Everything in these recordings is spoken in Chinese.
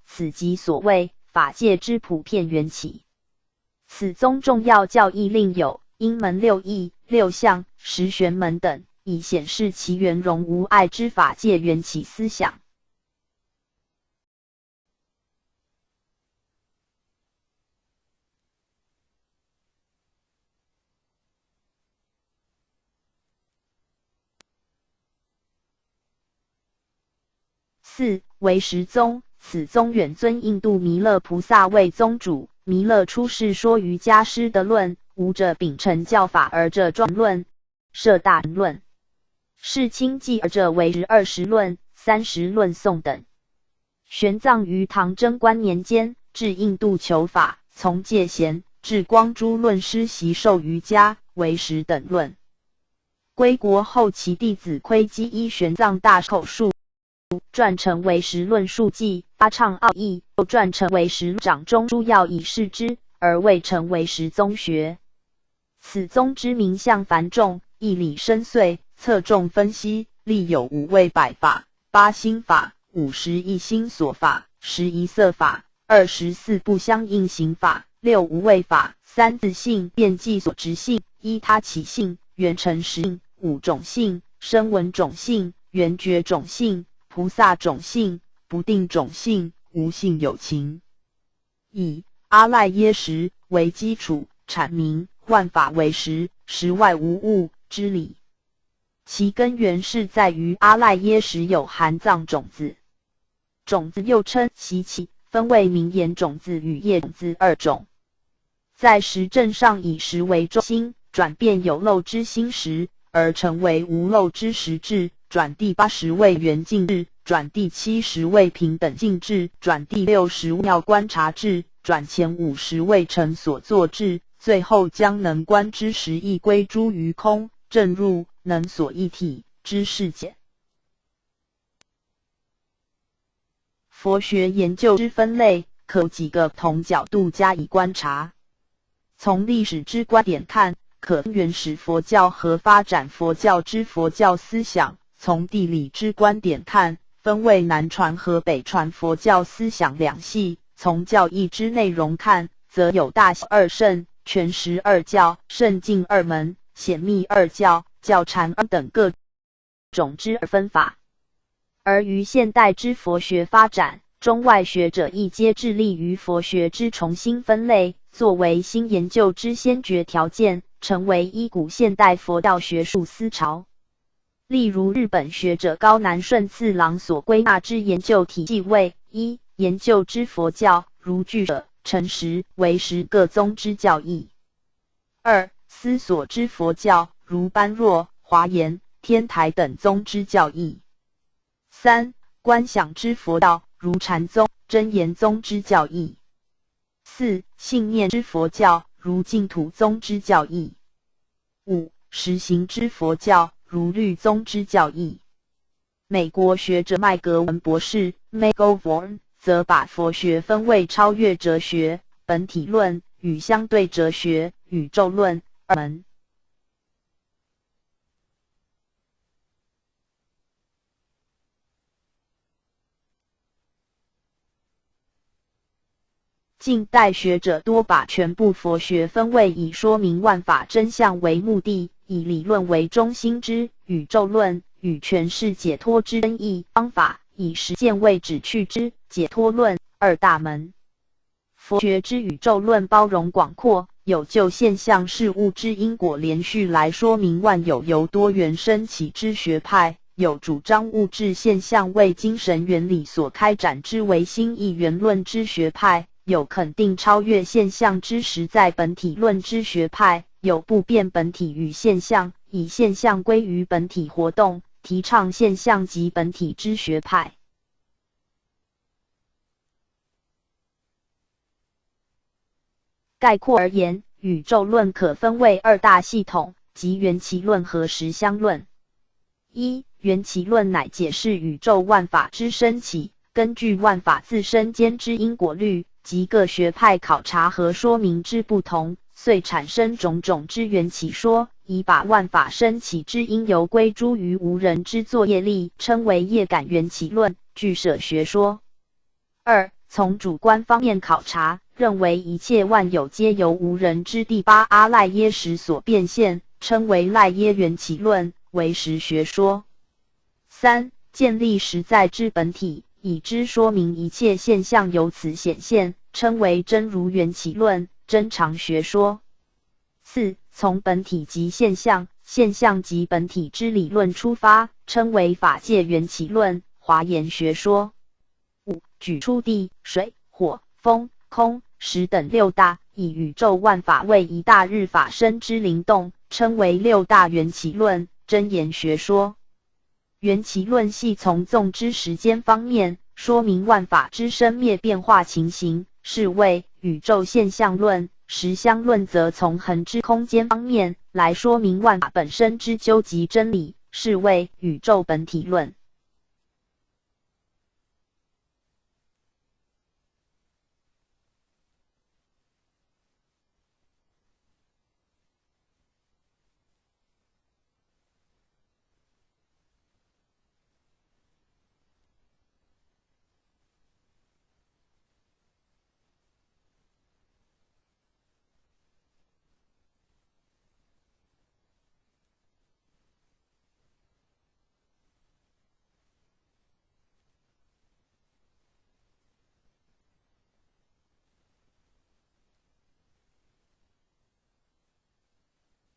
此即所谓法界之普遍缘起。此宗重要教义另有因门六义、六相、十玄门等，以显示其圆融无碍之法界缘起思想。4. 唯识宗，此宗远尊印度弥勒菩萨为宗主。弥勒出世说瑜伽师的论，无者秉承教法，而者庄论、摄大论，是清记而者为20论、30论颂等。玄奘于唐贞观年间至印度求法，从戒贤至光珠论师习受瑜伽、唯识等论。归国后，其弟子窥基依玄奘大口述，撰成唯识论述记，发唱奥义，又撰成唯识掌中诸要以示之，而未成唯识宗学。此宗之名相繁重，义理深邃，侧重分析，立有5位百法、8心法、51心所法、11色法、24不相应行法、6无畏法、3自性、遍计所执性、依他起性、缘成实性、5种性、声闻种性、缘觉种性、菩萨种性、不定种性、无性有情，以阿赖耶识为基础，阐明万法唯识，实外无物之理。其根源是在于阿赖耶识有含藏种子，种子又称习气，分为名言种子与业种子2种。在实证上以识为中心，转变有漏之心识，而成为无漏之实质，转第80位圆净智，转第70位平等性智，转第60妙观察智，转前50位成所作智，最后将能观之实义归诸于空，正入能所一体之世界。佛学研究之分类，可有几个同角度加以观察。从历史之观点看，可分原始佛教和发展佛教之佛教思想；从地理之观点看，分为南传和北传佛教思想2系；从教义之内容看，则有大小2圣、全实2教、圣境2门、显密2教、教禅等各种之分法。而于现代之佛学发展，中外学者亦皆致力于佛学之重新分类，作为新研究之先决条件，成为一股现代佛教学术思潮。例如日本学者高南顺次郎所归纳之研究体系为：1. 研究之佛教，如俱舍、诚实、唯识各宗之教义； 2. 思索之佛教，如般若、华严、天台等宗之教义； 3. 观想之佛教，如禅宗、真言宗之教义； 4. 信念之佛教，如净土宗之教义； 5. 实行之佛教，如律宗之教义。美国学者麦格文博士 （McGovern） 则把佛学分为超越哲学、本体论与相对哲学、宇宙论2门。近代学者多把全部佛学分为以说明万法真相为目的，以理论为中心之宇宙论与诠释解脱之真义方法，以实践为旨趣之解脱论2大门。佛学之宇宙论包容广阔，有就现象事物之因果连续来说明万有由多元生起之学派，有主张物质现象为精神原理所开展之唯心一元论之学派，有肯定超越现象之实在本体论之学派，有不变本体与现象，以现象归于本体活动，提倡现象及本体之学派。概括而言，宇宙论可分为2大系统，即缘起论和实相论。1. 缘起论乃解释宇宙万法之生起，根据万法自身间之因果律及各学派考察和说明之不同，遂产生种种之缘起说，以把万法生起之因由归诸于无人之作业力，称为业感缘起论、俱舍学说。二、从主观方面考察，认为一切万有皆由无人之第八阿赖耶识所变现，称为赖耶缘起论，为实学说。三、建立实在之本体，以之说明一切现象由此显现，称为真如缘起论，真常学说。四、从本体及现象、现象及本体之理论出发，称为法界缘起论，华严学说。五、举出地、水、火、风、空、识等六大，以宇宙万法为一大日法身之灵动，称为六大缘起论，真言学说。缘起论系从纵之时间方面，说明万法之生灭变化情形，是谓宇宙现象论。实相论则从恒之空间方面来说明万法本身之究极真理，是谓宇宙本体论。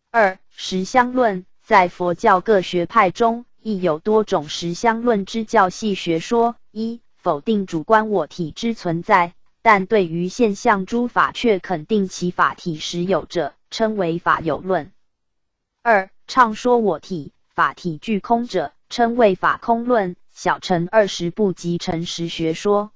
二、实相论，在佛教各学派中，亦有多种实相论之教系学说。一、否定主观我体之存在，但对于现象诸法却肯定其法体实有者，称为法有论。二、唱说我体、法体具空者，称为法空论，小乘20部及成实学说。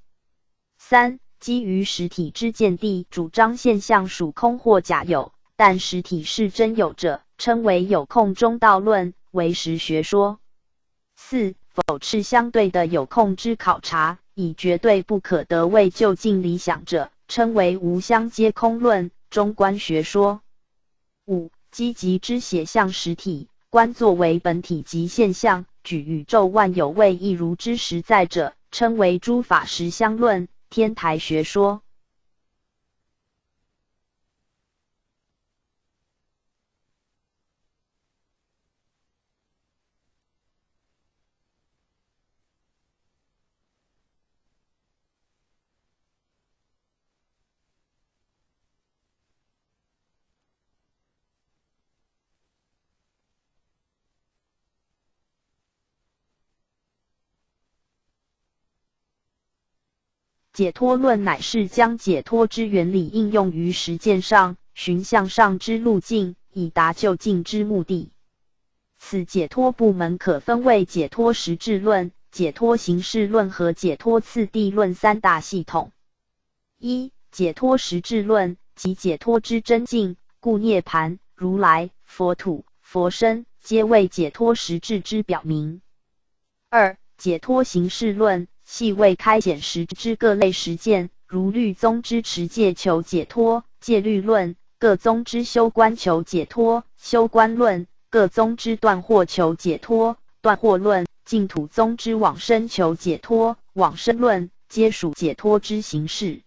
三、基于实体之见地，主张现象属空或假有，但实体是真有者，称为有空中道论，为实学说。四、否斥相对的有空之考察，以绝对不可得为就近理想者，称为无相皆空论，中观学说。五、积极之写象实体，观作为本体及现象，举宇宙万有为一如之实在者，称为诸法实相论，天台学说。解脱论乃是将解脱之原理应用于实践上，寻向上之路径，以达就近之目的。此解脱部门可分为解脱实质论、解脱形式论和解脱次第论三大系统。一、解脱实质论，即解脱之真境，故涅盘、如来、佛土、佛身，皆为解脱实质之表明。二、解脱形式论，系为开显实之各类实践，如律宗之持戒求解脱、戒律论；各宗之修观求解脱、修观论；各宗之断惑求解脱、断惑论；净土宗之往生求解脱、往生论，皆属解脱之形式。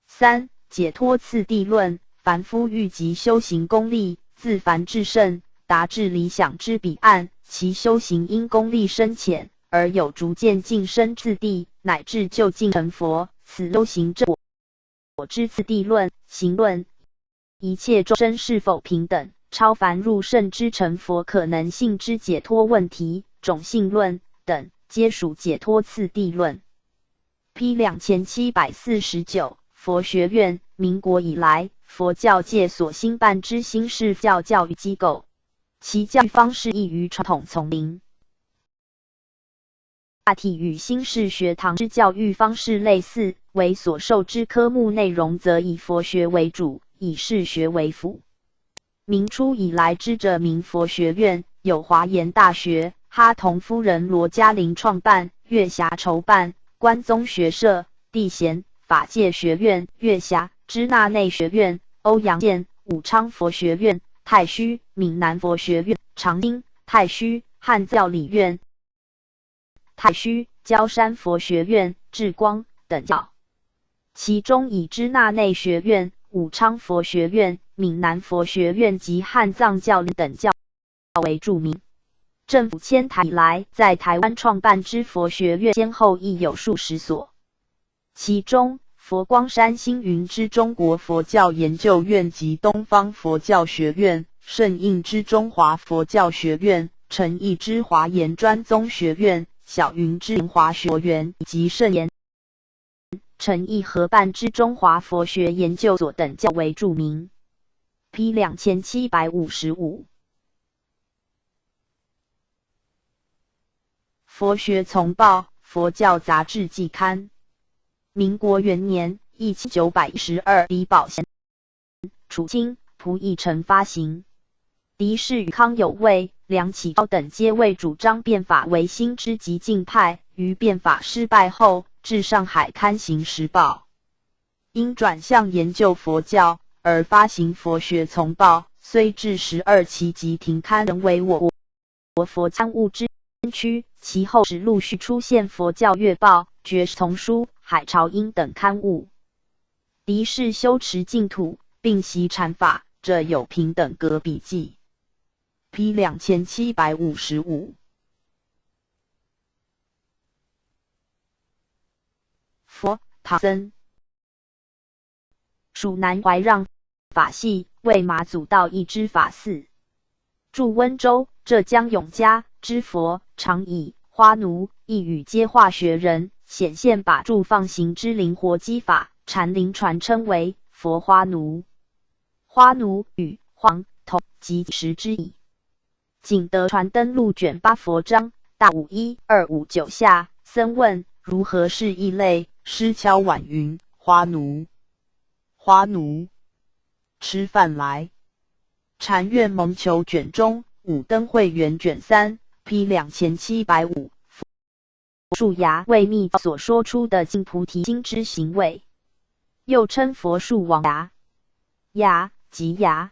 三、解脱次第论，凡夫欲集修行功力，自凡至圣，达至理想之彼岸，其修行因功力深浅，而有逐渐晋升次第，乃至就近成佛，此修行正果之次第论、行论。一切众生是否平等、超凡入圣之成佛可能性之解脱问题、种性论等，皆属解脱次第论。P 2749佛学院，民国以来，佛教界所兴办之新式教育机构，其教育方式异于传统丛林。大体与新式学堂之教育方式类似，为所授之科目内容则以佛学为主，以释学为辅。明初以来之者名佛学院，有华严大学、哈同夫人罗嘉玲创办，月霞筹办，关宗学社、地贤、法界学院、月霞、支那内学院、欧阳建、武昌佛学院、太虚、闽南佛学院、长兴、太虚、汉教理院、太虚、焦山佛学院、智光等教。其中以支那内学院、武昌佛学院、闽南佛学院及汉藏教等教为著名。政府迁台以来，在台湾创办之佛学院先后亦有数十所，其中佛光山星云之中国佛教研究院及东方佛教学院、圣印之中华佛教学院、诚毅之华严专宗学院、小云之莲华学园以及圣严、诚毅合办之中华佛学研究所等较为著名。P 2755。佛学丛报，佛教杂志季刊。民国元年1912李宝贤、楚清、蒲义成发行。狄氏与康有为、梁启超等皆为主张变法维新之激进派，于变法失败后，至上海刊行《时报》。因转向研究佛教，而发行佛学丛报，虽至12期即停刊，仍为我国佛参物之区。其后时陆续出现佛教月报、觉丛书、海潮音等刊物。狄氏修持净土，并习禅法，这有平等阁笔记。P 2755。佛唐僧，属南怀让法系，为马祖道一支法寺。驻温州、浙江永嘉之佛常以花奴、一语皆化学人，显现把住放行之灵活机法，禅灵传称为佛花奴。花奴与黄同即时之意。景德传灯录卷8佛章大51259下，僧问如何是异类，师敲碗云：花奴，花奴，吃饭来。禅院蒙求卷中五灯会员卷3 P 2750。树牙为密所说出的净菩提心之行为，又称佛树王牙。牙即牙，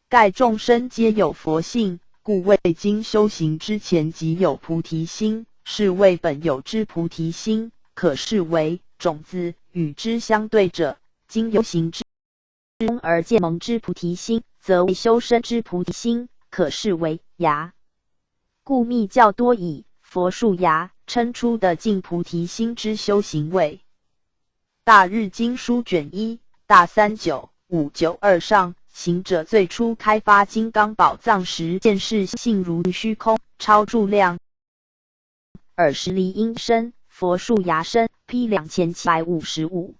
盖众生皆有佛性，故未经修行之前即有菩提心，是谓本有之菩提心，可视为种子，与之相对者，经由行之中而渐萌之菩提心，则为修身之菩提心，可视为芽。故密教多以佛树芽称出的净菩提心之修行位。大日经书卷1大39592上，行者最初开发金刚宝藏时，见是性如虚空，超住量，耳时离音声，佛树芽声。P 2755。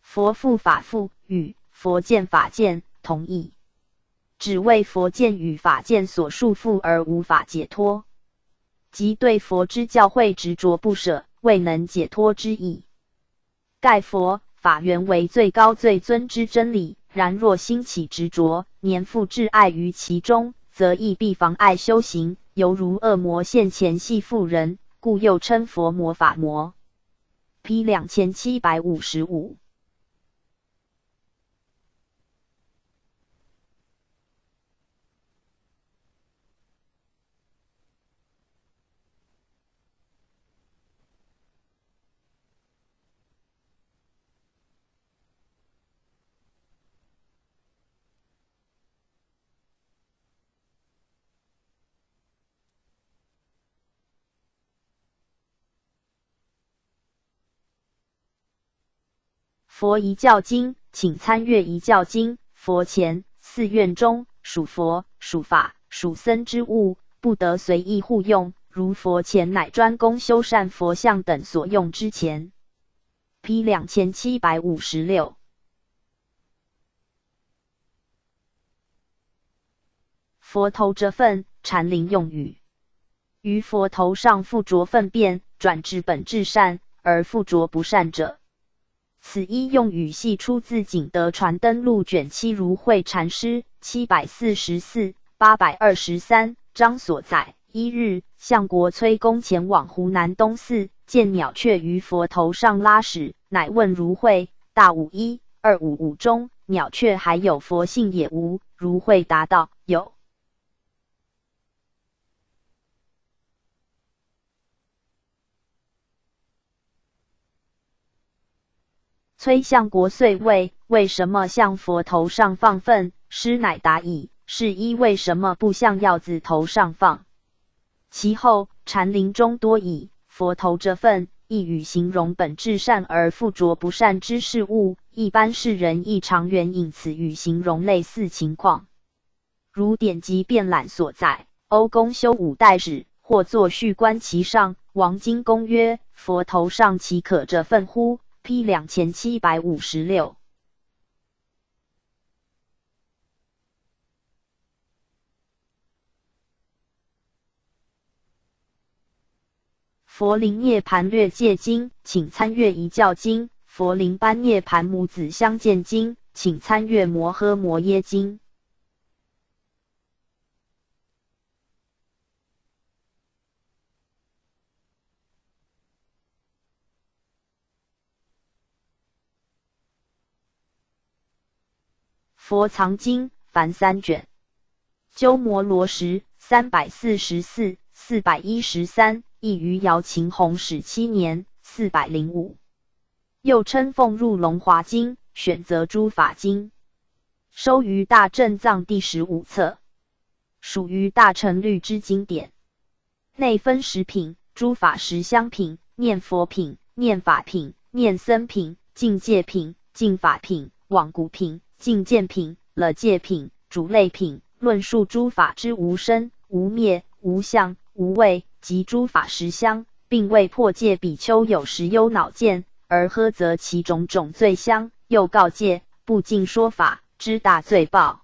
佛父法父与佛见法见同义，只为佛见与法见所束缚而无法解脱，即对佛之教诲执着不舍，未能解脱之意。盖佛法原为最高最尊之真理，然若兴起执着，黏附挚爱于其中，则亦必妨碍修行，犹如恶魔现前系缚人，故又称佛魔法魔。P 2755。佛遗教经，请参阅遗教经。佛前、寺院中，属佛、属法、属僧之物，不得随意互用，如佛前乃专供修缮佛像等所用之钱。P 2756。佛头着粪，禅灵用语。于佛头上附着粪便，转至本至善，而附着不善者，此一用语系出自《景德传灯录》卷7如慧禅师744、823章所载。一日，相国崔公前往湖南东寺，见鸟雀于佛头上拉屎，乃问如慧：大武1、255中，鸟雀还有佛性也无？如慧答道：有。崔相国遂谓：为什么向佛头上放粪？师乃答矣：是一为什么不向药子头上放？其后禅林中多以佛头着粪，亦与形容本质善而附着不善之事物，一般世人亦常援引此与形容类似情况。如典籍遍览所载，欧公修五代史，或作序观其上。王经公曰：佛头上岂可着粪乎？P 2756。佛灵涅盘略戒经，请参阅一教经；佛灵般涅盘母子相见经，请参阅摩诃摩耶经。佛藏经凡3卷，鸠摩罗什344、413，译于姚秦弘始7年405，又称奉入龙华经、选择诸法经，收于大正藏第15册，属于大乘律之经典。内分10品：诸法实相品、念佛品、念法品、念僧品、境界品、净法品、往古品、境见品、了戒品、主类品，论述诸法之无生、无灭、无相、无味及诸法实相，并为破戒比丘有时忧恼见，而呵责其种种罪相，又告诫不尽说法之大罪报。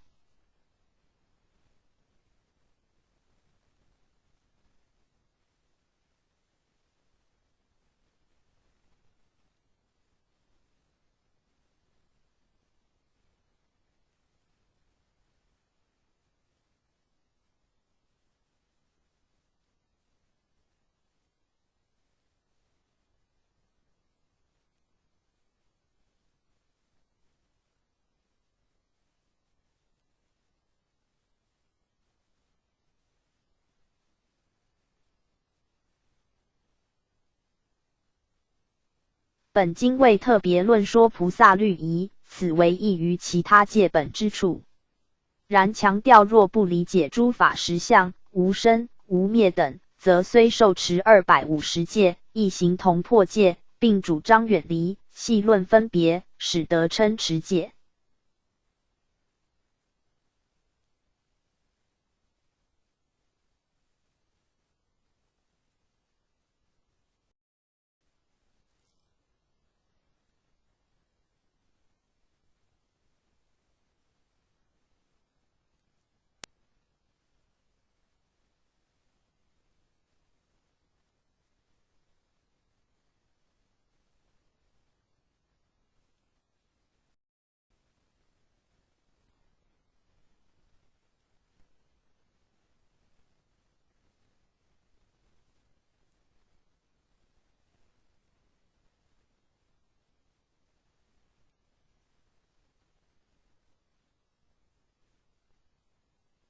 本经未特别论说菩萨律仪，此为异于其他戒本之处。然强调若不理解诸法实相、无生、无灭等，则虽受持250戒，亦形同破戒，并主张远离，细论分别，使得称持戒。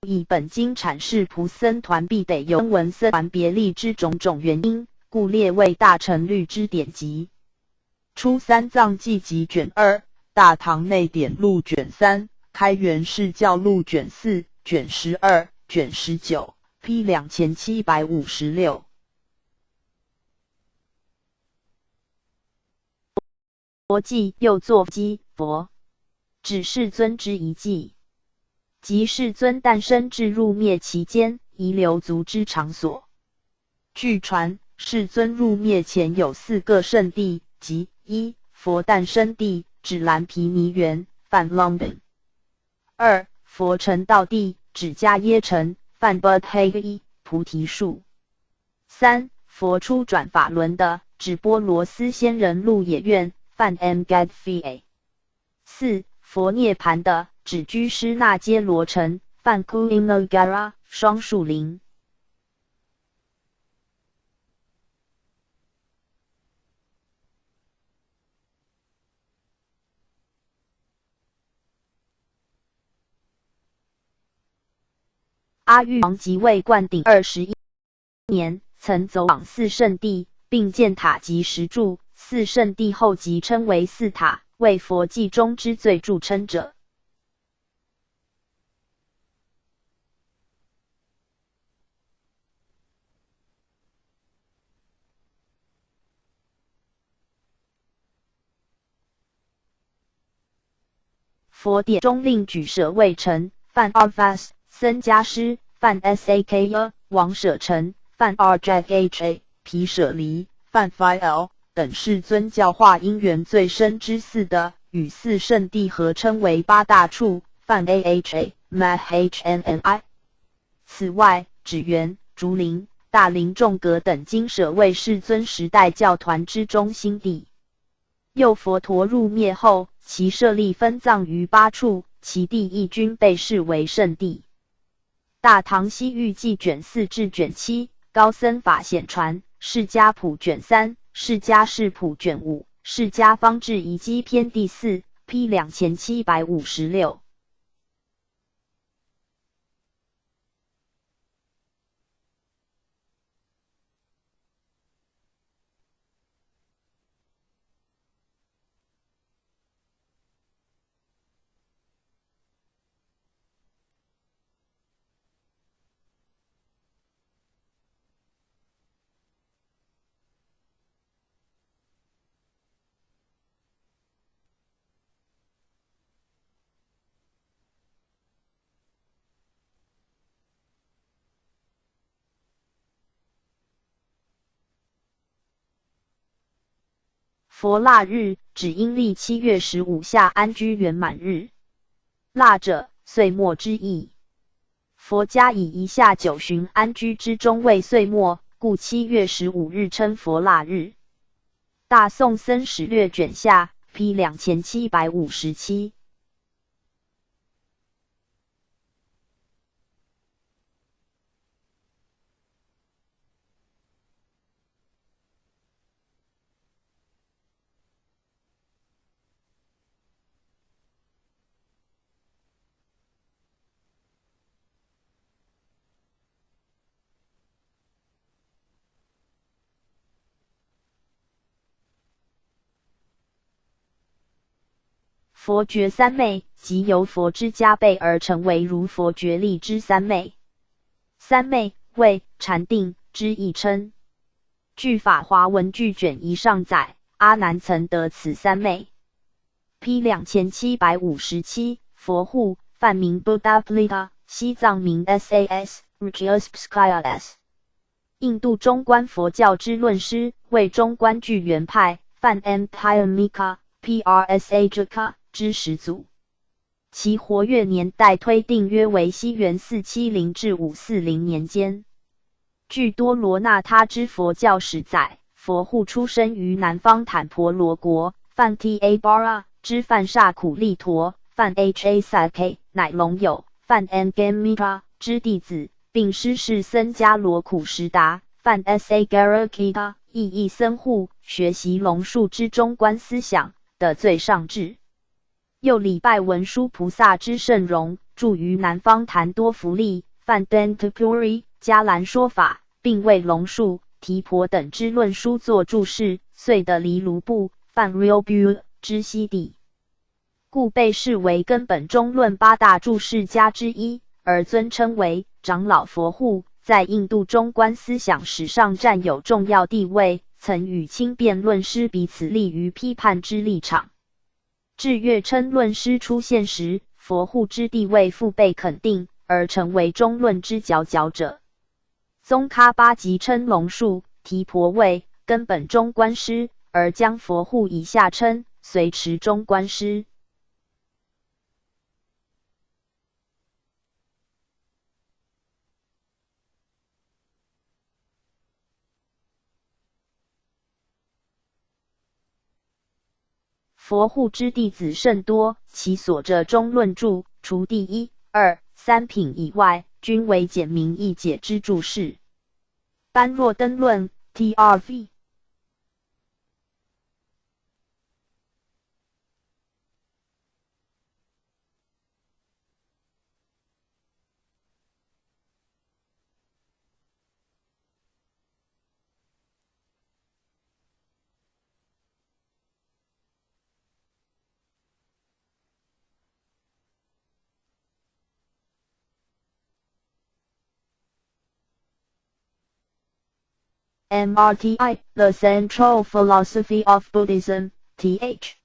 以本经阐释菩僧团必得有文僧团别立之种种原因，故列为大乘律之典籍。出三藏记集卷2，大唐内典录卷3，开元释教录卷4、卷12、卷19 ，P 2756。佛记又作记佛，指世尊之一记。即世尊诞生至入灭期间遗留足之场所。据传，世尊入灭前有4个圣地，即1. 佛诞生地，指蓝毗尼园，梵 London； 2. 佛成道地，指迦耶城，梵 Bodhi 菩提树； 3. 佛出转法轮的，指波罗斯仙人鹿野苑，梵 M Gad Phi。4. 佛涅盘的指居师那揭罗城，梵 Kuimogara 双树林。阿育王即位灌顶21年，曾走访四圣地，并建塔及石柱。四圣地后即称为四塔，为佛记中之最著称者。佛典中令举舍卫城，梵 Arvas 僧伽师，梵 Sakya 王舍城，梵 Rjha 毗舍离，梵 Phil 等世尊教化因缘最深之四的，与四圣地合称为八大处，梵 Aha Mahhnmi。此外，指原、竹林、大林众阁等经舍卫世尊时代教团之中心地。又佛陀入灭后，其舍利分葬于八处，其地亦均被视为圣地。大唐西域记卷4至卷7，高僧法显传，释迦谱卷3，释迦世谱卷5，释迦方志遗迹篇第4 ，P 2756。佛腊日，指阴历7月15下安居圆满日。腊者，岁末之意。佛家以1下9旬安居之中为岁末，故7月15日称佛腊日。大宋僧史略卷下 P 2757。佛觉三昧，即由佛之加倍而成为如佛觉力之三昧。三昧为禅定之一称。据法华文具卷1上载，阿难曾得此三昧。P 2757，佛护，梵名 Buddha， 西藏名 Sas Rukyuspskayas。印度中观佛教之论师，为中观具圆派，梵 Empyamika Prasajika 之始祖。其活跃年代推定约为西元470至540年间。据多罗那他之佛教史载，佛护出生于南方坦婆罗国，梵 Ta-bara 之梵萨苦利陀，梵 Ha-Sake 乃龙友，梵 Angamitra 之弟子，并师事僧伽罗苦实达，梵 Sagarakita 亦僧护，学习龙树之中观思想的最上智。又礼拜文殊菩萨之圣容，住于南方檀多福利，梵 Dantapuri 伽蓝说法，并为龙树、提婆等之论书作注释，遂得离卢部，梵 Ryobu 之西地，故被视为根本中论八大注释家之一，而尊称为长老佛护，在印度中观思想史上占有重要地位，曾与清辩论师彼此立于批判之立场。至月称论师出现时，佛护之地位复被肯定，而成为中论之佼佼者。宗喀巴即称龙树、提婆为根本中观师，而将佛护以下称随持中观师。佛护之弟子甚多，其所着中论著，除第一、二、三品以外，均为简明易解之注释。般若灯论 TRV MRTI, The Central Philosophy of Buddhism, th.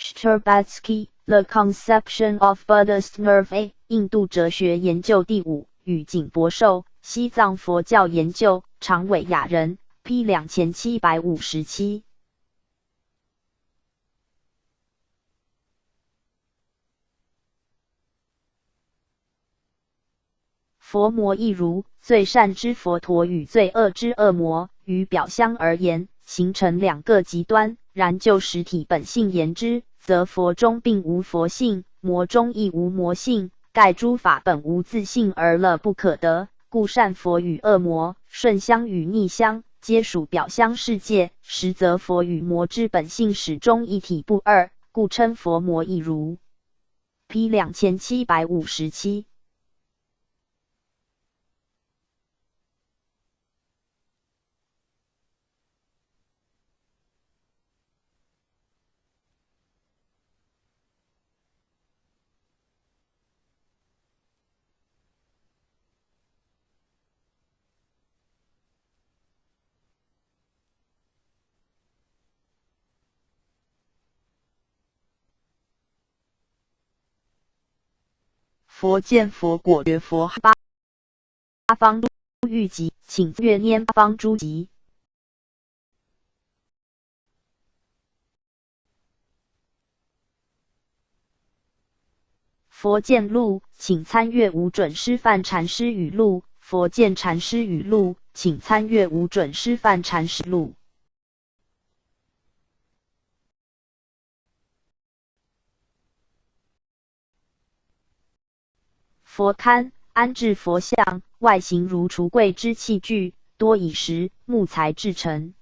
Shtrebatsky, The Conception of Buddhist Nerve A. 印度哲学研究第5，宇井博寿，西藏佛教研究，长尾雅人 ，P 2757。佛魔亦如，最善之佛陀与最恶之恶魔，于表相而言，形成两个极端。然就实体本性言之，则佛中并无佛性，魔中亦无魔性。盖诸法本无自性而乐不可得，故善佛与恶魔、顺相与逆相，皆属表相世界。实则佛与魔之本性始终一体不二，故称佛魔亦如。P 2757。佛见佛果觉佛八方诸欲集，请阅念八方诸集。佛见录，请参阅无准师范禅师语录。佛见禅师语录，请参阅无准师范禅师录。佛龛安置佛像，外形如橱柜之器具，多以石、木材制成。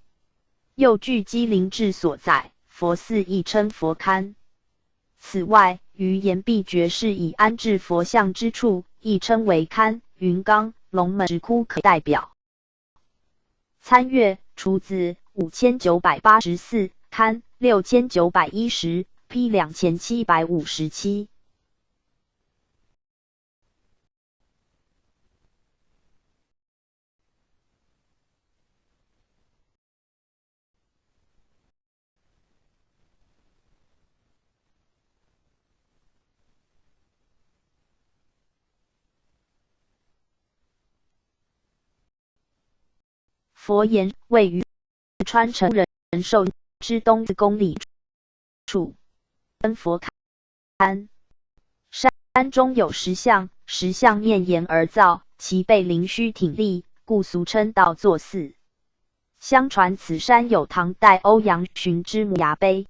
又据机灵志所载，佛寺亦称佛龛。此外，于岩壁绝世以安置佛像之处，亦称为龛。云冈、龙门石窟可代表。参阅厨子5984，龛6910 ，P 2757。佛岩位于川城仁寿之东4公里处，分佛龛。山中有石像，石像面岩而造，其背灵虚挺立，故俗称道座寺。相传此山有唐代欧阳询之母崖碑，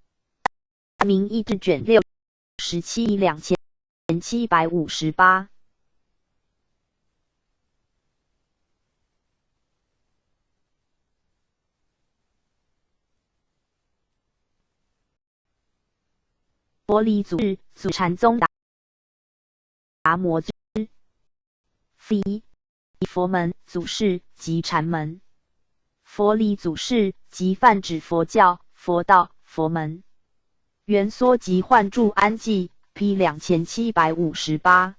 明义志卷6 17 2758。佛理祖师祖禅宗达摩之佛门祖师即禅门。佛理祖师即泛指佛教、佛道、佛门。圆缩及幻著安记 P 2758。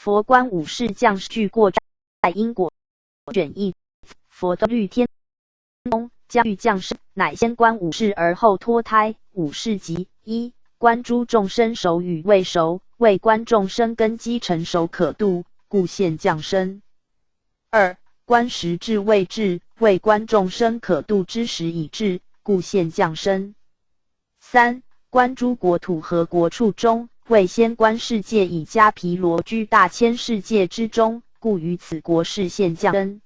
佛观五世将士俱过在因果卷一。佛断律天宫将欲降生，乃先观五世而后脱胎。五世即一观诸众生熟与未熟，未观众生根基成熟可度，故现降生。二观时至未至，未观众生可度之时已至，故现降生。三观诸国土和国处中，未先观世界以迦毗罗居大千世界之中，故于此国事现降生。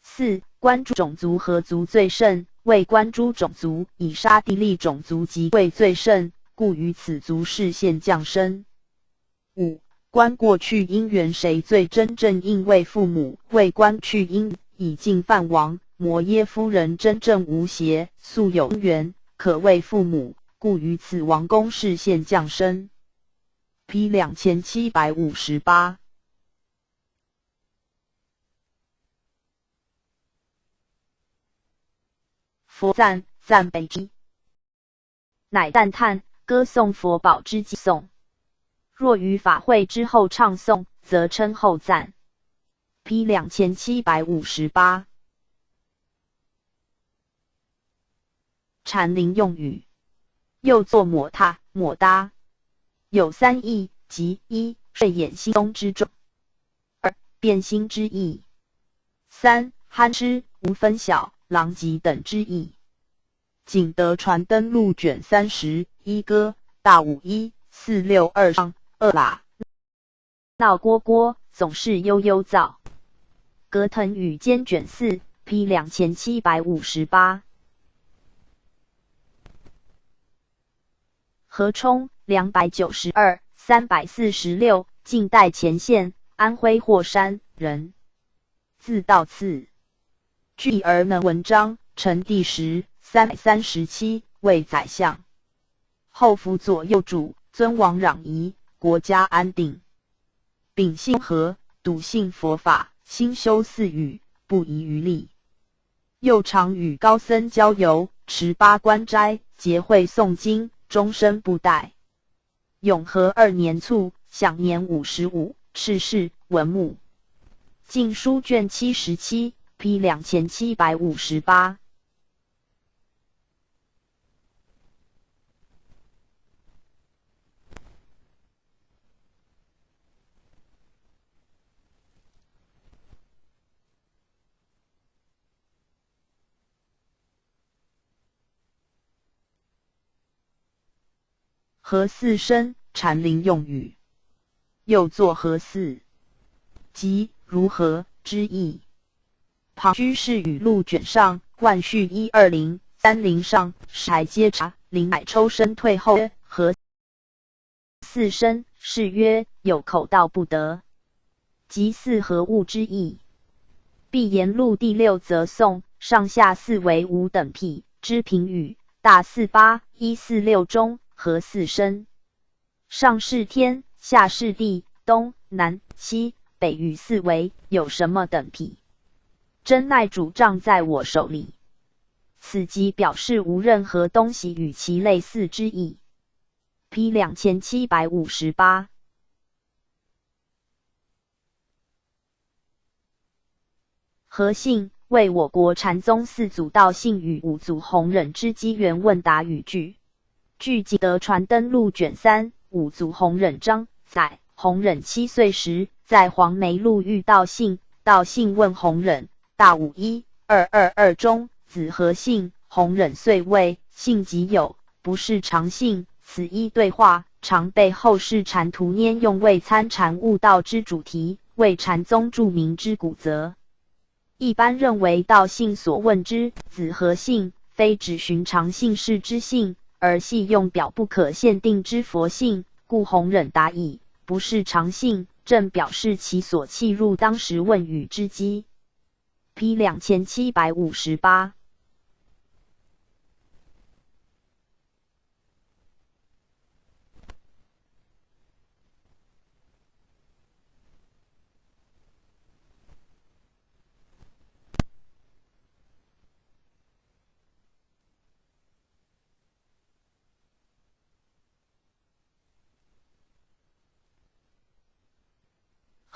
四观诸种族和族最盛，未观诸种族以沙地利种族及贵最盛，故于此族事现降生。五观过去因缘谁最真正应为父母，未观去因已尽犯亡，摩耶夫人真正无邪，素有因缘，可为父母，故于此王公事现降生。P 2758。佛赞赞北之，乃赞叹歌颂佛宝之偈颂。若于法会之后唱诵，则称后赞。P 2758。禅林用语，又作抹踏、抹搭，有三义，即一睡眼心中之重；二变心之意；三酣之无分晓、狼藉等之意。景德传灯录卷30，一歌大51 462上二啦。闹蝈蝈总是悠悠噪。格腾语间卷4 P 2758。何冲292 346，晋代前线，安徽霍山人，字道次。据而能文章，成帝时337，为宰相。后辅左右主，尊王攘夷，国家安定。秉性和，笃信佛法，心修四语，不遗余力。又常与高僧交游，持八关斋，结会诵经，终身不怠。永和2年卒，享年55，逝世，文穆。晋书卷77 P 2758。何四生，禅林用语，又作何四，即如何之意。庞居士语录卷上，万序12030上，还皆查。林乃抽身退后，何四生，是曰有口道不得，即四何物之意。必言录第6则颂，上下四为5等辟之评语，大48 146中。何四生，上是天，下是地，东南西北与四维，有什么等辟？真奈主杖在我手里。此即表示无任何东西与其类似之意。P 2758。何姓为我国禅宗4祖道信与5祖弘忍之机缘问答语句。据景德传灯录卷3，5祖弘忍章载，弘忍7岁时，在黄梅路遇道信，道信问弘忍，大51 222中，子何姓？弘忍遂谓，信即有，不是常信。此一对话，常被后世禅徒拈用为参禅悟道之主题，为禅宗著名之古则。一般认为道信所问之子何姓，非指寻常姓氏之姓，而系用表不可限定之佛性，故弘忍答以不是常姓，正表示其所契入当时问语之机。P 2758。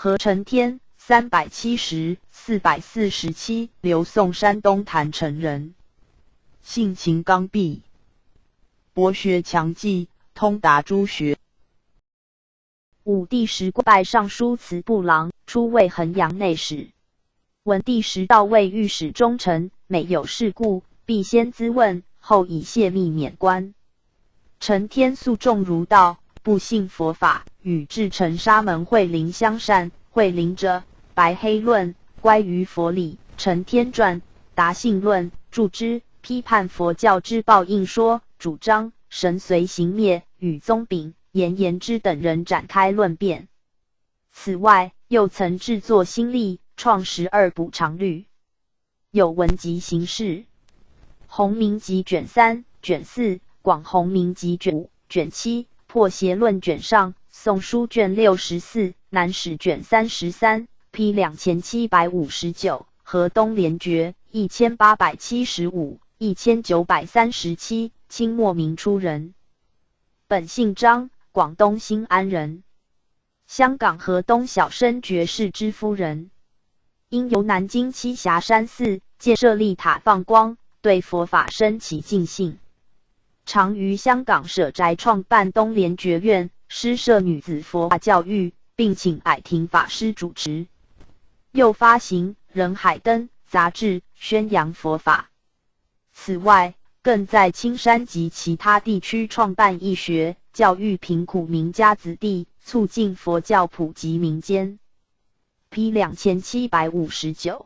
何承天370、447，刘宋山东郯城人，性情刚愎，博学强记，通达诸学。武帝时拜尚书祠部郎，出为衡阳内史。文帝时到位御史中丞，每有事故，必先咨问，后以泄密免官。承天素重儒道，不信佛法，与至诚沙门慧灵相善。慧灵者，白黑论，乖于佛理。承天传、达信论注之，批判佛教之报应说，主张神随行灭，与宗炳、严言之等人展开论辩。此外，又曾制作新历，创12补偿律，有文集形式。弘明集卷3、卷4，广弘明集卷5、卷7，破邪论卷上，宋书卷64，南史卷33，批2759，河东联觉1875、1937，清末明初人。本姓张，广东新安人，香港河东小生爵士之夫人。因由南京栖霞山寺建设立塔放光，对佛法生起敬信，常于香港舍宅创办东联觉院，施设女子佛法教育，并请靄庭法师主持。又发行《人海灯》杂志，宣扬佛法。此外，更在青山及其他地区创办义学，教育贫苦名家子弟，促进佛教普及民间。批2759。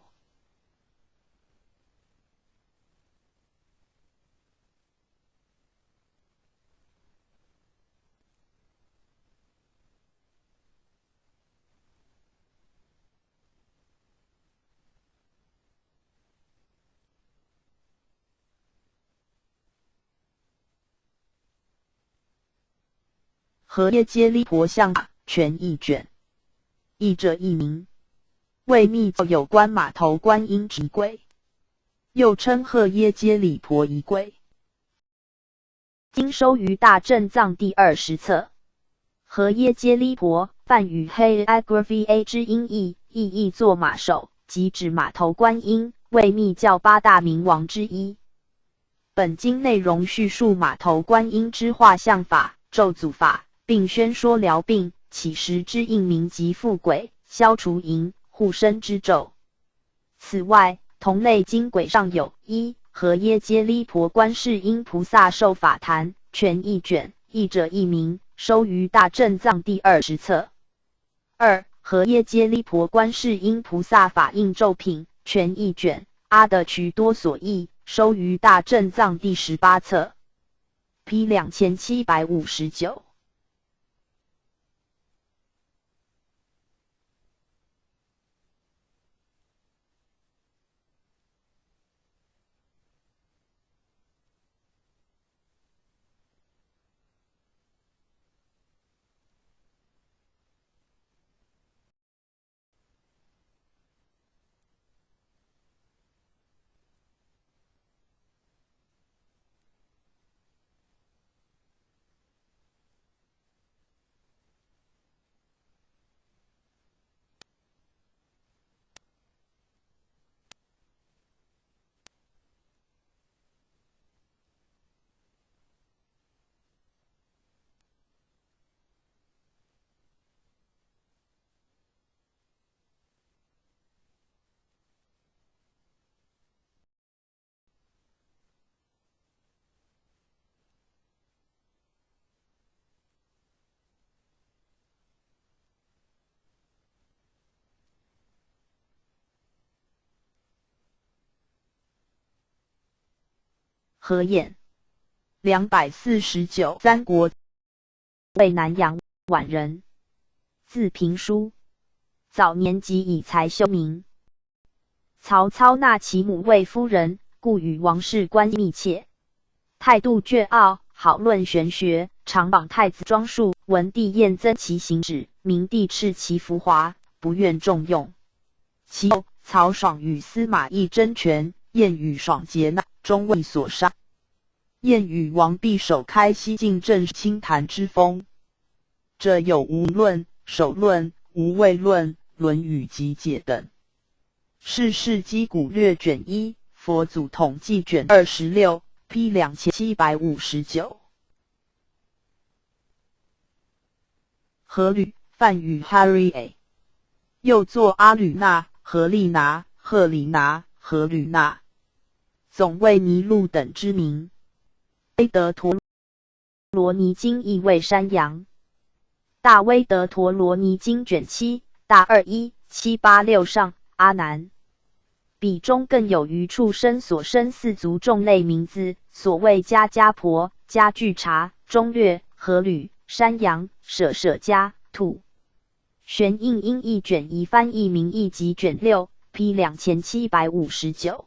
何耶揭利婆相法全译卷，译者一名，为密教有关马头观音仪轨，又称何耶揭利婆仪轨。今收于大正藏第20册。何耶揭利婆，梵语 Hyegrapha 之音译，意译作马首，即指马头观音，为密教8大明王之一。本经内容叙述马头观音之画像法、咒诅法，并宣说疗病、起时之应名及附鬼、消除淫、护身之咒。此外，同类经轨上有1何耶揭利婆观世音菩萨受法坛全译卷，译者一名，收于大正藏第20册。2何耶揭利婆观世音菩萨法印咒品全译卷，阿的瞿多所译，收于大正藏第18册。批2759。何晏249，三国，为南阳宛人，字平叔，早年即以才修名。曹操纳其母为夫人，故与王室关系密切。态度倨傲，好论玄学，常绑太子庄树。文帝厌增其行止，明帝斥其浮华，不愿重用。其后，曹爽与司马懿争权，晏与爽结纳，终为所杀。晏与王必首开西晋正清谈之风，者有无论、首论、无畏论、论语集解等。是世纪古略卷1，佛祖统计卷26 ，P 2759。何吕，梵语 Harry A， 又作阿吕那、何利拿、赫里拿、何吕那，总为尼禄等之名。威德陀罗尼经译为山羊。大威德陀罗尼经卷7，大21786上。阿难，彼中更有余畜生所生四族众类名字，所谓迦迦婆、迦具察、中略、何吕、山羊、舍舍迦、兔。玄印音译卷1翻译名义集卷6 ，P 2759。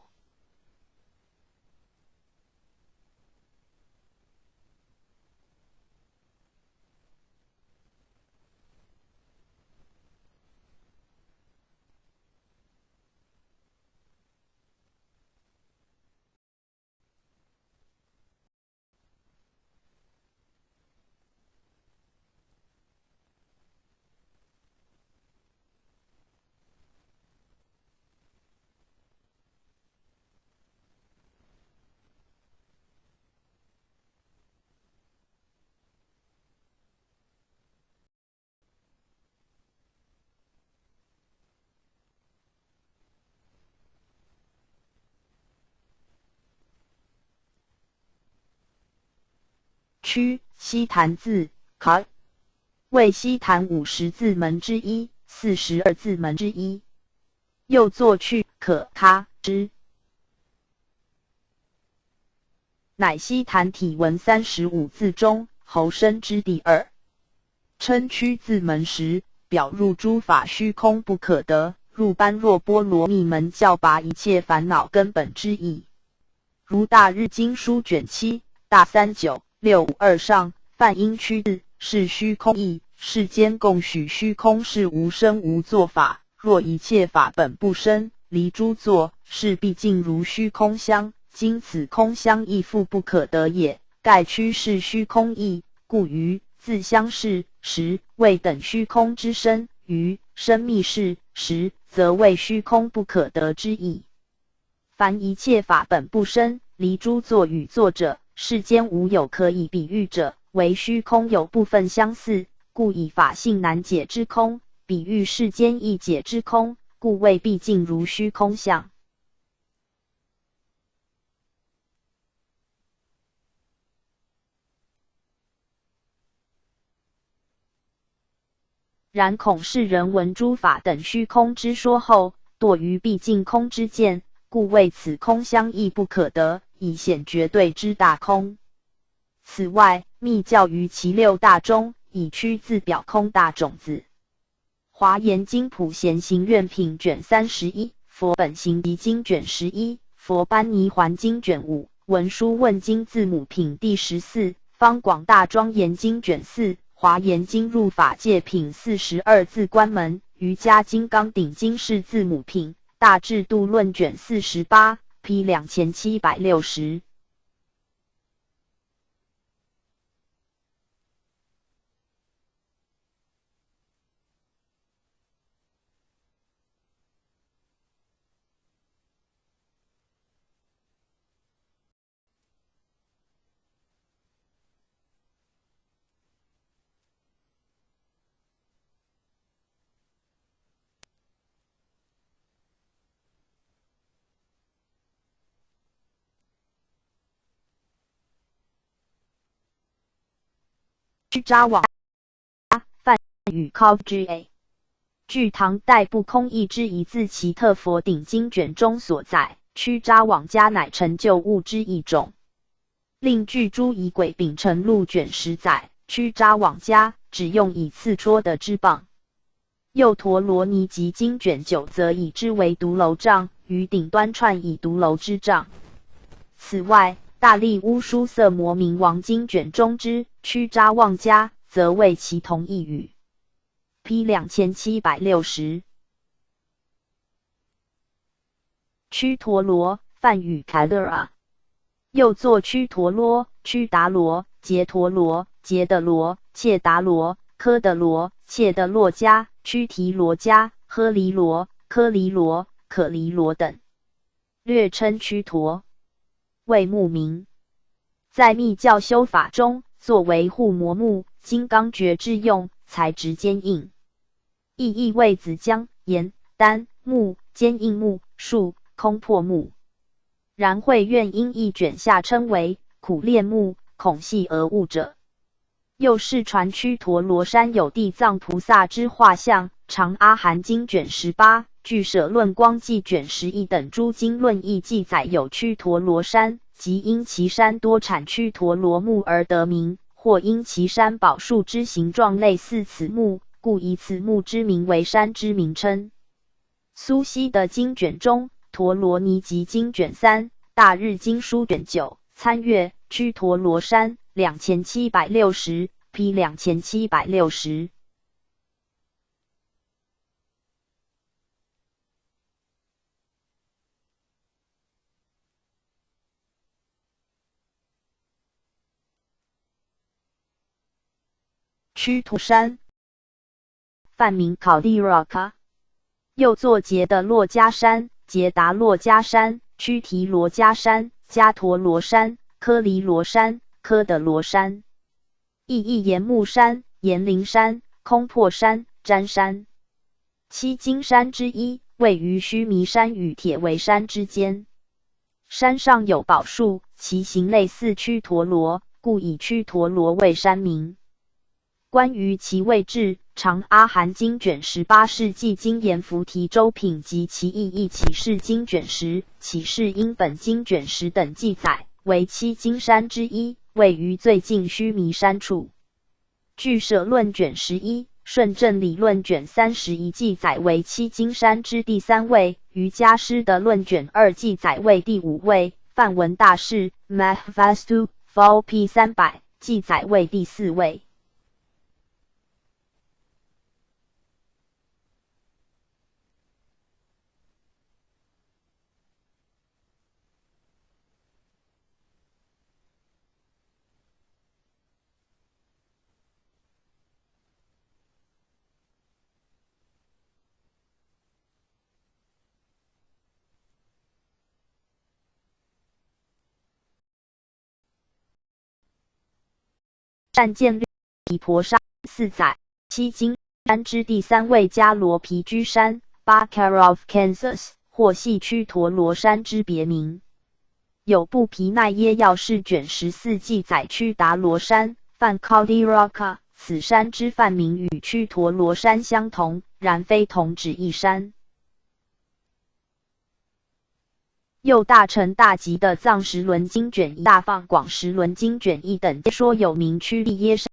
西坛字卡，为西坛50字门之一，42字门之一。又作去可他之，乃西坛体文35字中侯生之第二。称屈字门时，表入诸法虚空不可得，入般若波罗蜜门教拔一切烦恼根本之意。如大日经书卷7大39652上，梵音屈字是虚空义，世间共许虚空是无生无作法，若一切法本不生，离诸作，是必尽如虚空相。今此空相亦复不可得也，盖屈是虚空义，故于自相是时谓等虚空之身，于生密是时则谓虚空不可得之意。凡一切法本不生，离诸作与作者，世间无有可以比喻者，唯虚空有部分相似，故以法性难解之空，比喻世间易解之空，故谓毕竟如虚空相。然恐世人闻诸法等虚空之说后，堕于毕竟空之见，故谓此空相亦不可得，以显绝对之大空。此外，密教于其六大中，以屈字表空大种子。华严经普贤行愿品卷31，佛本行集经卷11，佛班尼环经卷5，文殊问经字母品第14，方广大庄严经卷4。华严经入法界品42字关门，瑜伽金刚顶经是字母品，大智度论卷48 ，P 2760。屈扎网梵语 Kavga， 据唐代不空义之一字奇特佛顶经卷中所载，屈扎网家乃成就物之一种。另据诸仪轨丙辰录卷10载，屈扎网家只用以刺戳的之棒。又陀罗尼集经卷9则以之为独楼杖，于顶端串以独楼之杖。此外，大力乌书色摩明王经卷中之屈扎旺家，则为其同义语。P 2760。屈陀罗，梵语 Kadara， 又作屈陀罗、屈达罗、杰陀罗、杰德罗、切达罗、科德罗、切德洛迦、屈提罗迦、诃离罗、科离罗、可离罗等，略称屈陀，为木名。在密教修法中，作为护摩木、金刚诀之用，材质坚硬，意义为子浆、盐、丹、木、坚硬木、树、空破木。然慧愿因一卷下称为苦炼木，孔系而物者。又世传屈陀罗山有地藏菩萨之画像，长阿含经卷18、俱舍论光记卷11等诸经论义记载有屈陀罗山，即因其山多产屈陀罗木而得名，或因其山宝树之形状类似此木，故以此木之名为山之名称。苏西的经卷中，陀罗尼集经卷3、大日经书卷9参阅屈陀罗山2760 P 2760。屈陀山，梵名考利拉卡，又作结的洛迦山、结达洛迦山、屈提罗迦山、迦陀罗山、科离罗山、科的罗山，意义岩木山、岩灵山、空破山、占山，七金山之一，位于须弥山与铁围山之间。山上有宝树，其形类似屈陀罗，故以屈陀罗为山名。关于其位置，长阿含经卷18世纪经言菩提周品及其意义启示经卷10、启示因本经卷10等记载，为七金山之一，位于最近须弥山处。俱舍论卷11、顺正理论卷31记载为七金山之第3位，瑜伽师的论卷2记载为第5位，梵文大士 Mahavastu Vol P 300记载为第4位。善见律毗婆沙4载，七金山之第3位迦罗毗居山 Bakara of Kansas， 或系屈陀罗山之别名。有部毗奈耶要事卷14记载屈达罗山梵 Kaudiraka， 此山之梵名与屈陀罗山相同，然非同指一山。又大乘大集的藏十轮经卷1、大放广十轮经卷1等说有名屈利耶山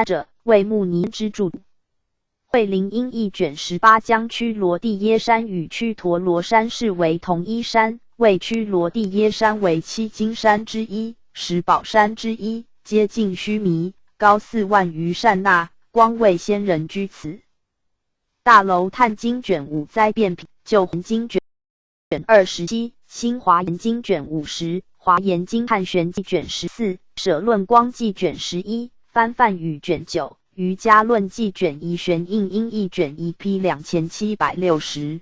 者，为目尼之著。慧林因译卷18将屈罗地耶山与屈陀罗山视为同一山，谓屈罗地耶山为七金山之一，十宝山之一，接近须弥，高4万余善那，光为仙人居此。大楼探经卷5灾变品，救魂经卷27，新华严经卷50，华严经汉玄记卷14，舍论光记卷11，翻梵语卷9，瑜伽论记卷1，玄印音译卷1 P 2760。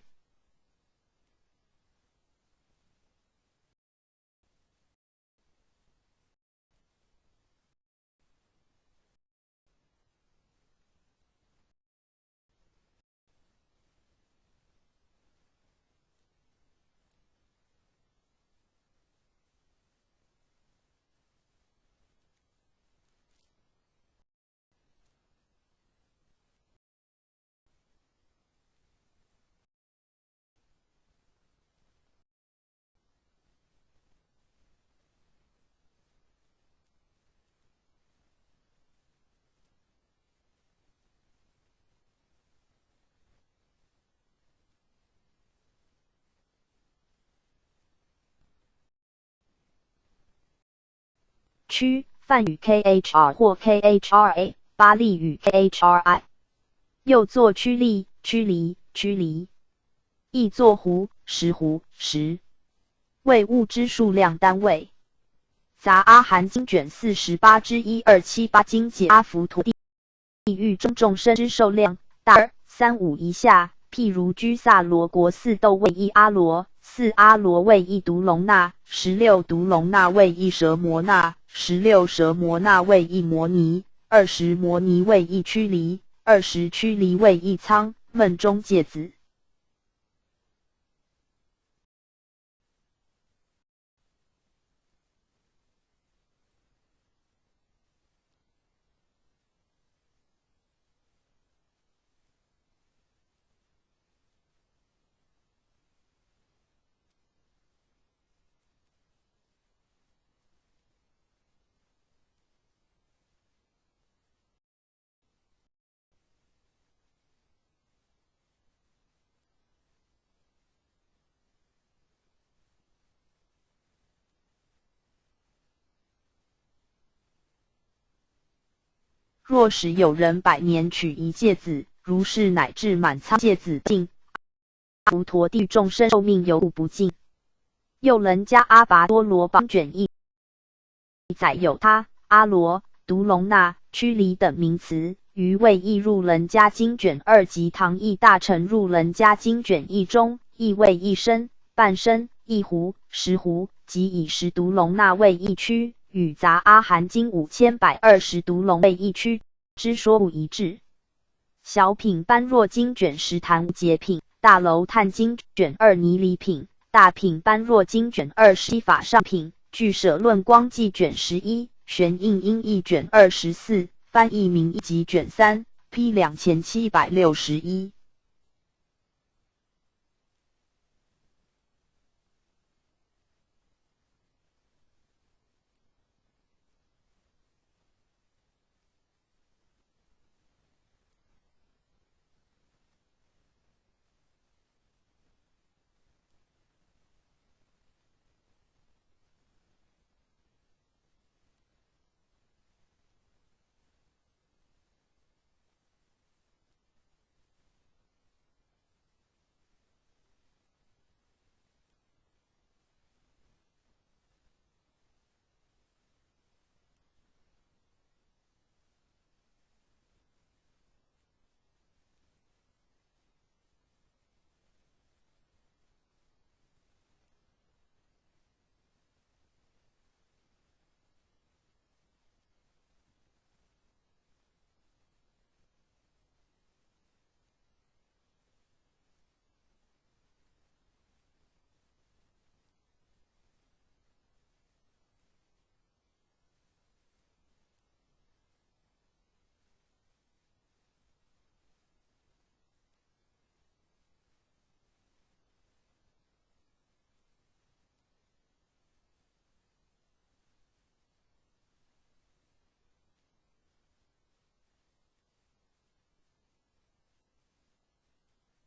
屈，梵语 khr 或 khra， 巴利语 khri， 又作屈利、屈离、屈离，亦作湖、石湖、石，为物之数量单位。杂阿含经卷48之1278经解阿浮陀地狱中众生之受量，大2、3、5以下，譬如居萨罗国4斗为1阿罗，4阿罗为1毒龙那，16毒龙那为1蛇摩那，16蛇摩那为1摩尼，20摩尼为1驱离，20驱离为1苍，梦中介子。若使有人100年取一芥子，如是乃至满仓芥子尽，无陀地众生寿命犹不尽。又人家阿拔多罗邦卷1载有他、阿罗、毒龙那、驱离等名词，于未译入人家经卷2及唐译大成入人家经卷1中，亦为1身、半身、1弧、10弧，即以10毒龙那为1躯。与杂阿含经5120毒龙为1躯之说不一致。小品般若经卷10坛无解品，大楼探经卷2尼离品，大品般若经卷20法上品，俱舍论光记卷11，玄印音译卷24，翻译名译集卷3 P 2761。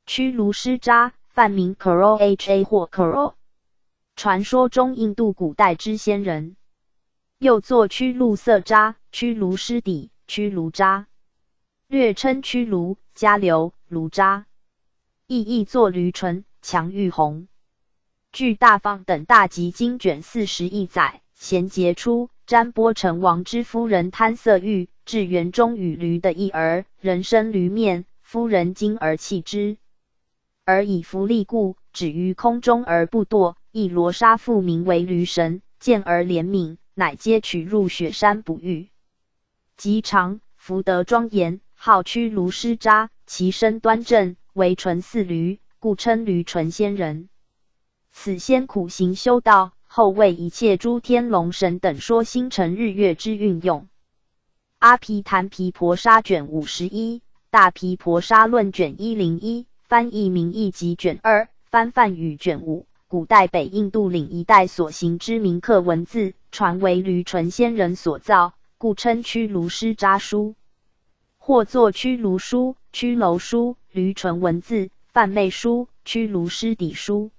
屈卢师扎，梵名 Karo Ha 或 Karo， 传说中印度古代之仙人，又作屈卢色扎、屈卢师底、屈卢扎，略称屈卢、迦流、卢扎，意译作驴唇、强玉红。据大方等大集经卷41载，贤杰出，占波成王之夫人贪色欲，至园中与驴的一儿，人生驴面，夫人惊而弃之。而以福利故，止于空中而不堕。亦罗刹父名为驴神，见而怜悯，乃皆取入雪山不遇。极长，福德庄严，号屈卢师扎，其身端正，为纯似驴，故称驴纯仙人。此仙苦行修道，后为一切诸天龙神等说星辰日月之运用。阿毗昙毗婆沙卷51，大毗婆沙论卷101。翻译名译集卷2，翻梵语卷5，古代北印度岭一带所行之铭刻文字，传为驴唇仙人所造，故称屈卢师扎书，或作屈卢书、屈楼书、驴唇文字、梵昧书、屈卢师底书。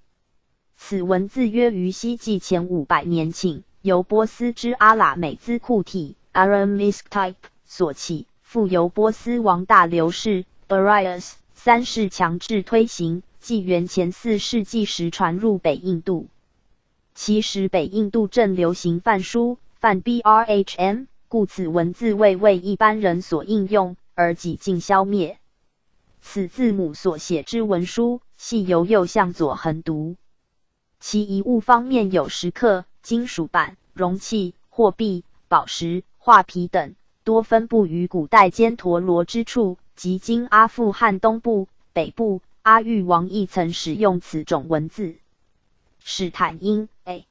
此文字约于西纪前500年頃，由波斯之阿喇美兹库体 Aramaic type 所起，复由波斯王大流士 Darius3世强制推行，纪元前4世纪时传入北印度。其时北印度正流行梵书，梵 BRHM， 故此文字未为一般人所应用，而几近消灭。此字母所写之文书，系由右向左横读。其遗物方面有石刻、金属板、容器、货币、宝石、画皮等，多分布于古代犍陀罗之处，即今阿富汗东部、北部。阿育王亦曾使用此种文字。史坦因 A.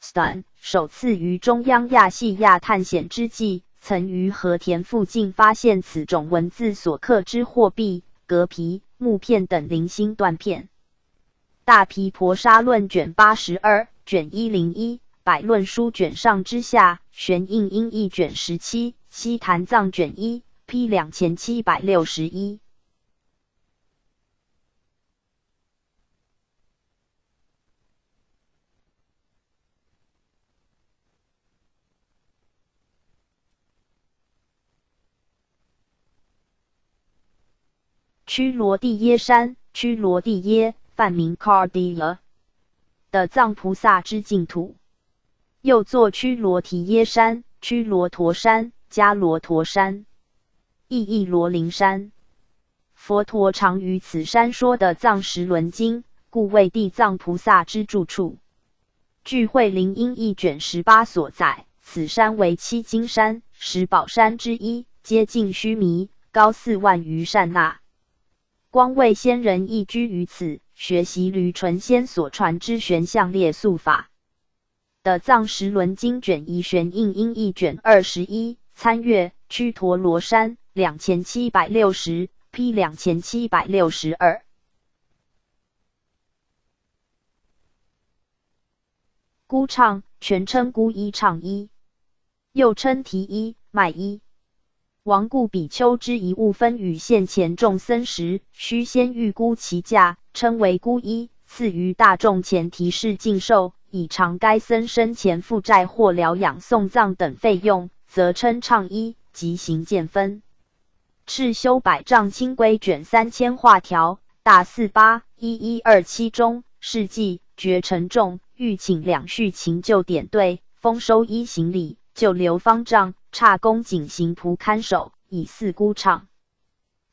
Stan 首次于中央亚细亚探险之际，曾于和田附近发现此种文字所刻之货币、革皮、木片等零星断片。大毗婆沙论卷82、卷101、百论书卷上之下，玄印音译卷17、西坛藏卷1 P 2761。屈罗地耶山，屈罗地耶，梵名 Kardiya 的藏菩萨之净土，又作屈罗提耶山、屈罗陀山、迦罗陀山、意译罗林山。佛陀常于此山说的藏十轮经，故为地藏菩萨之住处。据慧林音译卷18所载，此山为七金山、十宝山之一，接近须弥，高4万余善那。光位仙人亦居于此，学习驴唇仙所传之玄象列宿法的藏十轮经卷1玄印音译卷21，参阅屈陀罗山2760 P 2762。孤唱全称孤一唱一，又称提一、麦一。王故比丘之遗物分与现前众僧时，须先预估其价，称为孤一，赐于大众前提示禁售，以偿该僧生前负债或疗养送葬等费用，则称唱一，即行见分。赤修百丈清规卷3000画条大481127中，事记觉沉重，欲请两序勤就点对，丰收一行礼，就留方丈。刹公景行仆看守，以4孤唱。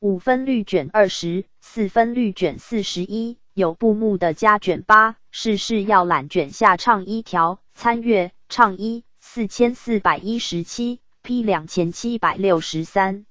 5分律卷20， 4分律卷41，有部目的加卷8，世事要览卷下唱1条，参阅唱1 4417 P 2763。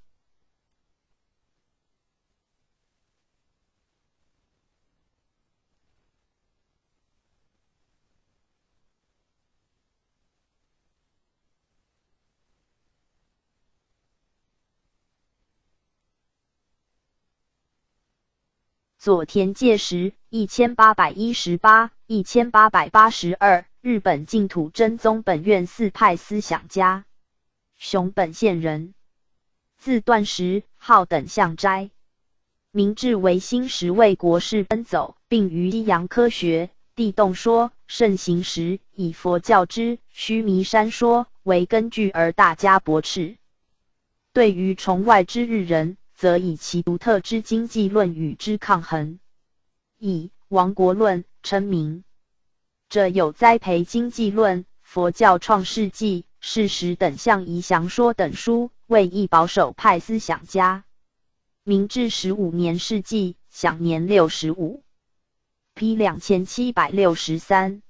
佐田介石1818、1882，日本净土真宗本院四派思想家，熊本县人，字段石，号等相斋。明治维新时为国事奔走，并于西洋科学、地动说盛行时，以佛教之须弥山说为根据而大加驳斥。对于崇外之日人，则以其独特之经济论与之抗衡，以亡国论称名。这有栽培经济论、佛教创世纪、事实等项宜详说等书，为一保守派思想家。明治15年逝世，享年65。P 2763。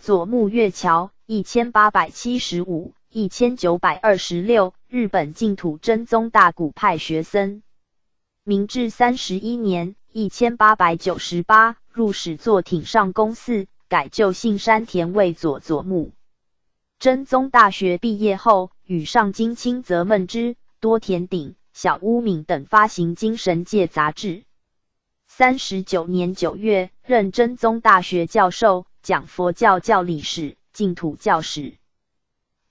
佐木月桥1875、1926，日本净土真宗大古派学僧。明治31年1898，入使作挺上宫寺，改就信山田为佐木。真宗大学毕业后，与上京清泽闷之、多田鼎、小屋敏等发行精神界杂志。39年9月，任真宗大学教授。讲佛教教理史、净土教史。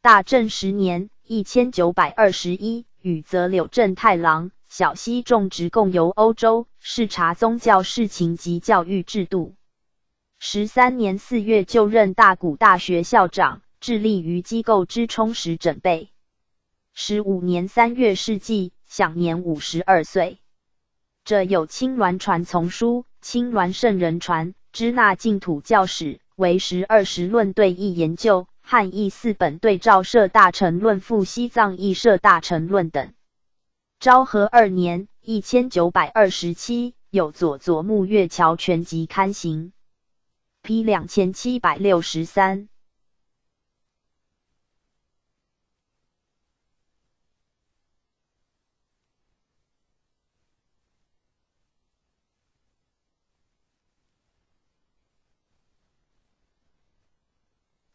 大正10年1921，宇泽柳正太郎、小西种植共游欧洲，视察宗教事情及教育制度。13年4月就任大谷大学校长，致力于机构之充实整备。15年3月逝世，享年52岁。这有青鸾传丛书、青鸾圣人传、支那净土教史、为时20论对译研究、汉译4本对照摄大乘论附西藏译摄大乘论等。昭和2年1927，有佐佐木月桥全集刊行。P 2763。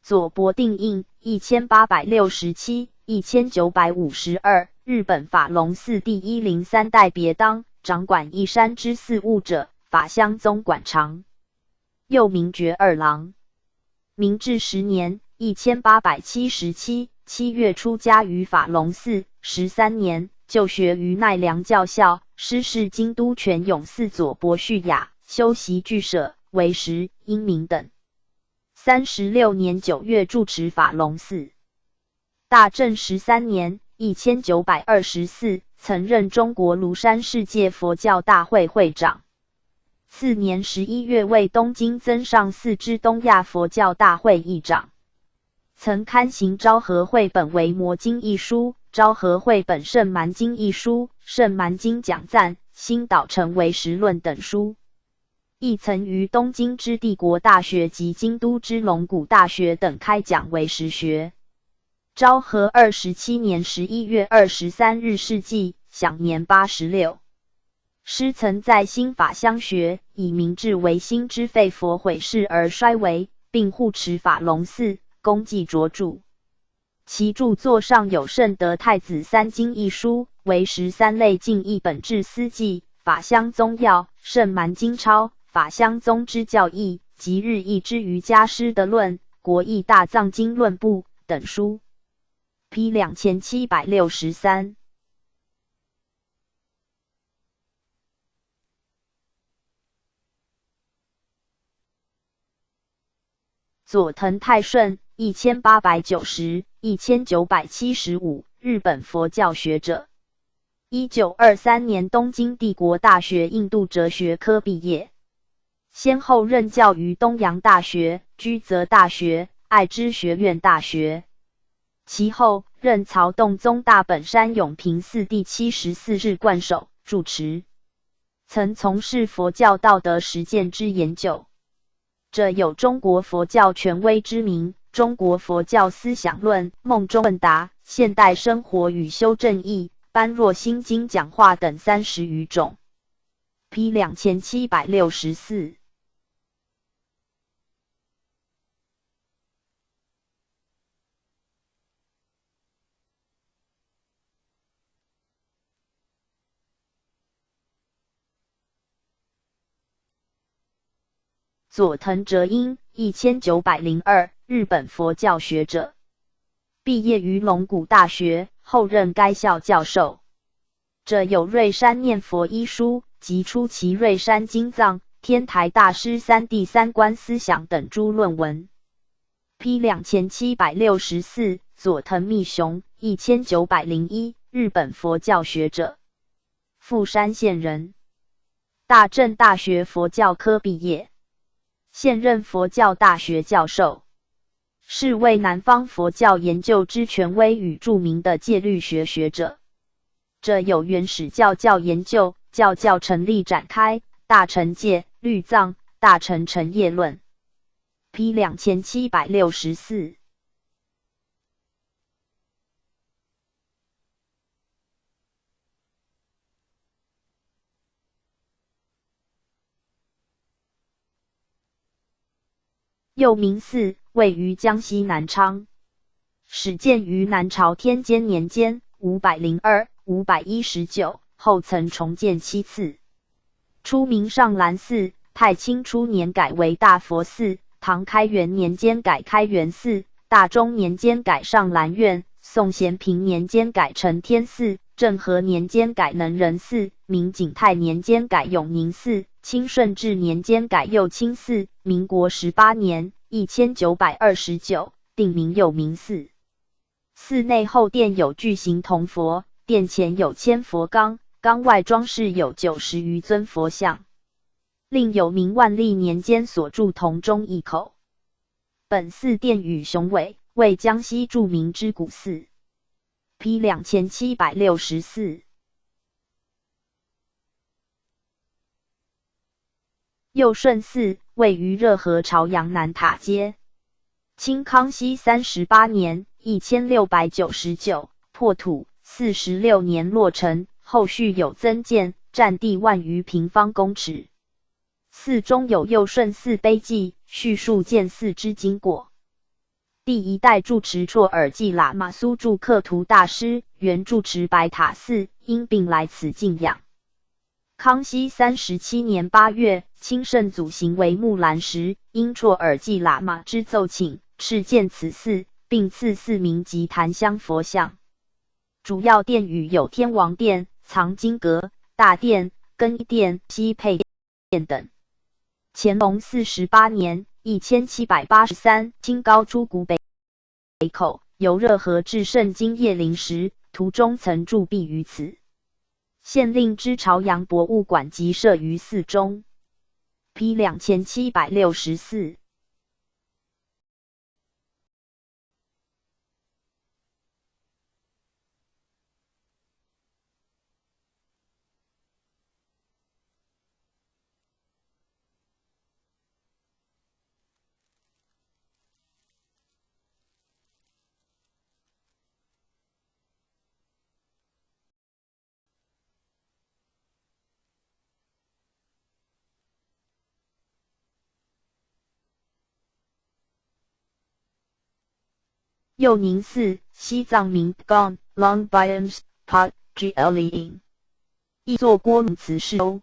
佐伯定印1867、1952，日本法隆寺第103代别当，掌管一山之四务者，法相宗馆长，又名觉二郎。明治10年1877， 7月出家于法隆寺，13年就学于奈良教校，师事京都泉永寺佐伯旭雅，修习俱舍、为时、英明等。36年9月住持法隆寺。大正13年1924，曾任中国庐山世界佛教大会会长。次年11月为东京增上寺之东亚佛教大会议长。曾刊行昭和绘本为摩经一书、昭和绘本圣蛮经一书、圣蛮经讲赞、新岛成为实论等书。亦曾于东京之帝国大学及京都之龙谷大学等开讲为实学。昭和27年11月23日逝世，享年86。师曾在新法相学，以明治维新之废佛毁世而衰微，并护持法隆寺，功绩卓著。其著作上有《圣德太子三经》一书，为13类净义本志思记、法相宗要、圣蛮经钞、法相宗之教义及日译之瑜伽师的论、国义大藏经论部等书。P 2763。佐藤泰顺1890、1975，日本佛教学者。1923年东京帝国大学印度哲学科毕业，先后任教于东洋大学、居泽大学、爱知学院大学。其后任曹洞宗大本山永平寺第74日观首、住持，曾从事佛教道德实践之研究。这有中国佛教权威之名、中国佛教思想论、梦中问答、现代生活与修正义、般若心经讲话等30余种。P 2764。佐藤哲英1902，日本佛教学者，毕业于龙谷大学，后任该校教授。这有瑞山念佛一书及出其瑞山经藏、天台大师三谛三观思想等诸论文。P 2764。佐藤密雄1901，日本佛教学者，富山县人，大正大学佛教科毕业。现任佛教大学教授，是为南方佛教研究之权威与著名的戒律学学者。这有原始教教研究、教教成立展开、大乘戒、律藏、大乘成业论。P 2764。又名寺，位于江西南昌，始建于南朝天监年间502、519，后曾重建7次。初名上兰寺，太清初年改为大佛寺，唐开元年间改开元寺，大中年间改上兰院，宋咸平年间改承天寺，政和年间改能仁寺，明景泰年间改永宁寺，清顺治年间改右清寺，民国18年1929定名右明寺。寺内后殿有巨型铜佛，殿前有千佛缸，缸外装饰有90余尊佛像。另有明万历年间所铸铜钟1口。本寺殿宇雄伟，为江西著名之古寺。P 2764。佑顺寺位于热河朝阳南塔街。清康熙38年1699破土，46年落成，后续有增建，占地1万余平方公尺。寺中有佑顺寺碑记，叙述建寺之经过。第一代住持绰尔济喇嘛苏住克图大师，原住持白塔寺，因病来此静养。康熙37年8月，清圣祖行为木兰时，因绰尔济喇嘛之奏请，敕建此寺，并赐寺名及檀香佛像。主要殿宇有天王殿、藏经阁、大殿、更衣殿、西配殿等。乾隆48年1783，清高出谷北口，由热河至盛京叶陵时，途中曾驻跸于此。县令之朝阳博物馆即设于寺中。P 2764。佑宁寺，西藏名 Gon Long Bians Pot Gle， 译作郭鲁慈氏沟，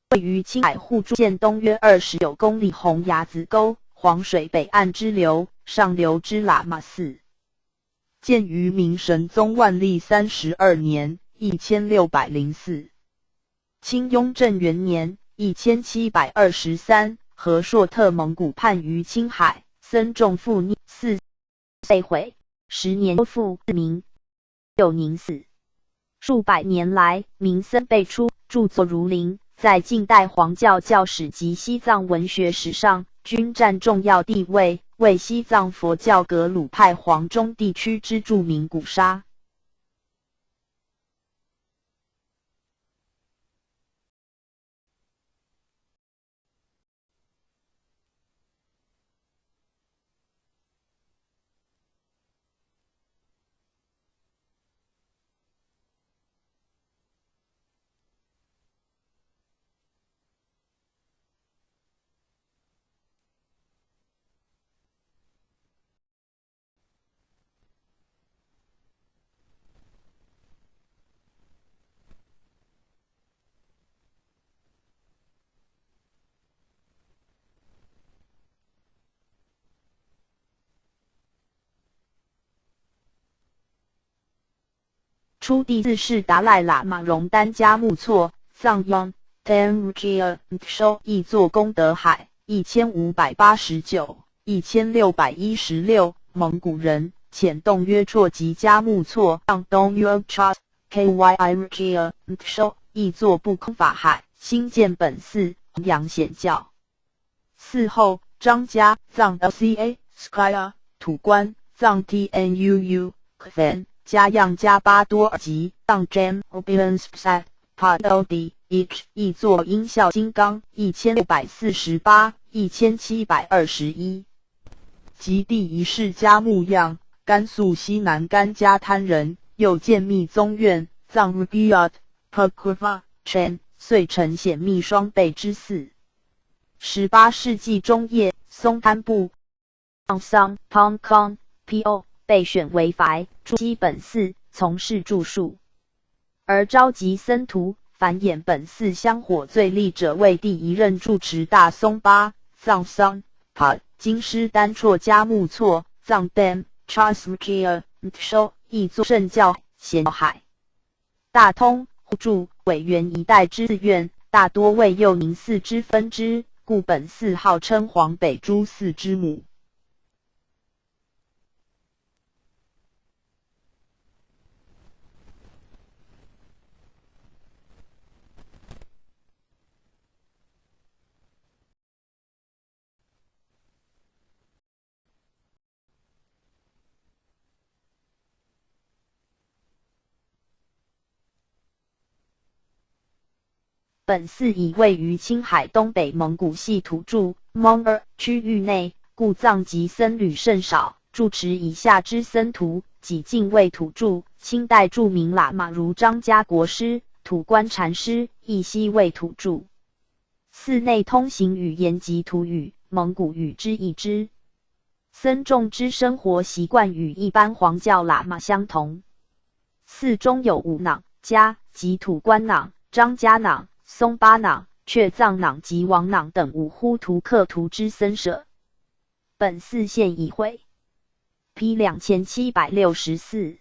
位于青海互助县东约29公里洪崖子沟，黄水北岸支流，上流之喇嘛寺。建于明神宗万历32年1604。清雍正元年1723，和硕特蒙古叛于青海，僧众覆逆，寺被毁，10年复名佑宁寺。数百年来，名僧辈出，著作如林，在近代黄教教史及西藏文学史上均占重要地位，为西藏佛教格鲁派黄中地区之著名古刹。初第四世达赖喇嘛荣丹嘉木措，藏雍 Damrugia Show 译作功德海，1589、1616，蒙古人，遣洞约绰及嘉木措，藏东 Yogchat Kyi Show 译作不空法海，兴建本寺，弘扬显教。嗣后，张家藏 Lca Skya 土官藏 Tnuu Kfen。加样加巴多尔吉藏 Jam Obilans Sat Pod Od Each 译作音效金刚1648、1721。及第一世嘉木样，甘肃西南甘家滩人，又建密宗院，藏 Rubiat Purkva Chen， 遂成显密双倍之寺。18世纪中叶，松滩部桑 Pong Kong Po。被选为法住基本寺，从事著述，而召集僧徒繁衍本寺香火最利者为第一任住持大松巴藏桑帕京师丹绰加木错藏 Dam Charles m c k e r 收译作圣教贤海。大通互助委员一代之寺院，大多为幼宁寺之分支，故本寺号称黄北诸寺之母。本寺已位于青海东北蒙古系土著蒙尔区域内，故藏籍僧侣甚少。住持以下之僧徒，几近为土著。清代著名喇嘛如张家国师、土官禅师，亦悉为土著。寺内通行语言及土语、蒙古语之一支。僧众之生活习惯与一般黄教喇嘛相同。寺中有五赧家及土官赧、张家赧、松巴赧、却藏赧及王赧等五呼图克图之僧舍。本寺现已毁。P 2764。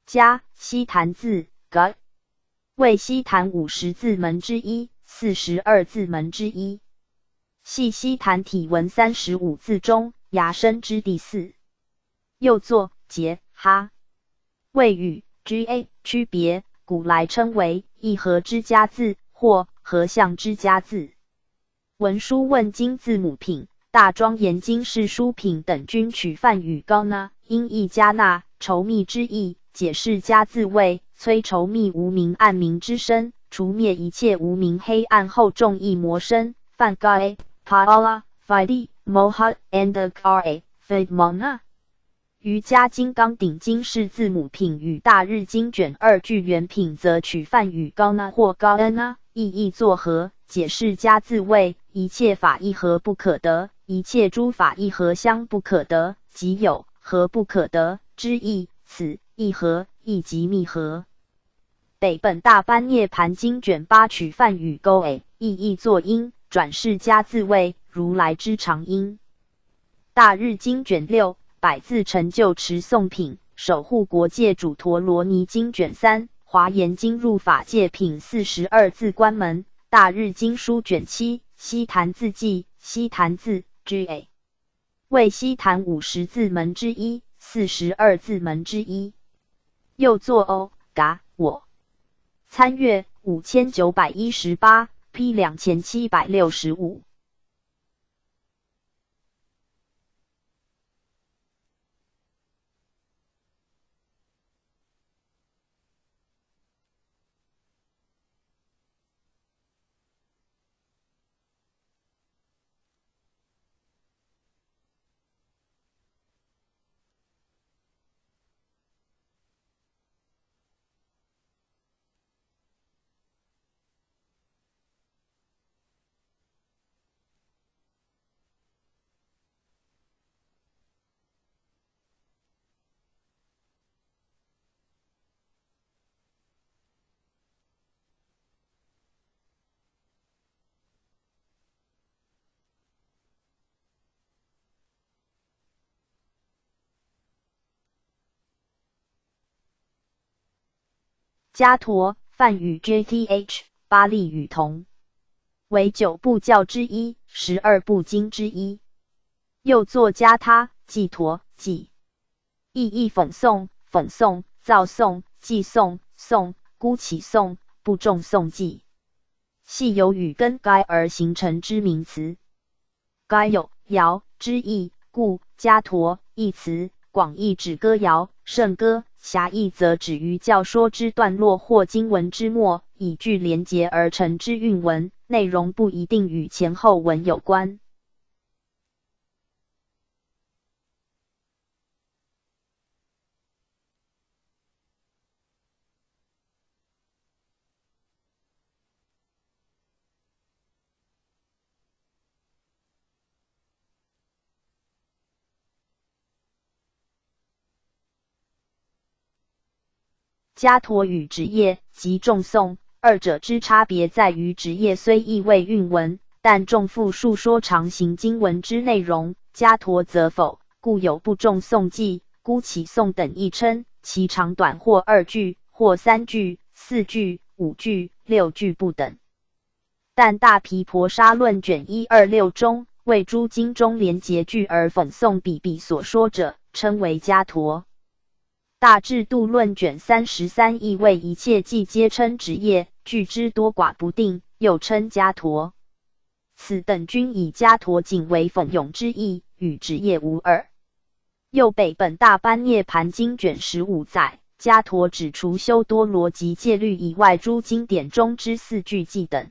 家西坛字噶，为西坛50字门之一，42字门之一，系西坛体文35字中牙声之第四。又作杰哈，谓与 ga 区别，古来称为一合之家字或合相之家字。文书问经字母品、大庄严经世书品等均取梵语高那，音译加纳，稠密之意。解释家字谓摧稠密无明暗明之身，除灭一切无明黑暗后众意魔身。梵该 Paala Fidi Moha and Kare Fidmona。瑜伽金刚顶经世字母品与大日经卷2句原品则取梵语高那或高恩啊，意义作合。解释家字谓一切法一合不可得，一切诸法一合相不可得，即有合不可得之意。此一合亦即密合。北本大般涅盘经卷8取梵语勾 a， 意义作音，转世家字谓如来之长音。大日经卷6百字成就持诵品，守护国界主陀罗尼经卷3华严经入法界品42字关门。大日经书卷7西坛字记，西坛字 ga， 为西坛50字门之一，42字门之一。又作欧嘎我。参阅5918 P 2765。伽陀梵语 jth 巴利语同，为9部教之一，12部经之一。又作伽他、偈陀、偈，意义讽诵、讽诵、造颂、寄颂、颂、孤起颂、不重颂偈，系由语根该而形成之名词。该有谣之意，故伽陀一词广义指歌谣，圣歌，狭义则止于教说之段落或经文之末，以句连结而成之韵文，内容不一定与前后文有关。家陀与职业及重颂，二者之差别在于职业虽意为韵文，但重复述说常行经文之内容，家陀则否，故有不重颂记、孤起颂等译称，其长短或2句，或3句、4句、5句、6句不等。但大毗婆沙论卷126中，为诸经中连结句而讽诵比比所说者，称为家陀。大智度论卷33亦为一切记皆称职业，句之多寡不定，又称家陀。此等均以家陀仅为讽咏之意，与职业无二。右北本大般涅盘经卷15载，家陀指除修多罗及戒律以外诸经典中之4句记等。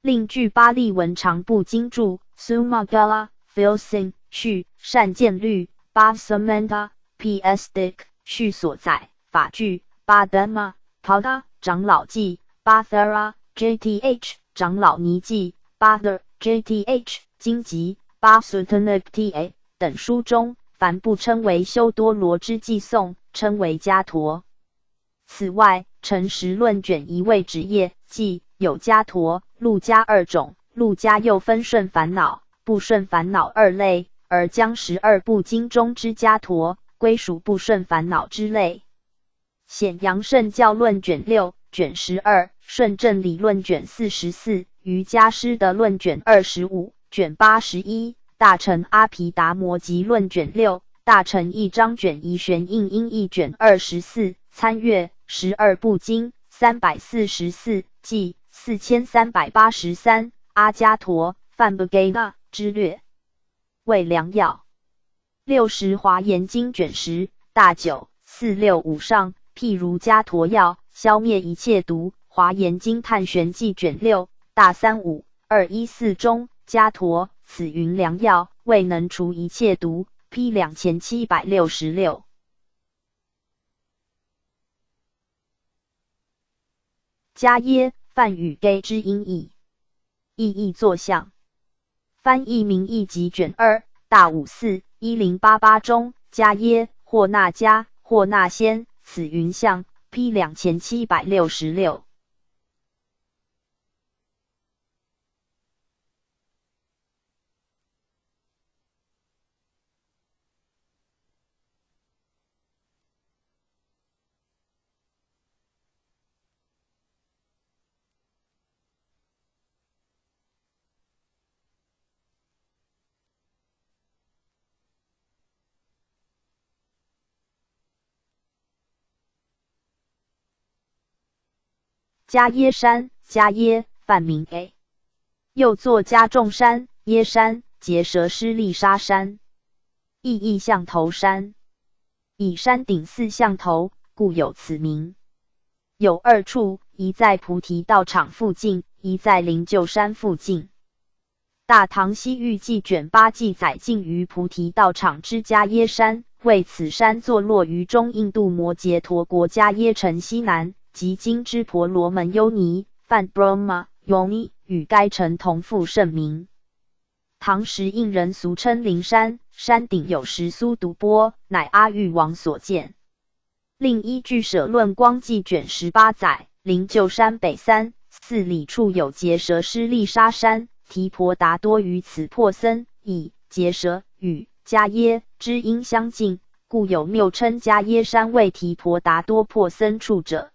另据巴利文长部经注 Sumagala Philsing 序善见律 Bhavsamanta Psdik 序所载法句 Badama Pada 长老记 Bathara JTH 长老尼记 Bather JTH 经籍 Basutanakta 等书中，凡不称为修多罗之记诵，称为家陀。此外，陈实论卷一位职业记有家陀、路家2种，路家又分顺烦恼、不顺烦恼2类，而将12部经中之家陀归属不顺烦恼之类。显扬圣教论卷6、卷12、顺正理论卷44、瑜伽师的论卷25、卷81、大乘阿毗达摩集论卷6、大乘一章卷1玄应音译卷24、参阅12部经344记4383阿伽陀梵布给那之略。为良药。60华严经卷10大9 465上，譬如家陀药，消灭一切毒。华严经探玄记卷6大35 214中，家陀此云良药，未能除一切毒。P 2766。家耶，梵语给之音译，意译作像。翻译名义集卷2大54 1088中，家耶或那迦或那仙，此云像。P 2766。迦耶山，迦耶梵名 A， 又作迦众山、耶山、结舌施利沙山，意译象头山，以山顶4象头，故有此名。有2处，一在菩提道场附近，一在灵鹫山附近。大唐西域记卷8记载近于菩提道场之迦耶山，为此山坐落于中印度摩羯陀国迦耶城西南，即今之婆罗门优尼梵 Brahma Yoni 与该城同父甚名。唐时印人俗称灵山，山顶有10苏独波，乃阿育王所建。另依据舍论光记卷18载，灵鹫山北3、4里处有结舌施利沙山，提婆达多于此破僧，以结舌与迦耶之音相近，故有谬称迦耶山为提婆达多破僧处者。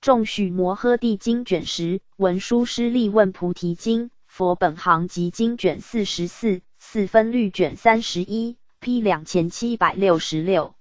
众许摩诃帝经卷10文殊师利问菩提经佛本行集经卷44四分律卷31 P 2766。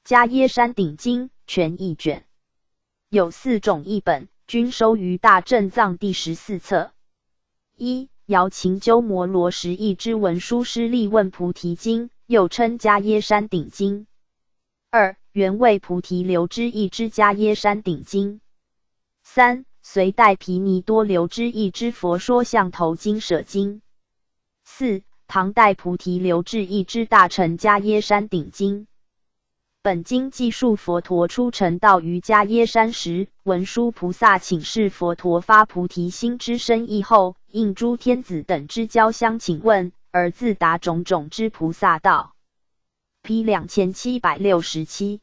迦耶山顶经全译卷，有4种译本，均收于大正藏第14册。一、姚秦鸠摩罗什译之文殊师利问菩提经，又称迦耶山顶经。二、原味菩提流之译之迦耶山顶经。三、隋代毗尼多流之译之佛说相头经舍经。四、唐代菩提流志译之大乘迦耶山顶经。本经记述佛陀初成道于迦耶山时，文殊菩萨请示佛陀发菩提心之深意后，应诸天子等之交相请问，而自答种种之菩萨道。P 2767。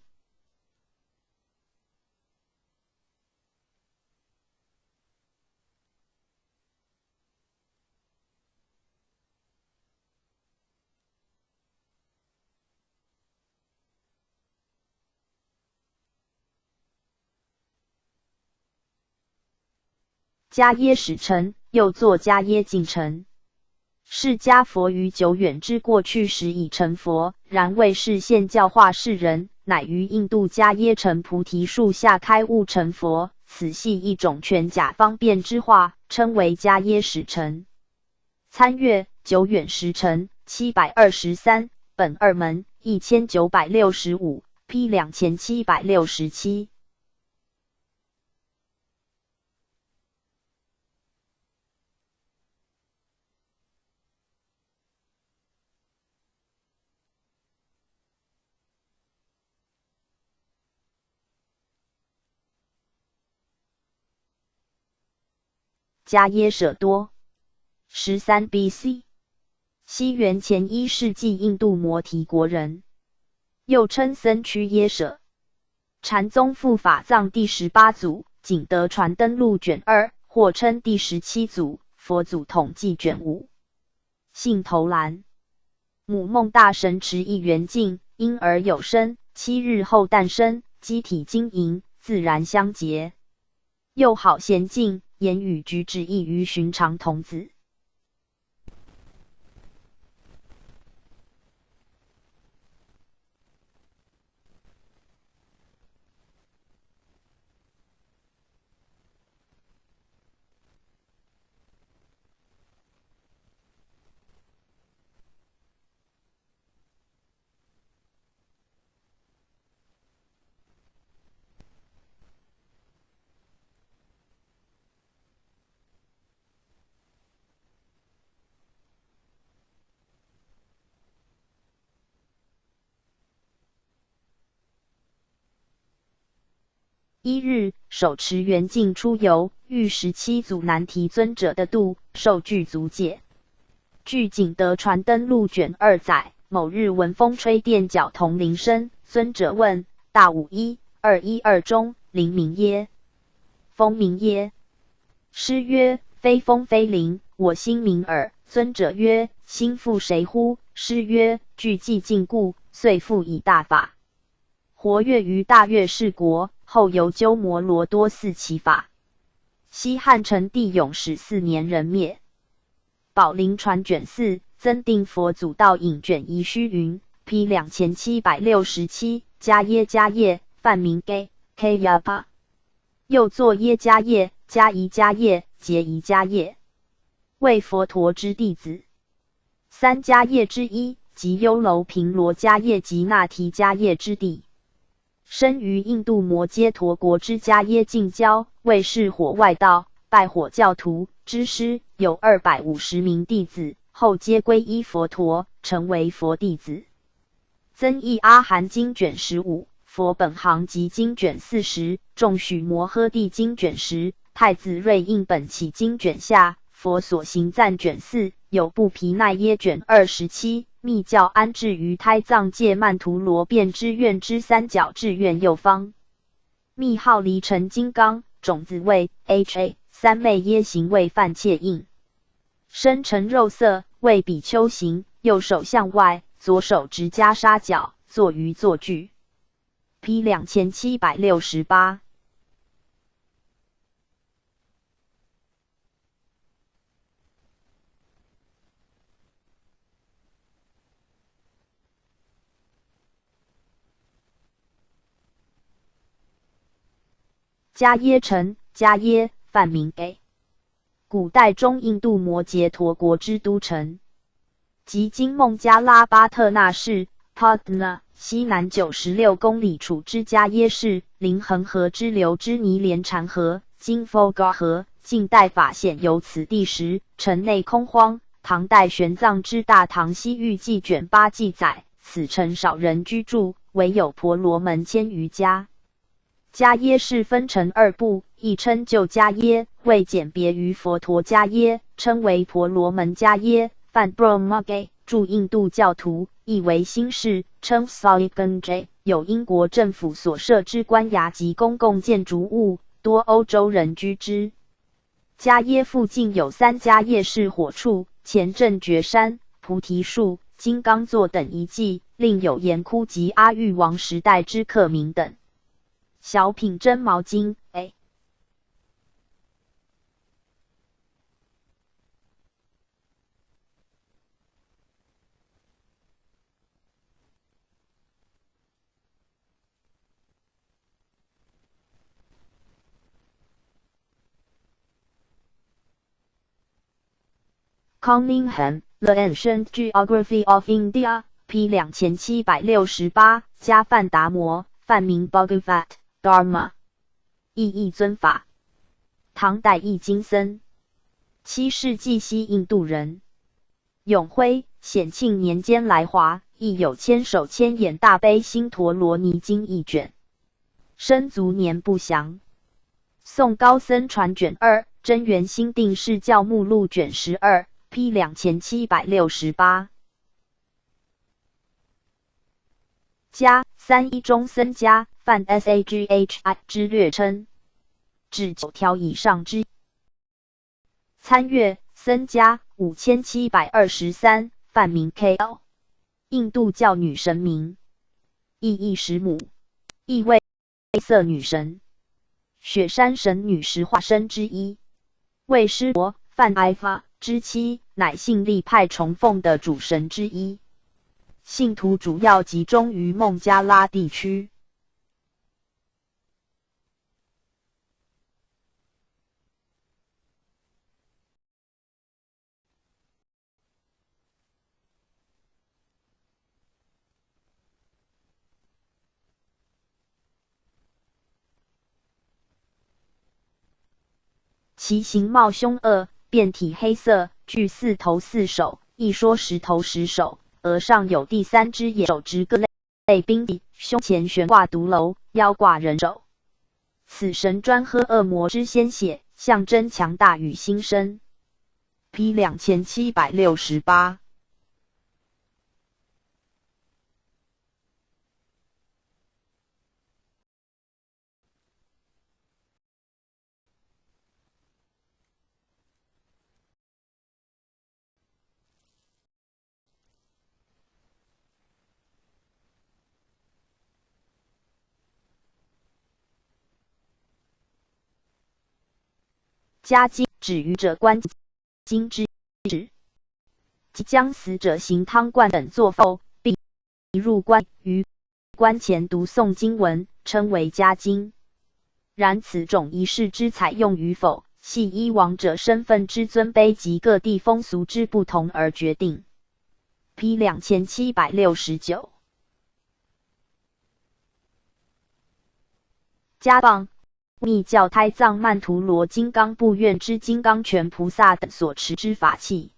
迦耶使成，又作迦耶净成。释迦佛于久远之过去时已成佛，然为是现教化世人，乃于印度迦耶城菩提树下开悟成佛。此系一种全假方便之化，称为迦耶使成。参阅久远时辰723，本二门1965 ，P 2767。迦耶舍多13 BC， 西元前1世纪印度摩提国人，又称僧屈耶舍。禅宗复法藏第18祖，景德传灯录卷2，或称第17祖，佛祖统计卷5。姓头兰，母孟大神池一缘净，婴儿有生，7日后诞生，机体晶莹，自然相结，又好娴静，言语举止异于寻常童子。1日，手持圆镜出游，遇17祖难提尊者的度，受具足戒。据景德传灯录卷2载，某日闻风吹电角铜铃声，尊者问：大五1、212中，铃鸣耶？风鸣耶？师曰：非风非铃，我心鸣耳。尊者曰：心复谁乎？师曰：具寂静故，遂复以大法。活跃于大月氏国，后由鸠摩罗多嗣其法。西汉成帝永始4年人灭。宝林传卷4，增订佛祖道引卷1虚云 ，P 2767，迦叶，梵名 K Yapa， 又作耶迦叶、迦夷迦叶、结夷迦叶，为佛陀之弟子。3迦叶之一，即优楼频罗迦叶及那提迦叶之弟。生于印度摩揭陀国之迦耶近郊，为是火外道，拜火教徒之师，有250名弟子，后皆皈依佛陀，成为佛弟子。增译阿含经卷15，佛本行集经卷40，众许摩诃帝经卷10，太子瑞印本起经卷下，佛所行赞卷4，有布皮奈耶卷27。密教安置于胎藏界曼荼罗变之院之三角志院右方。密号离尘金刚，种子为 HA， 三昧耶行为梵切印，身呈肉色，为比丘行，右手向外，左手执袈裟角，坐于坐具。P 2768。迦耶城，迦耶，梵名给。古代中印度摩羯陀国之都城，即今孟加拉巴特纳市 Patna 西南96公里处之迦耶市，临恒河支流之尼连禅河、今 Fogar 河。近代法显有此地时，城内空荒。唐代玄奘之《大唐西域记》卷8记载，此城少人居住，唯有婆罗门千余家。迦耶市分成2部，亦称旧迦耶，为简别于佛陀迦耶，称为婆罗门迦耶。梵 Brahmagay， 驻印度教徒，亦为新市，称 Saliganj， 有英国政府所设之官衙及公共建筑物，多欧洲人居之。迦耶附近有3家夜市火处，前镇觉山、菩提树、金刚座等遗迹，另有岩窟及阿育王时代之刻铭等。小品真毛巾 A。Cunningham, The Ancient Geography of India, p. 2768, 加范达摩，梵名 Bhagavat Dharma， 意义尊法，唐代译经僧，7世纪西印度人。永徽、显庆年间来华，亦有千手千眼大悲心陀罗尼经一卷。生卒年不详。宋高僧传卷2，真元新定释教目录卷12。p. 2768。迦三一中僧迦，梵 Saghi 之略称，指9条以上之。参阅僧迦5723，梵名 KL， 印度教女神明，意义时母，意为色女神，雪山神女时化身之一，为湿婆梵 Ifa之妻，乃信力派崇奉的主神之一。信徒主要集中于孟加拉地区。其形貌凶恶，遍体黑色，具4头4手，一说10头10手，额上有第3只眼，手执各类兵器，胸前悬挂毒楼，腰挂人手。此神专喝恶魔之鲜血，象征强大与新生。p. 2768。迦经指愚者观经之旨，即将死者行汤灌等作否，并入棺于棺前读诵经文，称为迦经。然此种仪式之采用与否，系依亡者身份之尊卑及各地风俗之不同而决定。p. 2769。迦棒，密教胎藏曼荼罗金刚部院之金刚拳菩萨等所持之法器。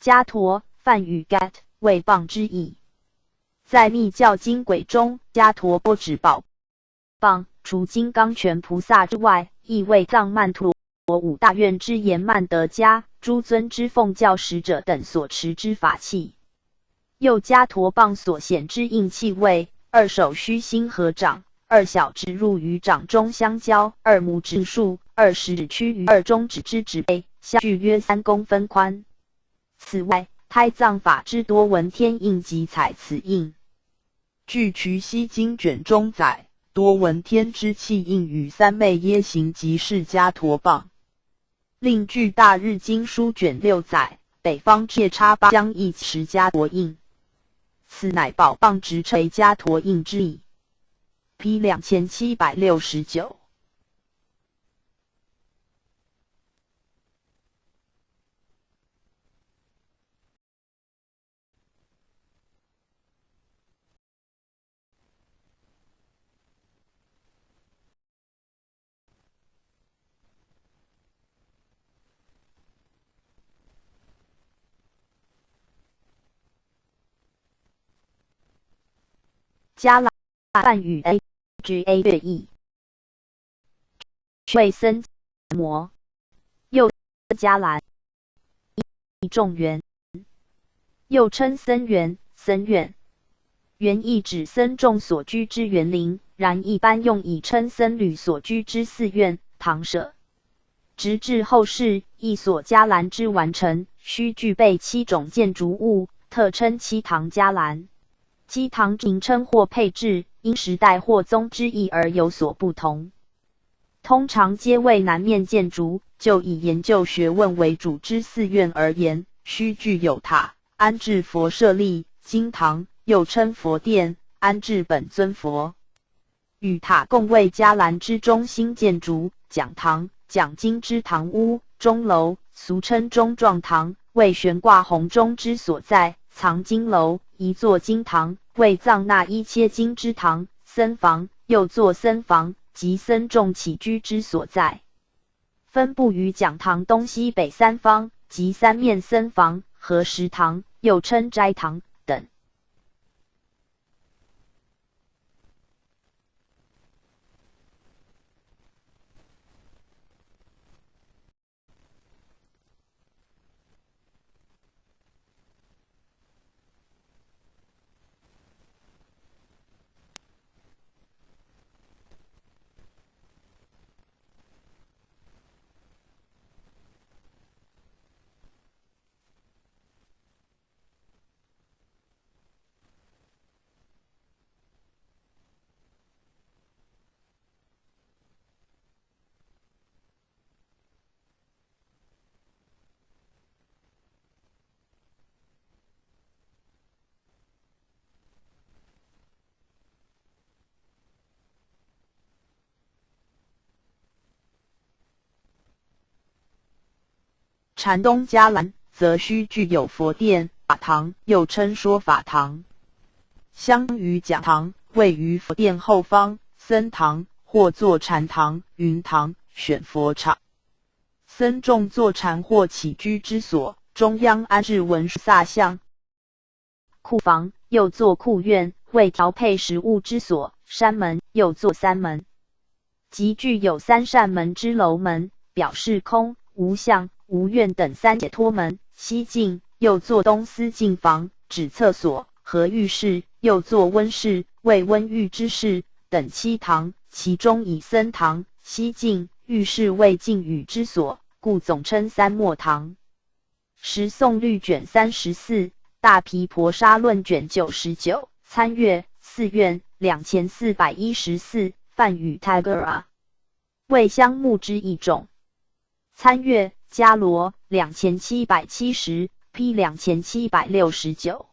迦陀，梵语 Gat， 为棒之意。在密教经轨中，迦陀波指宝棒，除金刚拳菩萨之外，亦为藏曼荼罗5大院之严曼德迦、诸尊之奉教使者等所持之法器。又迦陀棒所显之印器为：2手虚心合掌，2小指入于掌中相交，2拇指数，2食指趋于2中指之指背，相距约3公分宽。此外，胎藏法之多闻天印及彩此印。据《瞿西经》卷中载，多闻天之气印与3昧耶行即是迦陀棒。另据《大日经书》卷6载，北方夜叉巴将亦持迦陀印，此乃宝棒直称为迦陀印之意。p. 2769。迦兰梵语 AGA 乐译，为僧摩，又迦兰，一众园，又称僧园、僧院。园意指僧众所居之园林，然一般用以称僧侣所居之寺院、堂舍。直至后世，一所迦兰之完成，需具备7种建筑物，特称七堂迦兰。基堂名称或配置，因时代或宗之意而有所不同。通常皆为南面建筑，就以研究学问为主之寺院而言，需具有塔，安置佛舍利；经堂又称佛殿，安置本尊佛。与塔共为迦兰之中心建筑。讲堂、讲经之堂屋、钟楼，俗称钟状堂，为悬挂红钟之所在；藏经楼，一座经堂，为藏纳一切经之堂；僧房，又作僧房，即僧众起居之所在。分布于讲堂东西北三方，即三面僧房和食堂，又称斋堂等。禅东迦兰则需具有佛殿、法堂，又称说法堂。相于讲堂，位于佛殿后方；僧堂或作禅堂、云堂，选佛场。僧众坐禅或起居之所，中央安置文殊萨像。库房又作库院，为调配食物之所；山门又作三门，即具有3扇门之楼门，表示空、无相、无愿等3解脱门。西境又作东司净房，指厕所和浴室，又作温室，为温浴之室等7堂，其中以僧堂、西境、浴室为禁语之所，故总称三末堂。十诵律卷34，大毗婆沙论卷99，参阅寺院2414，梵语 Tagara， 为香木之一种。参阅迦罗2770 ，P 2769。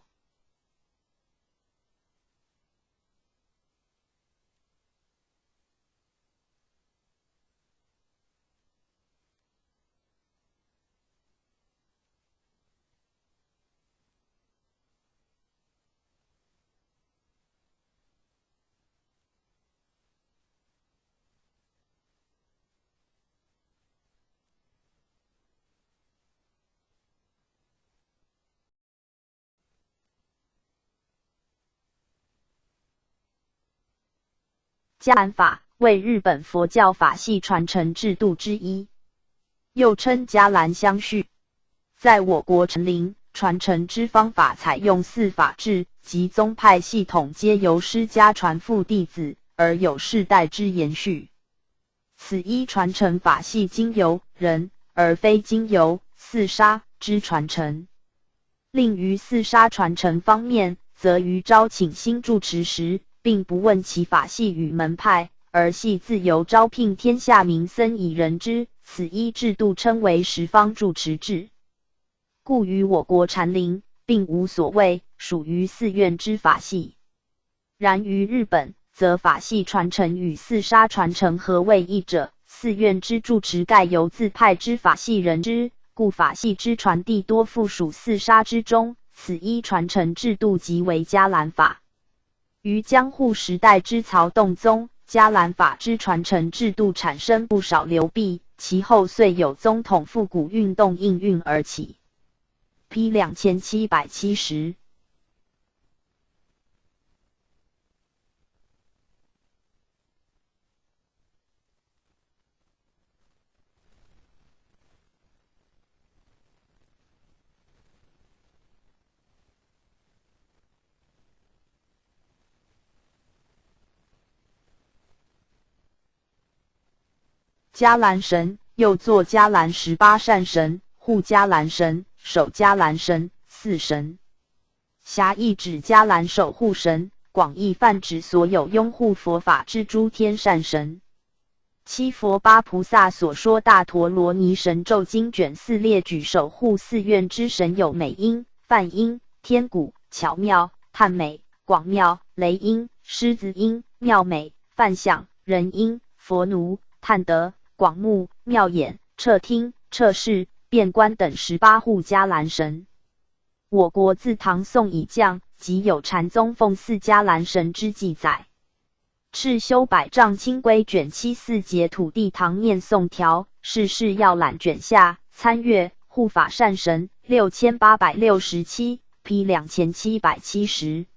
迦兰法为日本佛教法系传承制度之一，又称迦兰相续。在我国成林传承之方法采用4法制，及宗派系统皆由师家传付弟子，而有世代之延续。此一传承法系经由人，而非经由四沙之传承。另于四沙传承方面，则于招请新住持时，并不问其法系与门派，而系自由招聘天下名僧以人之，此一制度称为十方住持制。故于我国禅林，并无所谓属于寺院之法系。然于日本，则法系传承与四沙传承合为一者，寺院之住持盖由自派之法系人之，故法系之传递多附属四沙之中，此一传承制度即为迦兰法。于江户时代之曹洞宗，迦兰法之传承制度产生不少流弊，其后遂有宗统复古运动应运而起。P 2770。迦兰神，又作迦兰18善神、护迦兰神、守迦兰神、四神。狭义指迦兰守护神，广义泛指所有拥护佛法之诸天善神。七佛八菩萨所说大陀罗尼神咒经卷4列举守护寺院之神有美音、梵音、天鼓、巧妙、探美、广妙、雷音、狮子音、妙美、梵响、人音、佛奴、探德、广目、妙眼、彻听、彻视、遍观等18护迦兰神。我国自唐宋以降，即有禅宗奉祀迦兰神之记载。赤修百丈清规卷74节土地堂念诵条，世事要览卷下，参阅。护法善神6867 P 2770。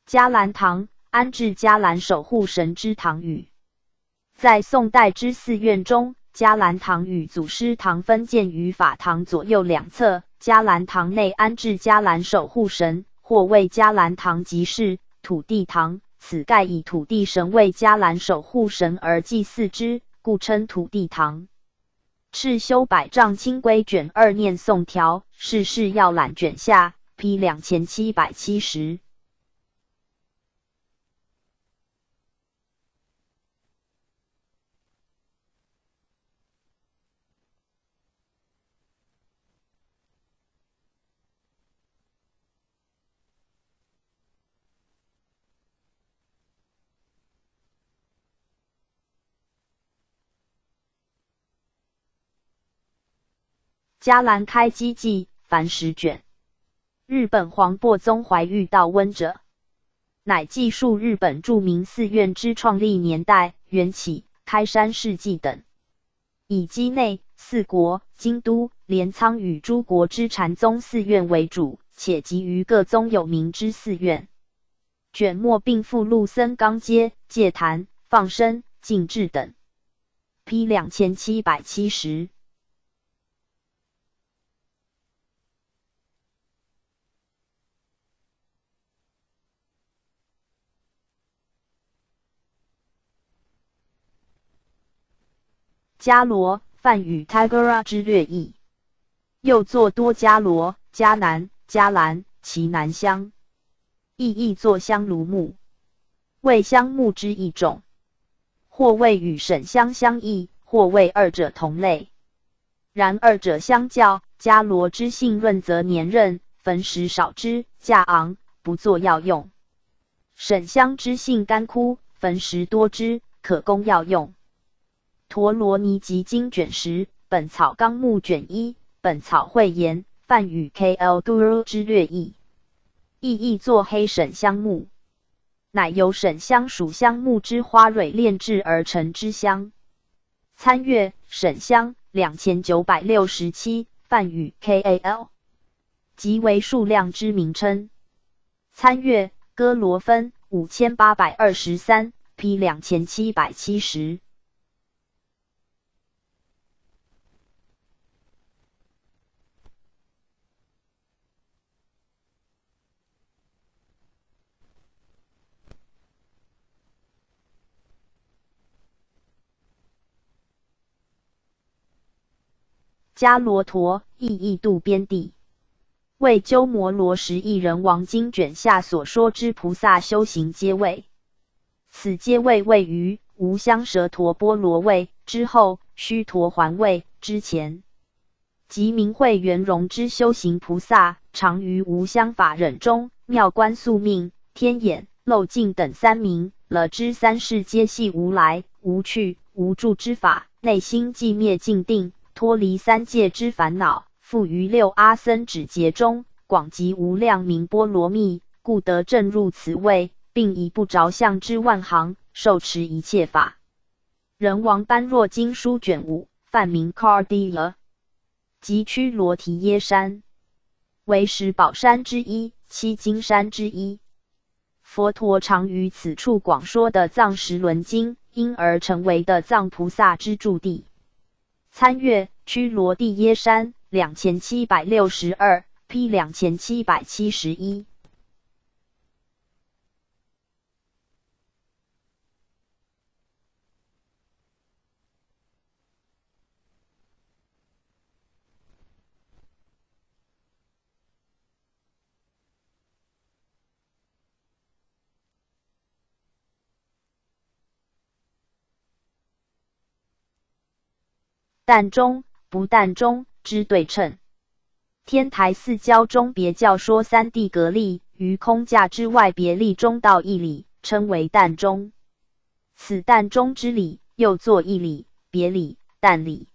迦兰堂，安置迦兰守护神之堂宇。在宋代之寺院中，迦兰堂与祖师堂分建于法堂左右两侧。迦兰堂内安置迦兰守护神，或谓迦兰堂即是土地堂，此盖以土地神为迦兰守护神而祭祀之，故称土地堂。赤修百丈清规卷2念诵条，世事要览卷下 P 2770。迦兰开基记凡10卷。日本黄檗宗怀玉道温者，乃记述日本著名寺院之创立年代、缘起、开山事迹等，以畿内、四国、京都、镰仓与诸国之禅宗寺院为主，且集于各宗有名之寺院。卷末并附录僧纲阶、戒坛、放生、净智等。P 2770。迦罗，梵语 Tigera 之略译，又作多迦罗、迦南、迦兰、其南香，亦作香炉木，为香木之一种，或谓与沈香相异，或谓二者同类。然二者相较，迦罗之性润则黏韧，焚时少之，价昂，不作药用；沈香之性干枯，焚时多之，可供药用。陀罗尼集经卷10，本草纲目卷1，本草汇言，梵语 KL Duru 之略译，亦作黑沈香木，乃由沈香属香木之花蕊炼制而成之香。参阅沈香2967，梵语 KAL， 即为数量之名称。参阅哥罗芬5823 P 2770。迦罗陀，意渡边地。为鸠摩罗什一人王经卷下所说之菩萨修行阶位。此阶位位于无香蛇陀波罗位之后，须陀洹位之前。即明慧圆融之修行菩萨，常于无香法忍中，妙观宿命、天眼、漏尽等三明了知三世皆系无来、无去、无住之法，内心寂灭静定，脱离三界之烦恼。复于六阿僧祇劫中，广集无量明波罗蜜，故得证入此位，并以不着相之万行，受持一切法。人王般若经书卷5，梵名 Kardiya， 即屈罗提耶山，为十宝山之一，七金山之一。佛陀常于此处广说的藏十轮经，因而成为的藏菩萨之驻地。参阅屈罗帝耶山2762 P 2771。但中不但中之对称。天台四教中别教说三谛格力，于空假之外别立中道义理，称为但中。此但中之理，又作义理、别理、但理。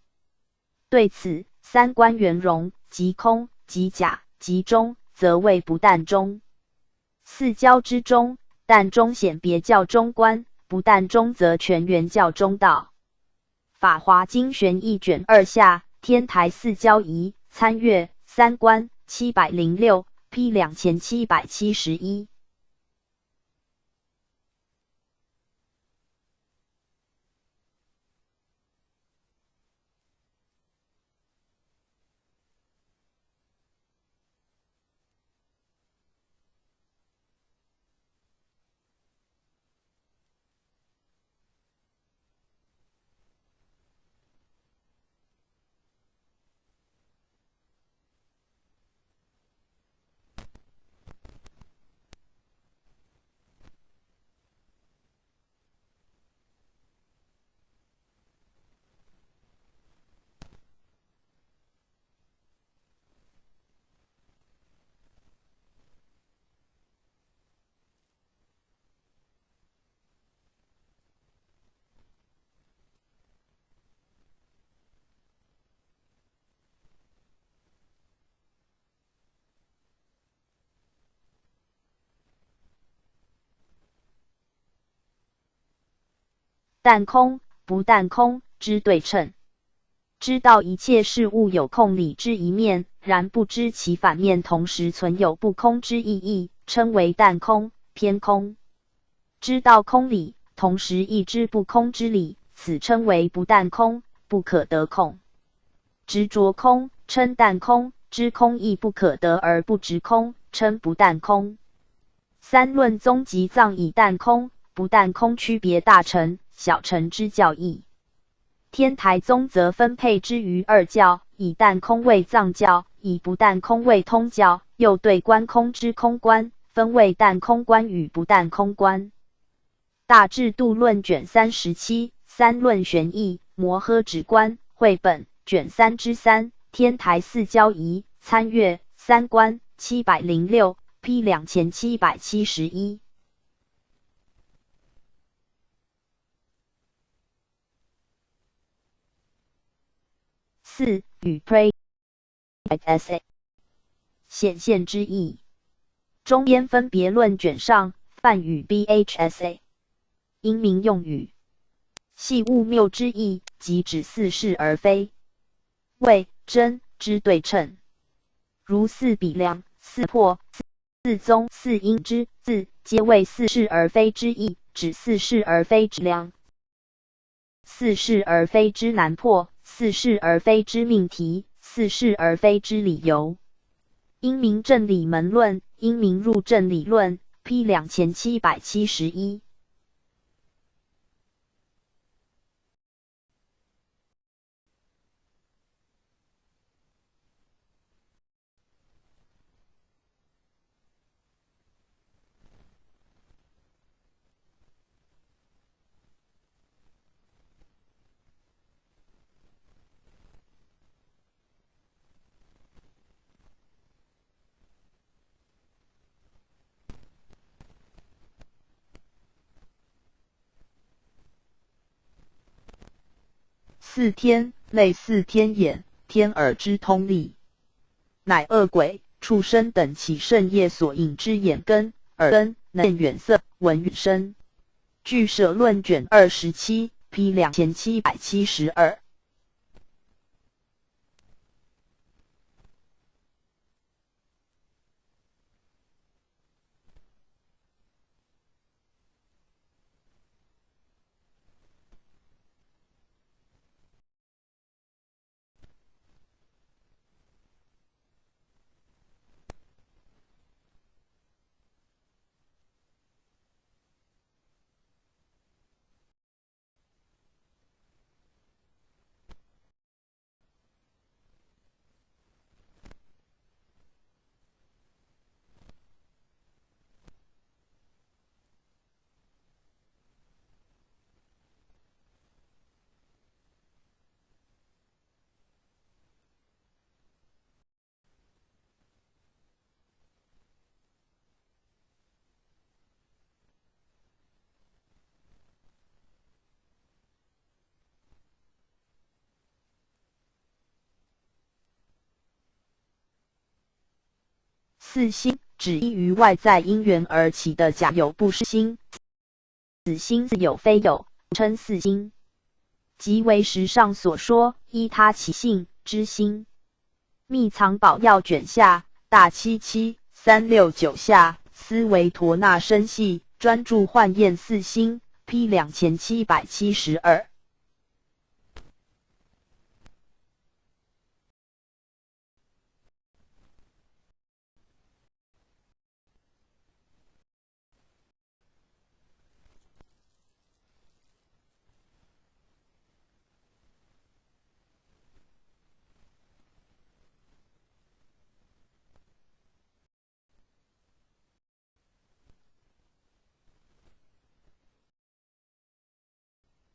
对此，三观圆融，即空、即假、即中，则谓不但中。四教之中，但中显别教中观，不但中则全圆教中道。法华经玄义卷2下，天台四教仪，参阅三观706 P 2771。但空不但空之对称。知道一切事物有空理之一面，然不知其反面同时存有不空之意义，称为但空、偏空。知道空理，同时亦知不空之理，此称为不但空，不可得空。执着空，称但空；知空亦不可得而不执空，称不但空。三论宗及藏以但空、不但空区别大乘、小乘之教义。天台宗则分配之于二教，以但空为藏教，以不但空为通教，又对观空之空观，分为但空观与不但空观。大智度论卷37，三论玄义，摩诃止观，绘本卷3之3，天台四教仪，参阅三观706 P 2771。4. 与 Pray Essay 显现之意。中边分别论卷上，梵语 BHSA 因名用语，系物谬之意，即指似是而非，谓真之对称，如四比量、四破、四宗、四因之字，皆为似是而非之意，指似是而非之量，似是而非之难破，似是而非之命题，似是而非之理由。因名正理门论，因名入正理论 P 2771。四天，类似天眼、天耳之通力，乃恶鬼、畜生等其圣业所引之眼根、耳根，能见远色、闻远声。据舍论卷27 P 2772。四心指依于外在因缘而起的假有不实心，此心似有非有，称四心，即为实上所说依他其性之心。密藏宝要卷下大77369下，思维陀那深细专注幻验四心 P 2772。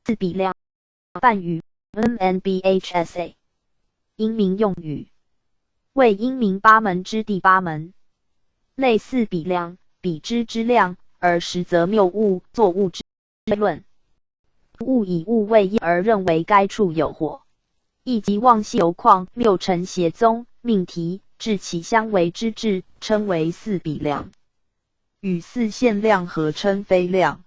四比量梵语 NBHSA 英明用语，为英明八门之第八门，类似比量，比之之量，而实则谬误，作物之论。物以物为因而认为该处有火，亦即妄系由况谬成邪宗命题，致其相为之志，称为四比量。与四现量合称非量。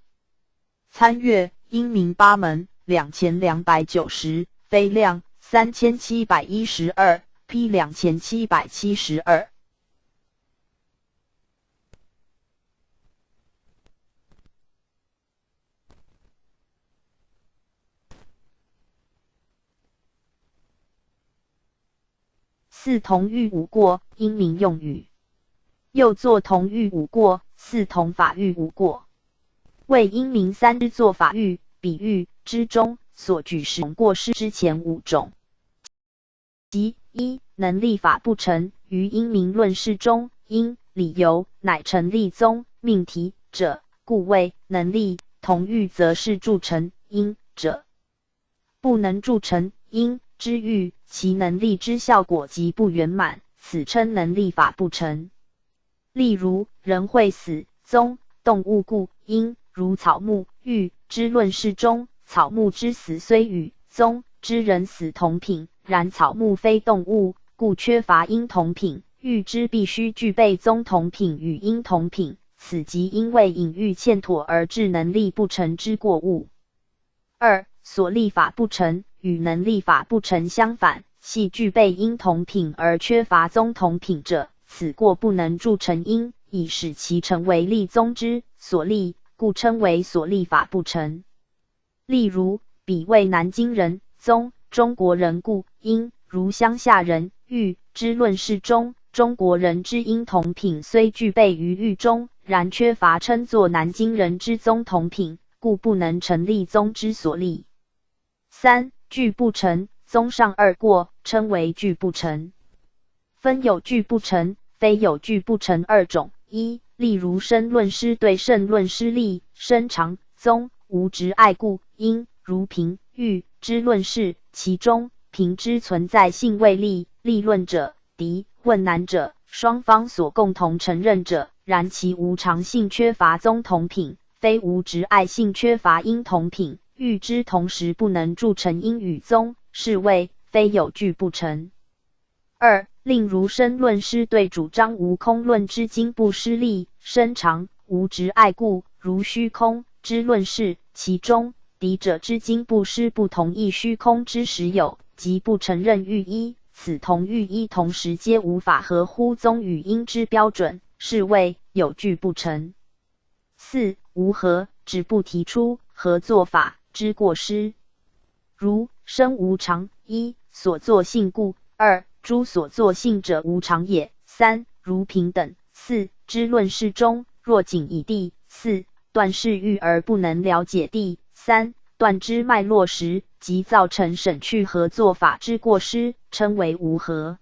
参阅英明八门2290，非量3712 P 2772。四同欲无过，英明用语，又作同欲无过，四同法欲无过，为英明三之作法欲、比喻之中所举使用过失之前五种。即一能立法不成，于英明论事中，因理由乃成立宗命题者，故谓能立。同欲则是助成因者，不能助成因之欲，其能力之效果极不圆满，此称能立法不成。例如人会死，宗动物故因，如草木欲之论事中，草木之死虽与宗之人死同品，然草木非动物，故缺乏因同品，欲之必须具备宗同品与因同品，此即因为隐喻欠妥而致能力不成之过误。二所立法不成与能立法不成相反，系具备因同品而缺乏宗同品者，此过不能助成因，以使其成为立宗之所立，故称为所立法不成。例如彼为南京人，宗中国人故因，如乡下人欲之论事中，中国人之因同品虽具备于欲中，然缺乏称作南京人之宗同品，故不能成立宗之所立。三具不成，宗上二过，称为具不成。分有具不成、非有具不成二种。一例如申论师对圣论师立，申常宗无执爱故因，如平欲之论事，其中平之存在性未立，立论者敌，问难者双方所共同承认者，然其无常性缺乏宗同品，非无执爱性缺乏因同品，欲之同时不能铸成因与宗，是谓非有据不成。二、令儒生论师对主张无空论之经不失力，身长无直爱故，如虚空之论事，其中敌者之经不失不同意虚空之实有，即不承认欲一，此同欲一同时皆无法合乎宗与因之标准，是谓有据不成。四、无合，只不提出合作法之过失，如生无常，一、所作性故，二、诸所作性者无常也，三、如平等，四、知论事中若仅以地，四、断事欲而不能了解地，三、断之脉络时，即造成省去合作法之过失，称为无合。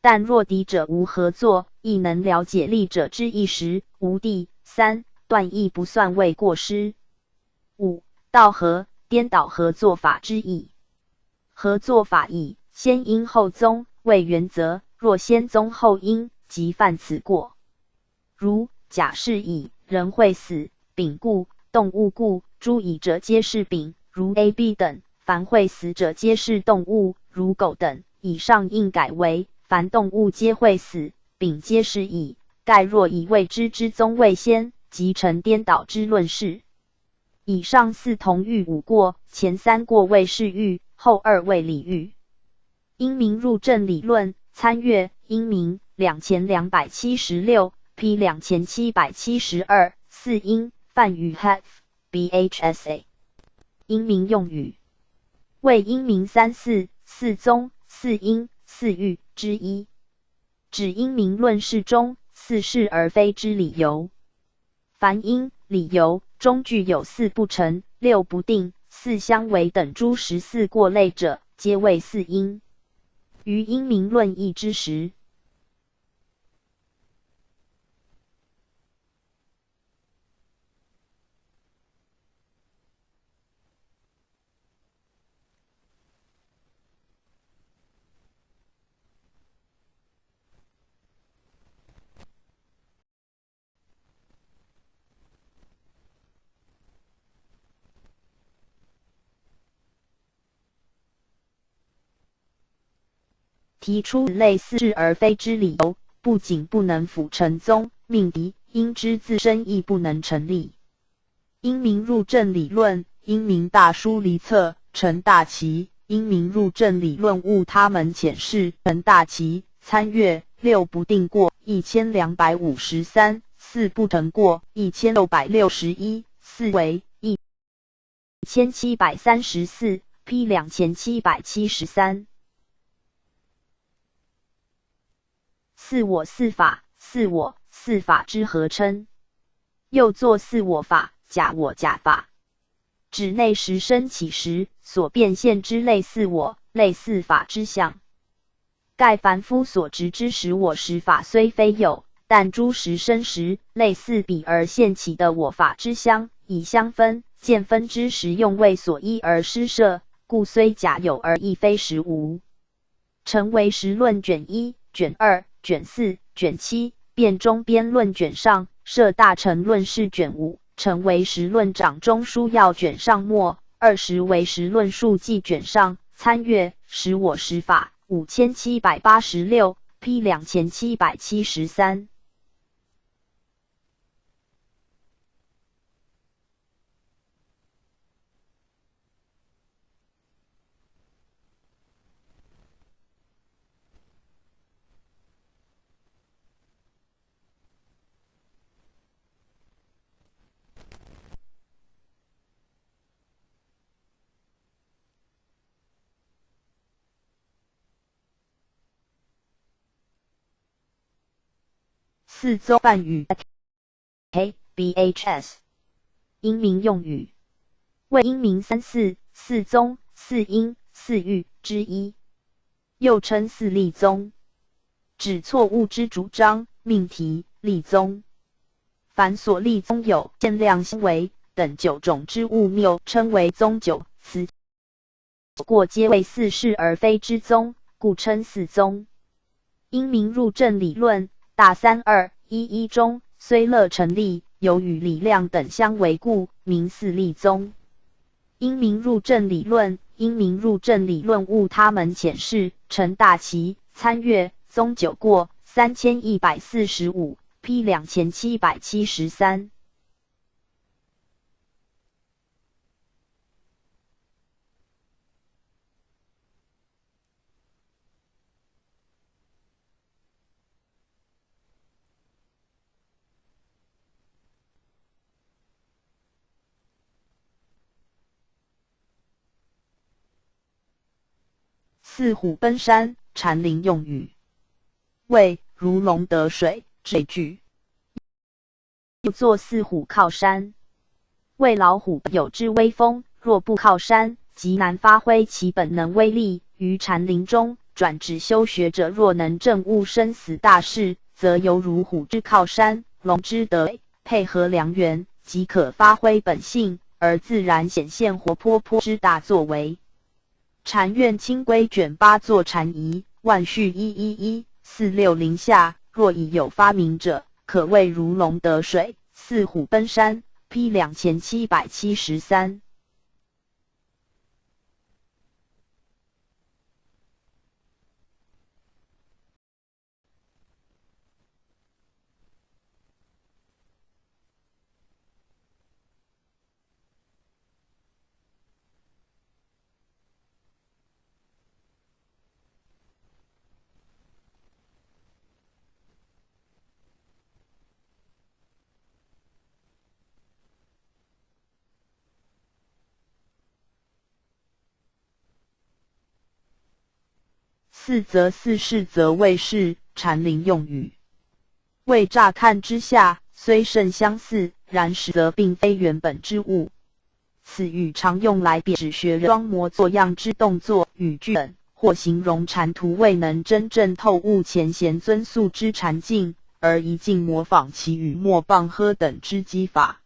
但若敌者无合作，亦能了解力者之意时，无地，三、断亦不算为过失。五、道合，颠倒合作法之意。合作法以先因后宗为原则，若先宗后因，即犯此过。如甲是乙，人会死，丙故，动物故，诸乙者皆是丙，如 A、B 等；凡会死者皆是动物，如狗等。以上应改为凡动物皆会死，丙皆是乙。盖若以未知之宗为先，即成颠倒之论事。以上四同欲五过，前三过为事欲，后二为理欲。英明入正理论，参阅英明2276 P 2772，四英范语 Hef BHSA。英明用语为英明三四、四宗、四因、四欲之一，指英明论事中似是而非之理由。凡因、理由中具有四不成、六不定、四相违等诸14过类者，皆为四因。于英明论议之时，提出类似是而非之理由，不仅不能辅成宗命敌，因之自身亦不能成立。英明入正理论，英明大书离册，成大旗。英明入正理论悟他们浅释，成大旗。参阅六不定过1253，四不成过1661，四为1734 P 2773。四我四法，四我四法之合称，又作四我法、假我假法，指内实生起时所变现之类四我、类四法之相。盖凡夫所执之实我实法虽非有，但诸实生时类似彼而现起的我法之相，以相分、见分之实用为所依而施设，故虽假有而亦非实无。成为实论卷1、卷2、卷4、卷7，辩中编论卷上，设大成论释卷5，成为实论掌中书要卷上末，20为实论述记卷上，参阅实我实法5786 P 2773。四宗梵语 BHS 英明用语为英明三四、四宗、四因、四欲之一，又称四立宗，指错误之主张、命题、立宗。凡所立宗有限量相违等9种之误谬，称为宗9，此过皆为似是而非之宗，故称四宗。英明入正理论大3.2.1.1中，虽乐成立，有与理量等相违故，名四立宗。英明入正理论因明入正理论悟他们浅释，陈大奇参阅宗九过3145 P 2773。四虎奔山，禅林用语。谓如龙得水这句，又作四虎靠山。谓老虎有之威风，若不靠山，极难发挥其本能威力。于禅林中，转指修学者若能证悟生死大事，则犹如虎之靠山，龙之得水，配合良缘，即可发挥本性，而自然显现活泼之大作为。禅院清规卷8作禅仪，万序11146下，若已有发明者，可谓如龙得水，似虎奔山。P 2773。四则四是则谓是，禅林用语。谓乍看之下，虽甚相似，然实则并非原本之物。此语常用来表指学人装模作样之动作、语句等，或形容禅徒未能真正透悟前贤尊宿之禅境，而一尽模仿其语默棒喝等之机法。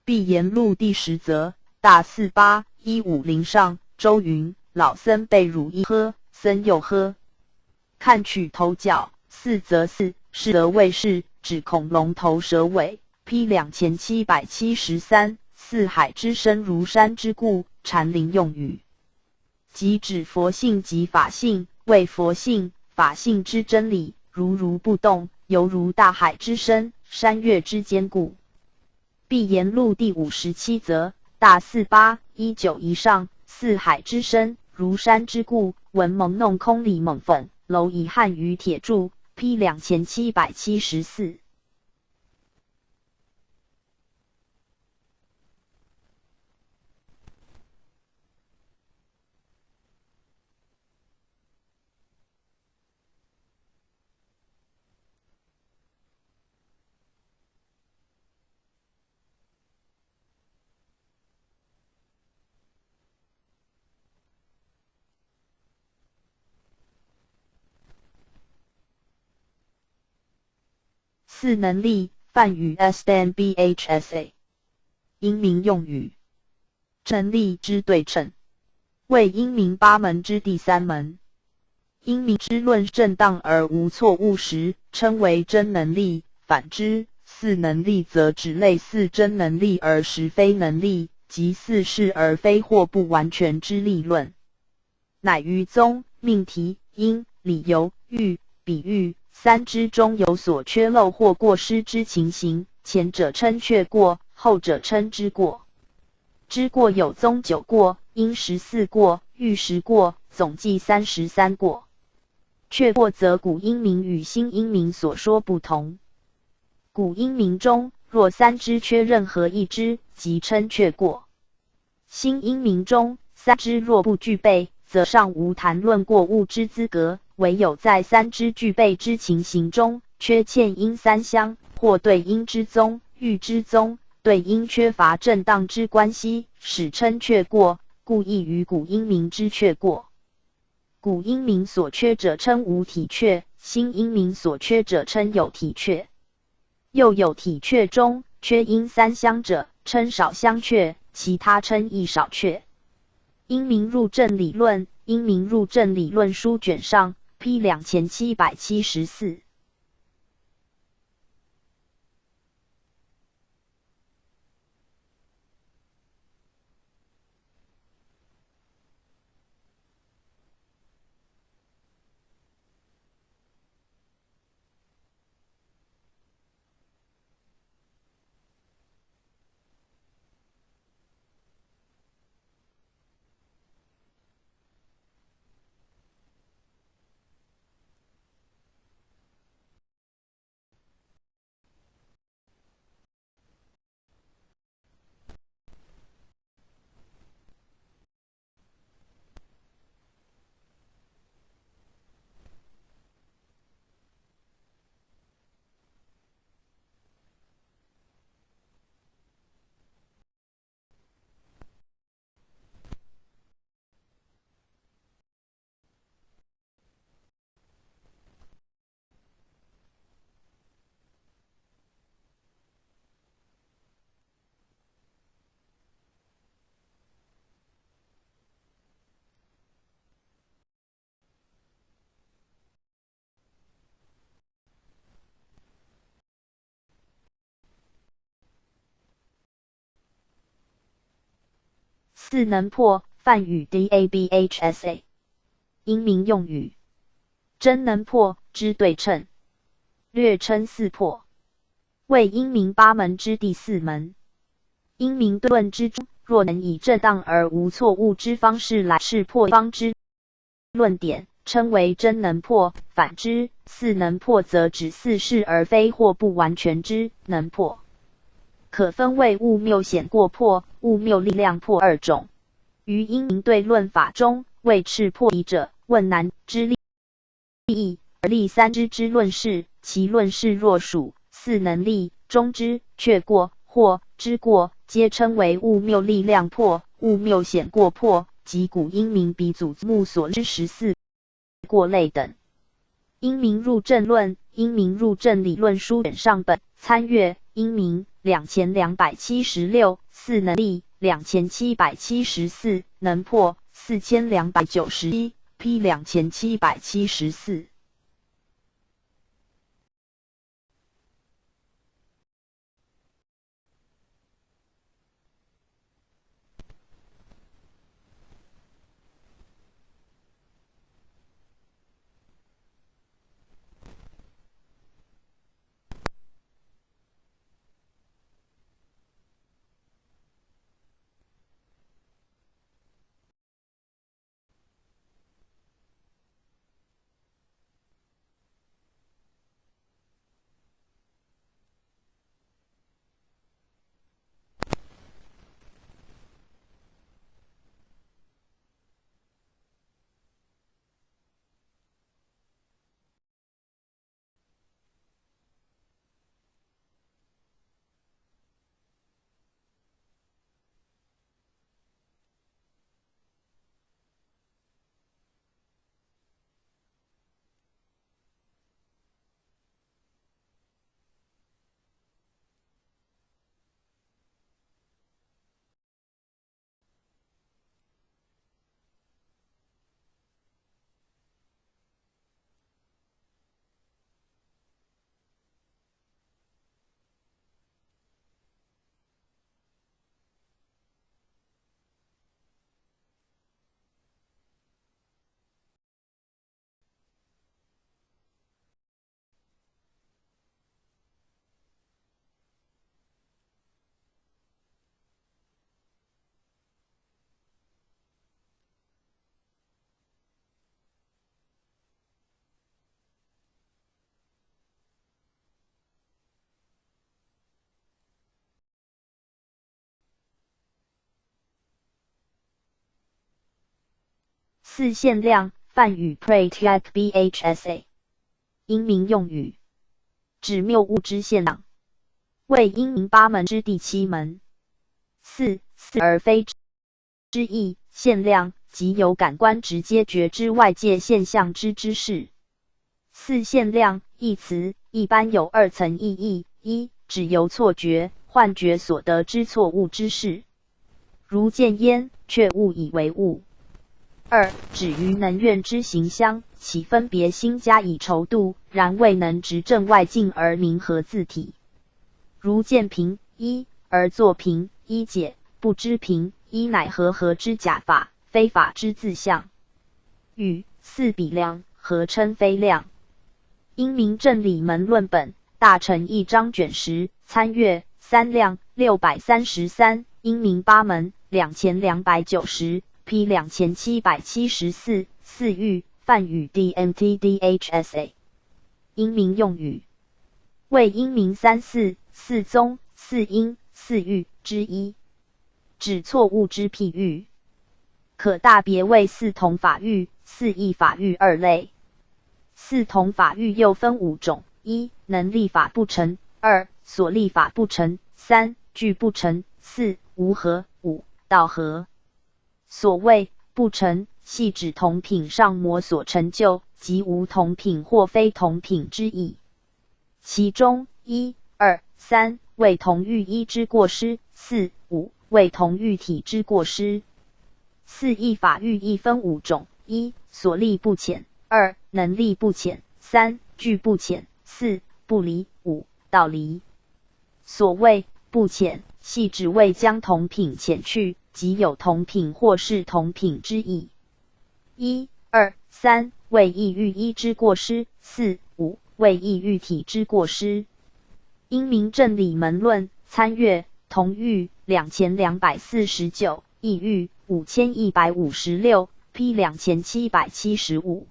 碧岩录第10则，大48-150上，周云：老僧被汝一喝，僧又喝。看取头角，四则四，是则谓是，指恐龙头蛇尾。P 2773。四海之深如山之固，禅林用语，即指佛性及法性，谓佛性、法性之真理，如不动，犹如大海之深，山岳之坚固。碧岩录第57则，大48-19以上，四海之深如山之固，文蒙弄空里猛讽，蝼蚁汉语铁柱。P 2774。四能力，梵语 SNBHSA。因明用语，真力之对称，为因明八门之第3门。因明之论正当而无错误时，称为真能力；反之，四能力则指类似真能力而实非能力，即似是而非或不完全之立论。乃于宗、命题、因、理由、喻、比喻3之中有所缺漏或过失之情形，前者称确过，后者称知过。知过有宗9过、因14过、喻10过，总计33过。确过则古因明与新因明所说不同。古因明中，若3之缺任何一之，即称确过。新因明中，3之若不具备，则尚无谈论过物之资格，唯有在3之具备之情形中，缺欠因3相，或对因之宗、喻之宗，对因缺乏正当之关系，使称确过，故异于古因明之确过。古因明所缺者称无体确，新因明所缺者称有体确。又有体确中缺因3相者，称少相确，其他称亦少确。因明入正理论，因明入正理论书卷上 P 2774。四能破，梵语 dabhsa。英明用语。真能破之对称，略称四破，为英明八门之第四门。英明论之中，若能以正当而无错误之方式来识破方之论点，称为真能破；反之，四能破则指似是而非或不完全之能破。可分为物谬显过破、物谬力量破二种。于英明对论法中，谓赤破疑者，问难之利益，而立三之之论事，其论事若属四能力中之却过或之过，皆称为物谬力量破、物谬显过破，及古英明鼻祖目所之14过类等。英明入正论，英明入正理论书卷上本，参阅英明2276，四能力2774，能破4291 ，P 2774。四限量，梵语 Pratiak Bhsa。英明用语，指谬误之限量，为英明八门之第七门。四而非之意，限量即由感官直接觉知外界现象之知识。四限量一词一般有二层意义：一，指由错觉、幻觉所得之错误知识，如见烟，却误以为物。二，指于能愿之行相，其分别心加以筹度，然未能执证外境而明合自体。如见瓶，一而作瓶，一解不知瓶，一乃合之假法，非法之自相。与四比量，合称非量。英明正理门论本，大成一章卷10，参阅三量633，英明八门2290。P 2774，四域梵语 DMTDHSA。英明用语，为英明三四、四宗、四因、四喻之一，指错误之譬喻，可大别为四同法喻、四异法喻二类。四同法喻又分五种：一、能立法不成；二、所立法不成；三、具不成；四、无合；五、道合。所谓不成，系指同品上魔所成就，即无同品或非同品之意。其中一、二、三为同欲一之过失，四、五为同欲体之过失。四异法喻亦分五种：一、所立不浅；二、能力不浅；三、具不浅；四、不离；五、道离。所谓不浅，系指未将同品遣去，即有同品或是同品之意。1、2、3为意喻一之过失，4、5为意喻体之过失。英明正理门论参阅同域2249，意喻5156 ，P 2775。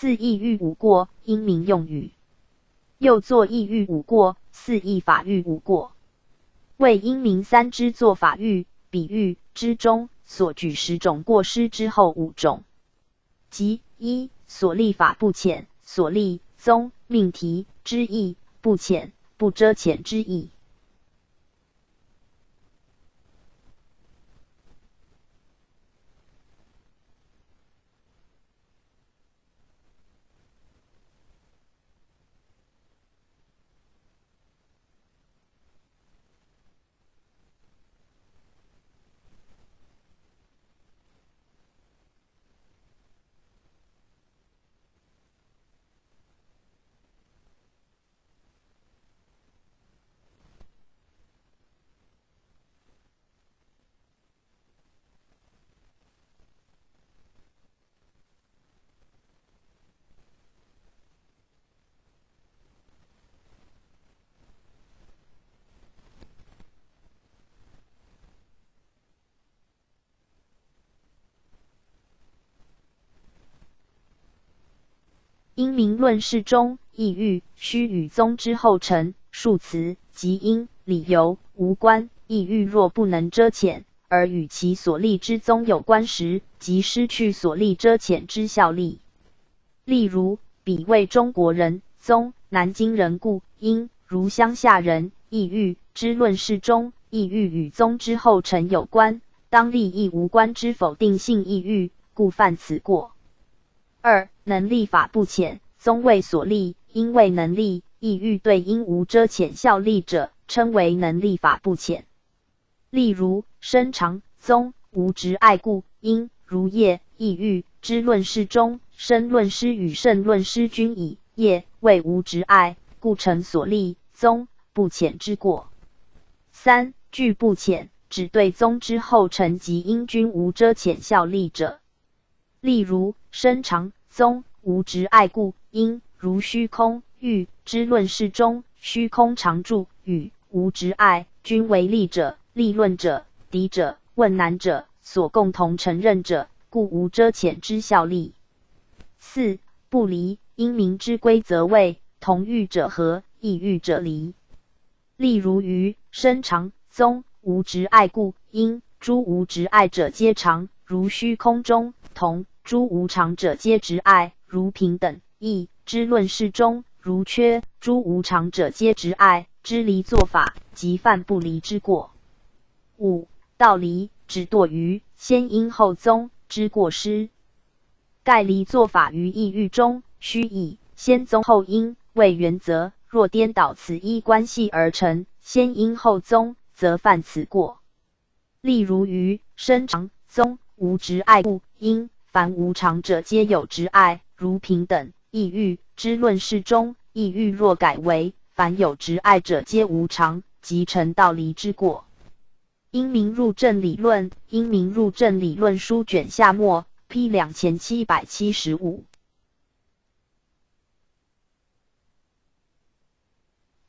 4意喻无过，英明用语。又作意喻无过，4意法喻无过。为英明三之作法喻、比喻之中所举10种过失之后5种，即1所立法不浅，所立宗命题之意不浅，不遮浅之意。英明论释中，意喻须与宗之后陈述辞及因理由无关，意喻若不能遮浅，而与其所立之宗有关时，即失去所立遮浅之效力。例如，彼为中国人，宗南京人故，因如乡下人，意喻之论释中，意喻与宗之后陈有关，当立亦无关之否定性意喻，故犯此过。2能立法不浅，宗谓所立，因为能立，意喻对因无遮浅效力者，称为能立法不浅。例如，身长宗无执爱故，因如业，意喻之论释中，身论师与圣论师均以业为无执爱，故成所立宗不浅之过。3据不浅，只对宗之后陈及因均无遮浅效力者。例如，身长宗无执爱故，因如虚空欲之论释中，虚空常住与无执爱均为立者、立论者、敌者、问难者所共同承认者，故无遮浅之效力。4不离，因明之规则谓同欲者合，异欲者离。例如于身长宗无执爱故，因诸无执爱者皆常，如虚空中同诸无常者皆执爱，如平等义之论释中，如缺诸无常者皆执爱之离作法，即犯不离之过。5道离，指堕于先因后宗之过失。盖离作法于意喻中，须以先宗后因为原则，若颠倒此一关系而成先因后宗，则犯此过。例如于身长宗无执爱故，因凡无常者皆有执爱，如平等意喻之论释中，意喻若改为凡有执爱者皆无常，即成道离之过。英明入正理论，英明入正理论书卷下末 P 2775。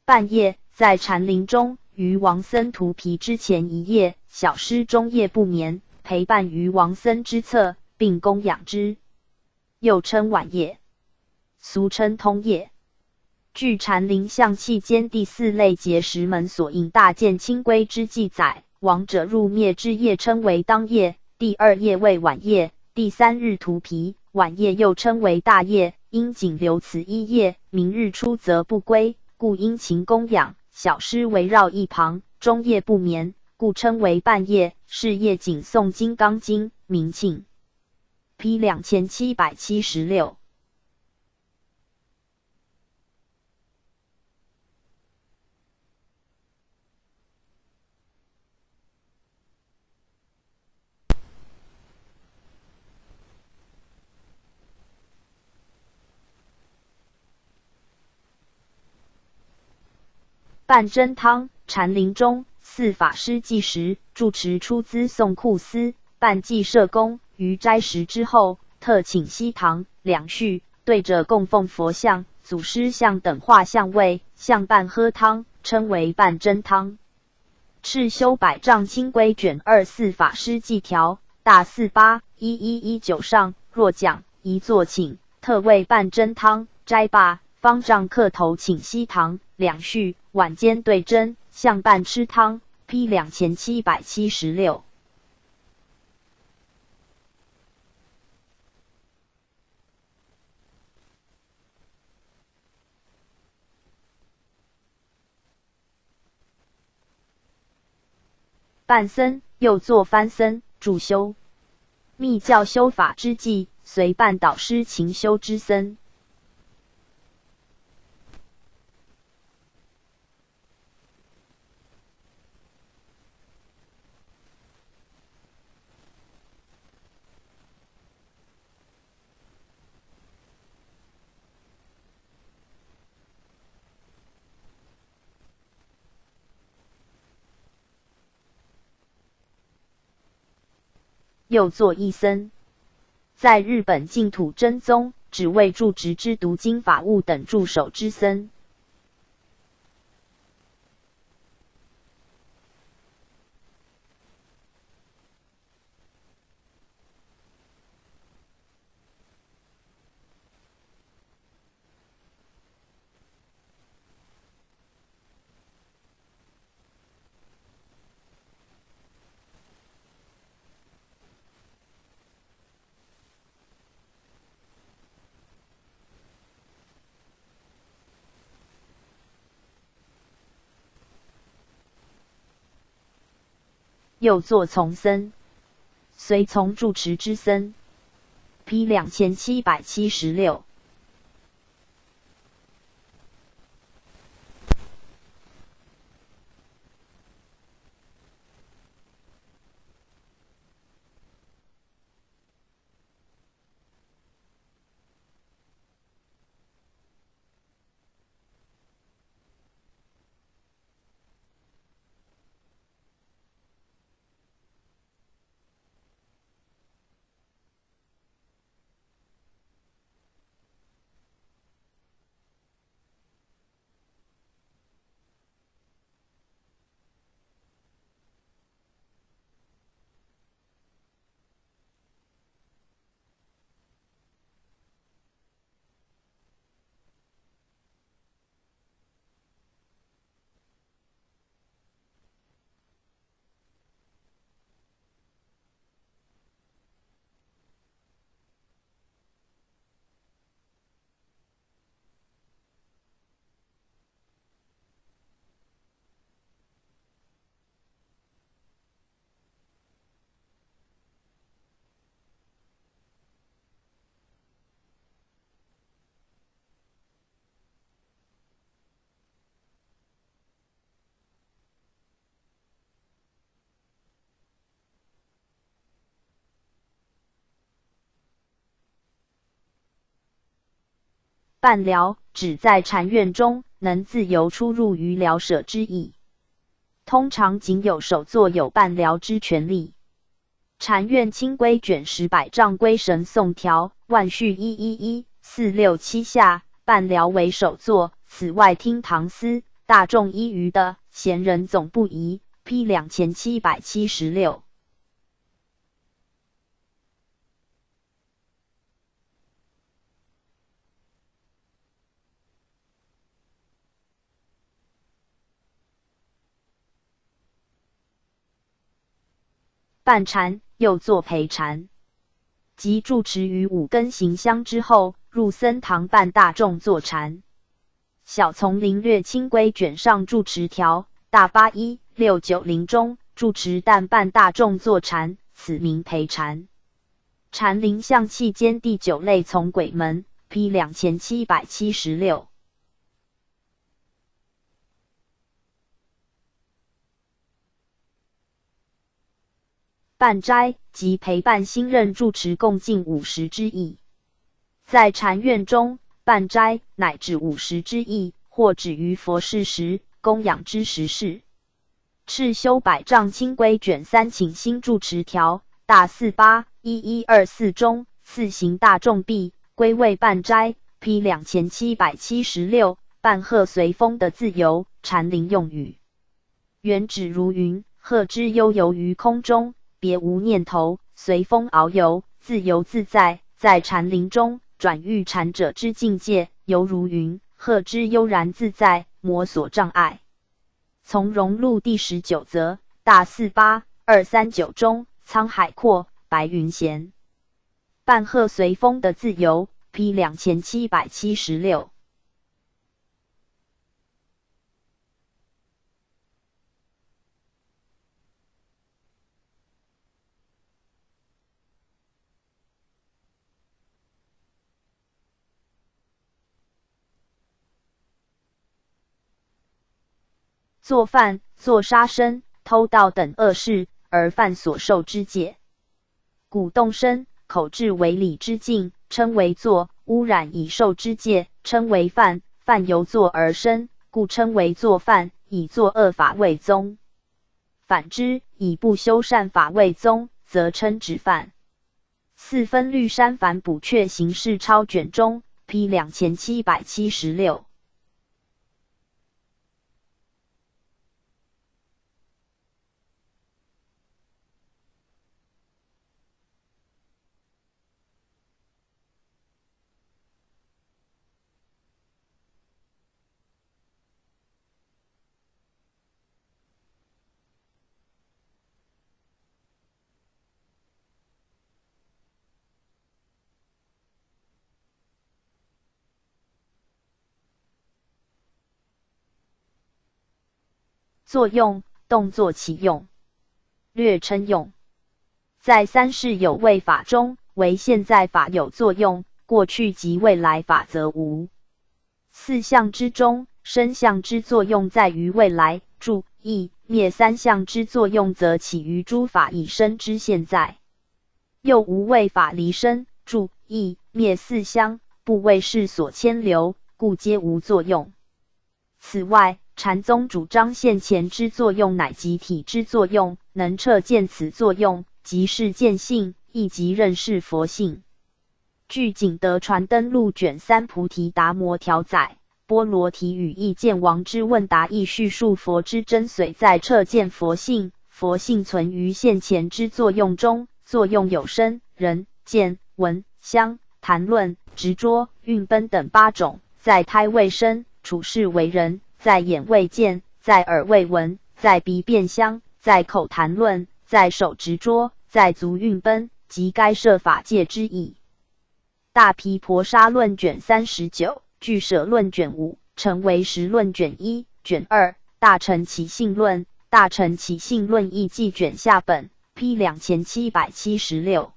半夜在禅林中，于王僧荼毗之前一夜，小师终夜不眠，陪伴于王僧之侧，并供养之，又称晚夜。俗称通业。据禅林象器间第4类结石门所引大见清规之记载，亡者入灭之夜称为当夜，第2夜为晚夜，第3日荼毗，晚夜又称为大夜，因仅留此一夜，明日出则不归，故殷勤供养，小师围绕一旁，终夜不眠，故称为半夜。是夜仅诵金刚经，明磬。P 2776。半真汤，禅林中4法师祭时，住持出资送库司，半祭社公。于斋食之后，特请西堂两序，对着供奉佛像、祖师像等画像位，向半喝汤，称为半真汤。赤修百丈清规卷24法师记条大481119上，若讲一作请，特为半真汤，斋罢，方丈磕头请西堂两序，晚间对真，向半吃汤。P 2776。半僧又作翻僧，助修密教修法之际，随伴导师勤修之僧。又作一僧，在日本净土真宗，只为住持之读经法务等助手之僧。又作从僧，随从住持之僧。P 2776。半寮指在禅院中能自由出入于寮舍之意，通常仅有首座有半寮之权利。禅院清规卷10百丈规神颂条万序111467下，半寮为首座，此外听堂司大众依余的闲人总不宜。P 2776。半禅，又作陪禅。即住持于五根行香之后，入僧堂伴大众坐禅。小丛林略清规卷上住持条大81690中，住持但伴大众坐禅，此名陪禅。禅林象器间第9类从鬼门 P 2776。伴斋即陪伴新任住持共进50之意。在禅院中，伴斋乃至50之意，或止于佛事时供养之时事。赤修百丈清规卷3请新住持条大481124中，四行大众毕，归位伴斋 P 2776。伴鹤随风的自由禅林用语，原指如云，鹤之悠游于空中，别无念头，随风遨游，自由自在。在禅林中转遇禅者之境界，犹如云，鹤之悠然自在，魔所障碍。从容录第19则大48239中，沧海阔，白云闲。伴鹤随风的自由 P 2776。作犯、作杀生、偷盗等恶事，而犯所受之戒。故动身、口至为礼之境，称为作；污染已受之戒，称为犯。犯由作而生，故称为作犯。以作恶法为宗。反之，以不修善法为宗，则称止犯。四分律山凡补阙形式抄卷中 P 2776。作用，动作其用，略称用。在三世有为法中，唯现在法有作用，过去及未来法则无。四相之中，生相之作用在于未来，住、意、灭三相之作用则起于诸法以生之现在。又无为法离生、住、意、灭四相，不为事所牵流，故皆无作用。此外，禅宗主张现前之作用乃集体之作用，能彻见此作用，即是见性，亦即认识佛性。据景德传灯录卷3菩提达摩条载，波罗提语意见王之问答亦叙述佛之真髓在彻见佛性，佛性存于现前之作用中，作用有身、人、见、闻、香、谈论、执着、运奔等8种，在胎为身，处事为人，在眼为见，在耳为闻，在鼻辨香，在口谈论，在手执着，在足运奔，即该摄法界之意。大毗婆沙论卷39，俱舍论卷5，成为实论卷1、卷2，大乘起信论，大乘起信论义记卷下本 P 2776。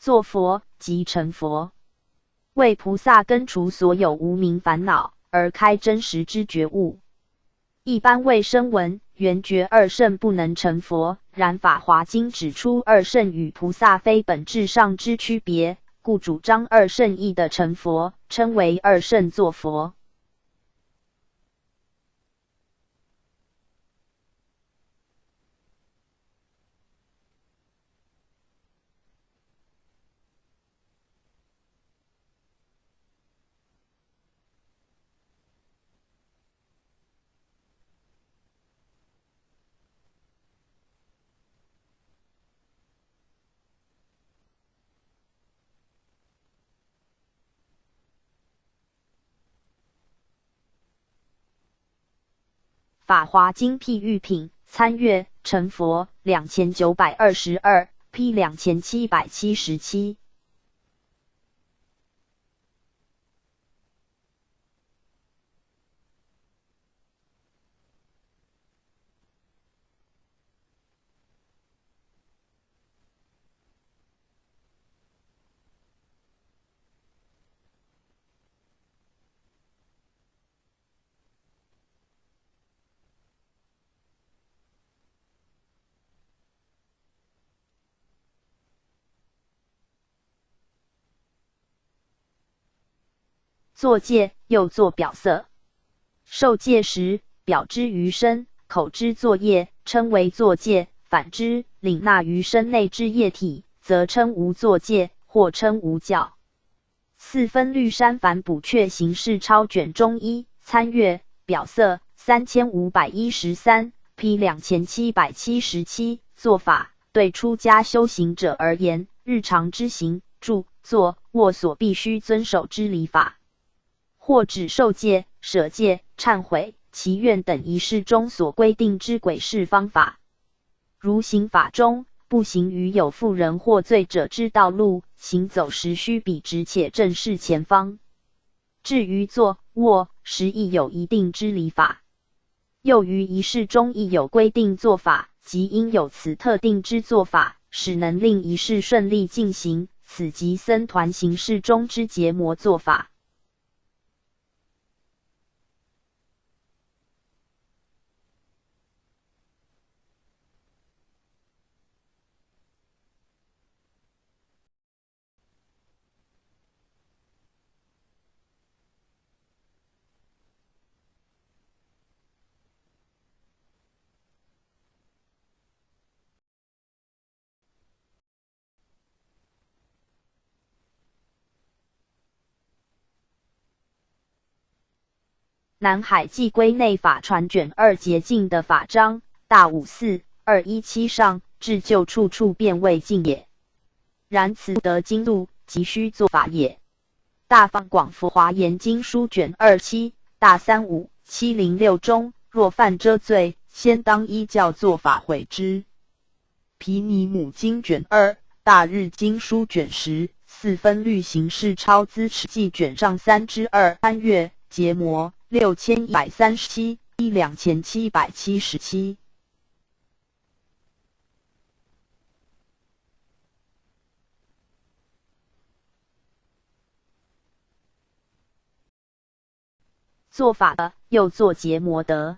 作佛即成佛，为菩萨根除所有无明烦恼，而开真实之觉悟。一般为声闻、缘觉二圣不能成佛，然法华经指出二圣与菩萨非本质上之区别，故主张二圣亦得成佛，称为二圣作佛。法华经譬喻品参阅成佛2922 P 2777。作戒又作表色，受戒时表之于身，口之作业，称为作戒；反之，领纳于身内之液体，则称无作戒，或称无教。四分律山凡补阙形式抄卷中一参阅表色3513 P 2777。做法对出家修行者而言，日常之行、住、坐、卧所必须遵守之礼法，或指受戒、舍戒、忏悔、祈愿等仪式中所规定之轨式方法。如行法中，步行于有妇人或罪者之道路，行走时须笔直且正视前方。至于坐、卧时亦有一定之礼法。又于仪式中亦有规定做法，即应有此特定之做法，使能令仪式顺利进行，此即僧团形式中之结魔做法。南海寄归内法传卷2洁净的法章，大54217上至就处处便未尽也。然此得经度，即须做法也。大放广佛华严经书卷27大35706中，若犯遮罪，先当依教做法悔之。毗尼母经卷2大日经书卷10四分律形式抄资持记卷上3/2参阅结魔6137 1 2777。做法的又作结魔德。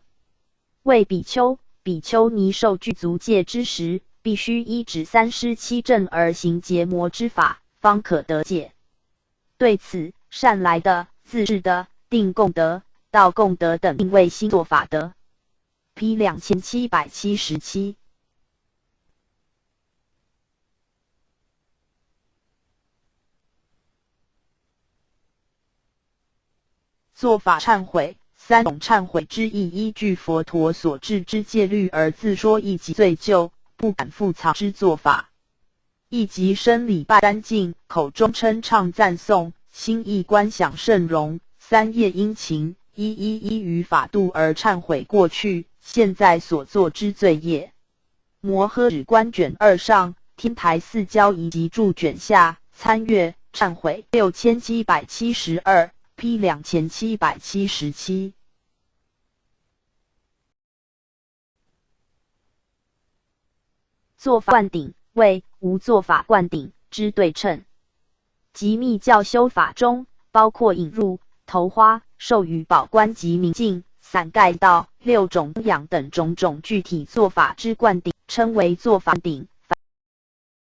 为比丘、比丘尼受具足戒之时，必须依止3施7正而行结魔之法，方可得戒。对此，善来的、自是的、定共德、道共德等并为新做法德。P 2777。做法忏悔，三种忏悔之意，依据佛陀所制之戒律而自说一即罪疚，不敢复藏之做法。一即身礼拜干净，口中称唱赞颂，心意观想圣容，三业殷勤，一于法度而忏悔过去现在所做之罪业。摩诃止观卷2上，天台四交以及注卷下参阅忏悔6772 P 2777。做法灌顶为无做法灌顶之对称，即密教修法中包括引入、头花、授予宝冠及明镜、伞盖道6种养等种种具体做法之灌顶，称为做法顶。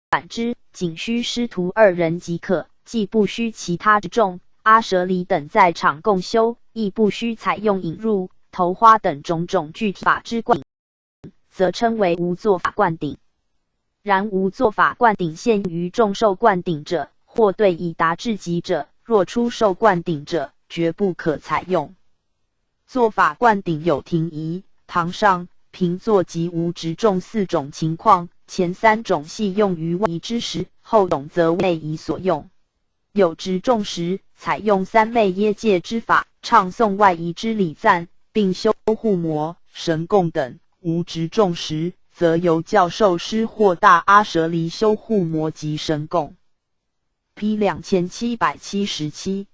反之，仅需师徒2人即可，既不需其他之众阿舍离等在场共修，亦不需采用引入、头花等种种具体法之灌顶，则称为无做法灌顶。然无做法灌顶限于众受灌顶者，或对已达至极者，若出受灌顶者，绝不可采用。做法灌顶有庭仪、堂上、平坐及无执众4种情况，前3种系用于外仪之时，后种则为内仪所用。有执众时，采用三昧耶戒之法，唱诵外仪之礼赞，并修护摩、神供等，无执众时，则由教授师或大阿舍离修护摩及神供。P 2777。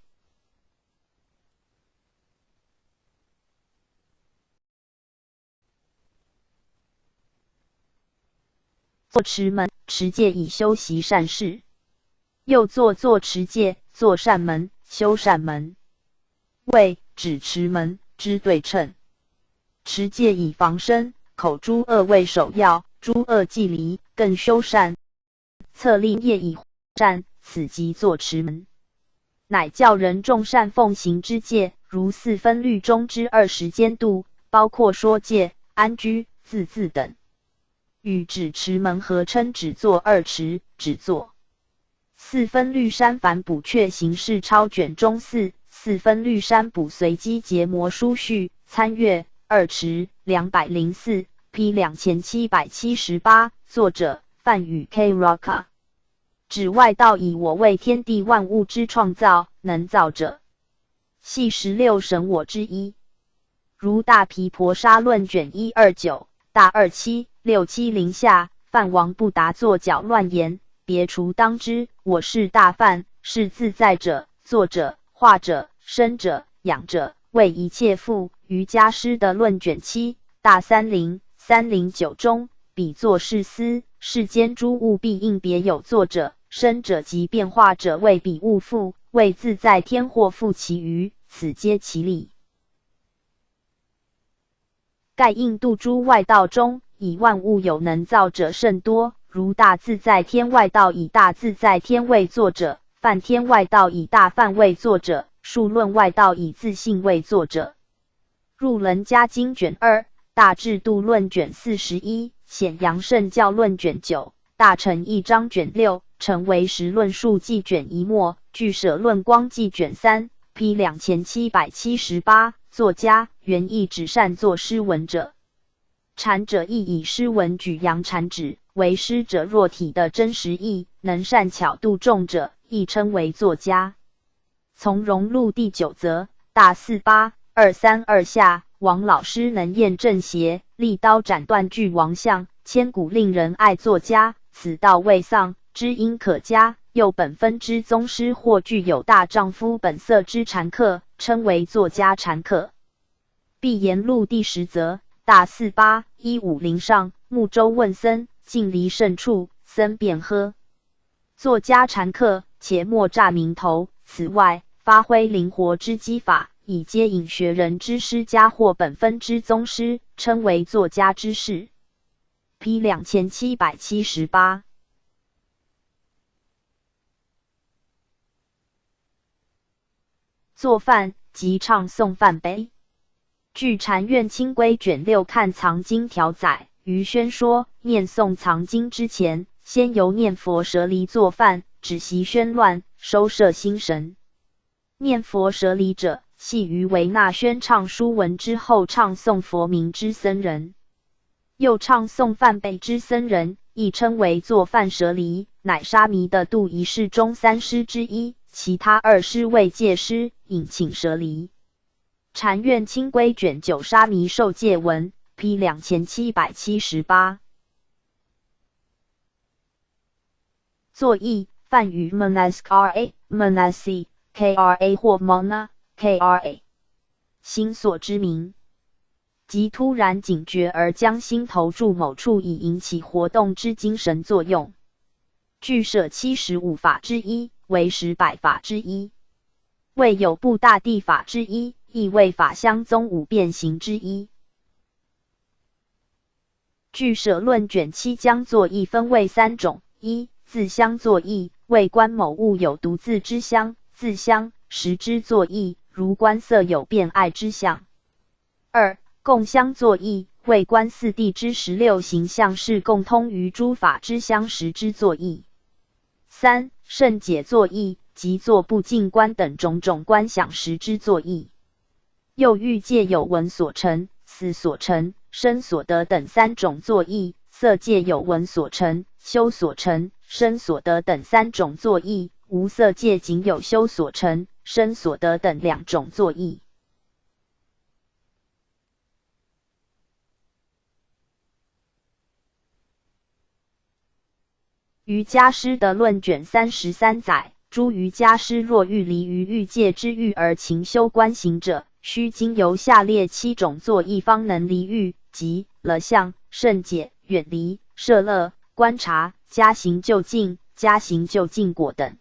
作持门，持戒以修习善事。又作持戒，作善门，修善门。谓指持门之对称。持戒以防身，口诸恶为首要，诸恶既离，更修善。策立业以善，此即作持门。乃教人众善奉行之戒，如四分律中之20间度，包括说戒、安居、自治等。与指持门合称只作二持，只作。四分律山凡补阙形式抄卷中4，四分律山补随机结魔书序，参阅二持204 P 2778。作者范宇 K Rocka。指外道以我为天地万物之创造，能造者，系16神我之一。如大毗婆沙论卷129、大27、670下，梵王不达作搅乱言，别除当之。我是大梵，是自在者，作者，化者，生者，养者，为一切父。瑜伽师的论卷7、大30、309中，比作是思，世间诸物必应别有作者，生者及变化者为彼物父，为自在天或复其余，此皆其理。盖印度诸外道中，以万物有能造者甚多，如大自在天外道以大自在天为作者，梵天外道以大梵为作者，数论外道以自性为作者。入楞伽经卷2、大智度论卷41、显扬圣教论卷9、大乘义章卷6、成为实论述记卷1末、俱舍论光记卷3 P 2778。作家原意指善作诗文者。禅者亦以诗文举扬禅旨，为诗者若体的真实意，能善巧度众者，亦称为作家。从容录第9则，大48232下，王老师能验正邪，利刀斩断巨王相，千古令人爱作家。此道未丧，知音可嘉。又本分之宗师或具有大丈夫本色之禅客，称为作家禅客。必言录第10则，大48150上，木舟问僧，近离甚处，僧便喝。作家禅客，且莫诈名头。此外，发挥灵活之机法，以接引学人之师家或本分之宗师，称为作家之士。P 2778。作梵即唱诵梵碑。据禅院清规卷6看藏经条载，于宣说念诵藏经之前，先由念佛舍离作梵，止息喧乱，收摄心神。念佛舍离者，系于维那宣唱书文之后唱诵佛名之僧人。又唱诵梵碑之僧人，亦称为作梵舍离，乃沙弥的度一世中3师之一，其他2师为戒师，引请舍离。禅院清规卷9沙弥受戒文 P 2778。作义梵语 Manaskra Manasi Kra 或 Mana Kra。心所之名，即突然警觉而将心投注某处以引起活动之精神作用。俱舍75法之一，为10百法之一。为有部大地法之一，亦为法相宗5变形之一。俱舍论卷7将作义分为3种：一、自相作义，为观某物有独自之相，自相实之作义，如观色有变爱之相；二、共相作义，为观四谛之16形象是共通于诸法之相实之作义；三、胜解作义，即作不净观等种种观想实之作义。又欲借有闻所成、思所成、身所得等3种作义，色界有闻所成、修所成、身所得等3种作义，无色界仅有修所成、身所得等2种作义。瑜伽师的论卷33载，诸瑜伽师若欲离于欲界之欲而勤修观行者，须经由下列7种作意方能离欲，即了相、胜解、远离、摄乐、观察、加行就近、加行就近果等。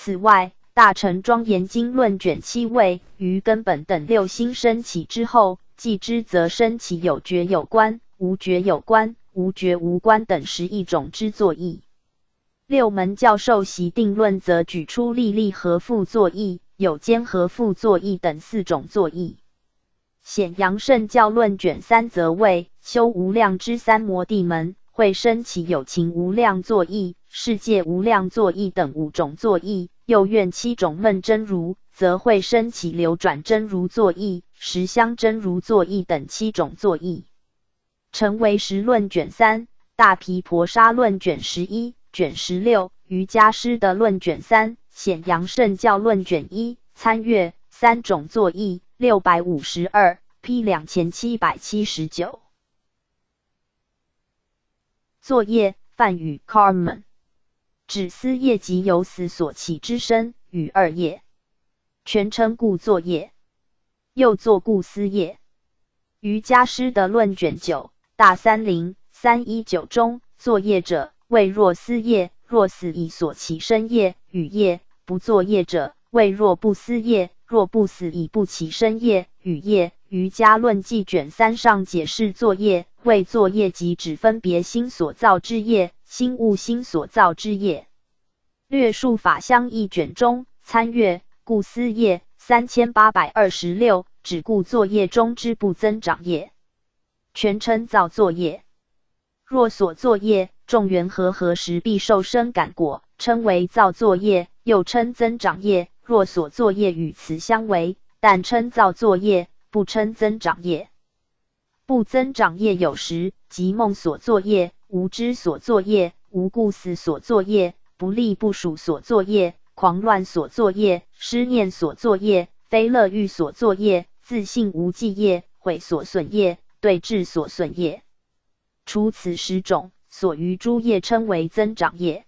此外，大乘庄严经论卷7谓，于根本等6心升起之后，继之则升起有觉有观、无觉有观、无觉无观等11种之作意。六门教授习定论则举出历历合复作意、有间合复作意等4种作意。显扬圣教论卷3则谓，修无量之三摩地门，会升起有情无量作意、世界无量作意等5种作意，又愿7种闷真如，则会升起流转真如作意、实相真如作意等7种作意。成为实论卷3、大毗婆沙论卷11、卷16、瑜伽师的论卷3、显扬圣教论卷1，参阅3种作意652 P 2779。作业梵语 Karma， 指思业及由死所起之身与2业，全称故作业，又作故思业。瑜伽师的论卷9大30 319中，作业者谓若思业，若死以所起身业与业；不作业者谓若不思业，若不死以不起身业与业。瑜伽论记卷3上解释作业，谓作业即指分别心所造之业，心悟心所造之业。略述法相义卷中，参阅故思业3826，指故作业中之不增长业，全称造作业。若所作业众缘和时必受生感果，称为造作业，又称增长业。若所作业与此相违，但称造作业，不称增长业。不增长业有时，即梦所作业、无知所作业、无故死所作业、不利不属所作业、狂乱所作业、失念所作业、非乐欲所作业、自信无记业、毁所损业、对治所损业。除此10种，所余诸业称为增长业。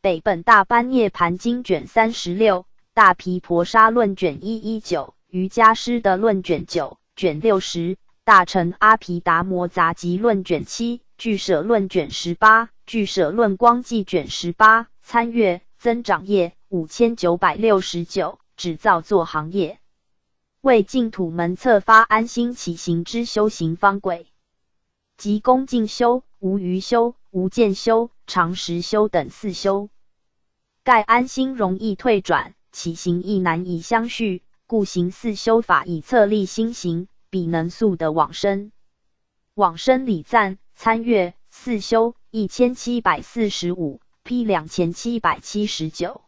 北本大般涅盘经卷36、大毗婆沙论卷119、瑜伽师的论卷9、卷60、大乘阿毗达摩杂集论卷7、俱舍论卷18、俱舍论光记卷18，参阅增长业5969，指造作行业，为净土门策发安心起行之修行方轨，即恭敬修、无余修、无间修、常时修等4修。盖安心容易退转，起行亦难以相续，故行4修法以策立心行，彼能速得往生。往生礼赞，参阅4修1745 P 2779。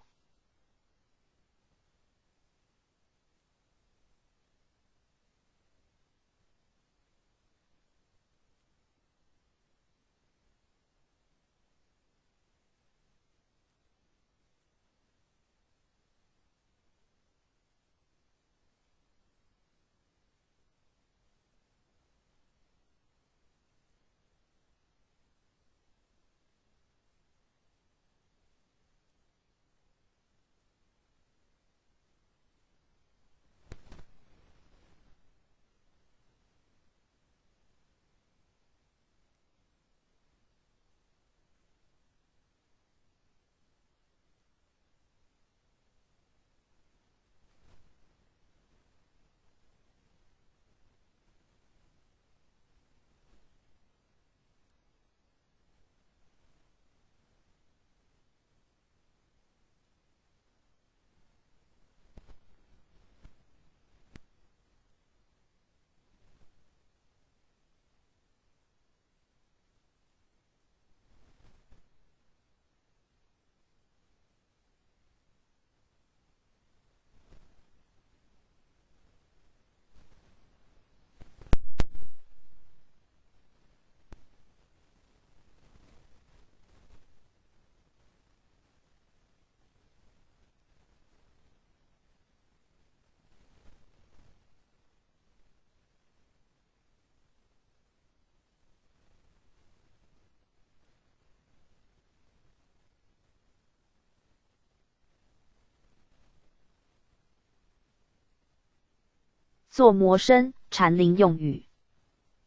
作模声，禅林用语。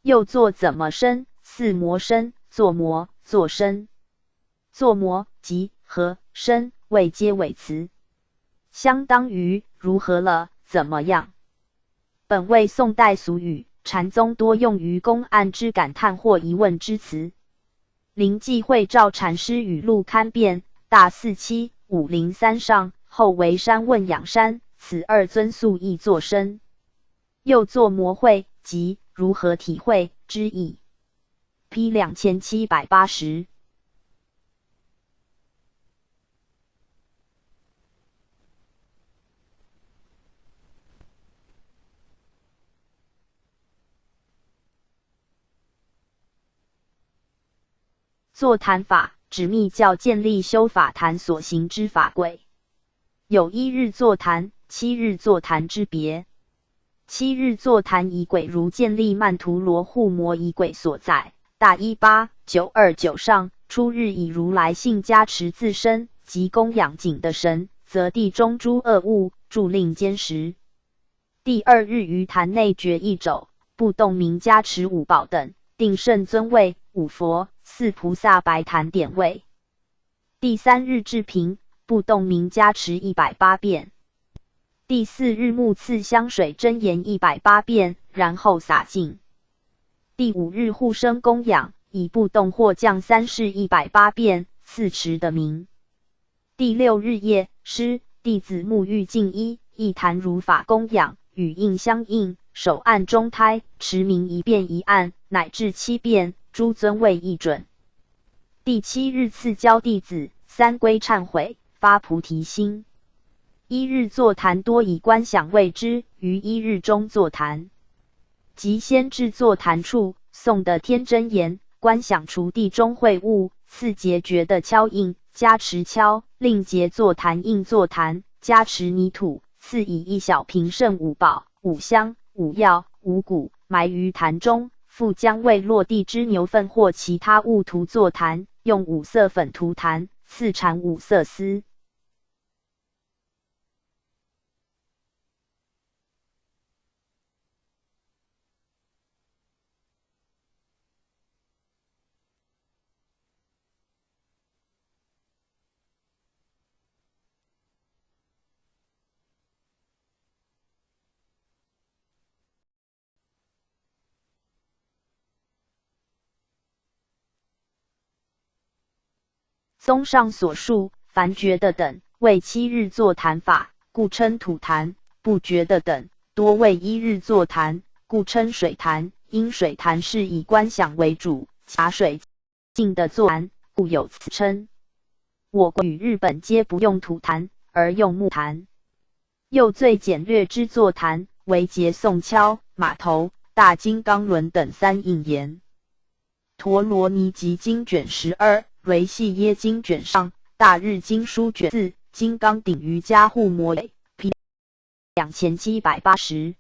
又作怎么声，似模声，作模，作声。作模即和声谓皆尾词，相当于如何了，怎么样。本为宋代俗语，禅宗多用于公案之感叹或疑问之词。临济会照禅师语录刊变，大47503上，后为山问养山，此二尊素亦作声。又作模会，即如何体会之意。P 2780。座谈法，指密教建立修法坛所行之法规，有1日座谈、7日座谈之别。7日座谈仪轨如建立曼荼罗护摩仪轨所在，大18929上，初日以如来性加持自身及供养景的神，则地中诸恶物助令坚实。第2日于坛内决一肘，不动明加持五宝等，定圣尊位、五佛、四菩萨白坛点位。第3日至平，不动明加持108遍。第4日目赐香水真言108遍，然后洒净。第5日护生供养，以不动或降3世108遍，四持的名。第6日夜师弟子沐浴净衣，一坛如法供养，语应相应，手按中胎，持名一遍一按，乃至7遍，诸尊位一准。第7日赐教弟子三归忏悔，发菩提心。1日座谈多以观想谓之，于1日中座谈。即先至座谈处，诵的天真言，观想除地中秽物，次结觉的敲印，加持敲，令结座谈印座谈，加持泥土，次以一小瓶圣五宝、五香、五药、五谷埋于坛中，复将未落地之牛粪或其他物涂座坛，用五色粉涂坛，次缠五色丝。综上所述，凡觉的等为7日座谈法，故称土坛；不觉的等多为1日座谈，故称水坛。因水坛是以观想为主，茶水净的座坛，故有此称。我国与日本皆不用土坛，而用木坛。又最简略之座坛，为结宋敲、马头、大金刚轮等3印言。陀罗尼集经卷12。维系耶经卷上，大日经书卷4，金刚顶瑜伽护摩P 2780。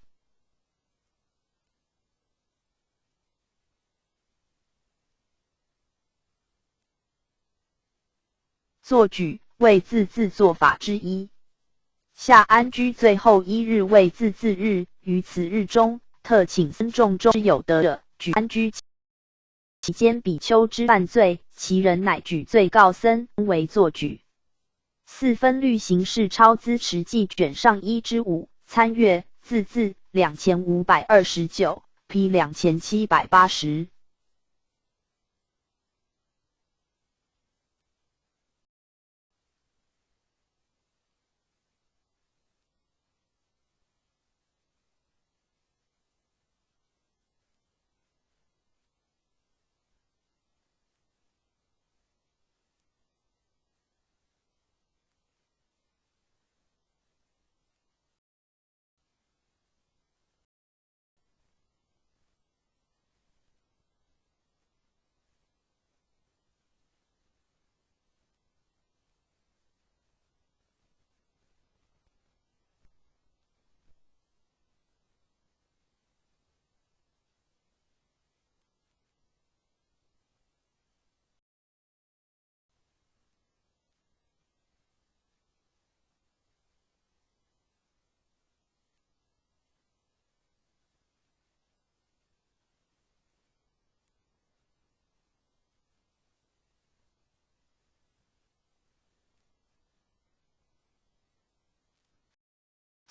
作举为自治做法之一。下安居最后1日为自治日，于此日中，特请僧众中之有德者举安居期间比丘之犯罪，其人乃举罪告僧为作举。4分律刑事超资持记卷上1之5，参阅自治2529 P 2780。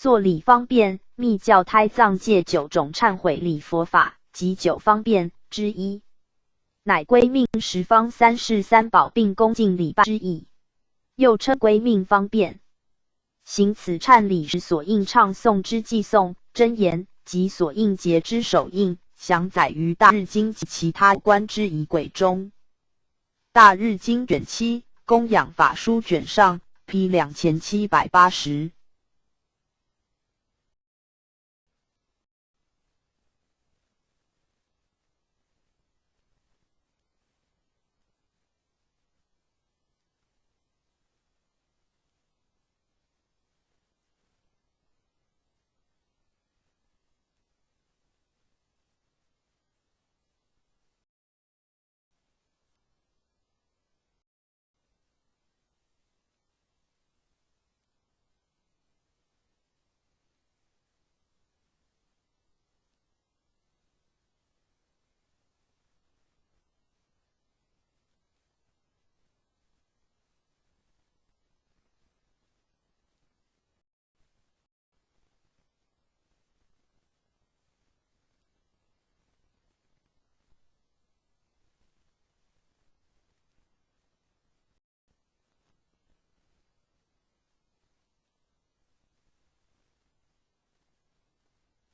作礼方便，密教胎藏戒9种忏悔礼佛法及9方便之一，乃归命十方三世三宝并恭敬礼拜之意，又称归命方便。行此忏礼时所应唱诵之偈颂、真言及所应结之手印，详载于大日经及其他观之仪轨中。大日经卷7，供养法书卷上 ，P 2780。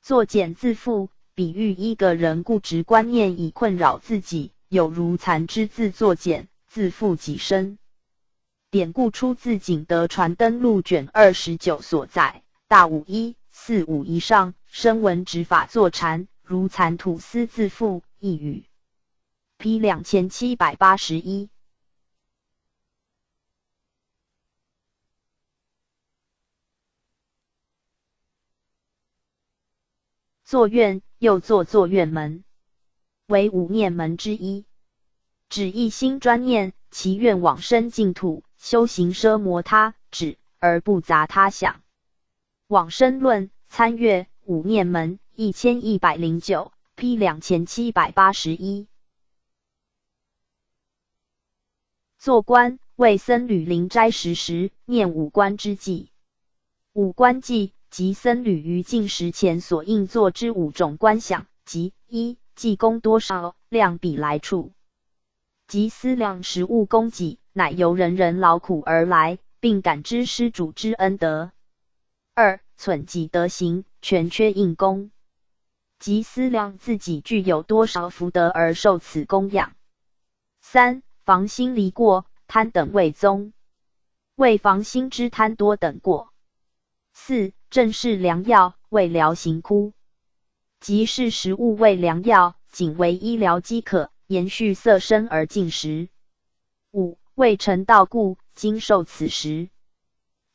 作茧自缚，比喻一个人固执观念以困扰自己，有如蚕之自作茧，自缚己身。典故出自《景德传灯录》卷29所载，大5145以上，声闻执法作禅，如蚕吐丝自缚，一语。P 2781。作愿又作作愿门，为5念门之一，指一心专念，其愿往生净土，修行奢摩他，止而不杂他想。往生论参阅5念门1109 P 2781。做观为僧侣临斋时念5观之偈。5观偈即僧侣于进食前所应做之5种观想，即1济供多少，量比来处，即思量食物供给，乃由人人劳苦而来，并感知施主之恩德。2存己德行，全缺应供，即思量自己具有多少福德而受此供养。3防心离过，贪等未宗，为防心之贪多等过。4正是良药，为疗行枯，即是食物为良药，仅为医疗饥渴，延续色身而进食。5为成道故，今受此食，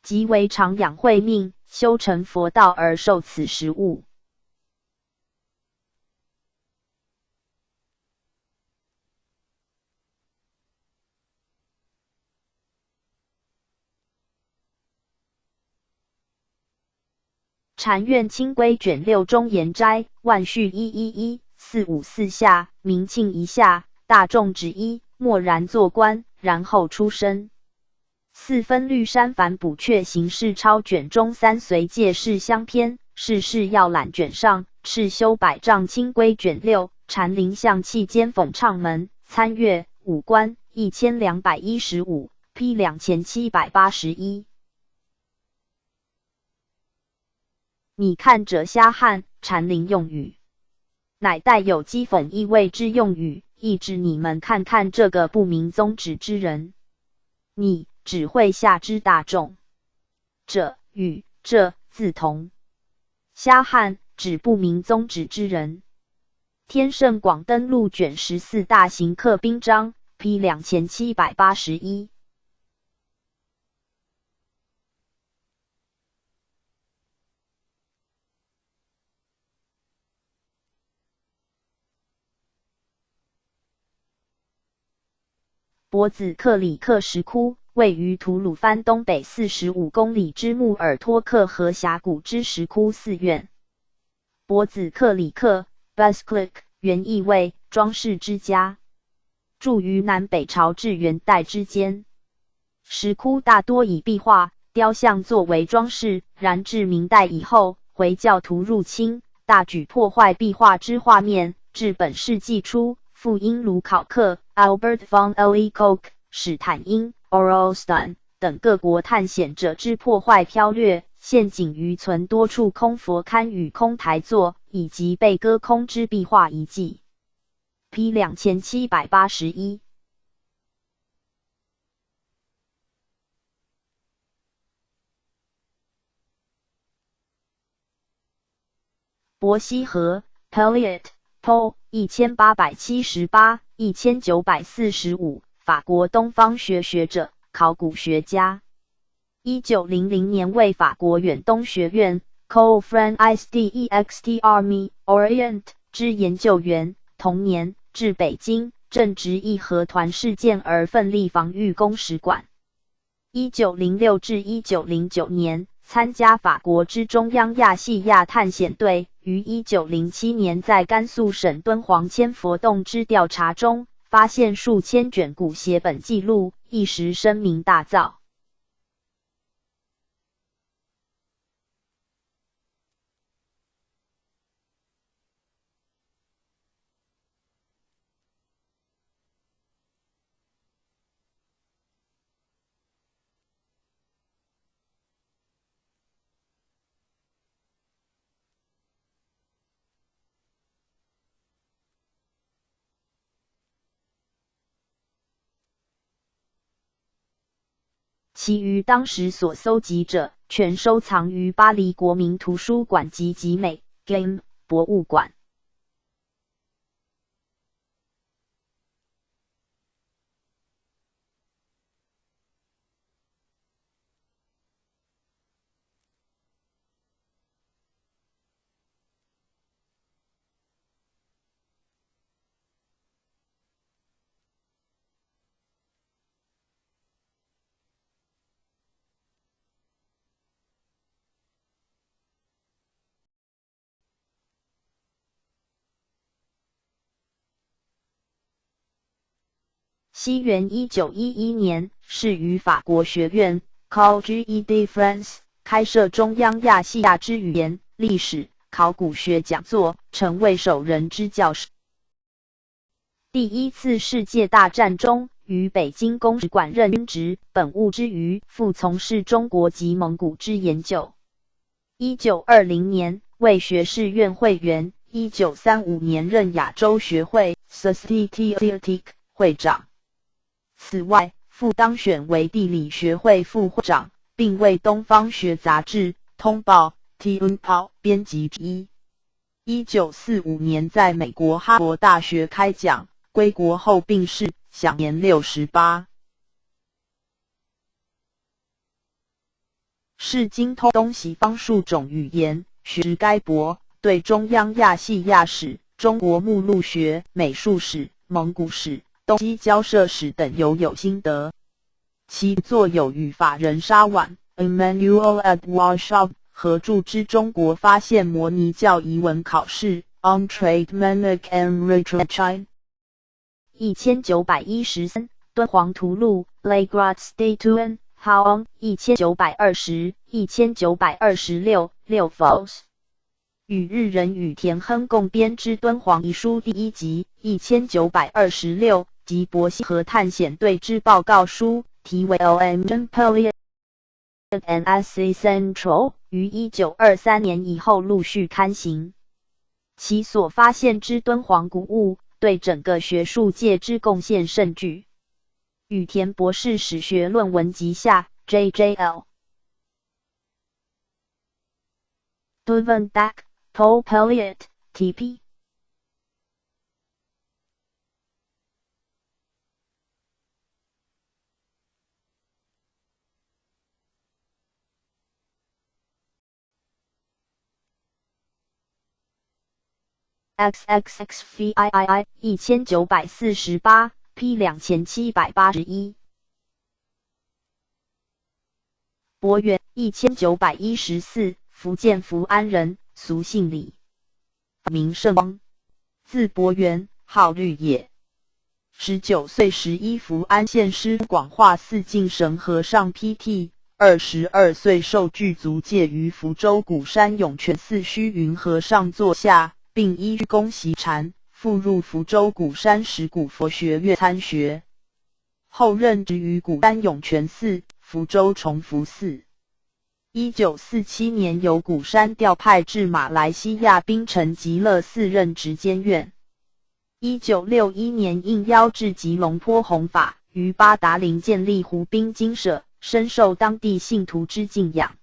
即为常养慧命，修成佛道而受此食物。禅院清规卷6中言斋，万序111-454下，明庆一下，大众只一，默然做观，然后出生。4分律山凡补阙行事抄卷中3随戒事相篇，世事要览卷上，赤修百丈清规卷6，禅林象气间讽唱门，参阅5观1215 P 2781。你看者瞎汉禅林用语，乃带有讥讽意味之用语，意指你们看看这个不明宗旨之人。你只会下之大众，这与这字同。瞎汉指不明宗旨之人。天圣广灯录卷14大行客宾章 P 2781。博子克里克石窟位于吐鲁番东北45公里之穆尔托克河峡谷之石窟寺院。博子克里克 Basclic 原意为装饰之家，筑于南北朝至元代之间。石窟大多以壁画、雕像作为装饰，然至明代以后，回教徒入侵，大举破坏壁画之画面。至本世纪初，傅因卢考克、Albert von Leeuwenhoek、史坦因、Orelstein 等各国探险者之破坏剽掠，现仅余存多处空佛龛与空台座，以及被割空之壁画遗迹。P 2781。伯希和 Pelliot Paul 1878-1945，法国东方学学者、考古学家。1900年为法国远东学院 Co-Franciste Army Orient 之研究员。同年至北京，正值义和团事件而奋力防御公使馆。1906至1909年，参加法国之中央亚细亚探险队。于1907年在甘肃省敦煌千佛洞之调查中，发现数千卷古写本记录，一时声名大噪。其余当时所搜集者，全收藏于巴黎国民图书馆及集美 Game 博物馆。西元1911年，是于法国学院 Collège de France 开设中央亚细亚之语言、历史、考古学讲座，成为首人之教授。第一次世界大战中，于北京公使馆任军职，本务之余，复从事中国及蒙古之研究。1920年为学士院会员，1935年任亚洲学会 Société Asiatique 会长。此外，复当选为地理学会副会长，并为东方学杂志《通报》TUNPAO 编辑之一。1945年在美国哈佛大学开讲，归国后病逝，享年68。是精通东西方数种语言，学识该博，对中央亚细亚史、中国目录学、美术史、蒙古史、东西交涉史等有心得。其作有与法人沙婉 Emmanuel Edouard Shaw 合著之中国发现模拟教疑文考试 On Trade Mnemonic and Literature 1913敦煌图录 Les Grottes d'Étoile Haon 1920 1926 6 vols 与日人羽田亨共编之敦煌遗书第一集1926及伯希和探险队之报告书，题为 LM Pelliot and Assay Central， 于1923年以后陆续刊行。其所发现之敦煌古物，对整个学术界之贡献甚巨。羽田博士史学论文集下 JJL Duvendak Paul Pelliot TP XXXVII 1948 P 2781博元1914福建福安人，俗姓李，名圣光，字伯元，号绿野。19岁时依福安县师广化寺净神和尚批替， 22岁受具足戒于福州鼓山涌泉寺虚云和尚座下，并依公习禅，复入福州鼓山石鼓佛学院参学，后任职于鼓山涌泉寺、福州崇福寺。1947年由鼓山调派至马来西亚槟城极乐寺任职监院。1961年应邀至吉隆坡弘法，于八达岭建立湖滨精舍，深受当地信徒之敬仰。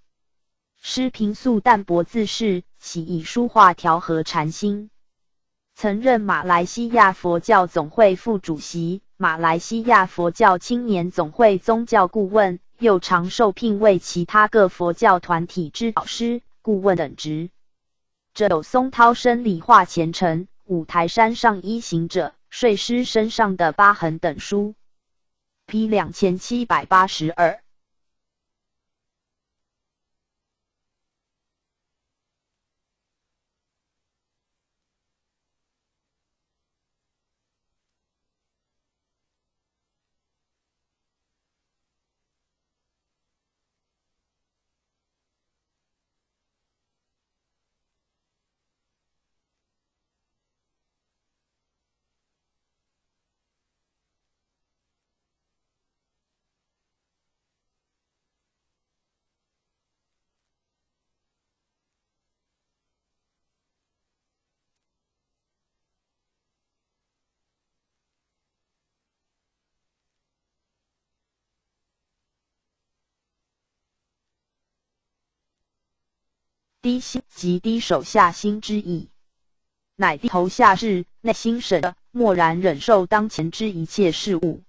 师平素淡泊自适，喜以书画调和禅心。曾任马来西亚佛教总会副主席、马来西亚佛教青年总会宗教顾问，又常受聘为其他各佛教团体之导师、顾问等职。这有松涛生理化前程、五台山上一行者、睡狮身上的疤痕等书。P 2782。低心即低手下心之意，乃低头下士，内心审，默然忍受当前之一切事物。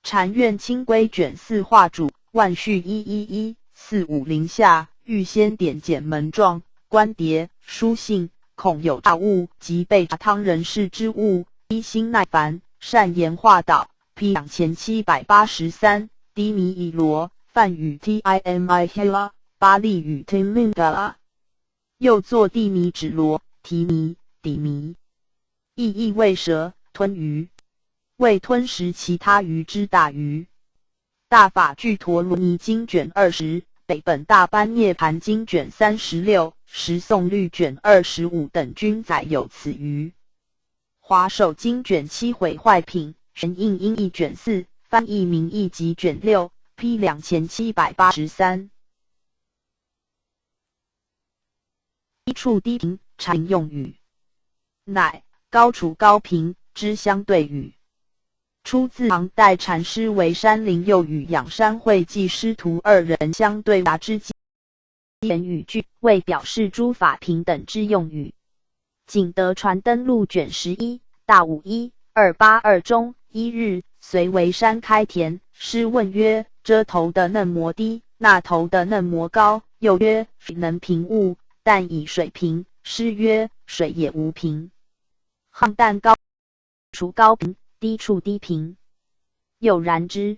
禅院清规卷4画主，万序11145下，预先点检门状、官牒、书信，恐有诈误，即被查汤人士之物，低心耐烦，善言化导。P 2783，低弥以罗，梵语 Timi Hela， 巴利语 Timingala。又作地弥指罗、提弥、底弥，意为蛇吞鱼，为吞食其他鱼之大鱼。大法具陀罗尼经卷20，北本大般涅盘经卷36，十诵律卷25等均载有此鱼。华首经卷7毁坏品，玄印音译卷4，翻译名义集卷6 ，P 2783。低处低平禅用语，乃高处高平之相对语。出自唐代禅师为山林又与仰山会稽师徒二人相对答之言语句，为表示诸法平等之用语。景德传灯录卷11，大武1、282中1日，随为山开田，师问曰：这头的嫩磨低，那头的嫩磨高？又曰：水能平物，但以水平。师曰：水也无平。汉但高处高平，低处低平。又然之，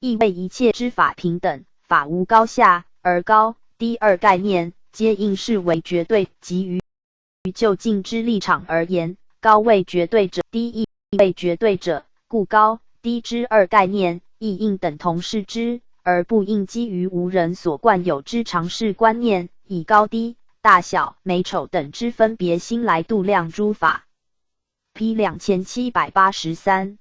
亦谓一切之法平等，法无高下，而高低二概念，皆应视为绝对。即于就近之立场而言，高为绝对者，低亦为绝对者，故高低之二概念，亦应等同视之，而不应基于无人所惯有之常识观念，以高低、大小、美丑等之分别心来度量诸法。P 2783。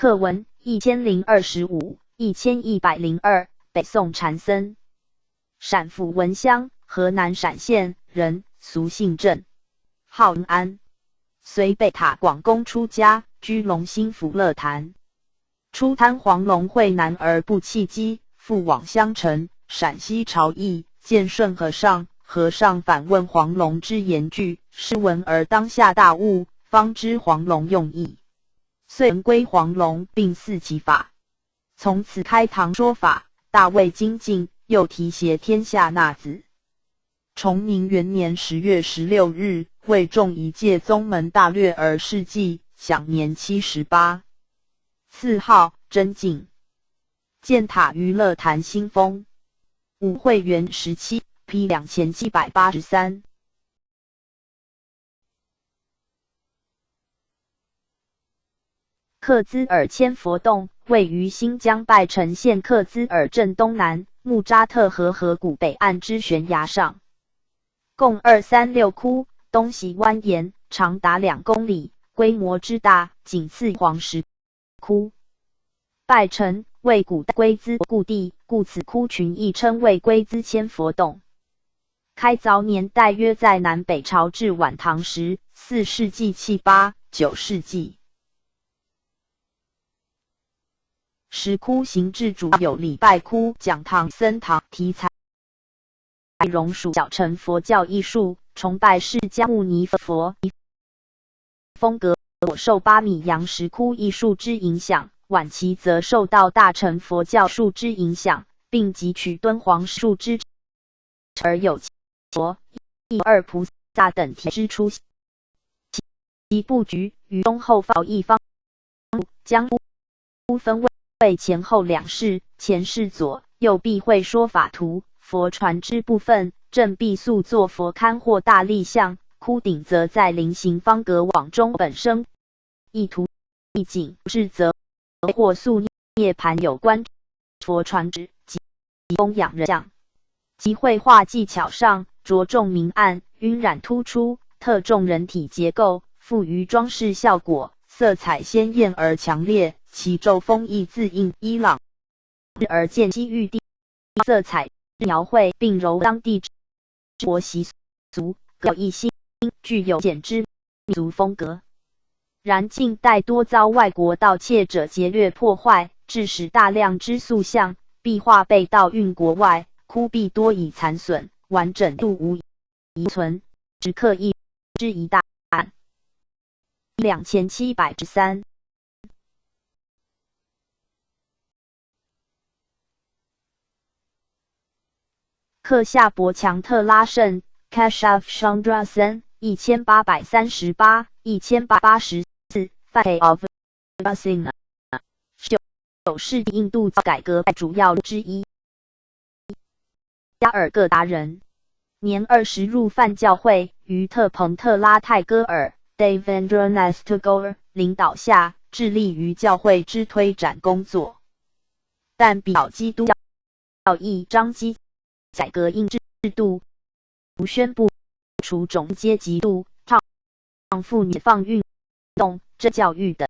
刻文1025、1102，北宋禅僧，陕府文乡，河南陕县人，俗姓郑，号恩安。随北塔广公出家，居龙兴福乐坛。初贪黄龙会难而不弃机，复往襄城，陕西朝议，见顺和尚。和尚反问黄龙之言句，是闻而当下大悟，方知黄龙用意。遂归黄龙，并祀其法。从此开堂说法，大为精进，又提携天下纳子。崇宁元年10月16日，为众一介宗门大略而逝迹，享年78。赐号真敬。建塔于乐坛新丰。武惠元17。P 2783。克孜尔千佛洞位于新疆拜城县克孜尔镇东南木扎特河河谷北岸之悬崖上，共236窟，东西蜿蜒，长达2公里，规模之大，仅次黄石窟。拜城为古代龟兹故地，故此窟群亦称为龟兹千佛洞。开凿年代约在南北朝至晚唐时，4世纪期8、9世纪。石窟形制主要有礼拜窟、讲堂、僧堂，题材融属小乘佛教艺术，崇拜释迦牟尼佛，风格受巴米扬石窟艺术之影响，晚期则受到大乘佛教术之影响，并汲取敦煌术之而有佛、一二菩萨等题之出现。其布局与东后方一方，将屋分为前后2室，前室左右壁绘说法图、佛传之部分，正壁塑作佛龛或大立像，窟顶则在菱形方格网中本生一图一景，至则或塑涅盘有关佛传之及供养人像。其绘画技巧上着重明暗、晕染突出，特重人体结构，富于装饰效果，色彩鲜艳而强烈。其咒风亦自应伊朗而见西域地色彩描绘，并揉当地之活习俗，各异新，具有简之民族风格。然近代多遭外国盗窃者劫掠破坏，致使大量之塑像、壁画被盗运国外，窟壁多已残损，完整度无遗存，只刻一之一大案。2700-3。克夏伯强特拉圣 Kashaf Chandrasen 1838-1884 Fateh of Basina 9世纪印度改革派主要之一。加尔各答人，年20入梵教会，于特彭特拉泰戈尔 Devendranath Tagore 领导下，致力于教会之推展工作，但比较基督教义章基改革印制度，如宣布除种阶级度、倡妇女放运动、政教育等。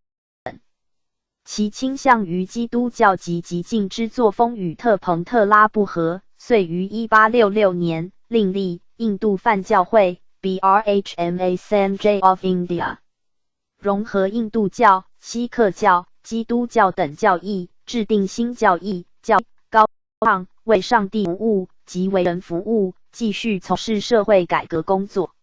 其倾向于基督教及激进之作风与特彭特拉不合，遂于1866年另立印度梵教会 BRHMASMJ of India， 融合印度教、锡克教、基督教等教义，制定新教义，教高昂为上帝服务及为人服务，继续从事社会改革工作。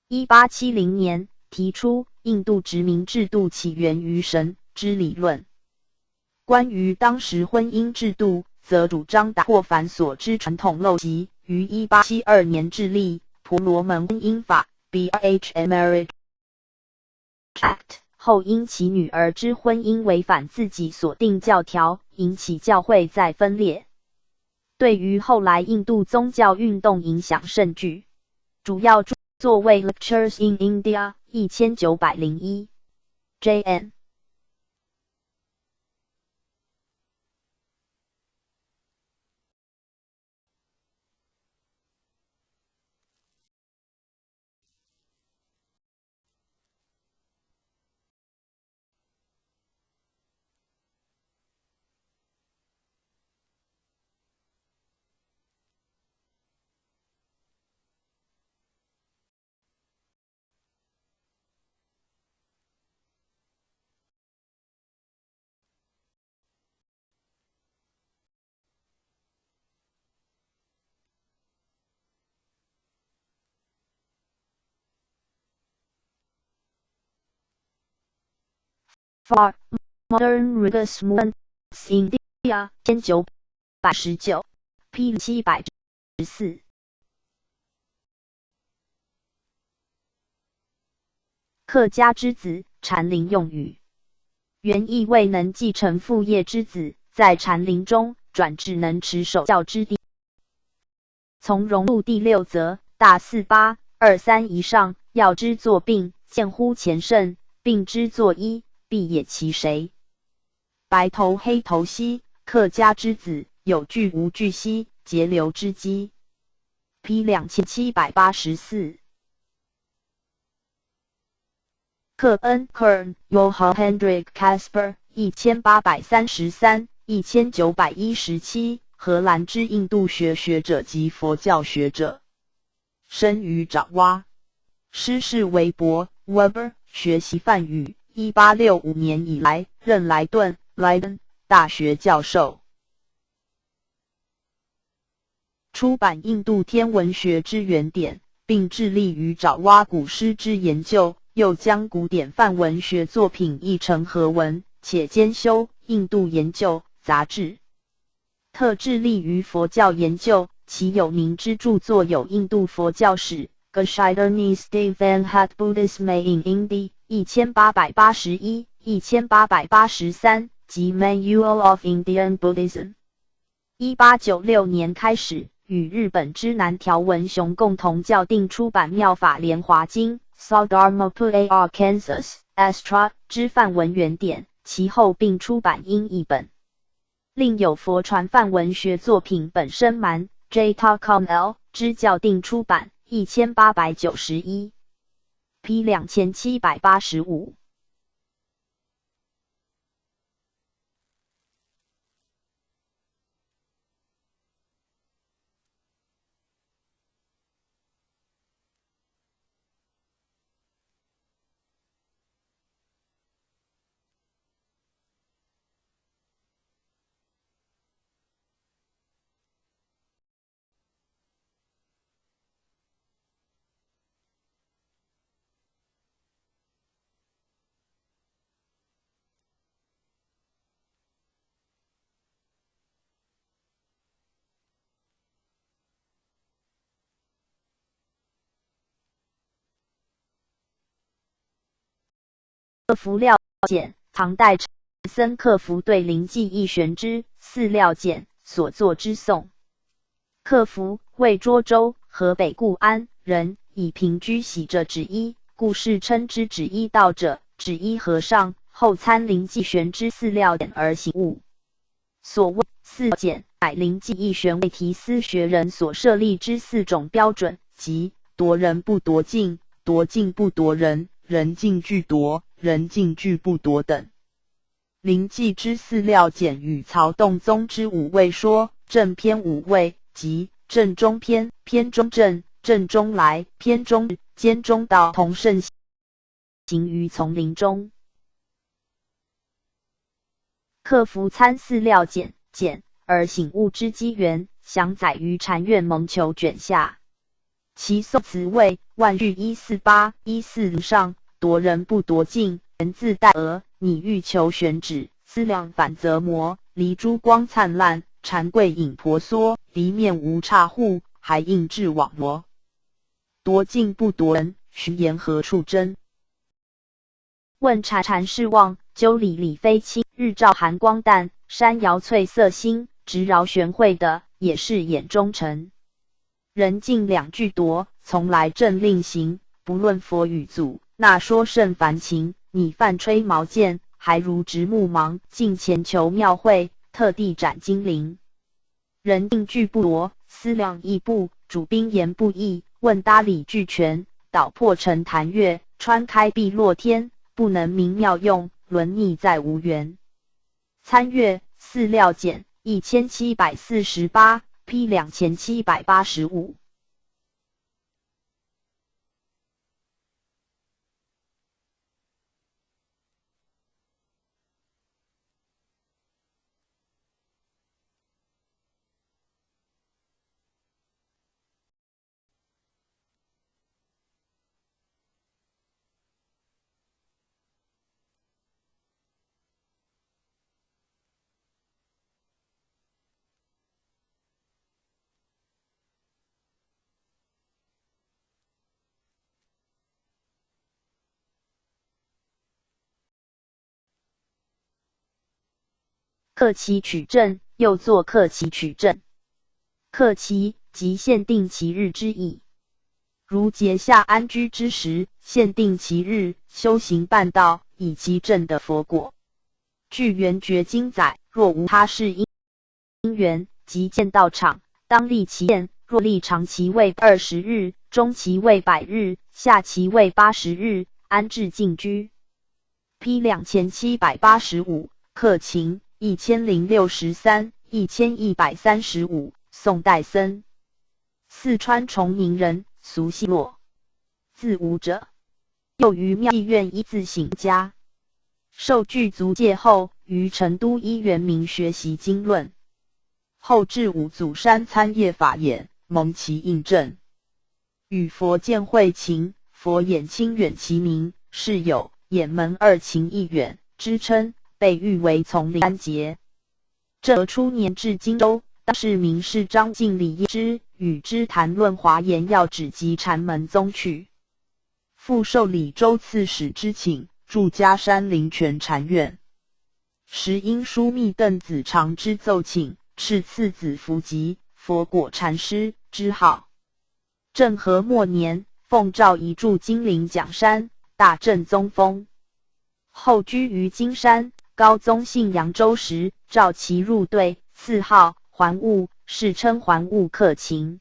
1870年提出印度殖民制度起源于神之理论。关于当时婚姻制度，则主张打破繁琐之传统陋习，于1872年致力婆罗门婚姻法 BRH Marriage Act， 后因其女儿之婚姻违反自己所定教条，引起教会再分裂。对于后来印度宗教运动影响甚巨，主要著作为 Lectures in India 1901 J.N. For Modern Religious Movements in India 1919 P 714客家之子，禅林用语，原意未能继承父业之子，在禅林中转至能持守教之地。从荣录第6则，大4823以上，要之作病，见乎前圣，病之作医，必也其谁？白头黑头兮，客家之子，有据无据兮，节流之机。P 2784。克恩 Kern Johann Hendrik Casper 1833-1917，荷兰之印度学学者及佛教学者，生于爪哇。师事韦伯 Weber， 学习梵语。1865年以来，任莱顿 Leiden 大学教授，出版印度天文学之原典，并致力于爪哇古诗之研究。又将古典梵文学作品译成荷文，且兼修《印度研究》杂志。特致力于佛教研究，其有名之著作有《印度佛教史》Geschiedenis van het Boeddhisme in Indie 1881、1883及 Manual of Indian Buddhism。1896年开始，与日本之南条文雄共同校订出版《妙法莲华经》。Saudharmapur Arkansas Astra 之梵文原典，其后并出版英译本。另有佛传梵文学作品本身蛮 Jatakom L 之校订出版1891 P 2785。克服料简，唐代僧克服对灵济义玄之《四料简》所作之颂。克服，为涿州河北固安人，以平居喜者止一，故世称之止一道者。止一和尚后参灵济玄之《四料简》而行悟。所谓四简，乃灵济义玄为提司学人所设立之4种标准，即夺人不夺境，夺境不夺人，人境俱夺，人境俱不夺等。灵济之4料简与曹洞宗之5位说正篇5位，即正中篇、篇中正、正中来、篇中兼中道同盛行于丛林中。克服参4料简而醒悟之机缘，详载于禅院蒙求卷下。其颂词为万句148、140上，夺人不夺境，人自带额，你欲求玄旨，思量反则魔，离珠光灿烂，禅柜影婆娑，离面无刹户，还应至网罗。夺境不夺人，须言何处真？问禅事望，鸠里里飞青，日照寒光淡，山摇翠色新，直饶玄慧的，也是眼中尘。人境两俱夺，从来正令行，不论佛与祖，那说甚凡情？你犯吹毛剑，还如直木芒，近前求庙会，特地斩金铃。人境俱不夺，思量亦不，主兵言不义，问搭理俱全，捣破城潭月，穿开碧落天，不能明妙用，沦逆在无缘。参阅4料简1748 P 2785。克期取证，又作克期取证。克期即限定其日之意。如节下安居之时，限定其日，修行办道，以其证的佛果。据圆觉经载，若无他事因缘，即见道场，当立其宴。若立长期为20日，中期为100日，下期为80日，安置静居。批2785，克勤1063， 1135，宋代僧，四川崇宁人，俗姓骆，字武者。又于妙义院一字行家，受具足戒后，于成都医元明学习经论，后至五祖山参谒法眼，蒙其印证，与佛见会情，佛眼清远其名，是有眼门二情一远之称，被誉为丛林三杰。这初年至荆州，当时名士张敬礼谒之，与之谈论华严要旨及禅门宗趣。复受李州刺史之请，驻嘉山灵泉禅院。时因枢密邓子长之奏请，敕赐子福吉佛果禅师之号。政和末年，奉诏移驻金陵蒋山，大正宗风。后居于金山。高宗信扬州时，召其入队，赐号桓悟，世称桓悟克勤。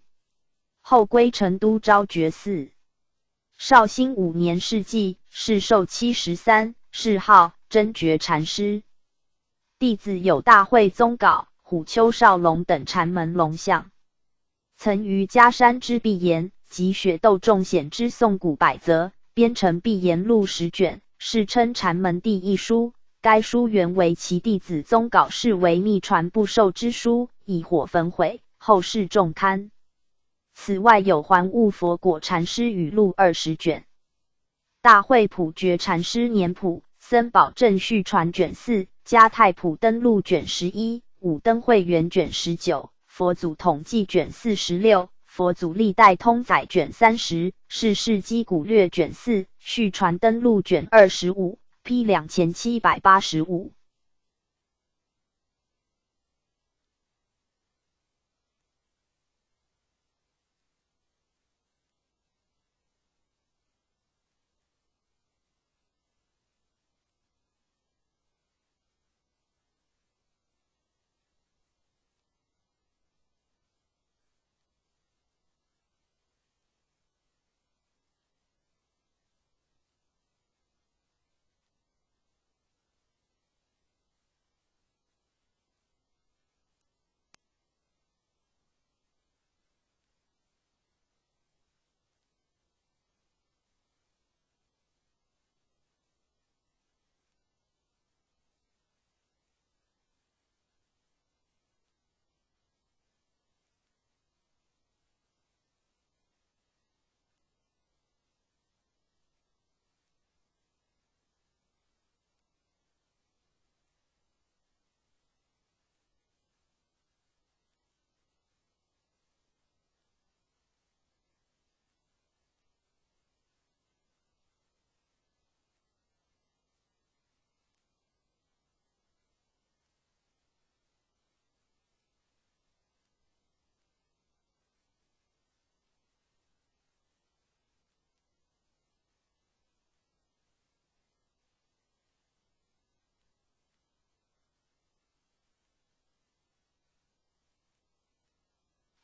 后归成都昭觉寺。绍兴5年逝纪，世寿73，谥号真觉禅师。弟子有大慧宗杲、虎丘少龙等禅门龙象。曾于嘉山之碧岩及雪窦仲显之宋古百则，编成《碧岩录》10卷，世称禅门第一书。该书原为其弟子宗杲视为秘传不授之书，以火焚毁，后世重刊。此外有桓悟佛果禅师语录20卷，大慧普觉禅师年谱、僧宝正序传卷4、嘉太普登录卷11、武登会元卷19、佛祖统计卷46、佛祖历代通载卷30、是世基古略卷4、续传登录卷25。批2785。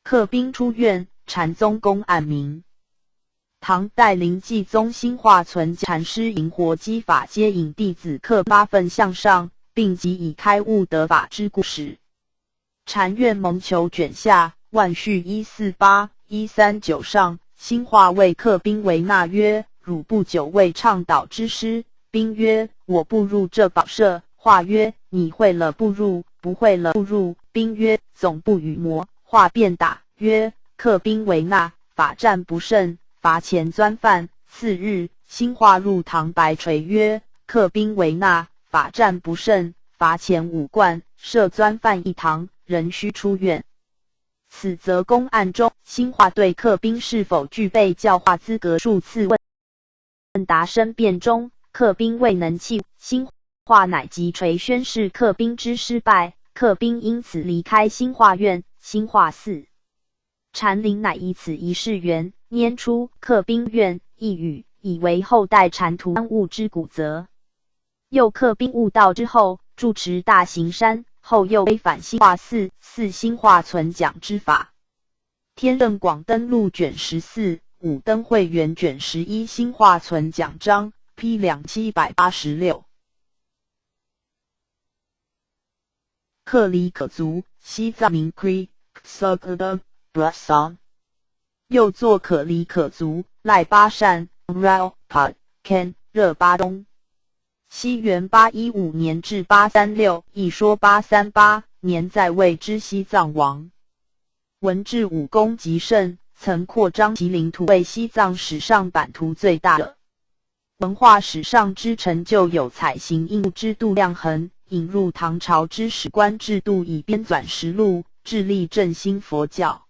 克兵出院，禅宗公案名。唐代灵济宗兴化存禅师引火机法接引弟子刻8份向上，并即以开悟得法之故事。禅院蒙求卷下，万序148、139上，兴化谓克兵为纳曰：“汝不久为倡导之师。”兵曰：“我不入这宝舍。”化曰：“你会了不入，不会了不入。”兵曰：“总不与魔。”化便打曰：“克兵为纳，法战不胜，罚钱钻犯。”次日，兴化入堂白垂曰：“克兵为纳，法战不胜，罚钱5贯，设钻犯1堂，仍须出院。”此则公案中，兴化对克兵是否具备教化资格数次问答申辩中，克兵未能弃，兴化乃即垂宣示克兵之失败。客宾因此离开兴化院、兴化寺。禅林乃以此一事缘，拈出客宾院一语，以为后代禅徒参悟之古则。又客宾悟道之后，住持大行山，后又归返兴化寺，寺兴化存讲之法。天正广登录卷14，武登会元卷11，兴化存讲章 P 2786。克里可族，西藏民 Kri Ksabda Brasan， 又作可里可族，赖巴善 Rao Pad Ken 热巴东。西元815年至836，一说838年在位之西藏王。文治武功极盛，曾扩张其领土，为西藏史上版图最大的。文化史上之成就有采行印度之度量衡，引入唐朝之史官制度，以编纂实录，致力振兴佛教。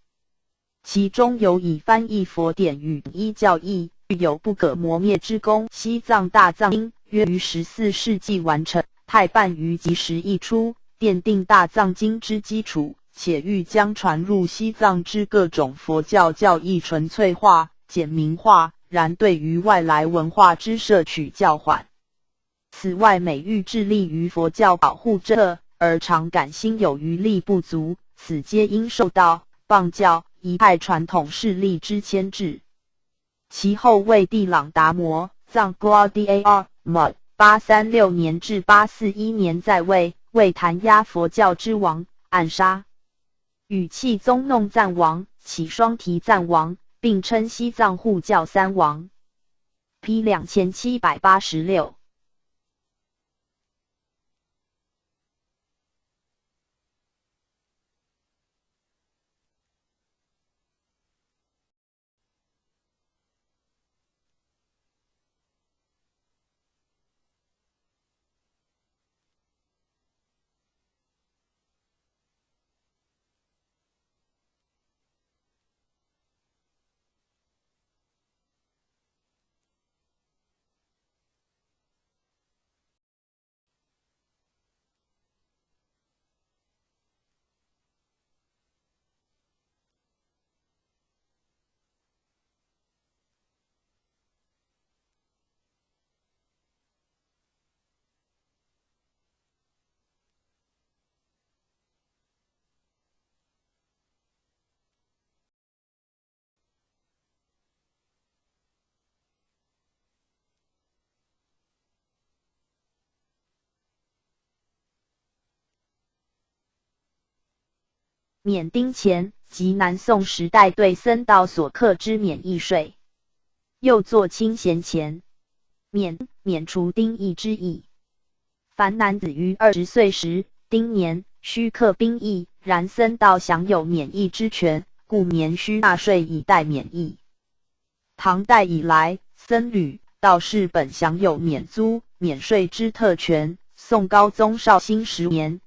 其中有以翻译佛典与依教义，具有不可磨灭之功。西藏大藏经约于14世纪完成，太半于即时译出，奠定大藏经之基础，且欲将传入西藏之各种佛教教义纯粹化、简明化，然对于外来文化之摄取较缓。此外，每欲致力于佛教保护政策，而常感心有余力不足，此皆应受到谤教一派传统势力之牵制。其后为帝朗达摩藏 Gladiar Mud 836年至841年在位，为弹压佛教之王，暗杀与气宗弄赞王、起双提赞王，并称西藏护教三王。P 2786。缅丁钱及南宋时代对僧道所课之免役税，又作清闲钱。免除丁役之意。凡男子于20岁时丁年，须课兵役，然僧道享有免役之权，故年须纳税以待免役。唐代以来，僧侣、道士本享有免租、免税之特权。宋高宗绍兴10年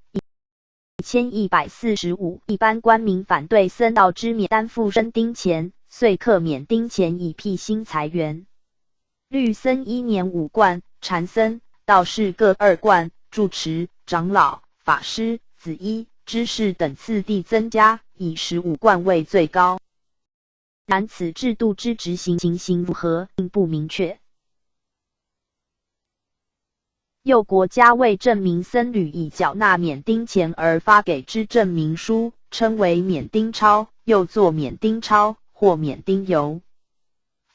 1145，一般官民反对僧道之免担负生丁钱，遂课免丁钱以辟新财源。律僧1年5贯，禅僧、道士各2贯，住持、长老、法师、子医、知识等次第增加，以15贯为最高。然此制度之执行情形如何，并不明确。又国家为证明僧侣已缴纳免丁钱而发给之证明书，称为免丁钞，又作免丁钞或免丁邮。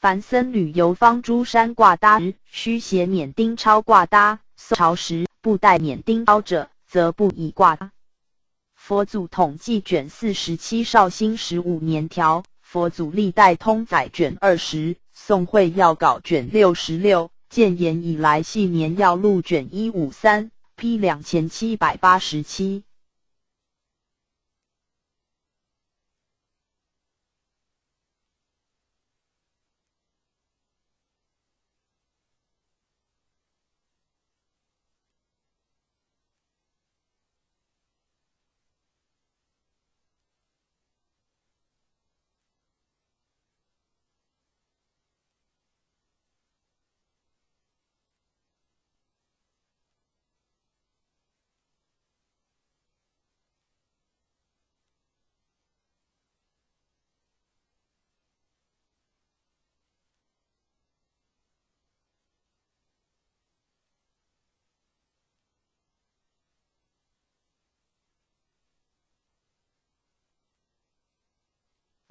凡僧侣游方诸山挂搭时，须携免丁钞挂搭；宋朝时不带免丁钞者，则不以挂搭。佛祖统计卷47，绍兴15年条，佛祖历代通载卷20，宋会要稿卷66。建炎以来系年要录卷153 P 2787。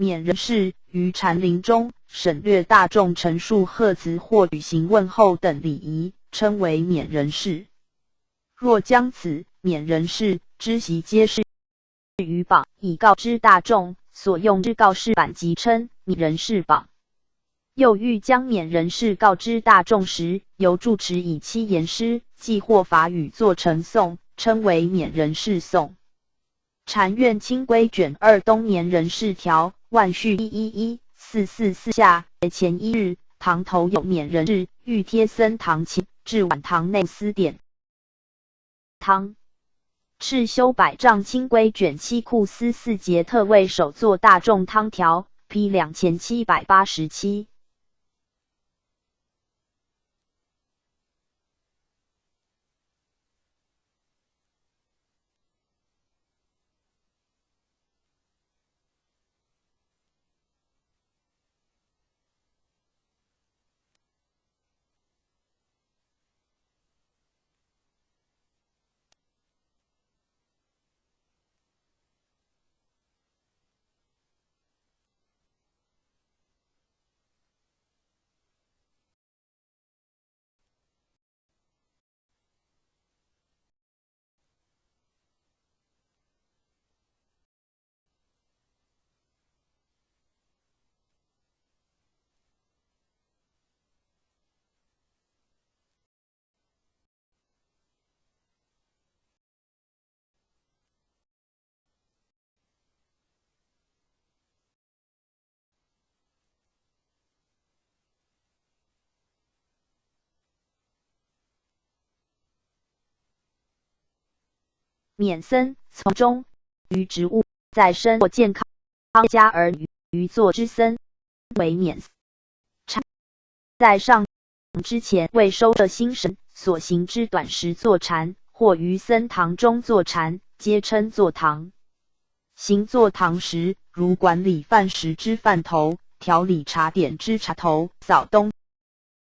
免人事于禅林中省略大众陈述贺词或举行问候等礼仪，称为免人事。若将此免人事之席皆是于榜，以告知大众，所用之告示板即称免人事榜。又欲将免人事告知大众时，由住持以七言诗记或法语作成颂，称为免人事颂。禅院清规卷2冬年人事条万序111-444下前一日，堂头有免人事，欲贴僧堂前，至晚堂内司典堂。赤修百丈清规卷7库司4节特为首作大众汤条 P 2787。免僧从中于职务在身或健康家而于作之僧为免。在上之前为收摄心神所行之短时坐禅，或于僧堂中坐禅，皆称坐堂。行坐堂时，如管理饭食之饭头、调理茶点之茶头、扫东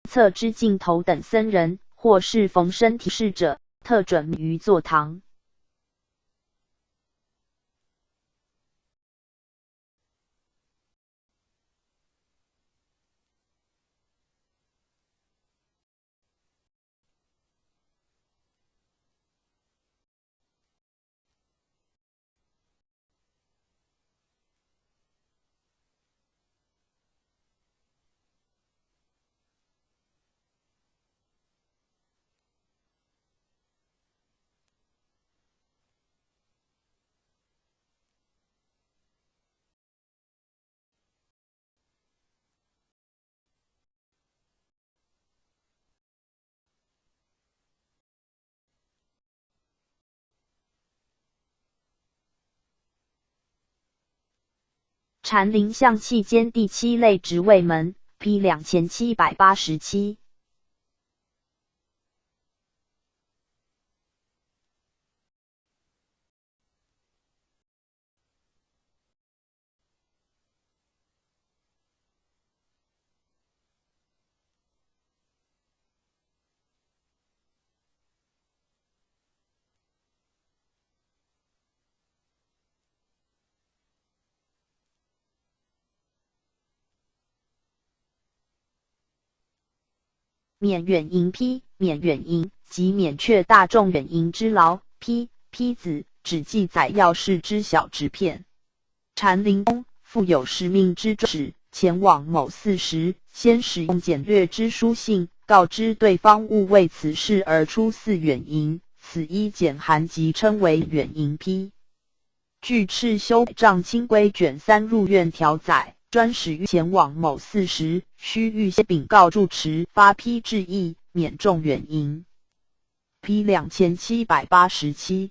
侧之镜头等僧人，或是逢身体事者，特准于坐堂。禅林象器间第7类职位门 P 2787。免远迎批，免远迎即免却大众远迎之劳。批子只记载要事之小纸片。禅林中复有使命之旨，前往某寺时，先使用简略之书信，告知对方勿为此事而出寺远迎，此一简函即称为远迎批。据赤修藏清规卷3入院条载，专使于前往某寺时，须预先禀告住持，发批致意，免众远迎。P 2787。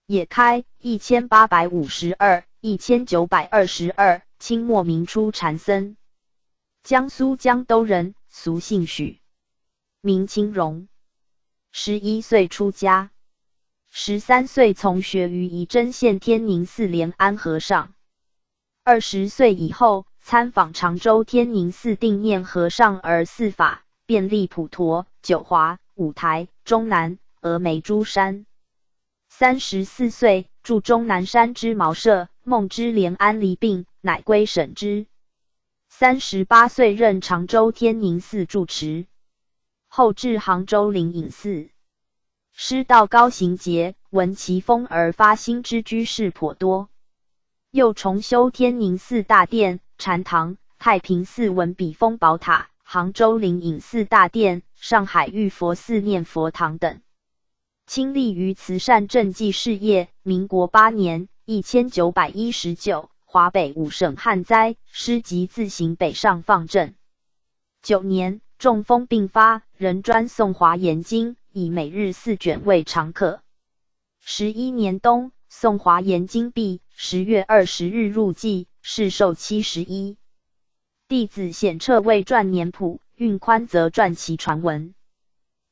也开1852、1922，清末民初禅僧，江苏江都人，俗姓许，名清荣。11岁出家，13岁从学于仪征县天宁寺莲安和尚。20岁以后，参访常州天宁寺定念和尚而寺法，遍历普陀、九华、五台、中南、峨眉诸山。34岁，住终南山之茅舍，梦知莲安离病，乃归省之。38岁任常州天宁寺住持，后至杭州灵隐寺。师道高行节，闻其风而发心之居士颇多。又重修天宁寺大殿、禅堂、太平寺文笔峰宝塔、杭州灵隐寺大殿、上海玉佛寺念佛堂等。亲历于慈善政绩事业。民国8年1919，华北5省旱灾，师即自行北上放赈。9年，中风病发，仍专诵华严经，以每日4卷为常客。11年冬，诵华严经毕，10月20日入寂，世寿71。弟子显彻为传年谱，运宽则传其传文。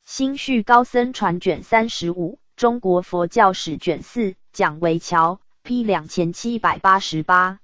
新序高僧传卷35，中国佛教史卷4，蒋维桥 P 2788。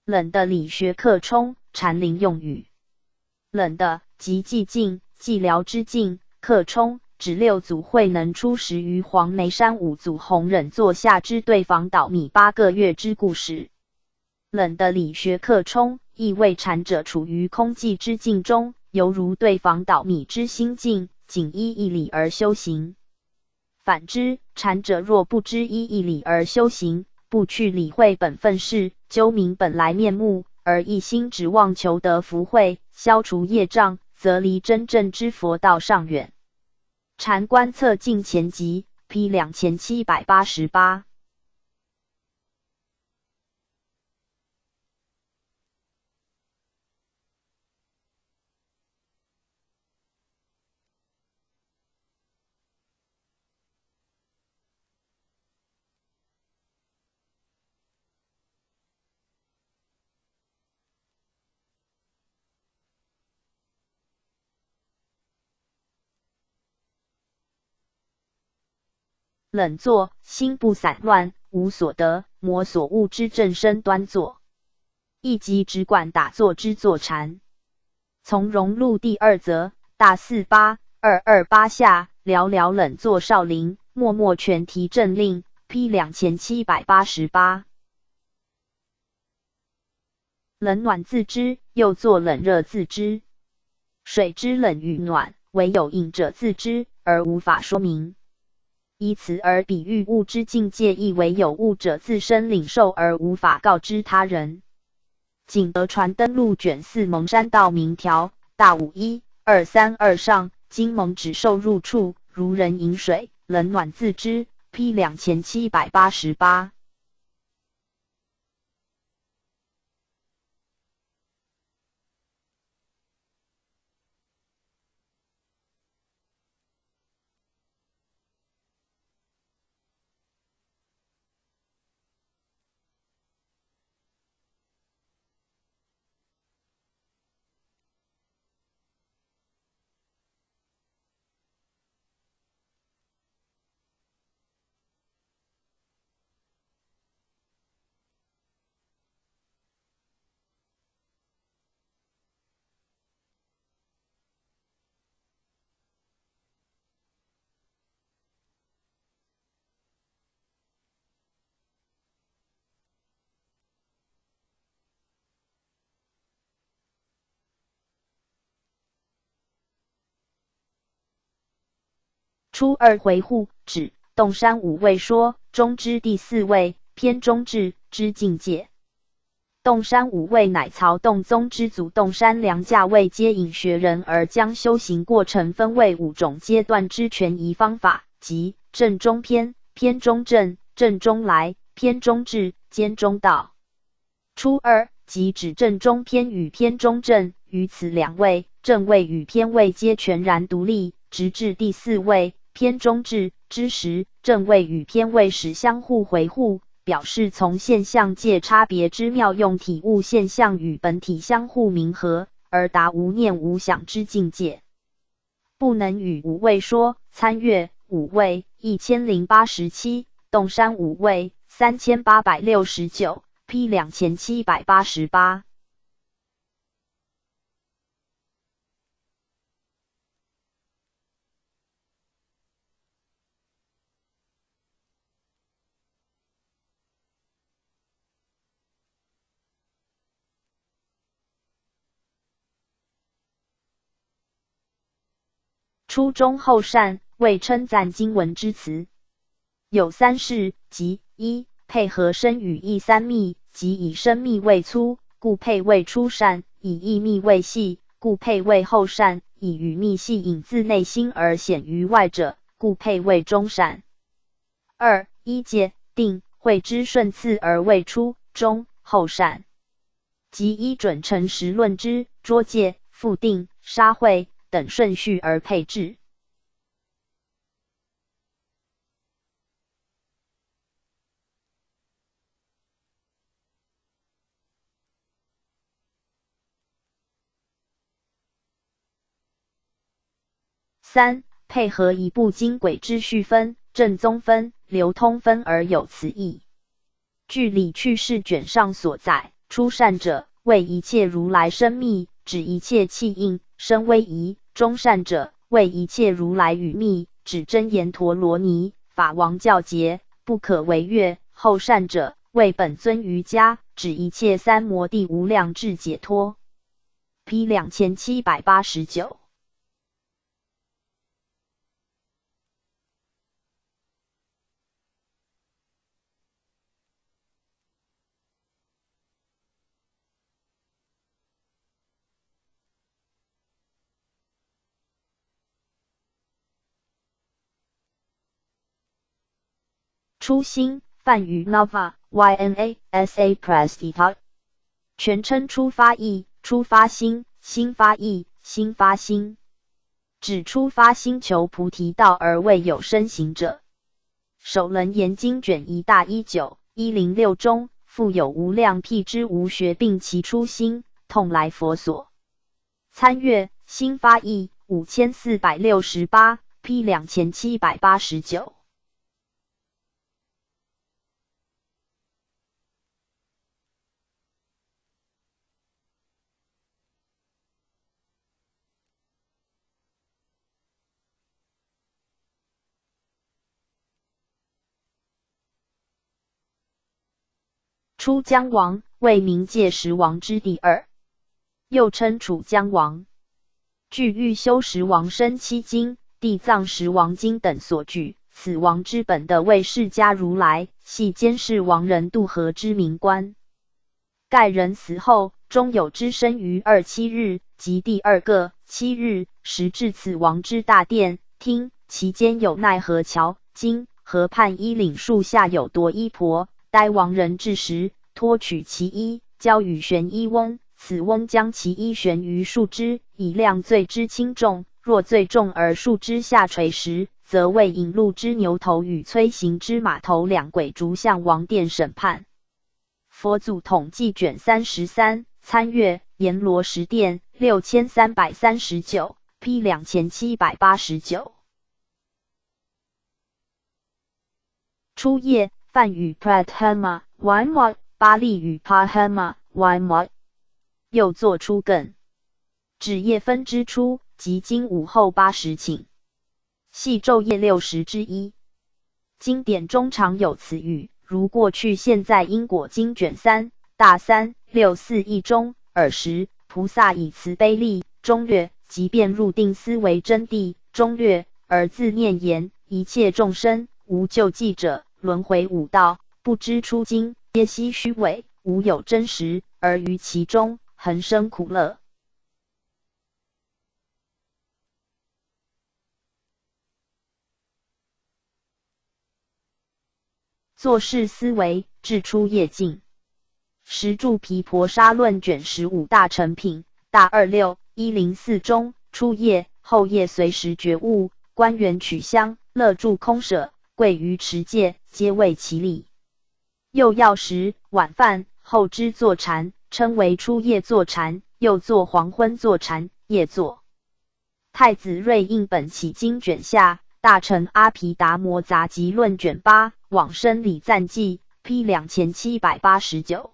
冷的理学课冲，禅林用语。冷的即寂静、寂寥之静，课冲指六祖慧能出石于黄梅山五祖弘忍座下之对访倒米8个月之故事。冷的理学课冲，意味禅者处于空寂之境中，犹如对访倒米之心境，仅依义理而修行。反之，禅者若不知依义理而修行，不去理会本分事，究明本来面目，而一心指望求得福慧，消除业障，则离真正之佛道尚远。禅观测进前集 P 2788。冷坐，心不散乱，无所得，魔所悟之正身端坐，亦即只管打坐之坐禅。从容录第2则，大4八228下，寥寥冷坐少林，默默全题正令 P 2788。冷暖自知，又作冷热自知。水之冷与暖，唯有应者自知，而无法说明。以此而比喻物之境界，亦唯有物者自身领受而无法告知他人。景德传灯录卷4蒙山道明条大51-232上，今蒙只受入处，如人饮水，冷暖自知。P 2788。初二回护指洞山五位说中之第四位，偏中至之境界。洞山五位乃曹洞宗之祖洞山良价位接引学人，而将修行过程分为5种阶段之权宜方法，即正中偏、偏中正、正中来、偏中至、兼中道。初二即指正中偏与偏中正，于此2位正位与偏位皆全然独立，直至第4位偏中至之时，正位与偏位始相互回护，表示从现象界差别之妙用体悟现象与本体相互冥合，而达无念无想之境界。不能与五位说，参阅五位1087，洞山五位3869 P 2788。初中后善为称赞经文之词，有3事，即1配合声语义3密，即以声密为粗，故配谓初善；以义密为细，故配谓后善；以语密细引自内心而显于外者，故配谓中善。2依戒定会之顺次而谓初、中、后善，即依准诚实论之捉戒、复定、杀慧等顺序而配置。3配合一部经轨之序分、正宗分、流通分而有此意。据理趣事卷上所载，初善者为一切如来生密，指一切气应生威仪；中善者为一切如来语密，指真言陀罗尼法王教节不可违越；后善者为本尊瑜伽，指一切三摩地无量智解脱。P 2789。初心梵语 Nava YNA SA Prastita， 全称初发意、初发心、心发意、心发心，指初发心求菩提道而未有身行者。首楞严经卷1大19 106中复有无量辟支无学并其初心，痛来佛所。参阅心发意5468 P 2789。出江王为冥界10王之第2，又称楚江王。据欲修10王生7经、地藏10王经等所据，此王之本的为释迦如来，系监视亡人渡河之明官。盖人死后，终有之生于27日，即第2个7日，时至此王之大殿，听其间有奈何桥，今河畔依岭树下有夺衣婆。待亡人至时，脱取其衣，交与悬衣翁。此翁将其衣悬于树枝，以量罪之轻重。若罪重而树枝下垂时，则为引路之牛头与催行之马头两鬼逐向王殿审判。佛祖统计卷33，参阅阎罗十殿6339 ，P 2789。初夜，梵语 Prathama Vaimot， 巴利语 Pahama Vaimot， 又作初艮。指夜分之初，即今午后80顷，系昼夜60之一。经典中常有此语，如过去现在因果经卷3大3 6-4义中，尔时菩萨以慈悲力中略，即便入定思维真谛中略，而自念言：一切众生无救济者，轮回五道，不知出经，皆悉虚伪，无有真实，而于其中恒生苦乐。作事思维，至出业尽。时著毗婆沙论卷15大成品大26 104中，初业后业随时觉悟，观缘取香，乐住空舍，贵于持戒，皆为其理。又要时晚饭后之坐禅，称为初夜坐禅，又作黄昏坐禅、夜坐。太子睿印本起经卷下，大乘阿毗达摩杂集论卷8，往生礼赞记 ，P 2789。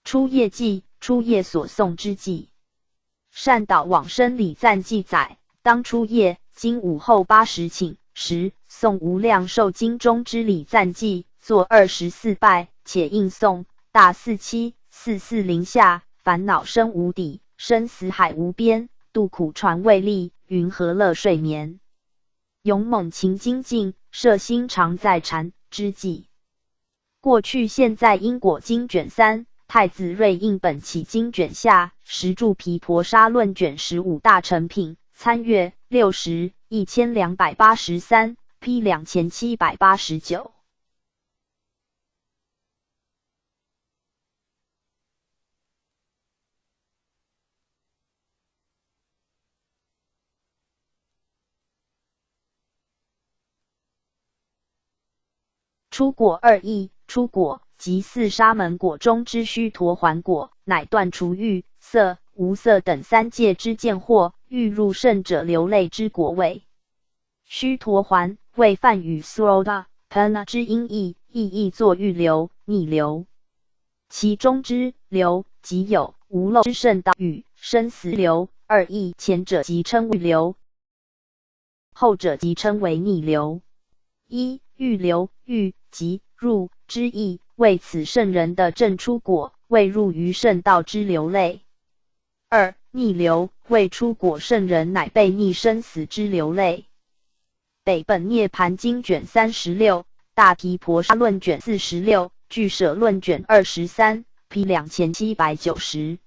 初夜记，初夜所诵之记。善导往生礼赞记载，当初夜，今午后80顷时，诵无量寿经中之礼赞记，作24拜，且应诵大47 440下，烦恼生无底，生死海无边，度苦船未立，云何乐睡眠？勇猛勤精进，摄心常在禅之记。过去现在因果经卷3。太子睿印本起经卷下，时著毗婆沙论卷15大成品，参阅60 1283 ，P 2789。出果二义，出果即四沙门果中之须陀洹果，乃断除欲、色、无色等三界之见惑，欲入圣者流泪之果位。须陀洹为梵语 Sroda、Pana 之音译，意作欲流、逆流。其中之流，即有无漏之圣道与生死流二义，前者即称欲流，后者即称为逆流。一欲流，欲即入之意，为此圣人的正出果，未入于圣道之流泪。二逆流，为出果圣人乃被逆生死之流泪。北本涅盘经卷36，大毗婆沙论卷46，俱舍论卷23 ，P 2790。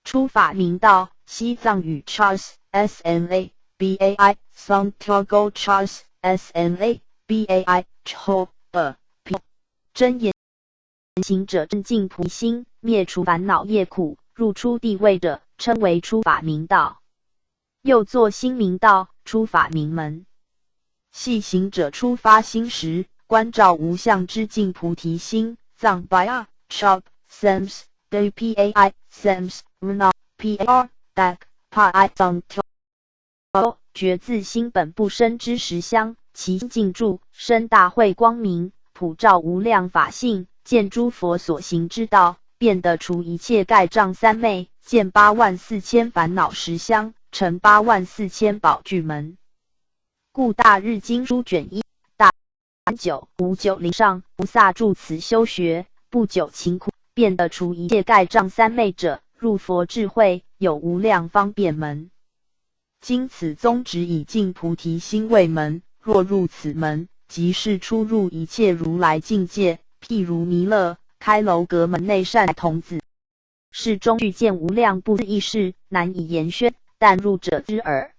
出法明道，西藏语 Charles SMA BAI Santiago Charles SMA BAI Cho P 真言行者正净菩心，灭除烦恼业苦，入出地位者，称为出法明道。又作心明道、出法明门。系行者出发心时，观照无相之净菩提心。藏 Baya Chop Sams DPAI Sams Runa PR Dak Pa I Santiago觉自心本不生之实相，其静住，身大慧光明，普照无量法性，见诸佛所行之道，便得除一切盖障三昧，见84000烦恼实相，成84000宝具门。故大日经书卷1大959上菩萨住此修学，不久勤苦，便得除一切盖障三昧者，入佛智慧，有无量方便门。今此宗旨以尽菩提心为门，若入此门，即是出入一切如来境界，譬如弥勒开楼阁门内善童子，是中具见无量不思议事，难以言宣，但入者知耳。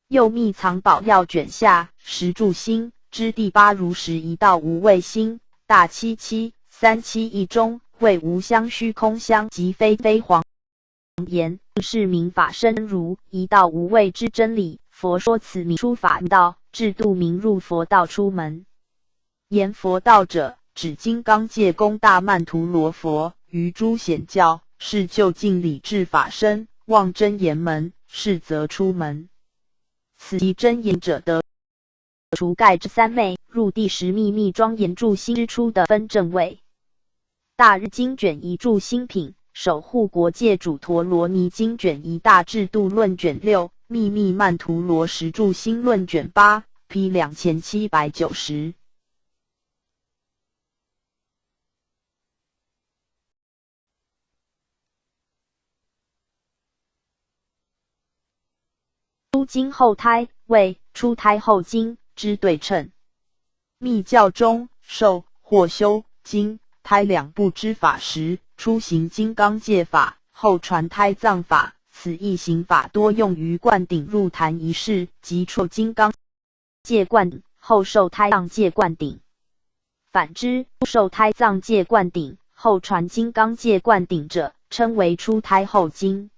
又密藏宝要卷下十住心之第8如实一道无畏心大7737一中谓无相虚空相即非黄言是名法身如一道无畏之真理。佛说此名出法道，至度名入佛道出门。言佛道者，指金刚界功大曼荼罗佛于诸显教，是就近理智法身，望真言门，是则出门。此即真言者得除盖之三昧，入第10秘密庄严住心之初的分正位。大日经卷1住心品，守护国界主陀罗尼经卷1大智度论卷6，秘密曼荼罗十住心论卷8 P 2790。出经后胎为出胎后经之对称。密教中受或修经胎两部之法时，初行金刚界法，后传胎藏法。此一行法多用于灌顶入坛仪式，即出金刚界灌顶，后受胎藏界灌顶。反之，受胎藏界灌顶，后传金刚界灌顶者，称为出胎后经。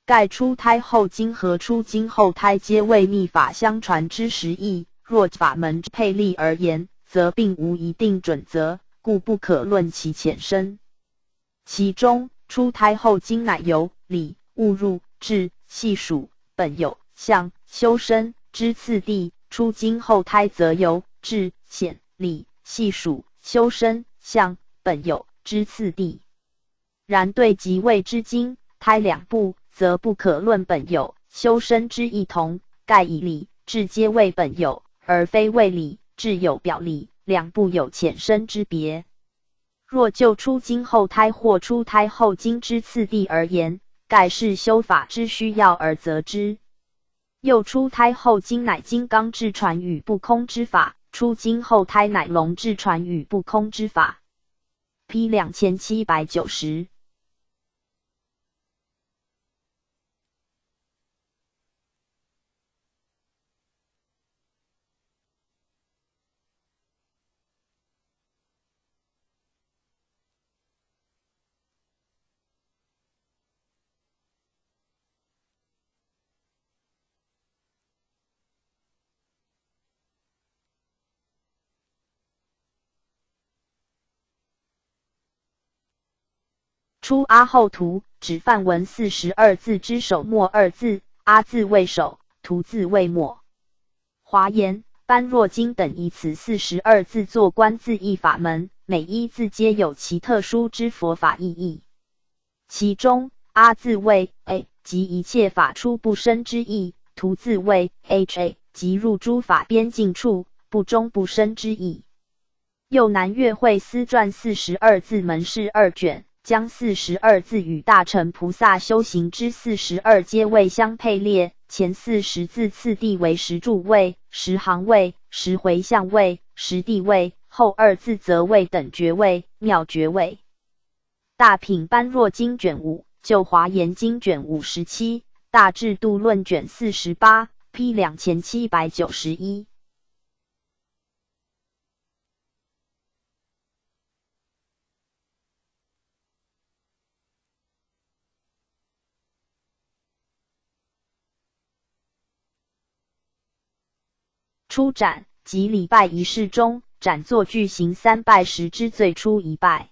盖出胎后经和出经后胎皆为密法相传之实义，若法门之配例而言，则并无一定准则，故不可论其浅深。其中出胎后经乃由理、悟入、智、细数、本有、相、修身之次第；出经后胎则由智、显、理、细数、修身、相、本有之次第。然对即位之经胎两部，则不可论本有、修身之异同，盖以理、智皆为本有，而非为理、智有表里，两部有浅深之别。若就出经后胎或出胎后经之次第而言，盖是修法之需要而择之。又出胎后经乃金刚智传与不空之法，出经后胎乃龙智传与不空之法。P 2790。出阿后图，指梵文42字之首末二字，阿字为首，图字为末。华严、般若经等以此42字作观字义法门，每一字皆有其特殊之佛法意义。其中阿字为 A， 即一切法出不生之意；图字为 HA， 即入诸法边境处，不终不生之意。又南岳慧思传42字门是2卷。将42字与大乘菩萨修行之42皆位相配列，前40字次第为10住位、10行位、10回向位、10地位，后2字则为等觉位、妙觉位。大品般若经卷5，就华严经卷57，大智度论卷48 P 2791。初斩，即礼拜仪式中斩作具行3拜时之最初1拜。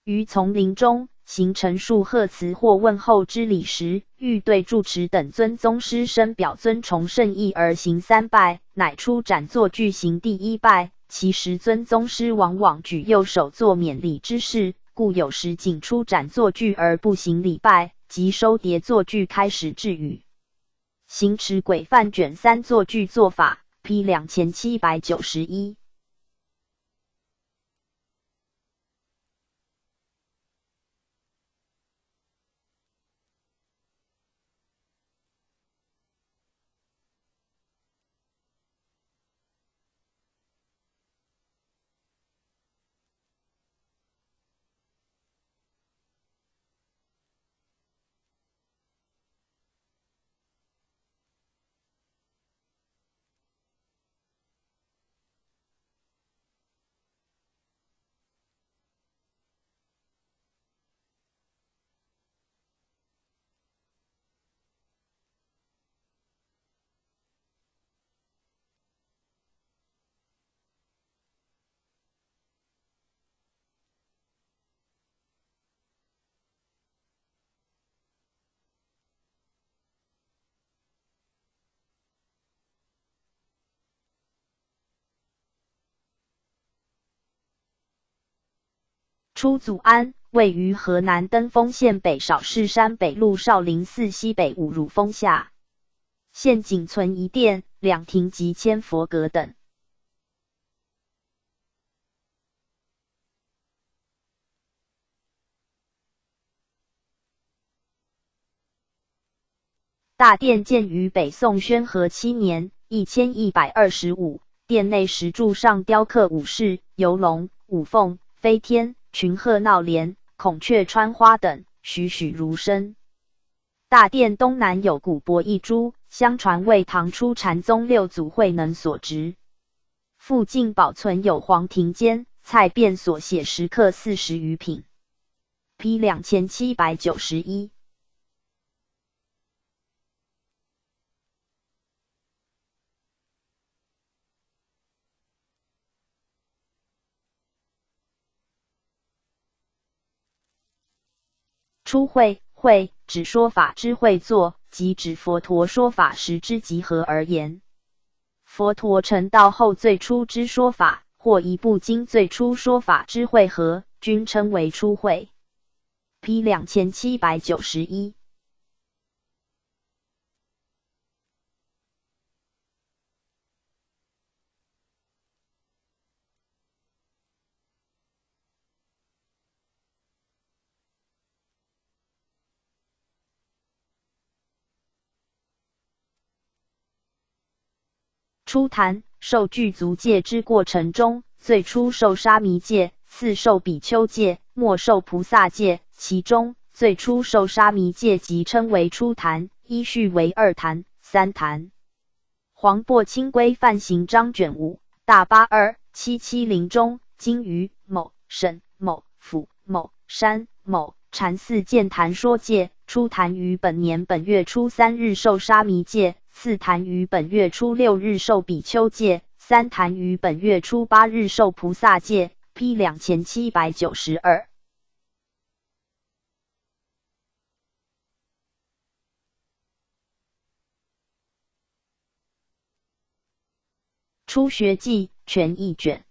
于丛林中行陈述贺词或问候之礼时，欲对住持等尊宗师深表尊崇圣意而行3拜，乃初斩作具行第1拜。其实尊宗师往往举右手作勉礼之事，故有时仅初斩作具而不行礼拜，即收叠作具开始至语。行持轨范卷3作具做法 P 2791。出祖庵，位于河南登封县北少室山北路少林寺西北五乳峰下。现仅存一殿、2亭及千佛阁等。大殿建于北宋宣和7年（1125），殿内石柱上雕刻武士、游龙、五凤、飞天、群鹤闹莲、孔雀穿花等，栩栩如生。大殿东南有古柏一株，相传为唐初禅宗6祖慧能所植。附近保存有黄庭坚、蔡卞所写石刻40余品。P 2791。初会，会指说法之会作，即指佛陀说法时之集合而言。佛陀成道后最初之说法，或一部经最初说法之会合，均称为初会。P 2791。初坛受具足戒之过程中，最初受沙弥戒，次受比丘戒，末受菩萨戒。其中最初受沙弥戒即称为初坛，依序为2坛、3坛。黄檗清规范行章卷5大八2 770中，经于某省某府某山某禅寺见坛说戒，初坛于本年本月初3日受沙弥戒，次坛于本月初6日受比丘戒，3坛于本月初8日受菩萨戒。P 2792。初学记全译卷。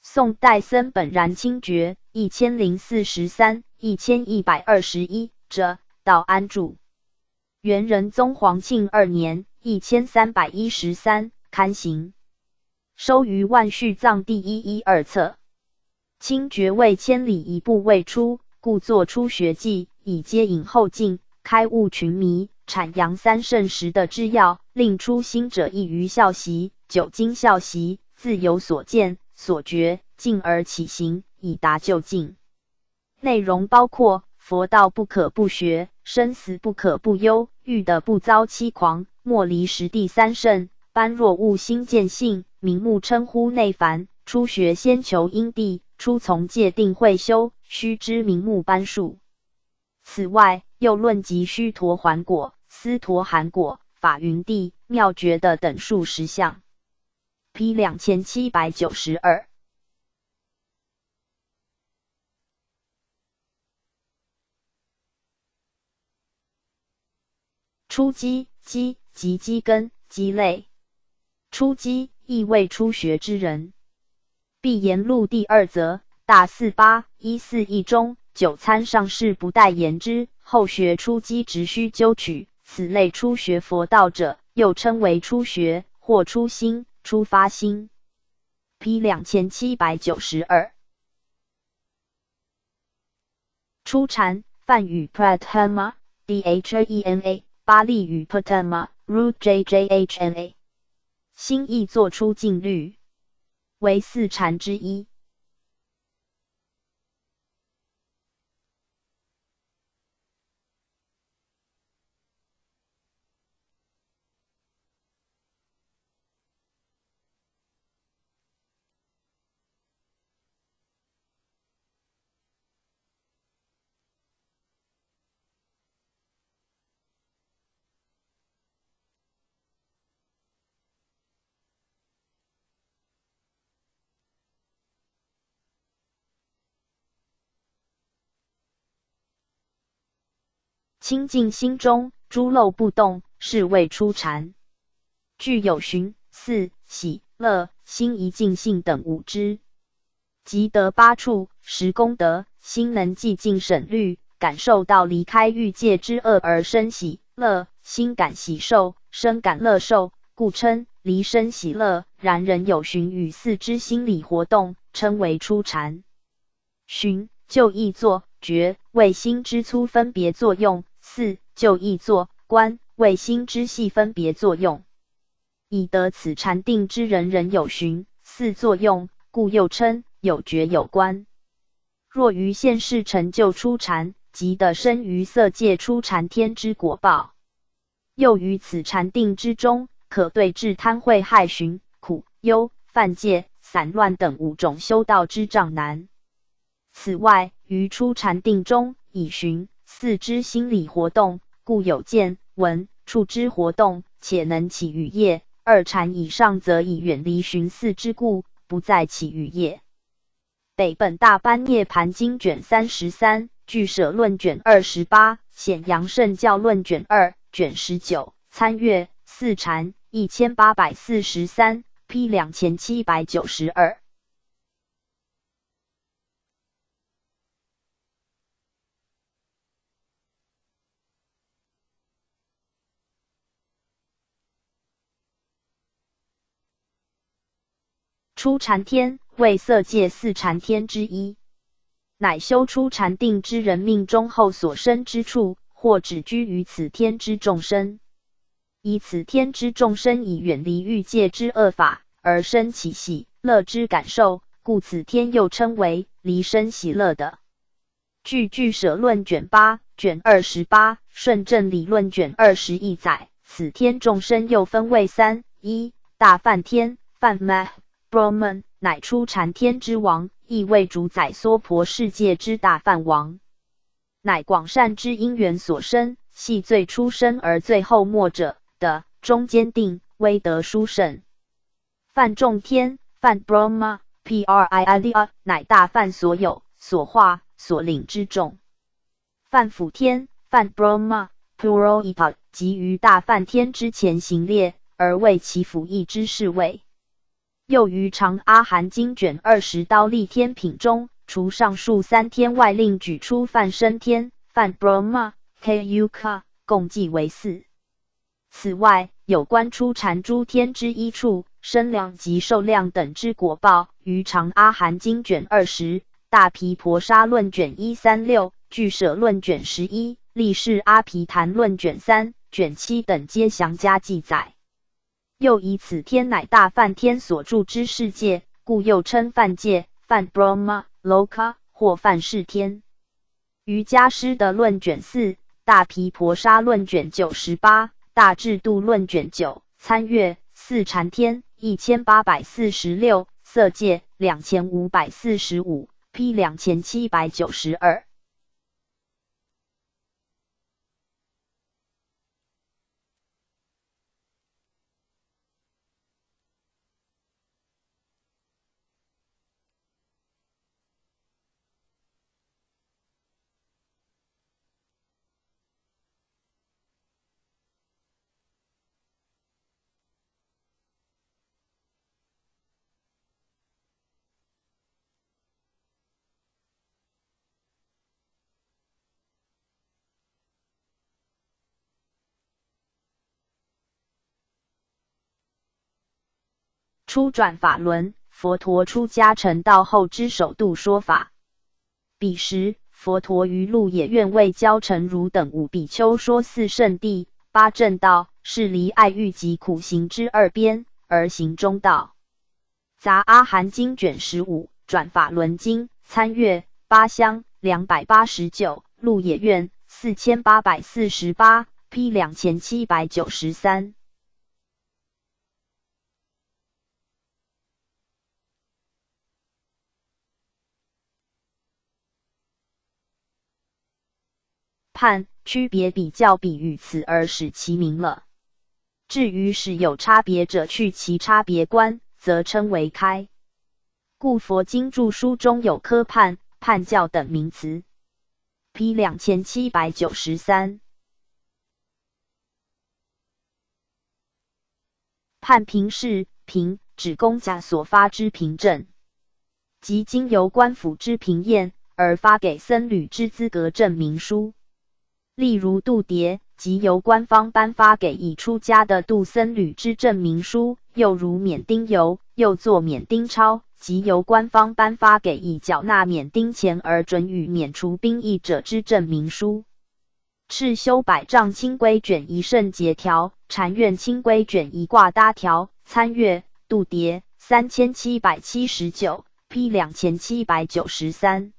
宋代僧本然清觉1043-1121者，道安著。元仁宗皇庆2年1313刊行，收于万续藏第112册。清觉为千里一步未出，故作初学记，以接引后进，开悟群迷，阐扬3圣时的之要，令初心者易于校习，久经校习，自有所见所觉，进而起行，以达就近。内容包括佛道不可不学，生死不可不忧，欲得不遭欺狂，莫离实地3圣，般若悟心见性，名目称呼内凡，初学先求因地，初从戒定慧修，须知名目般数。此外，又论及须陀洹果、斯陀含果、法云地、妙觉的等数10项。P 2792。初鸡，鸡即鸡根，鸡类。初鸡，意为初学之人。毕言录第2则，大4814中9参上士不待言之，后学初鸡直须究取。此类初学佛道者，又称为初学或初心、初发心。P 2792。初禅，梵语 Pratama，Dhena，巴利语 Pratama，Root JJHNA。心意作出静虑，为4禅之一。清净心中，诸漏不动，是谓初禅。具有寻、思、喜、乐、心一净性等5支，即得8处10功德，心能寂静审虑，感受到离开欲界之恶而生喜乐，心感喜受，生感乐受，故称离生喜乐。然仍有寻与思之心理活动，称为初禅。寻就意作觉，为心之粗分别作用；思就意作观，为心之细分别作用。以得此禅定之人仍有寻、思作用，故又称有觉有观。若于现世成就初禅，即得生于色界初禅天之果报。又于此禅定之中，可对治贪恚害寻、苦、忧、犯戒、散乱等5种修道之障难。此外，于初禅定中，以寻、思之心理活动，故有见、闻、触之活动，且能起语业。2禅以上则以远离寻思之故，不再起语业。北本大般涅盘经卷33，俱舍论卷28，显扬圣教论卷2，卷19，参阅4禅1843 P 2792。初禅天为色界4禅天之一，乃修初禅定之人命中后所生之处，或只居于此天之众生。以此天之众生以远离欲界之恶法，而生起喜乐之感受，故此天又称为离生喜乐的。据俱舍论卷8、卷28、顺正理论卷21载，此天众生又分为3： 1. 大梵天，梵 Brahman， 乃初禅天之王，亦为主宰娑婆世界之大梵王，乃广善之因缘所生，系最初生而最后末者的中间定，威德殊胜。梵众天，梵 Brahma，Prida， 乃大梵所有、所化、所领之众。梵辅天，梵 Brahma，Purohita， 即于大梵天之前行列，而为其辅役之侍卫。又于长阿含经卷20刀立天品中，除上述3天外，另举出梵身天、梵 Brahma、Kuka， 共计为4。此外，有关初禅诸天之一处、身量及寿量等之果报，于长阿含经卷20、大毗婆沙论卷136、俱舍论卷11、立士阿毗昙论卷3、卷7等皆详加记载。又以此天乃大梵天所住之世界，故又称梵界、梵 Brahma、Loka 或梵世天。瑜伽师的论卷4、大毗婆沙论卷98、大智度论卷9，参阅4禅天1846，色界2545 P 2792。初转法轮，佛陀出家成道后之首度说法。彼时，佛陀于鹿野苑为教成如等五比丘说四圣谛、八正道，是离爱欲及苦行之二边，而行中道。杂阿含经卷15，转法轮经，参阅八乡289，鹿野苑4848 ，P 2793。判区别比较比喻词而使其名了。至于使有差别者去其差别观，则称为开。故佛经注疏中有科判、判教等名词。P 2793。判凭是凭指公家所发之凭证，即经由官府之凭验而发给僧侣之资格证明书。例如度牒，即由官方颁发给已出家的度僧侣之证明书；又如免丁油，又作免丁钞，即由官方颁发给已缴纳免丁钱而准予免除兵役者之证明书。赤修百丈清规卷1圣节条，禅院清规卷1挂搭条，参阅度牒3779 ，P 2793。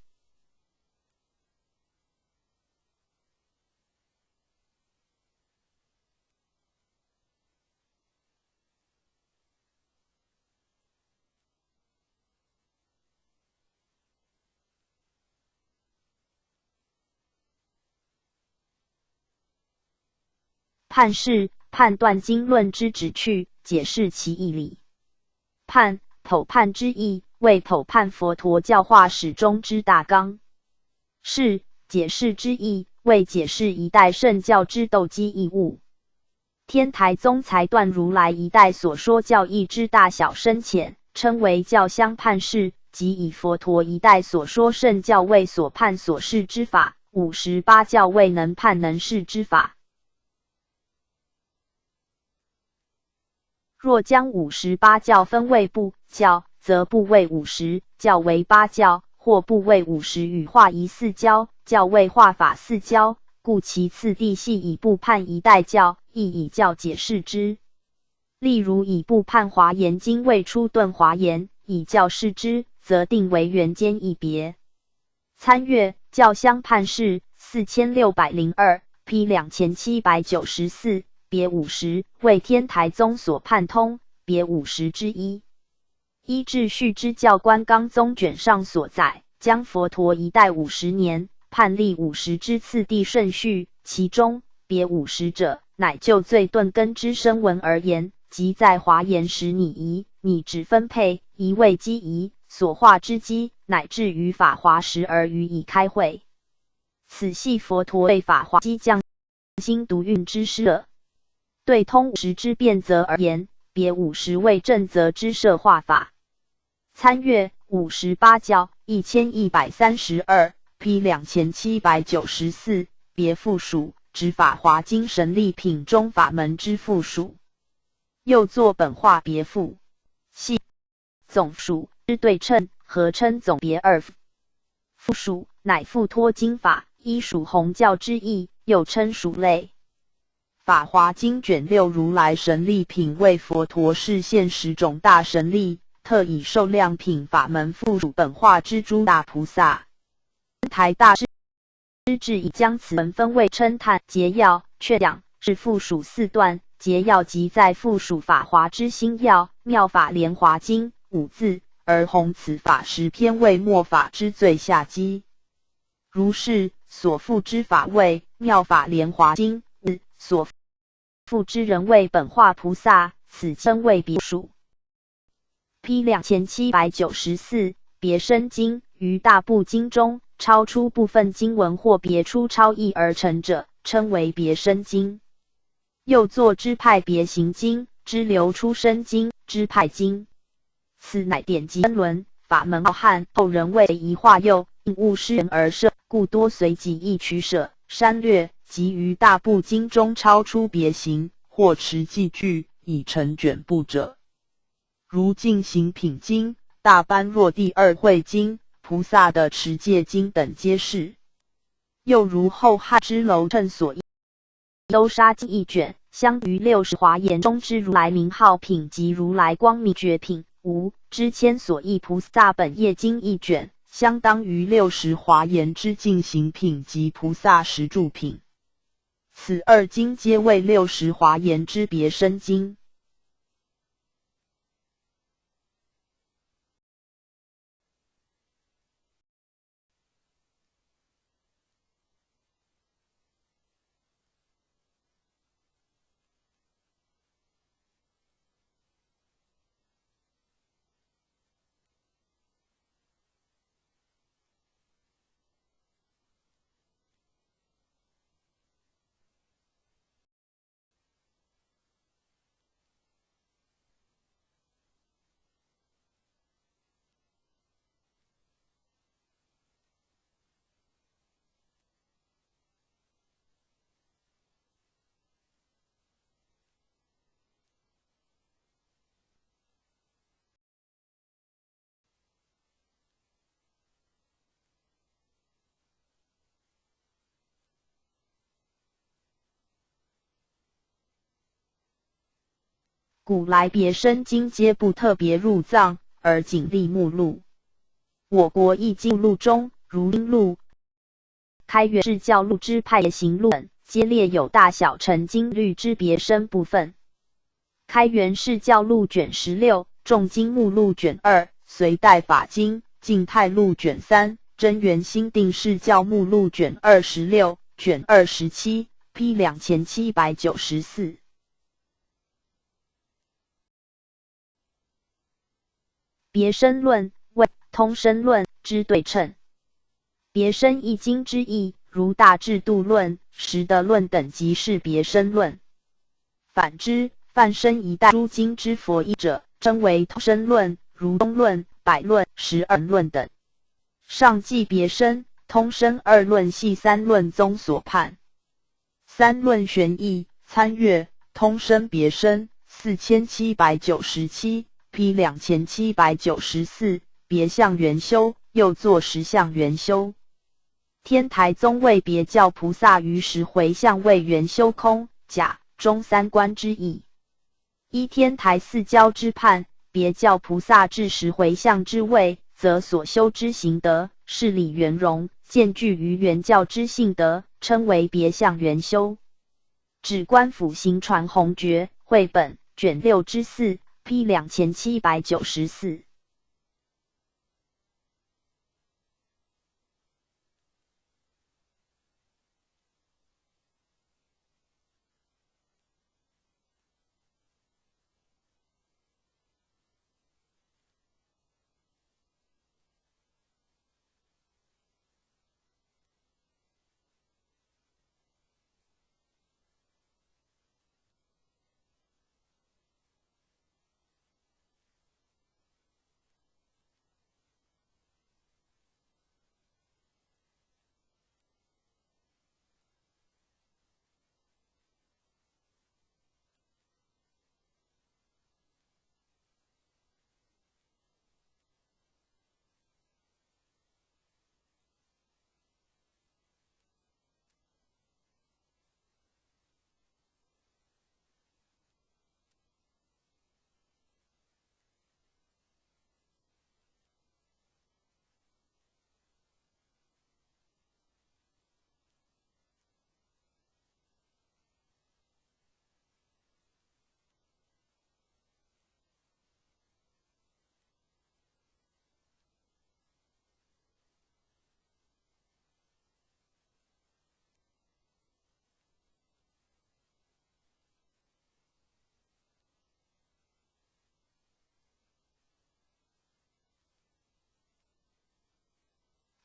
判是判断经论之旨趣，解释其义理。判剖判之意，为剖判佛陀教化始终之大纲。是解释之意，为解释一代圣教之斗机义务。天台宗裁断如来一代所说教义之大小深浅，称为教相判事，即以佛陀一代所说圣教为所判所示之法，58教为能判能示之法。若将58教分为部教，则部为50，教为8教，或部为50与化仪4教，教为化法4教，故其次第系以部判一代教，亦以教解释之。例如以部判华严经为初顿华严，以教释之，则定为圆间一别。参阅教相判事4602 P 2794。别50为天台宗所判通，别50之一。依秩序之教官纲宗卷上所载，将佛陀一代50年，判立50之次第顺序，其中别50者，乃就最顿根之声闻而言，即在华严时拟仪、拟旨分配、仪位机仪、所化之机，乃至于法华时而予以开会。此系佛陀为法华机降心独运之师耳。对通50之辩则而言，别50为正则之摄化法。参阅58教1132 P 2794，别附属指法华经神力品中法门之附属。又作本化别附，系总属之对称，合称总别二附属，乃附托经法，依属弘教之意，又称属类。法华经卷6如来神力品为佛陀示现10种大神力，特以受量品法门附属本化之诸大菩萨。台大师智已将此文分为称叹、结要、劝讲，是附属4段。结要即在附属法华之心要，妙法莲华经5字，而弘此法10篇为末法之最下机。如是所附之法为妙法莲华经，所附之人为本化菩萨，此称为别属。P 2794别生经于大部经中超出部分经文或别出超义而成者，称为别生经。又作支派别行经、支流出生经、支派经。此乃典籍分伦，法门浩瀚，后人为疑化又应物施人而设，故多随己意取舍删略，即于大部经中超出别行或持记句以成卷部者。如进行品经、大般若第二会经、菩萨的持戒经等皆是。又如后汉之楼称所译兜沙经一卷，相于60华严中之如来名号品及如来光明觉品。无之千所译菩萨本业经一卷，相当于60华严之进行品及菩萨实住品。此二经皆为60华严之别生经。古来别生经皆不特别入藏，而仅立目录。我国译经目录中，如经录、开元释教录之派别行录等，皆列有大小乘经律之别生部分。开元释教录卷16，重经目录卷2，隋代法经、晋太录卷3，真元新定释教目录卷26、卷27 ，P 2794。别生论为通生论之对称。别生一经之义，如大智度论、实德论等即是别生论。反之，泛生一代诸经之佛义者，称为通生论，如中论、百论、十二论等。上记别生、通生二论系三论宗所判。三论玄义、参阅、通生别生4797。P 2794，别相圆修，又作十相圆修。天台宗为别教菩萨于十回向为圆修空、假、中三观之意。依天台四教之判，别教菩萨至十回向之位，则所修之行德、事理圆融，见具于原教之性德，称为别相圆修。指官府行传弘觉绘本卷6之4。P 2794。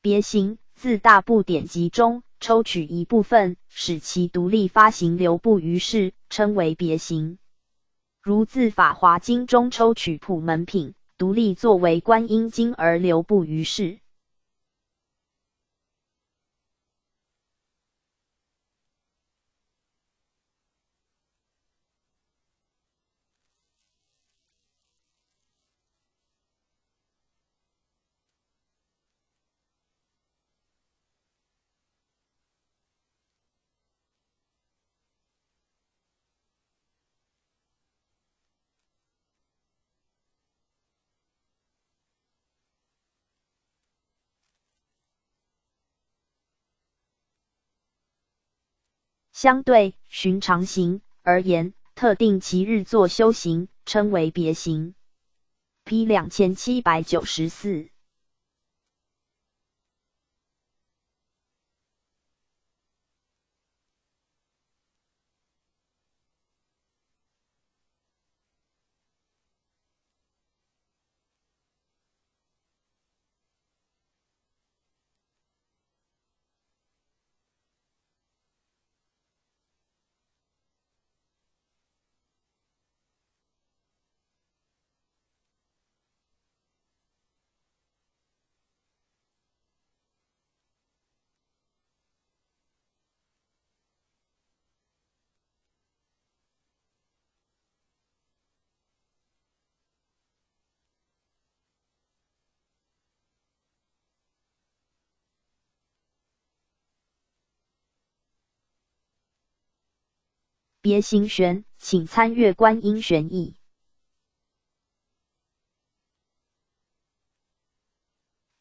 别行自大部典籍中抽取一部分，使其独立发行流布于世，称为别行。如自法华经中抽取普门品，独立作为观音经而流布于世。相对寻常行而言，特定其日作修行，称为别行。P 2794。别行玄，请参阅观音玄义。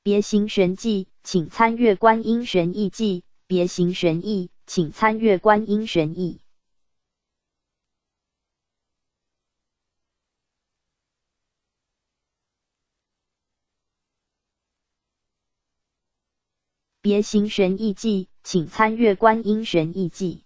别行玄记，请参阅观音玄义记。别行玄义，请参阅观音玄义。别行玄义记，请参阅观音玄义记。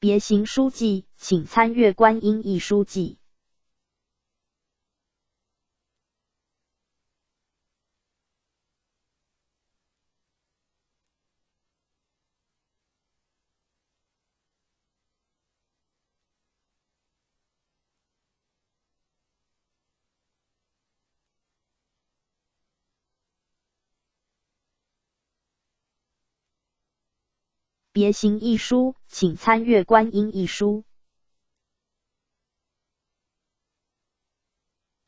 别行书记，请参阅观音义书记。别行义书，请参阅观音义书。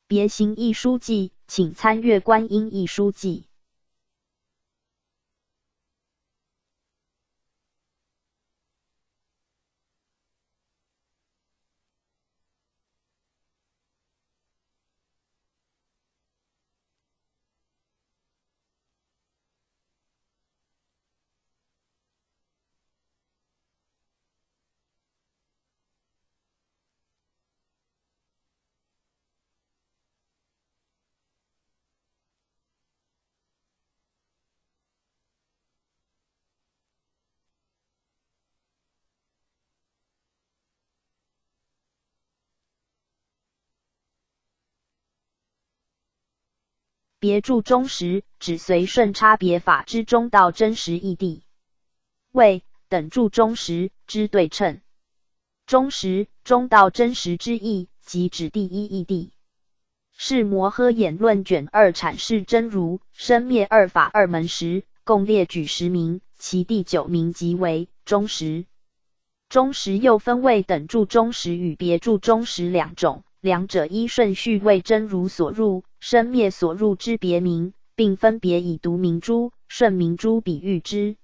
别行义书记，请参阅观音义书记。别注中实，指随顺差别法之中道真实义谛。谓等注中实之对称。中实，中道真实之义，即指第一义谛。是摩诃衍论卷2阐释真如生灭二法二门时，共列举10名，其第9名即为中实。中实又分为等注中实与别注中实两种，两者依顺序为真如所入、生灭所入之别名，并分别以独明珠、顺明珠比喻之。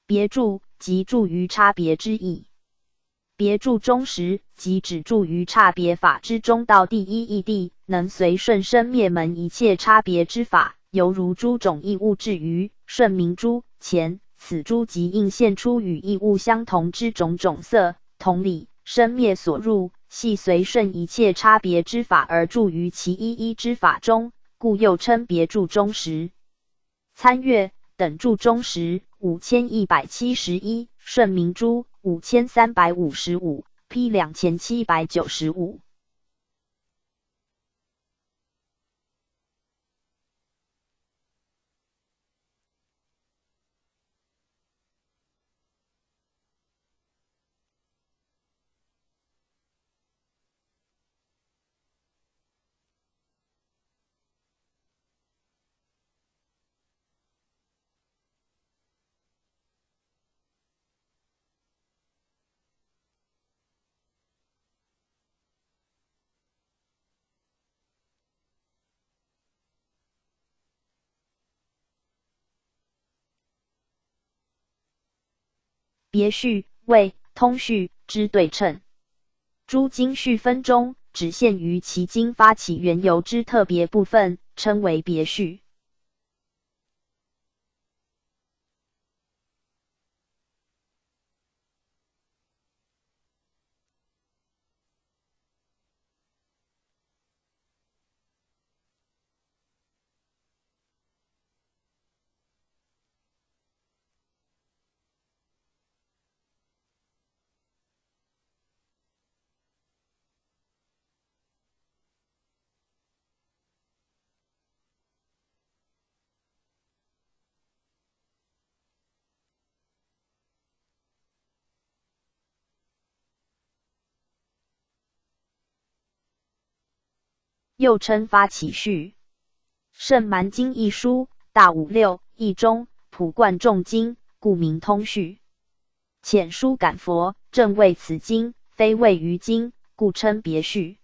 别注即注于差别之意。别注中实即指注于差别法之中道第一义谛，能随顺生灭门一切差别之法，犹如诸种异物至于顺明珠前，此珠即应现出与异物相同之种种色。同理，生灭所入，系随顺一切差别之法而注于其一一之法中，故又称别注中实。参阅等注中实5171，顺明珠5355 P 2795。别序为通序之对称。诸经序分中，只限于其经发起缘由之特别部分，称为别序。又称发起序。圣蛮经一书，大五六义中，普贯众经，故名通序。浅书感佛，正谓此经，非谓于经，故称别序。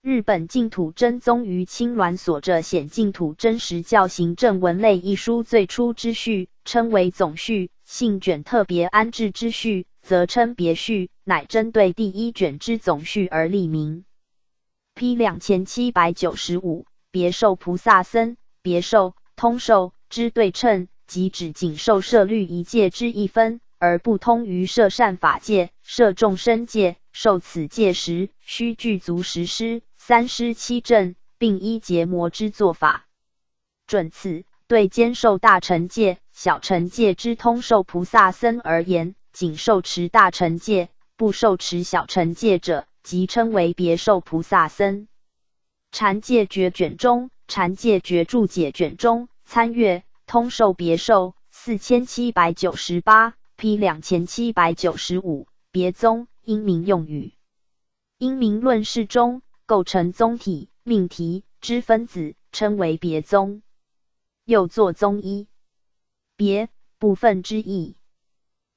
日本净土真宗于青鸾所着显净土真实教行正文类一书最初之序，称为总序；信卷特别安置之序，则称别序，乃针对第一卷之总序而立名。P 2795别受菩萨僧，别受、通受之对称，即指仅受摄律一界之一分，而不通于摄善法界、摄众生界。受此界时，须具足10施、3施7正，并依结魔之做法。准此，对兼受大乘界、小乘界之通受菩萨僧而言，仅受持大乘界，不受持小乘界者，即称为别受菩萨僧。禅戒诀卷中、禅戒诀注解卷中参阅通受别受4798 P 2795别宗因名用语。因名论释中构成宗体、命题之分子，称为别宗。又作宗一。别部分之意。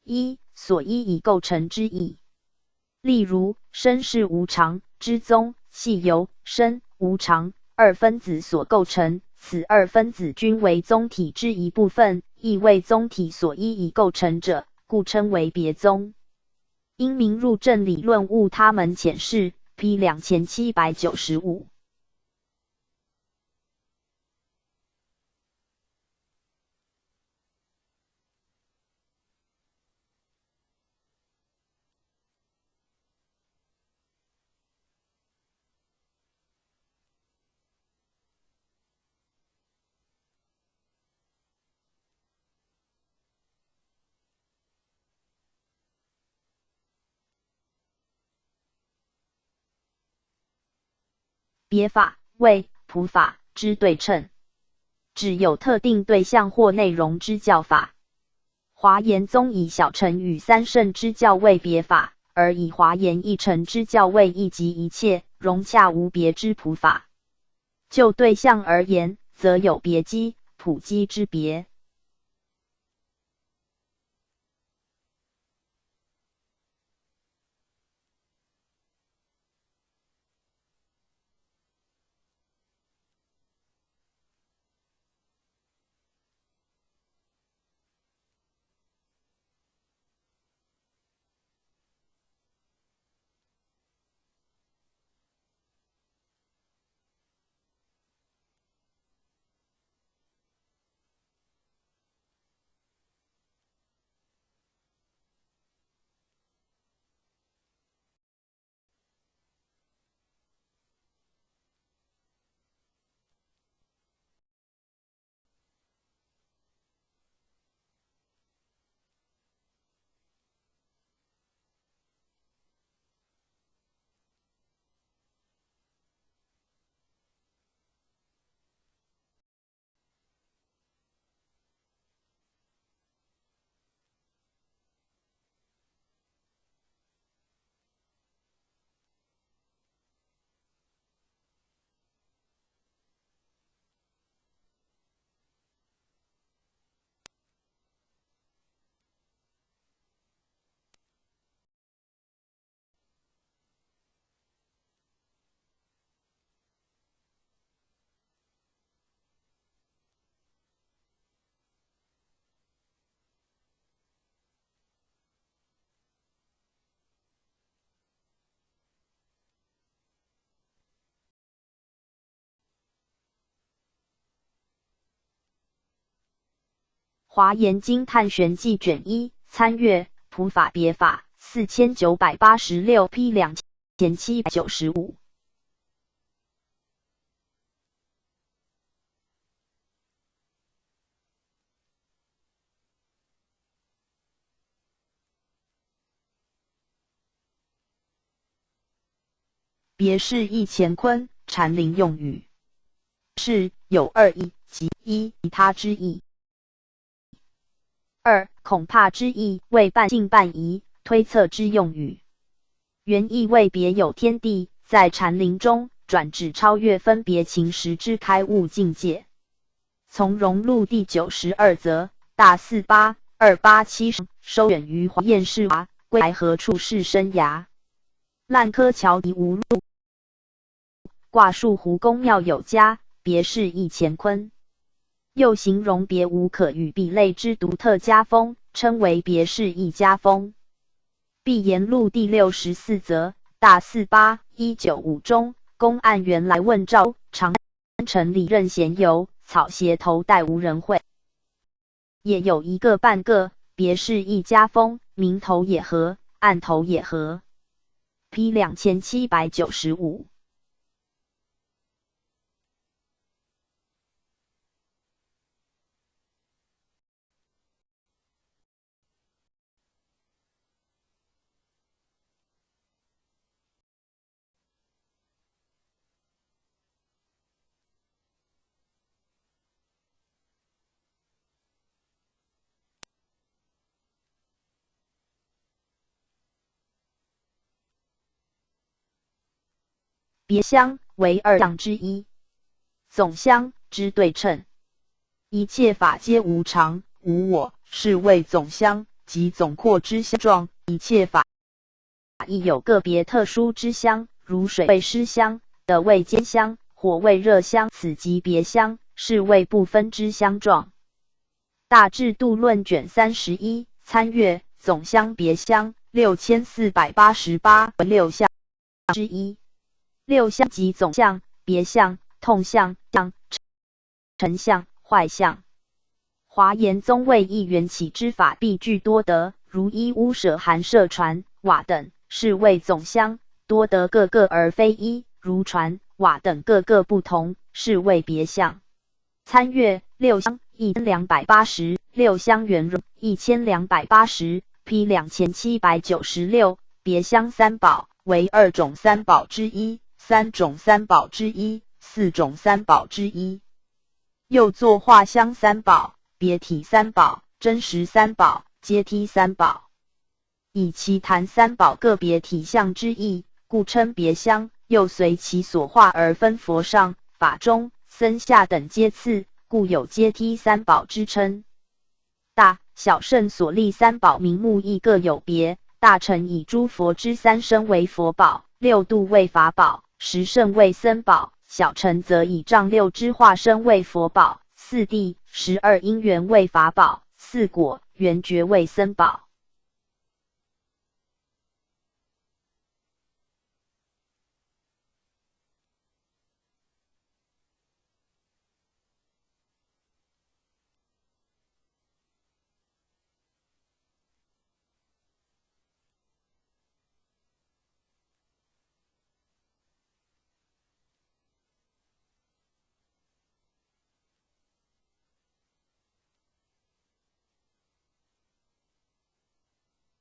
一所依以构成之意。例如身是无常之宗，系由身、无常二分子所构成，此二分子均为宗体之一部分，亦为宗体所依以构成者，故称为别宗。因名入正理论悟他们浅释 P 2795。别法为普法之对称，指有特定对象或内容之教法。华严宗以小乘与三圣之教为别法，而以华严一乘之教为一即一切融洽无别之普法。就对象而言，则有别机、普机之别。华严经探玄记卷1参阅普法别法4986 P 2795。别是一乾坤，禅林用语是有二义，即一他之意，二恐怕之意，为半信半疑，推测之用语。原意为别有天地，在禅林中转指超越分别情识之开悟境界。从容录第92则，大4八287收远于华彦世华，归来何处是生涯？烂柯桥敌无路，挂树湖宫庙有家，别是一乾坤。又形容别无可与比类之独特家风，称为别是一家风。碧岩录第64则，大4八195中，公案原来问赵，长安城里任闲游，草鞋头戴无人会。也有一个半个，别是一家风，名头也合，案头也合。P 2795。别相为二相之一，总相之对称。一切法皆无常，无我，是谓总相，即总括之相状。一切法亦有个别特殊之相，如水为湿相，的为坚相，火为热相，此即别相，是谓不分之相状。大智度论卷31参阅总相别相6488为六相之一。六相即总相、别相、痛相、成相、坏相。华严宗为一缘起之法必具多得，如一屋舍、寒舍、船、瓦等，是谓总相；多得各个而非一，如船、瓦等各个不同，是谓别相。参阅六相1280，六相圆融1280 P 2796，别相三宝为二种三宝之一。三种三宝之一，四种三宝之一，又作化相三宝、别体三宝、真实三宝、阶梯三宝，以其谈三宝个别体相之意，故称别相。又随其所化而分佛上、法中、僧下等阶次，故有阶梯三宝之称。大小圣所立三宝名目亦各有别。大乘以诸佛之三身为佛宝，六度为法宝，十圣为僧宝，小乘则以丈六之化身为佛宝，四谛、12因缘为法宝，四果、缘觉为僧宝。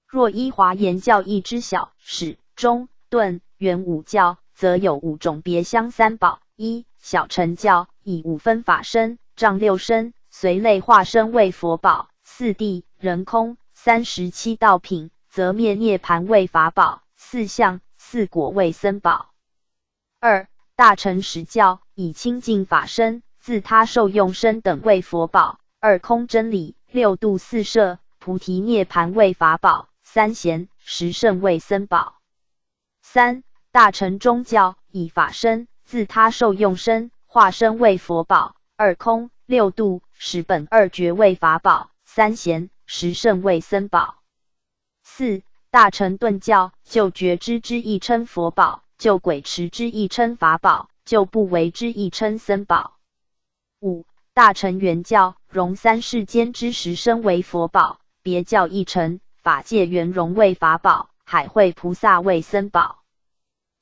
若依华严教义之小、始、中、顿、圆五教，则有五种别相三宝：一、小乘教以五分法身、丈六身、随类化身为佛宝；四谛、人空、37道品，则灭涅盘为法宝；四相、四果为僧宝。二、大乘实教以清净法身、自他受用身等为佛宝；二空真理、六度四摄、菩提涅盘为法宝；三贤、十圣为僧宝。三、大乘宗教以法身、自他受用身、化身为佛宝；二空、六度、十本二觉为法宝；三贤、十圣为僧宝。四、大乘顿教就觉知之意称佛宝，就轨持之意称法宝，就不为之意称僧宝。五、大乘圆教融三世间之时身为佛宝，别教一成，法界圆融为法宝，海会菩萨为僧宝。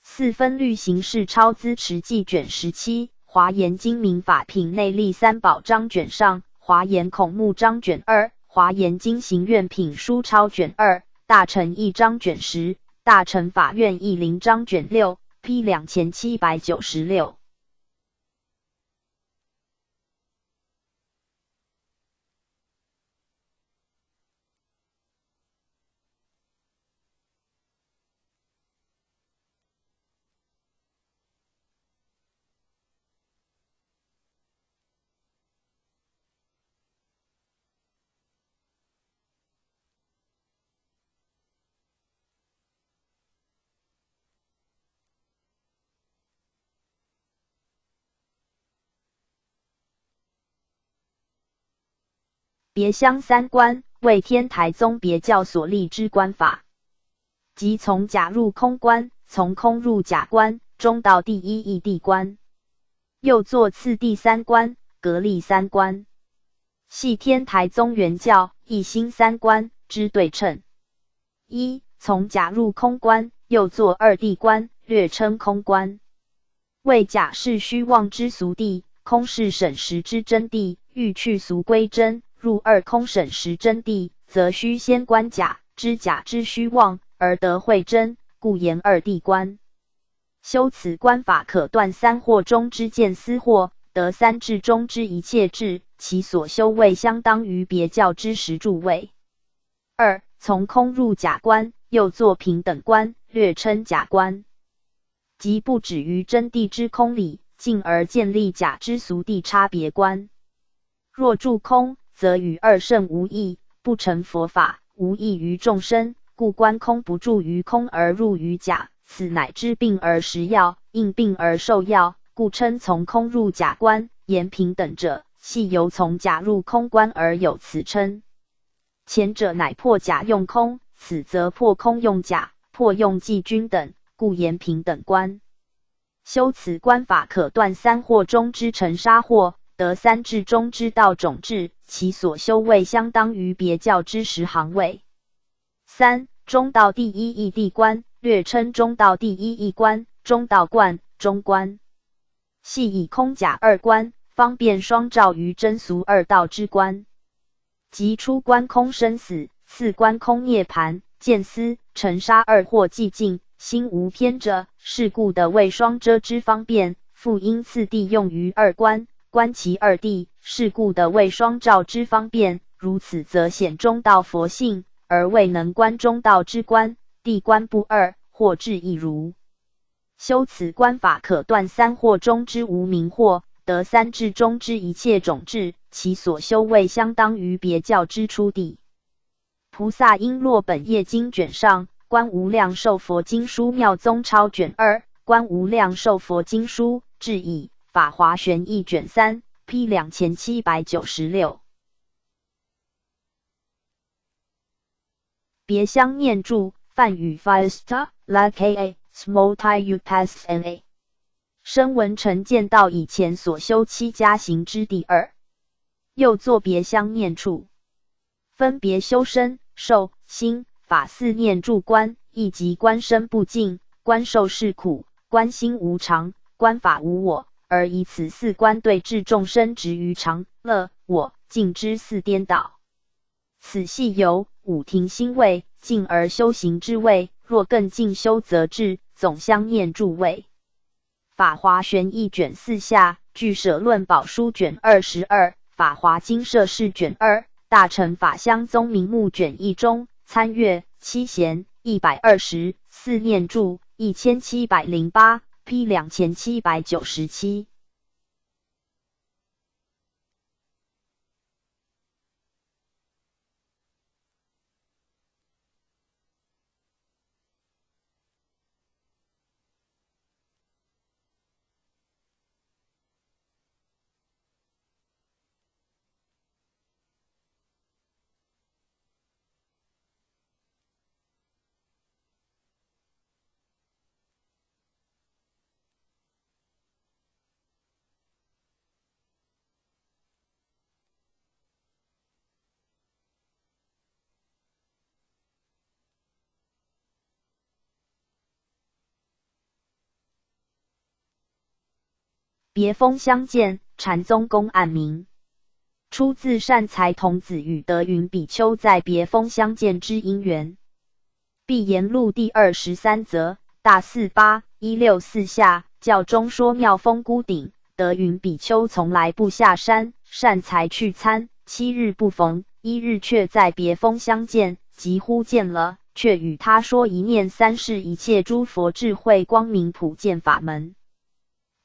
四分律行事超资持记卷17，华严经明法品内立三宝章卷上，华严孔目章卷2，华严经行愿品书超卷2，大乘义章卷10，大乘法院义灵章卷6 ，P 2796。别相三观，为天台宗别教所立之观法，即从假入空观，从空入假观，中到第一义谛观。又作次第三观，格立三观，系天台宗原教一心三观之对称。一从假入空观，又作二谛观，略称空观。为假是虚妄之俗谛，空是审实之真谛，欲去俗归真，入二空审实真谛，则须先观假，知假之虚妄，而得慧真，故言二谛观。修此观法，可断三惑中之见思惑，得三智中之一切智，其所修位相当于别教之实住位。二从空入假观，又作平等观，略称假观，即不止于真谛之空理，进而建立假之俗谛差别观。若住空，则与二圣无异，不成佛法，无益于众生，故观空不住于空而入于假，此乃知病而食药，应病而受药，故称从空入假观。言平等者，系由从假入空观而有此称。前者乃破假用空，此则破空用假，破用即均等，故言平等观。修此观法，可断三惑中之尘沙惑，得三智中之道种智，其所修位相当于别教之十行位。三中道第一义谛观，略称中道第一义观、中道观、中观，系以空假二观，方便双照于真俗二道之观。即初观空生死，次观空涅槃，见思、尘沙二惑寂静，心无偏者，是故的为双遮之方便，复因次第用于二观，观其二谛，是故的为双照之方便，如此则显中道佛性，而未能观中道之观，谛观不二，或智亦如。修此观法，可断三惑中之无明惑，得三智中之一切种智，其所修位相当于别教之初谛。菩萨璎珞本业经卷上，观无量寿佛经书妙宗抄卷2，观无量寿佛经书志译法华玄义卷3 P 2796。别相念注梵语 Fiesta Laka Small Tai Upas Na。声闻成见道以前所修七加行之第二。又作别相念处，分别修身、受、心、法四念住观，亦即观身不净、观受是苦、观心无常、观法无我，而以此四观对治众生执于常、乐、我、净之四颠倒。此系由五停心位、进而修行之位，若更进修则至总相念住位。法华玄义卷4下，俱舍论宝书卷22，法华经摄事卷2，大乘法相宗明目卷1中，参阅七贤120，四念注1708 P 2797。别封相见，禅宗公案名。出自善财童子与德云比丘在别封相见之因缘。碧岩录第23则，大四八164下，教中说妙峰孤顶，德云比丘从来不下山，善财去参，7日不逢，1日却在别封相见，即忽见了，却与他说一念三世一切诸佛智慧光明普见法门。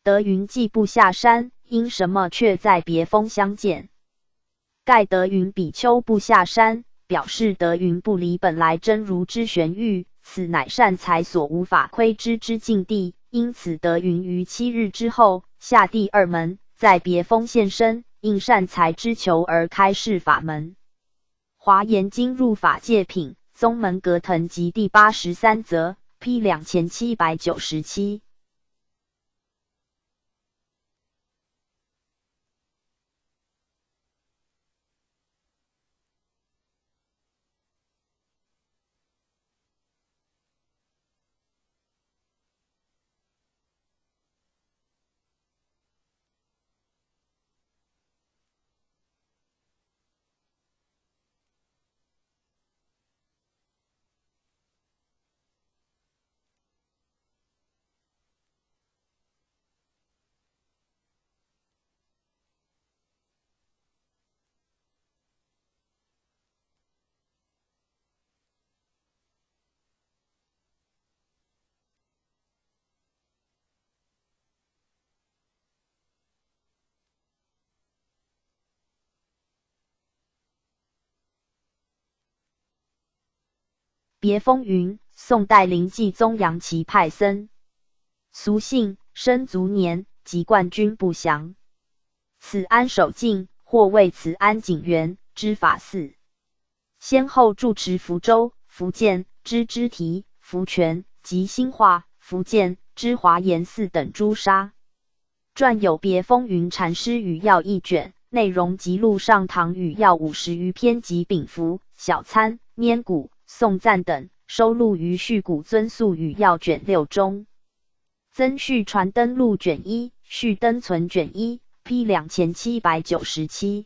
德云既不下山，因什么却在别封相见？盖德云比丘不下山，表示德云不离本来真如之玄域，此乃善财所无法窥知之境地。因此德云于7日之后下第二门，在别封现身，应善财之求而开示法门。华严经入法界品宗门格腾集第83则 P 2797。别封云，宋代临济宗杨岐派僧，俗姓，生卒年及冠军不详。此安守境，或谓此安景元之法寺，先后住持福州、福建之支提、福泉及兴化、福建之华严寺等诸沙。传有别封云禅师语要一卷，内容集录上堂语要50余篇及丙符、小参、拈鼓、颂赞等，收录于续古尊宿语要卷6中。增续传灯录卷1，续灯存卷1 ，P 2797。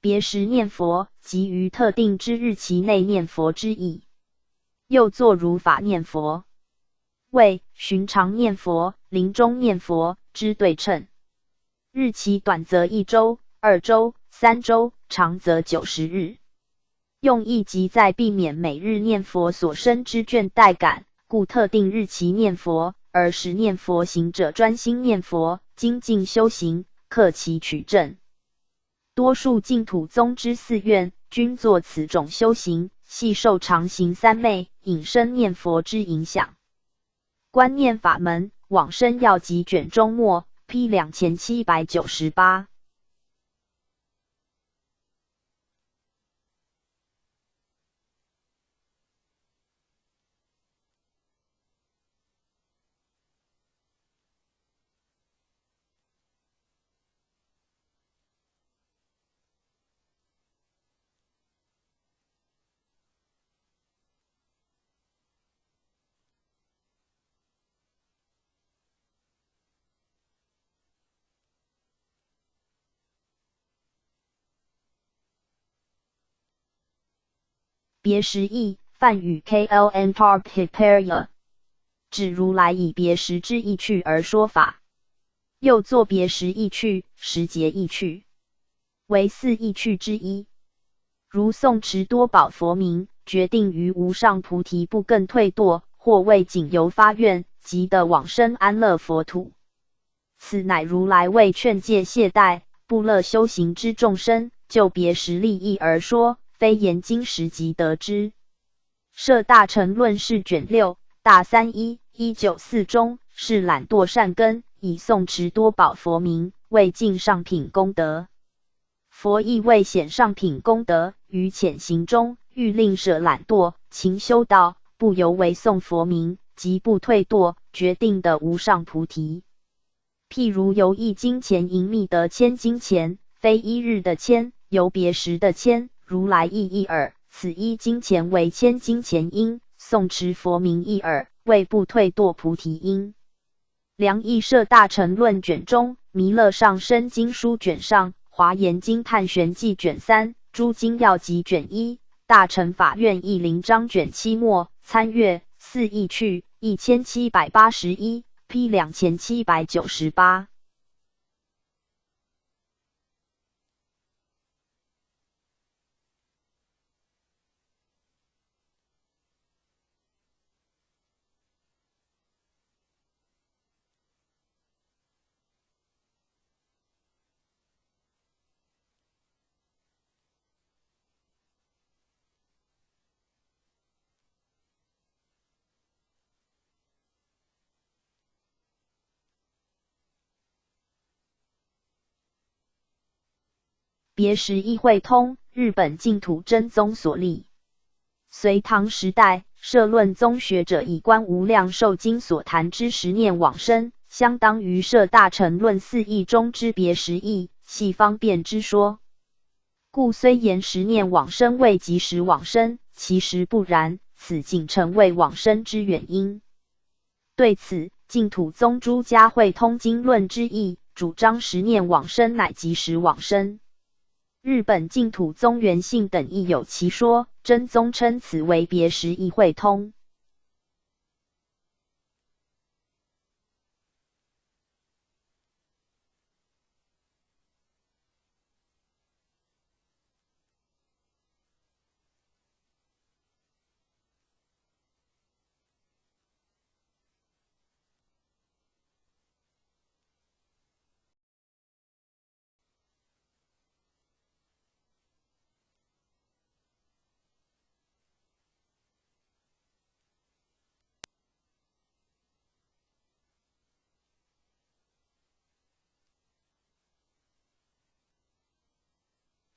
别时念佛，即于特定之日期内念佛之意。又作如法念佛，为寻常念佛、临终念佛之对称。日期短则1周、2周、3周，长则90日。用意即在避免每日念佛所生之倦怠感，故特定日期念佛，而使念佛行者专心念佛，精进修行，克其取证。多数净土宗之寺院均作此种修行，系受常行三昧、引生念佛之影响。观念法门往生要集卷中末 P 2798。别时义，梵语 KLN Par Preparia， 指如来以别时之意趣而说法。又作别时意趣、时节意趣，为4意趣之一。如诵持多宝佛名，决定于无上菩提不更退堕，或为仅由发愿，即得往生安乐佛土。此乃如来为劝戒懈怠、不乐修行之众生，就别时利益而说，非言经时即得知。摄大乘论释卷6大31 194中是懒惰善根，以诵持多宝佛名，为尽上品功德。佛亦为显上品功德，于潜行中欲令舍懒惰，勤修道，不由为诵佛名，即不退堕，决定的无上菩提。譬如由一金钱盈密得千金钱，非一日的千，由别时的千，如来亦一耳。此一金钱为千金钱因，诵持佛名一耳，为不退堕菩提因。梁义摄大乘论卷中，弥勒上生经书卷上，华严经探玄记卷3，诸经要集卷1，大乘法院义灵章卷7末，参阅4易去1781 P 2798。别时义会通，日本净土真宗所立。隋唐时代，社论宗学者以观无量寿经所谈之十念往生，相当于摄大乘论4义中之别时义，系方便之说。故虽言十念往生为即时往生，其实不然，此仅成为往生之原因。对此，净土宗诸家会通经论之意，主张十念往生乃即时往生。日本净土宗元信等亦有其说，真宗称此为别时义会通。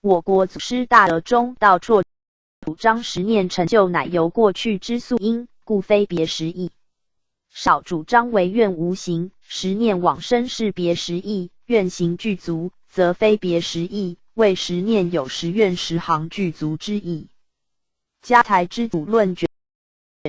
我国祖师大德中道绰主张十念成就乃由过去之宿因，故非别时义。少主张为愿无形，十念往生是别时义，愿行具足，则非别时义，为十念有十愿十行具足之意。嘉台之祖论卷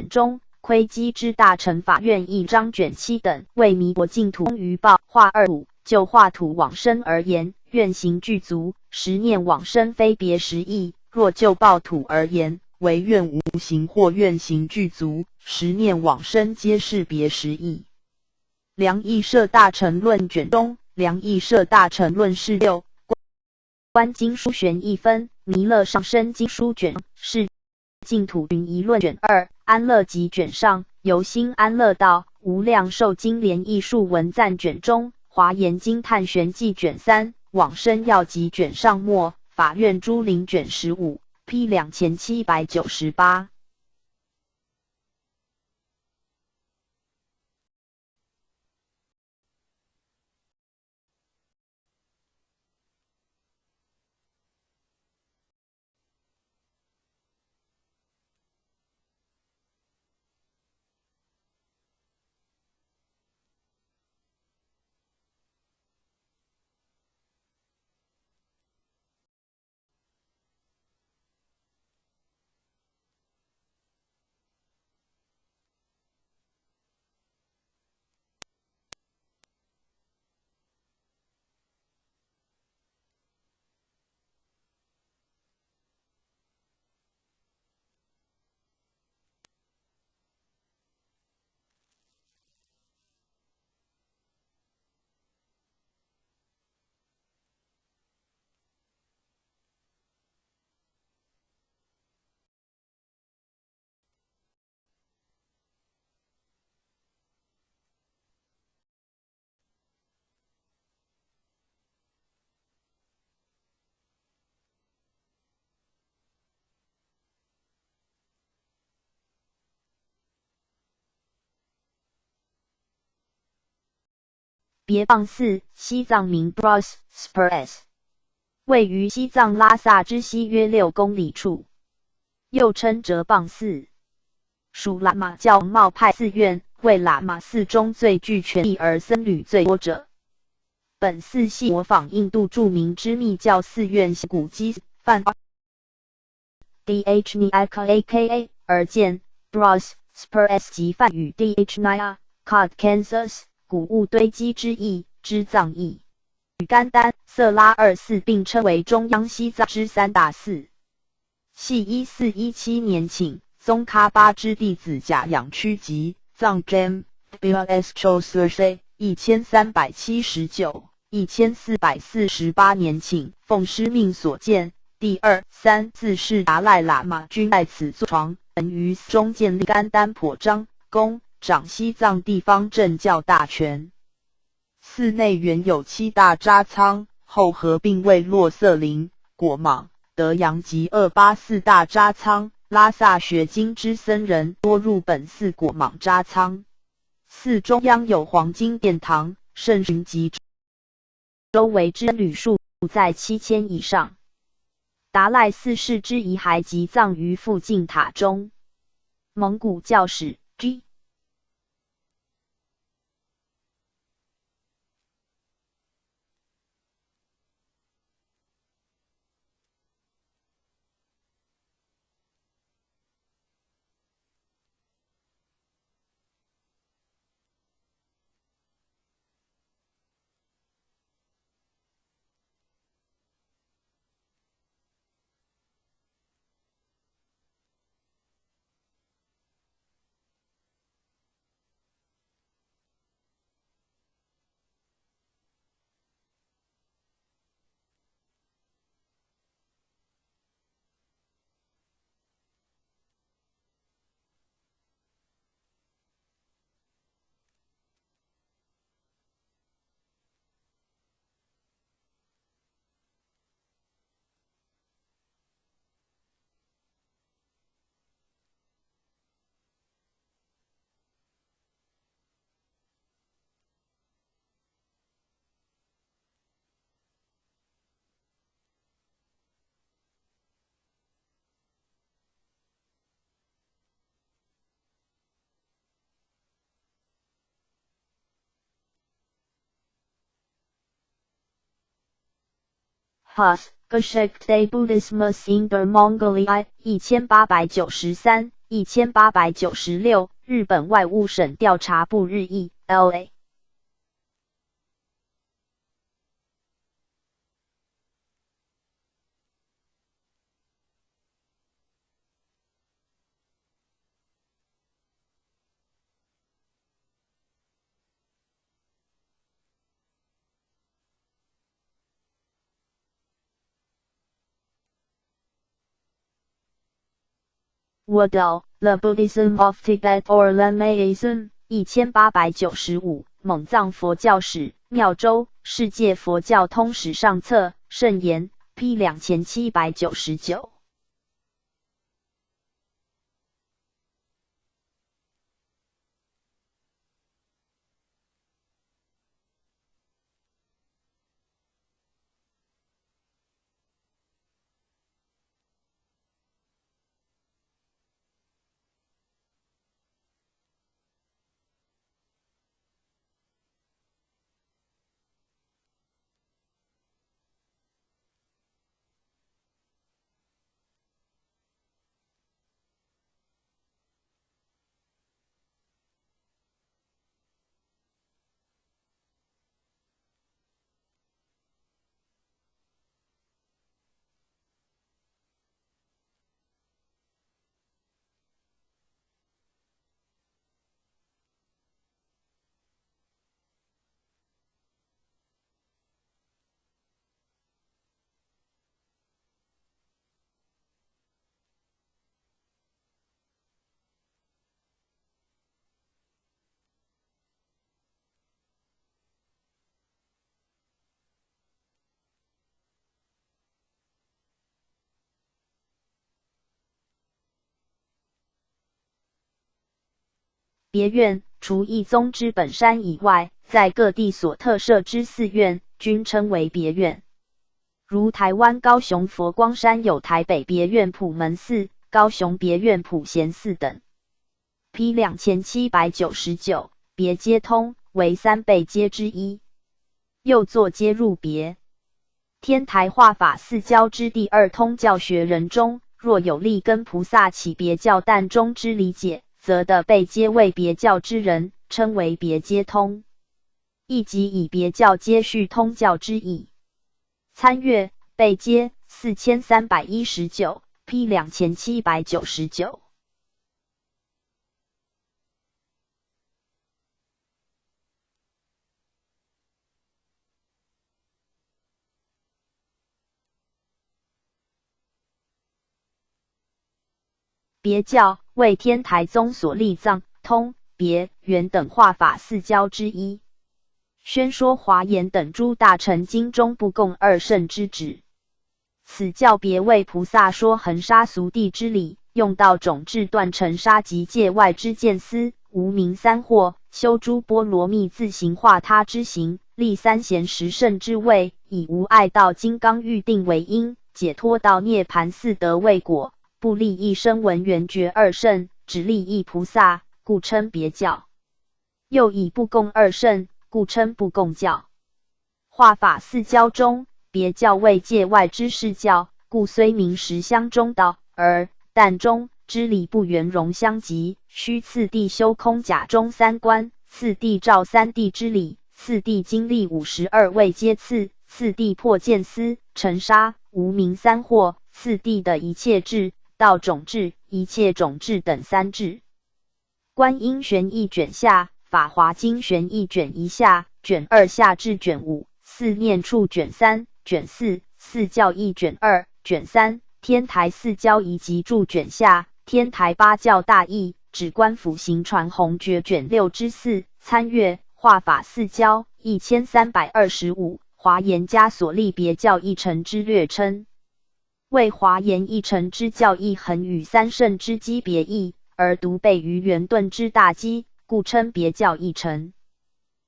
中，窥基之大乘法院义章卷7等，为弥国净土于报化二土，就化土往生而言，愿行具足，十念往生非别时义。若就报土而言，为愿无形或愿行具足，十念往生皆是别时义。梁义摄大乘论卷中，梁义摄大乘论是6，观经书玄义分，弥勒上生经书卷是净土云仪论卷2，安乐集卷上，由心安乐道，无量寿经联义述文赞卷中，华严经探玄记卷3，往生要集卷上末，法院诸灵卷15 P 2798。别蚌寺，西藏名 Bros Spurs， 位于西藏拉萨之西约6公里处，又称哲蚌寺，属喇嘛教茂派寺院，为喇嘛寺中最具权力而僧侣最多者。本寺系模仿印度著名之密教寺院古基范 Dhaka 而建。Bros Spurs 即梵语 Dhnaya Cod Kansas 谷物堆积之意之藏义，与甘丹、色拉二寺并称为中央西藏之3大寺。系1417年请宗喀巴之弟子甲仰曲集藏 Gem Bs Chosur 1379-1448年请奉师命所建。第2、3自是达赖喇嘛均在此坐床，曾于中建立甘丹颇章宫，掌西藏地方政教大权。寺内原有7大扎仓，后合并为洛色林、果莽、德阳及284大扎仓。拉萨学经之僧人多入本寺果莽扎仓。寺中央有黄金殿堂，圣巡及周围之旅数在7000以上。达赖寺室之遗骸即葬于附近塔中。蒙古教史 G Huss Geschichte Buddhismus in der Mongolia 1893-1896日本外务省调查部日译 LA Waddell, The Buddhism of Tibet or Lamaism 1895蒙藏佛教史妙周世界佛教通史上册圣言 P 2799别院除一宗之本山以外，在各地所特设之寺院，均称为别院。如台湾高雄佛光山有台北别院普门寺、高雄别院普贤寺等。P 2799别接通为三倍接之一，又作接入别。天台化法四教之第二通教学人中，若有力根菩萨起别教但中之理解，则的被接为别教之人，称为别接通，亦即以别教接续通教之意。参阅被接4319 P 2799。别教为天台宗所立藏、通、别、圆等化法四教之一。宣说华严等诸大乘经中不共二圣之旨。此教别为菩萨说恒沙俗谛之理，用道种智断尘沙及界外之见思，无明三惑，修诸波罗蜜自行化他之行，立三贤十圣之位，以无碍道金刚喻定为因，解脱道涅盘四得为果。不立一声闻缘觉二圣，只立一菩萨，故称别教。又以不共二圣，故称不共教。化法四教中，别教为界外之事教，故虽名实相中道，但中之理不圆融相及，须次第修空假中三观，次第照三谛之理，次第经历52位阶次，次第破见思、尘沙、无明三惑，次第的一切智、道种智、一切种智等三智。观音玄义卷下，法华经玄义卷一下，卷2下至卷5，四念处卷3、卷4，四教义卷2、卷3，天台四教遗集注卷下，天台八教大义，指观辅行传弘诀卷6之4，参阅化法四教1325，华严家所立别教一乘之略称。为华严一乘之教义恒与三圣之机别异，而独备于圆顿之大机，故称别教一乘。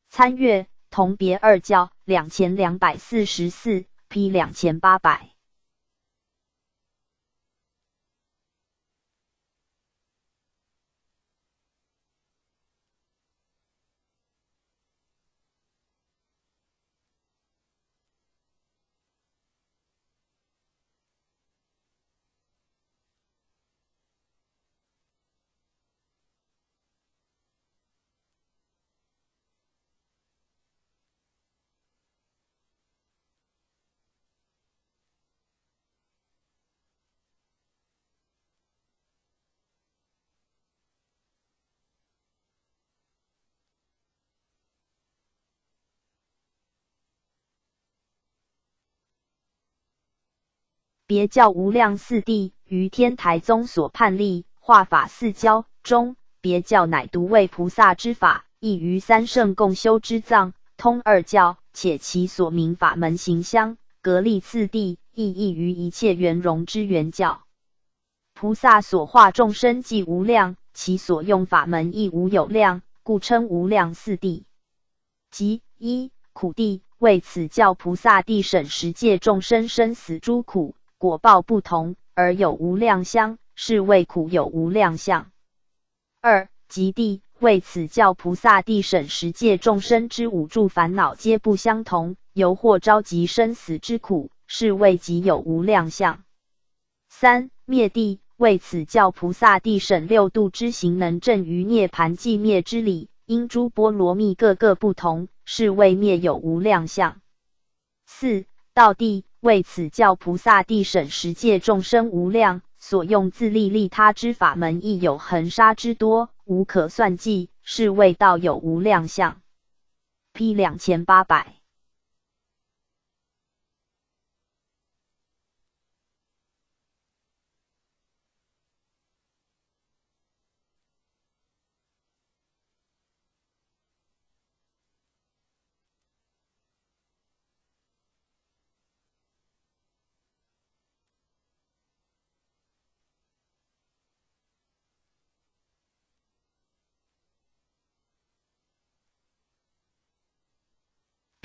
参阅同别二教2244 P 2800。别教无量四谛，于天台宗所判立，化法四教中，别教乃独为菩萨之法，亦于三圣共修之藏、通二教，且其所明法门行相，格立次第，亦异于一切圆融之圆教。菩萨所化众生既无量，其所用法门亦无有量，故称无量四谛。即一苦谛，为此教菩萨谛审十界众生生死诸苦，果报不同，而有无量相，是谓苦有无量相。二极谛，为此教菩萨谛审十界众生之五住烦恼皆不相同，犹或着急生死之苦，是谓极有无量相。三灭谛，为此教菩萨谛审六度之行能证于涅盘寂灭之理，因诸波罗蜜各个不同，是谓灭有无量相。四道谛，为此教菩萨谛审十界众生无量，所用自利利他之法门亦有恒沙之多，无可算计，是谓道有无量相。P 2800。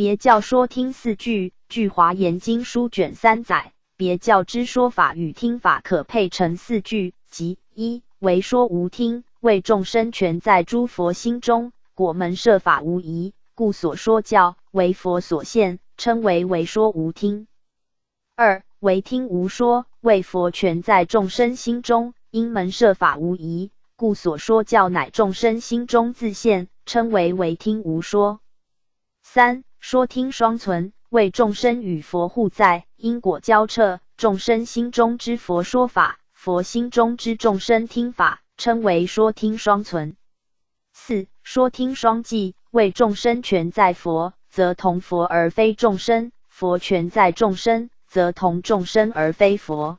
别教说听四句，据华严经书卷3载，别教之说法与听法可配成四句，即一为说无听，为众生全在诸佛心中，果门摄法无疑，故所说教为佛所现，称为说无听。二为听无说，为佛全在众生心中，因门摄法无疑，故所说教乃众生心中自现，称为听无说。三说听双存，为众生与佛互在，因果交彻，众生心中之佛说法，佛心中之众生听法，称为说听双存。四说听双记，为众生全在佛，则同佛而非众生；佛全在众生，则同众生而非佛。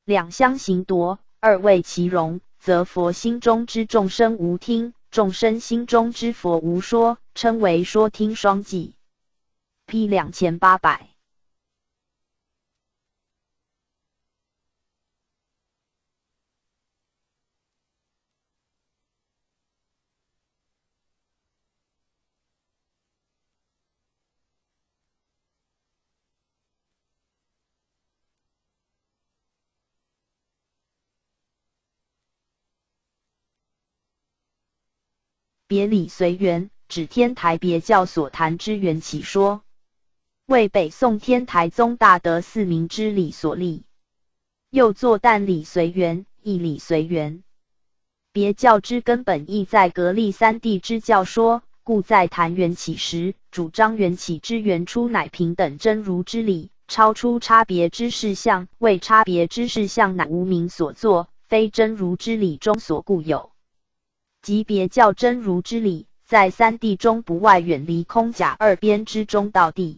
两相形夺，二谓其容，则佛心中之众生无听，众生心中之佛无说，称为说听双记。P 2800。别理随缘，指天台别教所谈之缘起说，为北宋天台宗大德四明之理所立。又作但理随缘、义理随缘。别教之根本意在格立三谛之教说，故在谈缘起时，主张缘起之原初乃平等真如之理，超出差别之事项，为差别之事项乃无明所作，非真如之理中所固有。即别教真如之理，在三谛中不外远离空假二边之中道谛。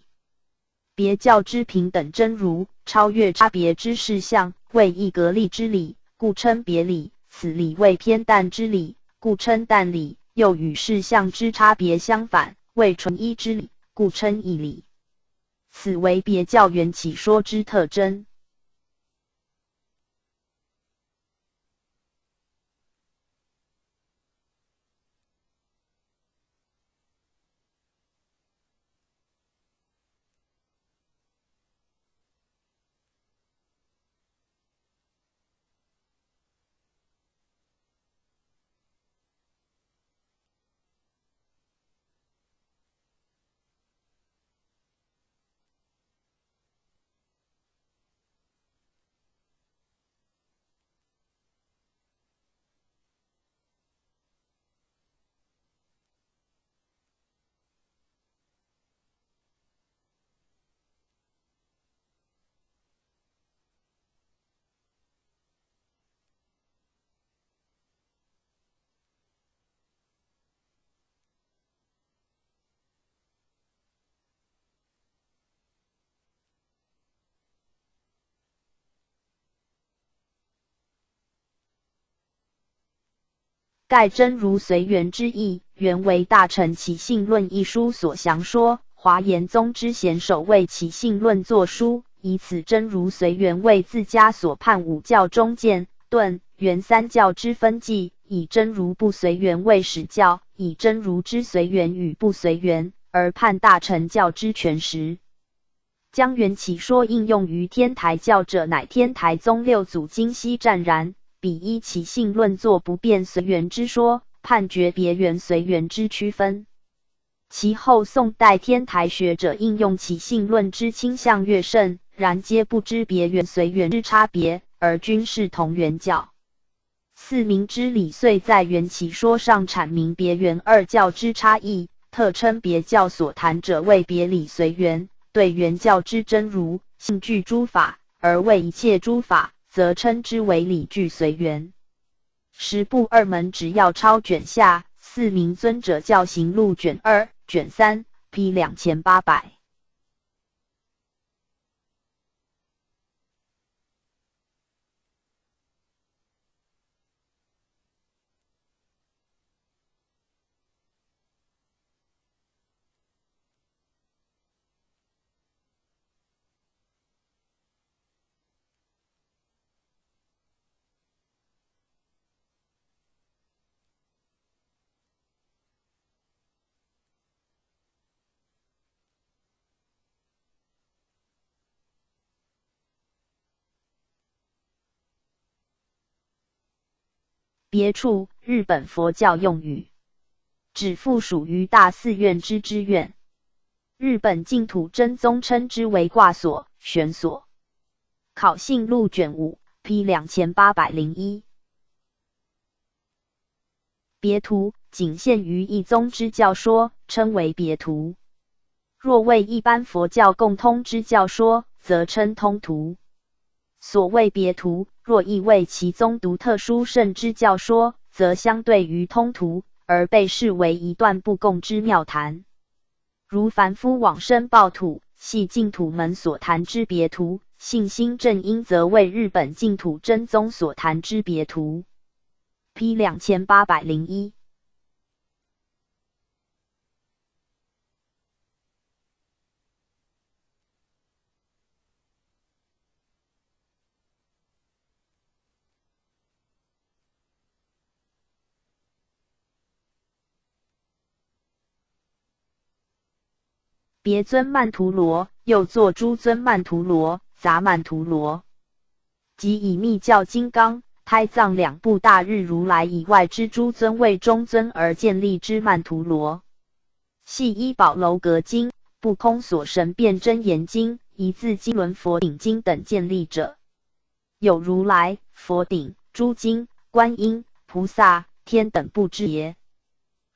别教之平等真如，超越差别之事项，为一格立之理，故称别理。此理为偏淡之理，故称淡理；又与事项之差别相反，为纯一之理，故称义理。此为别教缘起说之特征。盖真如随缘之意，原为大乘起信论一书所详说。华严宗之贤首为起信论作书，以此真如随缘为自家所判五教中见、顿、圆三教之分际，以真如不随缘为始教，以真如之随缘与不随缘，而判大乘教之全实。将缘起说应用于天台教者，乃天台宗六祖今悉湛然。比依起信论作不变随缘之说，判决别缘随缘之区分。其后宋代天台学者应用起信论之倾向越甚，然皆不知别缘随缘之差别，而均是同缘教。四明之理遂在缘起说上阐明别缘二教之差异，特称别教所谈者为别理随缘，对原教之真如性具诸法，而为一切诸法，则称之为理具随缘。十部二门只要抄卷下，四明尊者教行录卷2、卷3 ，P 2800。别处，日本佛教用语，指附属于大寺院之支院。日本净土真宗称之为挂所、玄所。考信录卷5 P 2801。别图仅限于一宗之教说，称为别图；若为一般佛教共通之教说，则称通图。所谓别图，若亦为其宗独特殊胜之教说，则相对于通图，而被视为一段不共之妙谈。如凡夫往生报土，系净土门所谈之别图；信心正因则为日本净土真宗所谈之别图。P 2801。别尊曼荼罗，又作诸尊曼荼罗、杂曼荼罗，即以密教金刚、胎藏两部大日如来以外之诸尊为中尊而建立之曼荼罗，系依宝楼阁经、不空所神变真言经、一字经轮佛顶经等建立者，有如来、佛顶、诸经、观音、菩萨、天等部之别。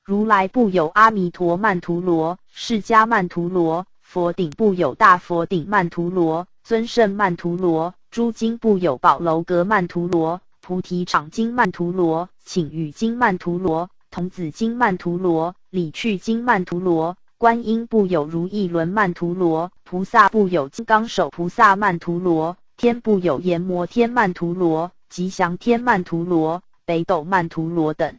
如来部有阿弥陀曼荼罗、释迦曼荼罗，佛顶部有大佛顶曼荼罗、尊胜曼荼罗，诸经部有宝楼阁曼荼罗、菩提场经曼荼罗、请语经曼荼罗、童子经曼荼罗、理趣经曼荼罗，观音部有如意轮曼荼罗，菩萨部有金刚手菩萨曼荼罗，天部有阎摩天曼荼罗、吉祥天曼荼罗、北斗曼荼罗等。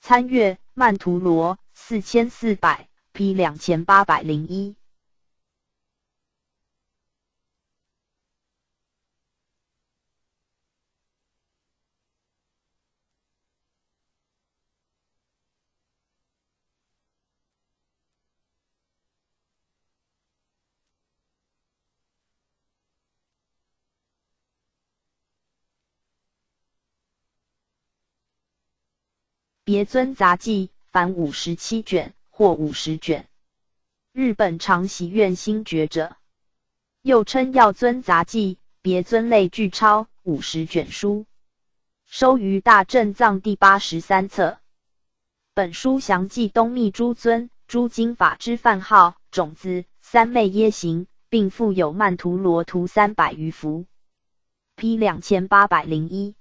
参阅曼荼罗4400 P 2801。别尊杂记，凡57卷或50卷。日本常喜院新觉者，又称药尊杂记、别尊类巨钞50卷书，收于大正藏第83册。本书详记东密诸尊、诸经法之梵号、种子、三昧耶行，并附有曼荼罗图300余幅。P 2801。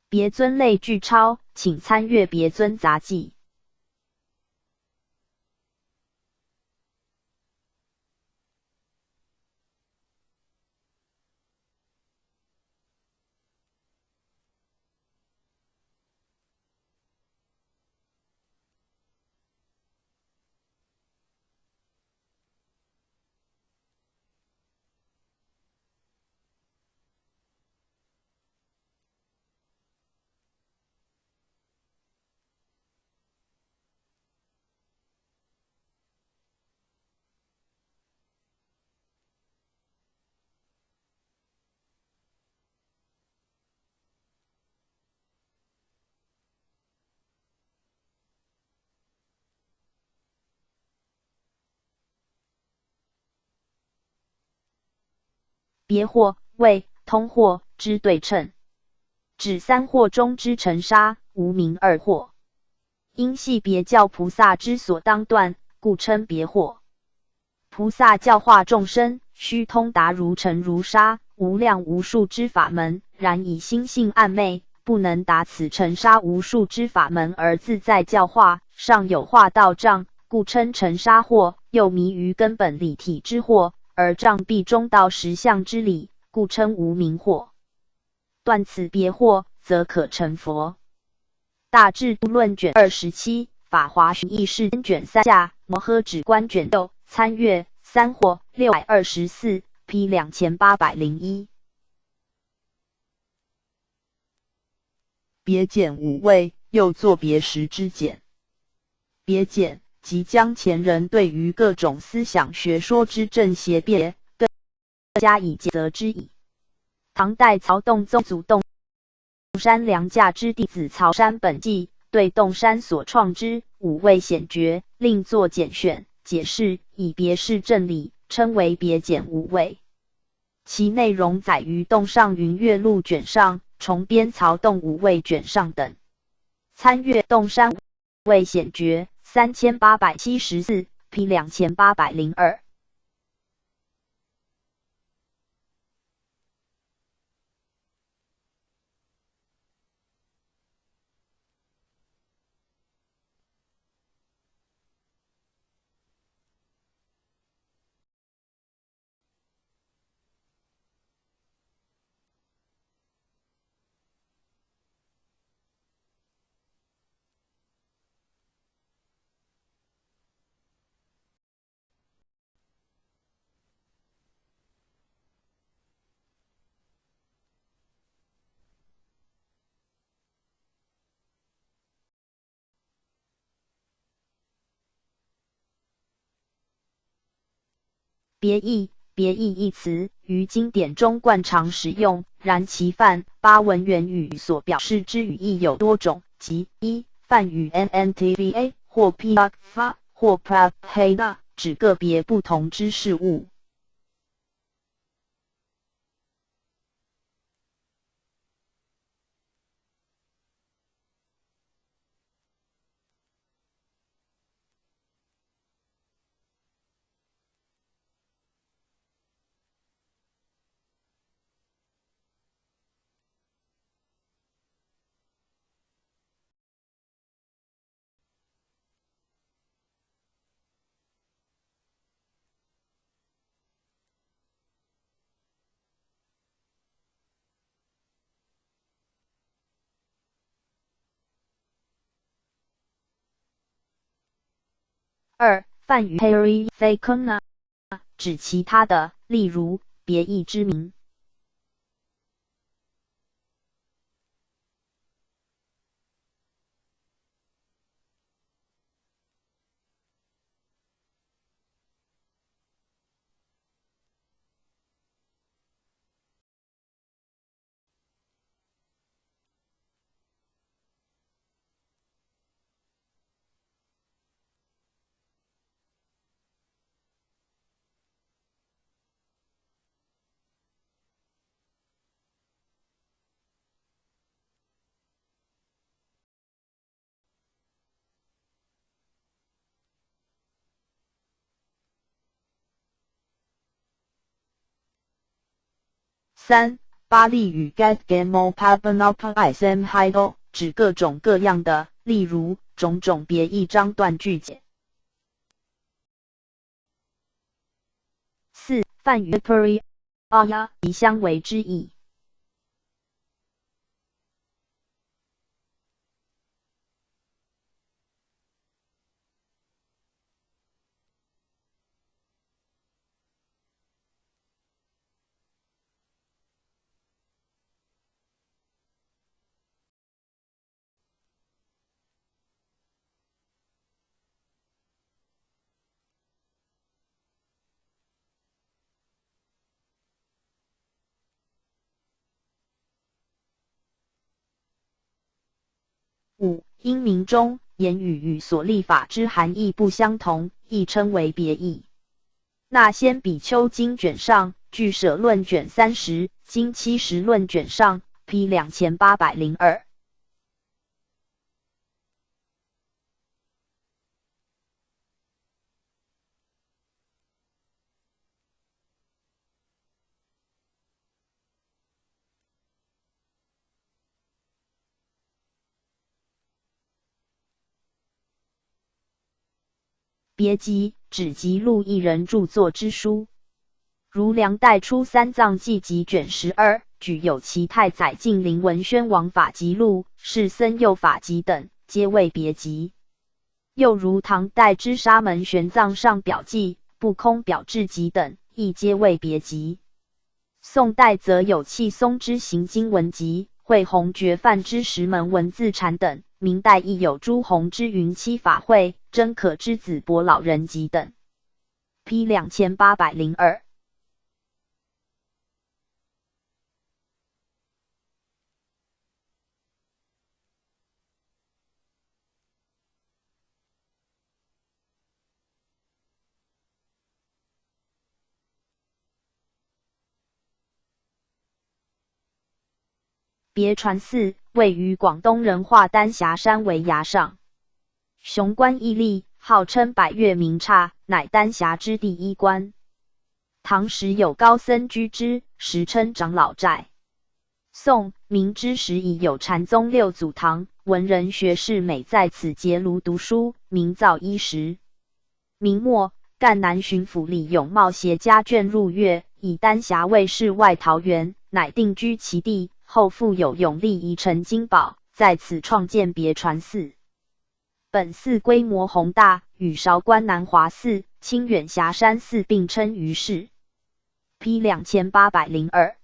别尊类巨钞，请参阅别尊杂记。别惑谓通惑之对称，指三惑中之尘沙，无明二惑。因系别教菩萨之所当断，故称别惑。菩萨教化众生，须通达如尘如沙，无量无数之法门，然以心性暗昧，不能达此尘沙无数之法门而自在教化，尚有化道障，故称尘沙惑。又迷于根本理体之惑，而障蔽中道实相之理，故称无明惑。断此别惑，则可成佛。大智度论卷27，法华寻义释卷3下，摩诃止观卷6，参阅3惑624 P 2801。别简五位，又作别时之简。别简即将前人对于各种思想学说之正邪别更加以简则之矣。唐代曹洞宗祖洞山良价之弟子曹山本纪对洞山所创之五味显诀另作简选解释，以别示正理，称为别简五味。其内容载于洞上云月录卷上、重编曹洞五味卷上等。参阅洞山五味显诀3874 P 2802。别义，别义一词于经典中惯常使用，然其梵巴文原语所表示之语义有多种，即一梵语 ntva 或 pakfa 或 prapeda， 指个别不同之事物。二梵语 Peri Thakona 指其他的，例如别义之名。三巴利语 Gatgamo Pabanapa Ism Hido 指各种各样的，例如种种别义章断句解。四梵语 Peri Aya 以相为之意。五因名中言语与所立法之含义不相同，亦称为别义。那先比丘经卷上，俱舍论卷30，经70论卷上 P 2802。别集指集录一人著作之书，如梁代初三藏记集卷12，举有其太宰净灵文宣王法集录、释僧佑法集等，皆为别集。又如唐代之沙门玄奘上表记、不空表志集等，亦皆为别集。宋代则有契松之行经文集、慧弘觉范之石门文字禅等，明代亦有朱洪之云七法会、真可之子伯老人集等。P 2802。别传寺位于广东仁化丹霞山围崖上，雄关屹立，号称百岳名刹，乃丹霞之第一关。唐时有高僧居之，时称长老寨。宋、明之时已有禅宗六祖堂，文人学士每在此结庐读书，名噪一时。明末，赣南巡抚李永茂携家眷入粤，以丹霞为世外桃源，乃定居其地。后复有永历遗陈金宝，在此创建别传寺。本寺规模宏大，与韶关南华寺、清远霞山寺并称于世。P 2802。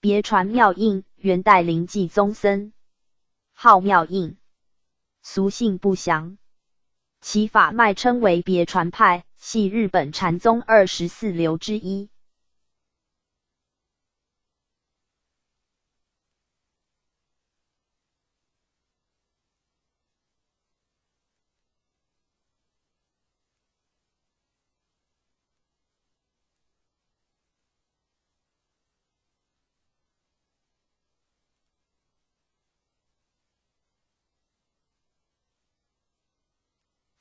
别传妙应，元代灵济宗僧，号妙应，俗姓不详。其法脉称为别传派，系日本禅宗24流之一。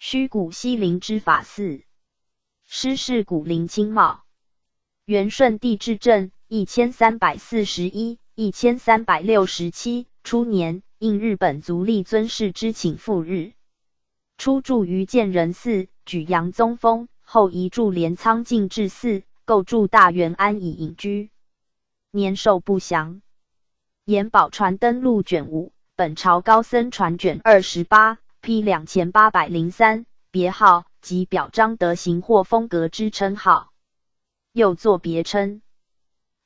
虚谷西陵之法寺，师事古灵清茂。元顺帝至正1341-1367初年，应日本足利尊氏之请赴日，初住于建仁寺，举扬宗风，后移驻镰仓净治寺，构筑大园安以隐居。年寿不详。延宝传登录卷5，本朝高僧传卷28。P 2803，别号即表彰德行或风格之称号，又作别称，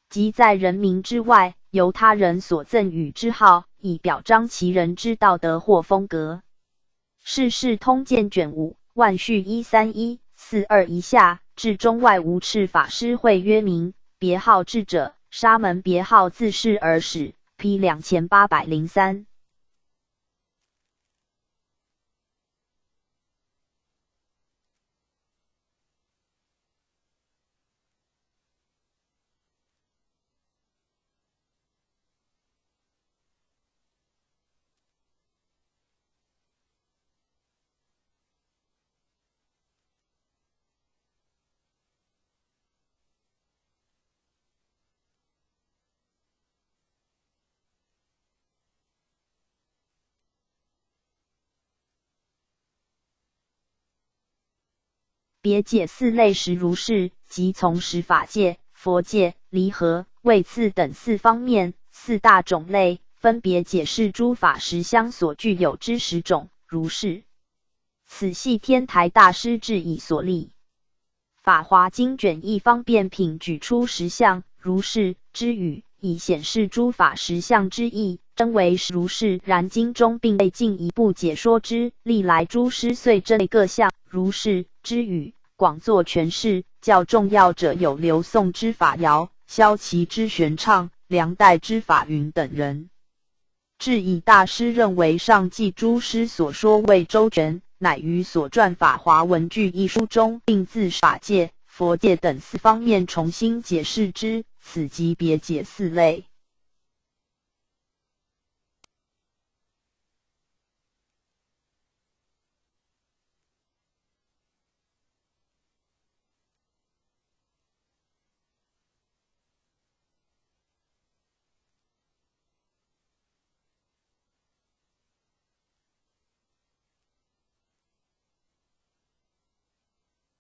即在人名之外，由他人所赠予之号，以表彰其人之道德或风格。世事通鉴卷5，万序131-42以下，至中外无赤法师会约名，别号智者，沙门别号自世而始。P 2803。别解四类时如是，即从事法界、佛界、离合、位次等4方面4大种类，分别解释诸法实相所具有之10种，如是。此系天台大师制以所立。法华经卷1方便品举出10项，如是之语，以显示诸法实相之意，真为实如是。然经中并未进一步解说之，历来诸师遂针各项如是之语，广作诠释。较重要者有刘宋之法尧、萧齐之玄畅、梁代之法云等人。智以大师认为上记诸师所说未周全，乃于所撰《法华文具》一书中，并自法界、佛界等四方面重新解释之，此即别解四类。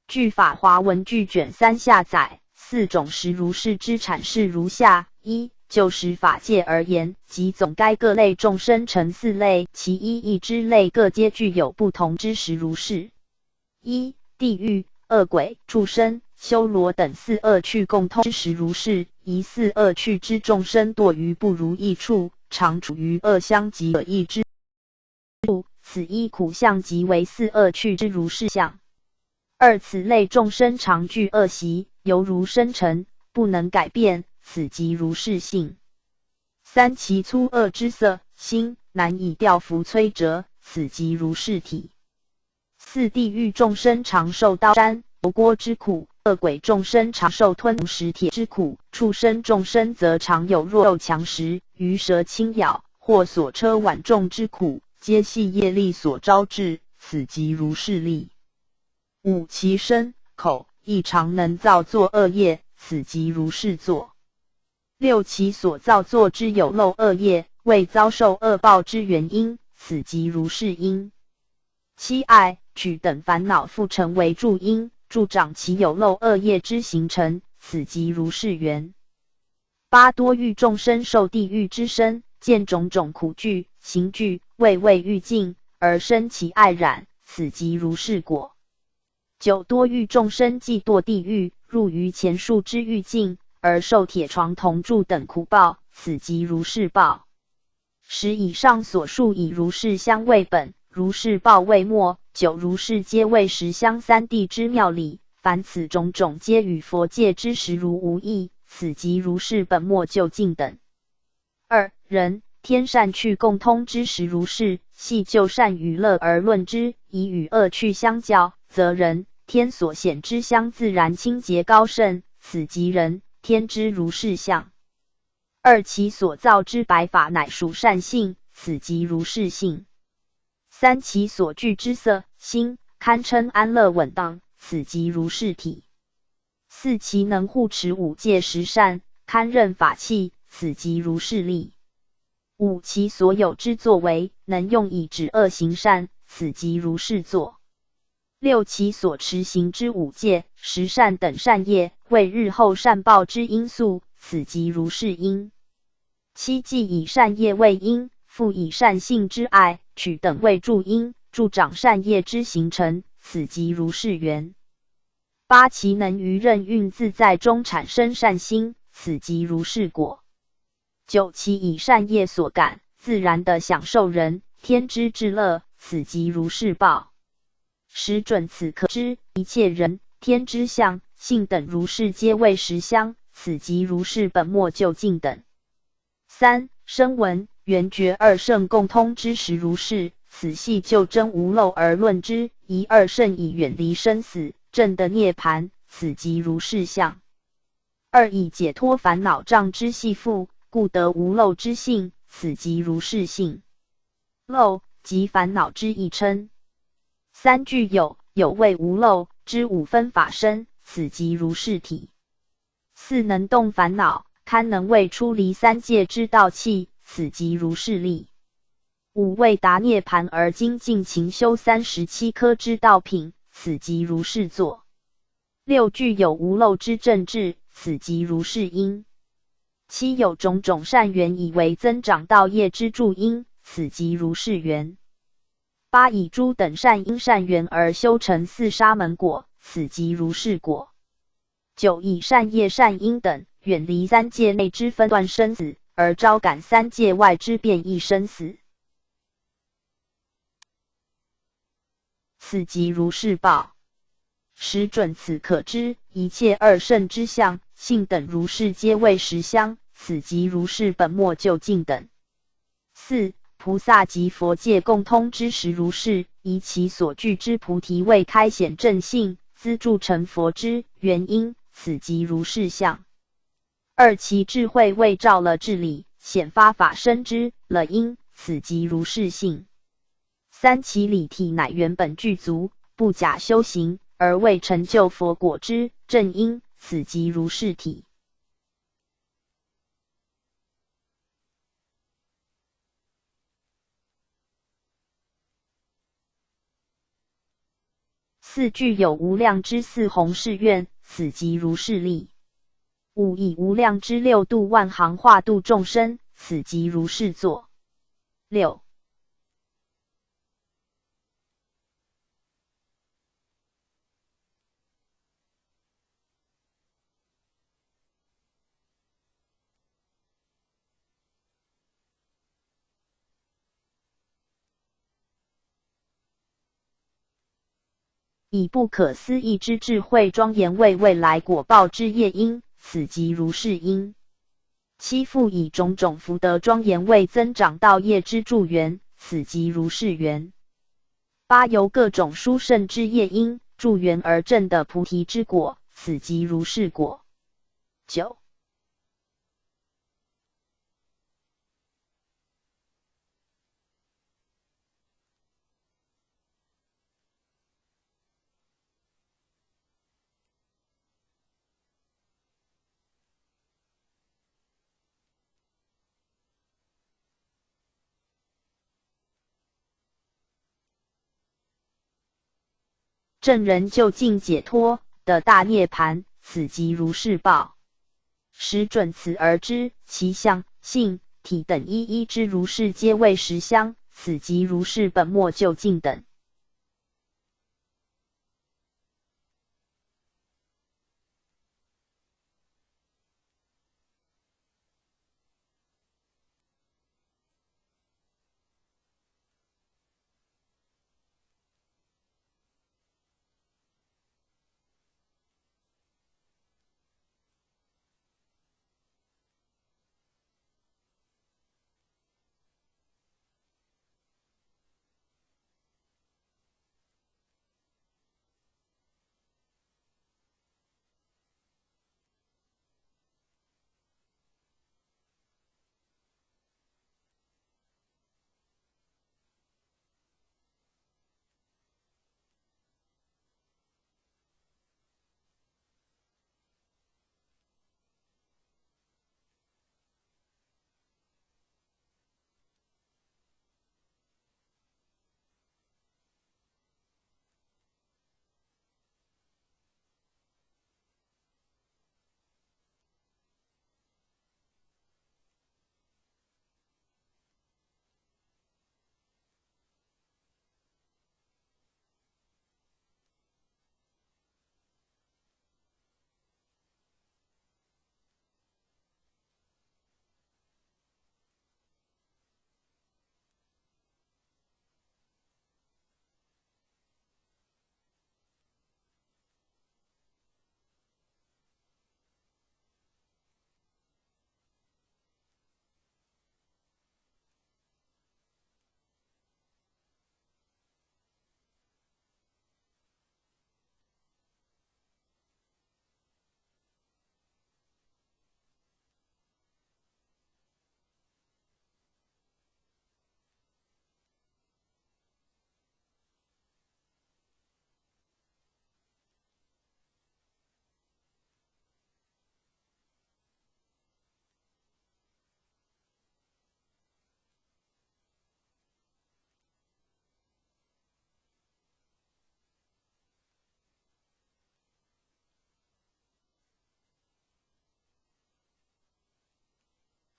据《法华文具卷3》下载，4种实如是之阐释如下：一、就实法界而言，即总该各类众生成4类，其一之类各皆具有不同之实如是。一、地狱、恶鬼、畜生、修罗等4恶趣共通之实如是。疑4恶趣之众生堕于不如意处，常处于恶相及恶意之处，此一苦相即为4恶趣之如是相。二、此类众生常具恶习，犹如生尘，不能改变，此即如是性。三、其粗恶之色、心，难以调伏摧折，此即如是体。四、地狱众生常受刀山、油锅之苦，恶鬼众生常受吞食铁之苦，畜生众生则常有弱肉强食、鱼蛇侵咬，或所车挽重之苦，皆系业力所招致，此即如是力。五、其身、口、意常能造作恶业，此即如是作。六、其所造作之有漏恶业，为遭受恶报之原因，此即如是因。七、爱、取等烦恼复成为助因，助长其有漏恶业之形成，此即如是缘。八、多欲众生受地狱之身，见种种苦具、刑具，未欲尽，而生其爱染，此即如是果。九、多欲众生既堕地狱，入于前述之狱境，而受铁床铜柱等苦报，此即如是报。十、以上所述以如是相为本，如是报为末。九、如是皆为实相三谛之妙理，凡此种种皆与佛界之实如无异，此即如是本末究竟等。二、人天善趣共通之实如是，系就善与乐而论之，以与恶趣相较，则人天所显之相自然清洁高胜，此即人天之如是相。二、其所造之百法乃属善性，此即如是性。三、其所具之色、心，堪称安乐稳当，此即如是体。四、其能护持五戒十善，堪任法器，此即如是力。五、其所有之作为，能用以止恶行善，此即如是作。六、其所持行之五戒、十善等善业，为日后善报之因素，此即如是因。七、既以善业为因，复以善性之爱、取等为助因，助长善业之形成，此即如是缘。八、其能于任运自在中产生善心，此即如是果。九、其以善业所感，自然的享受人天之至乐，此即如是报。十、准此可知一切人天之相性等如是皆为实相，此即如是本末究竟等。三、声闻、缘觉二圣共通之实如是，此系就真无漏而论之，一二圣以远离生死，证得涅槃，此即如是相。二、以解脱烦恼障之系缚，故得无漏之性，此即如是性。漏即烦恼之一称。三、具有为无漏之五分法身，此即如是体。四、能动烦恼，堪能为出离三界之道器，此即如是力。五、为达涅槃而精进勤修37科之道品，此即如是作。六、具有无漏之正智，此即如是因。七、有种种善缘以为增长道业之助因，此即如是缘。八、以诸等善因善缘而修成4沙门果，此即如是果。九、以善业善因等远离三界内之分段生死，而招感三界外之变异生死。此即如是报。时准此可知，一切二圣之相、性等如是皆为实相，此即如是本末究竟等。4. 菩萨及佛界共通之实如是，以其所具之菩提为开显正性，资助成佛之原因，此即如是相。2. 其智慧为照了智理，显发法生之了因，此即如是性。3. 其理体乃原本具足，不假修行，而为成就佛果之正因，此即如是体。4. 具有无量之四弘誓愿，此即如是力。5. 以无量之六度万行化度众生，此即如是作。6. 以不可思议之智慧庄严为未来果报之业因，此即如是因。7. 复以种种福德庄严为增长道业之助缘，此即如是缘。8. 由各种殊胜之业因助缘而证的菩提之果，此即如是果。9. 证人究竟解脱的大涅盘，此即如是报。时准此而知，其相、性、体等一一之如是皆为实相，此即如是本末究竟等。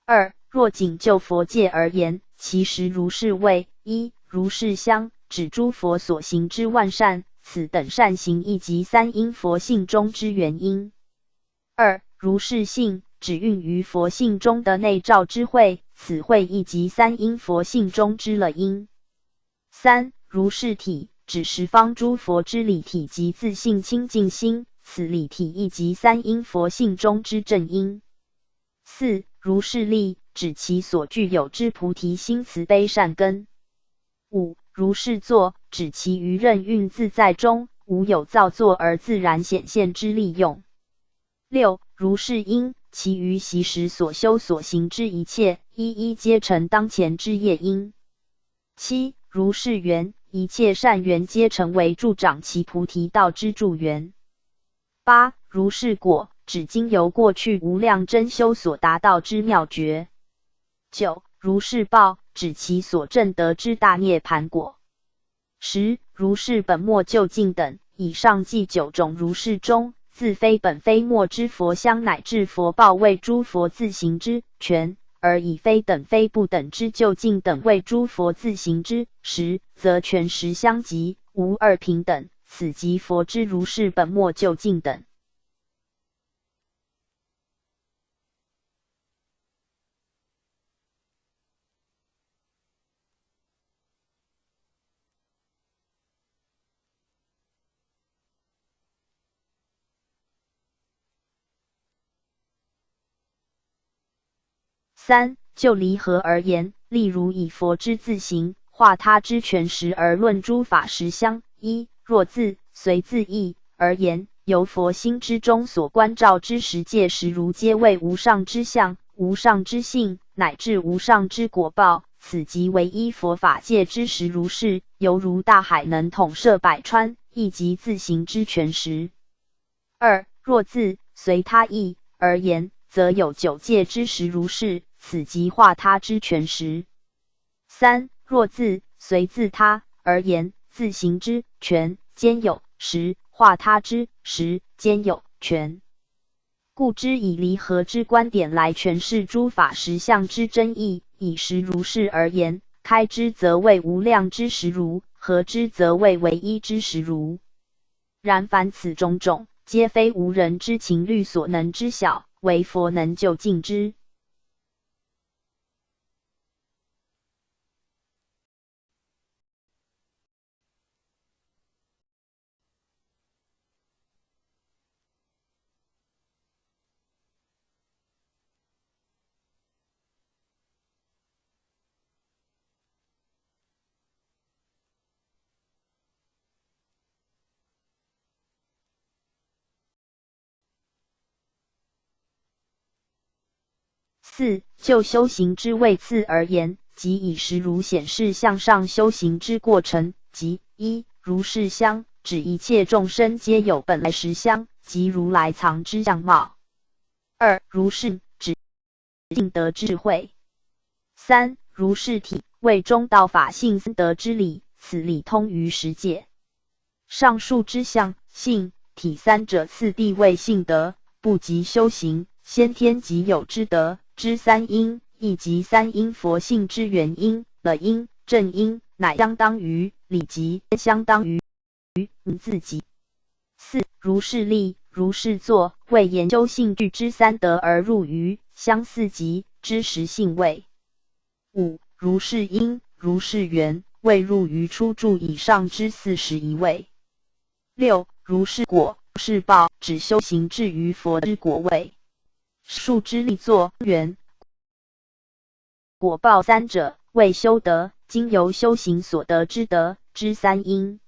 2. 若仅就佛界而言，其实如是谓： 1. 如是相，指诸佛所行之万善，此等善行亦即三因佛性中之原因。2. 如是性，指蕴于佛性中的内照之慧，此慧亦即三因佛性中之了因。3. 如是体，指十方诸佛之理体及自性清净心，此理体亦即三因佛性中之正因。4. 如是力，指其所具有之菩提心慈悲善根。5. 如是作，指其于任运自在中，无有造作而自然显现之利用。6. 如是因，其余习时所修所行之一切，一一皆成当前之业因。7. 如是缘，一切善缘皆成为助长其菩提道之助缘。8. 如是果，指经由过去无量真修所达到之妙觉。9. 如是报，指其所证得之大涅盘果。10. 如是本末究竟等，以上记9种如是中，自非本非末之佛相乃至佛报为诸佛自行之权，而以非等非不等之究竟等为诸佛自行之实，则权实相即，无二平等，此即佛之如是本末究竟等。3. 就离合而言，例如以佛之自行化他之权实而论诸法实相。1. 若自随自意而言，由佛心之中所观照之实界实如皆为无上之相、无上之性，乃至无上之果报，此即唯一佛法界之实如是，犹如大海能统摄百川，亦即自行之权实。2. 若自随他意而言，则有九界之实如是，此即化他之权实。3. 若自随自他而言，自行之权兼有实，化他之实兼有权。故知以离合之观点来诠释诸法实相之真义，以实如是而言，开之则为无量之实如，合之则为唯一之实如。然凡此种种，皆非无人之情虑所能知晓，唯佛能究竟之。4. 就修行之位次而言，即以实如显示向上修行之过程，即1. 如是相，指一切众生皆有本来实相，即如来藏之相貌。2. 如是，指性德智慧。3. 如是体，为中道法性德之理，此理通于十界。上述之相、性、体三者次第为性德，不及修行，先天即有之德。之三因，亦即三因佛性之原因、了因、正因，乃相当于理即相当于自己。4. 如是力，如是作，为研究性具之三德而入于相似即之实性位。5. 如是因，如是缘，为入于初住以上之41位。6. 如是果，如是报，指修行至于佛之果位。数之力作缘果报三者，为修德，经由修行所得之德之三因。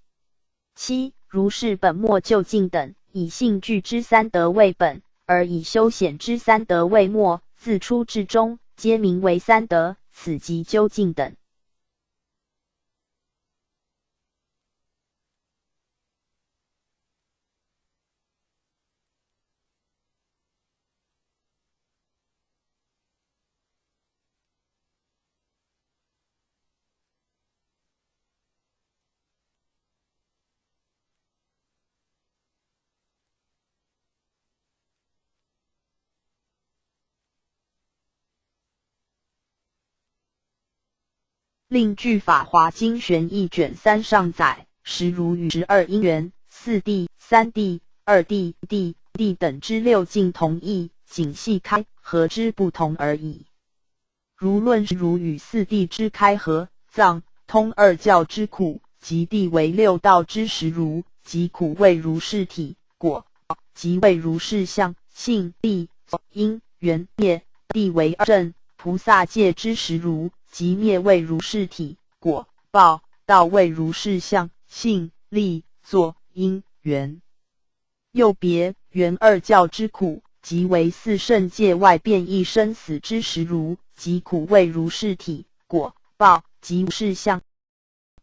7. 如是本末究竟等，以性具之三德为本，而以修显之三德为末，自初至终，皆名为三德，此即究竟等。另据法华经玄义卷3上载，实如与12因缘、4谛、3谛、2谛、谛等之六境同义，仅细开合之不同而已。如论如与四谛之开合，藏通二教之苦，即谛为六道之实如，即苦谓如是体果，即谓如是相性力因缘灭，谛为二正菩萨界之实如，即灭谓如是体果报，道谓如是相性力作因缘。又别缘二教之苦，即为四圣界外变异生死之实如，即苦谓如是体果报，即如是相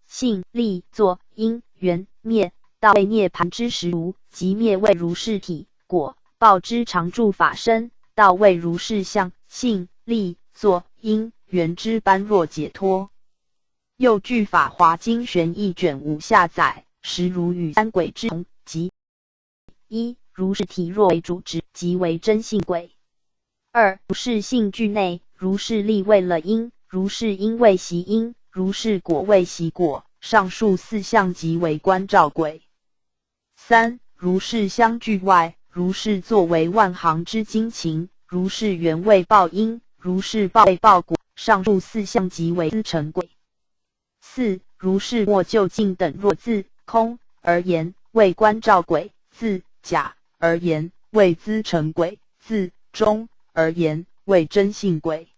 性力作因缘灭，道谓涅盘之实如，即灭谓如是体果报之常住法身，道谓如是相性力作因缘之般若解脱。又据法华经玄义卷5下载，实如与三轨之同，即一如是体若为主之，即为真性轨；二如是性具内，如是力为了因，如是因为习因，如是果为习果，上述四项即为观照轨；三如是相具外，如是作为万行之精勤，如是缘为报因，如是报为报果，上述四项即为思成轨；四如是莫就近等若自空而言，为观照轨；自假而言，为资成轨；自中而言，为真性轨。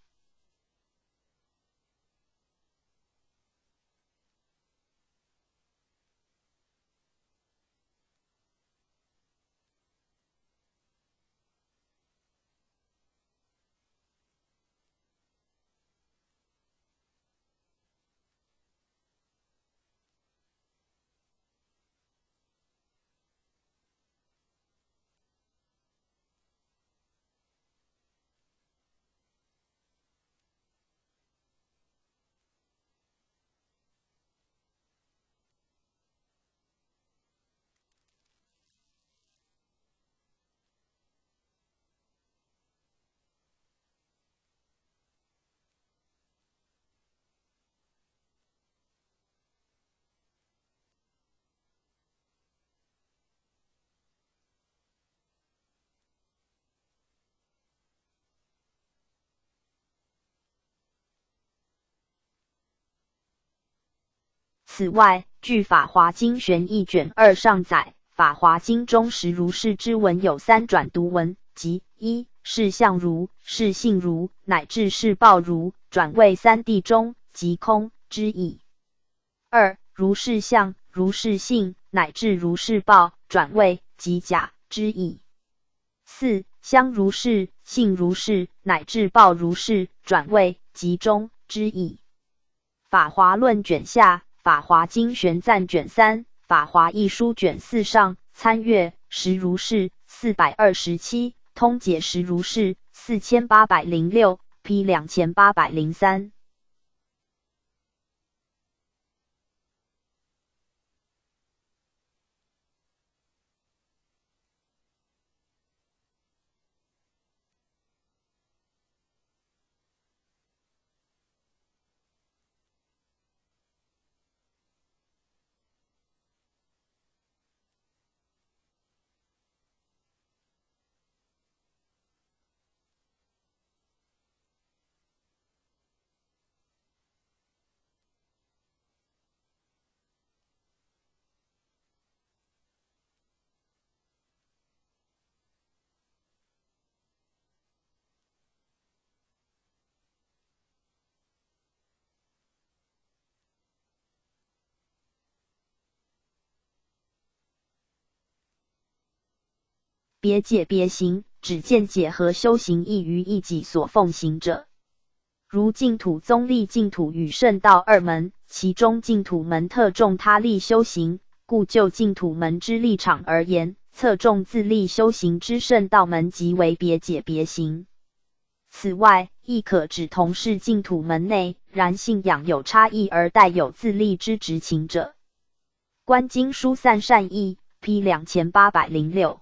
此外，据法华经玄义卷2上载，法华经中实如是之文有三转读文，即一是相如、是性如，乃至是报如，转为三谛中，即空之意；二如是相、如是性，乃至如是报，转为即假之意；四相如是、性如是，乃至报如是，转为即中之意。法华论卷下，法华经玄赞卷3，法华译书卷4上，参阅实如是427，通解实如是4806 P 2803。别解别行，指见解和修行异于一己所奉行者。如净土宗立净土与圣道二门，其中净土门特重他立修行，故就净土门之立场而言，侧重自立修行之圣道门即为别解别行。此外，亦可指同是净土门内，然信仰有差异而带有自立之执勤者。观经疏散善意 P 2806。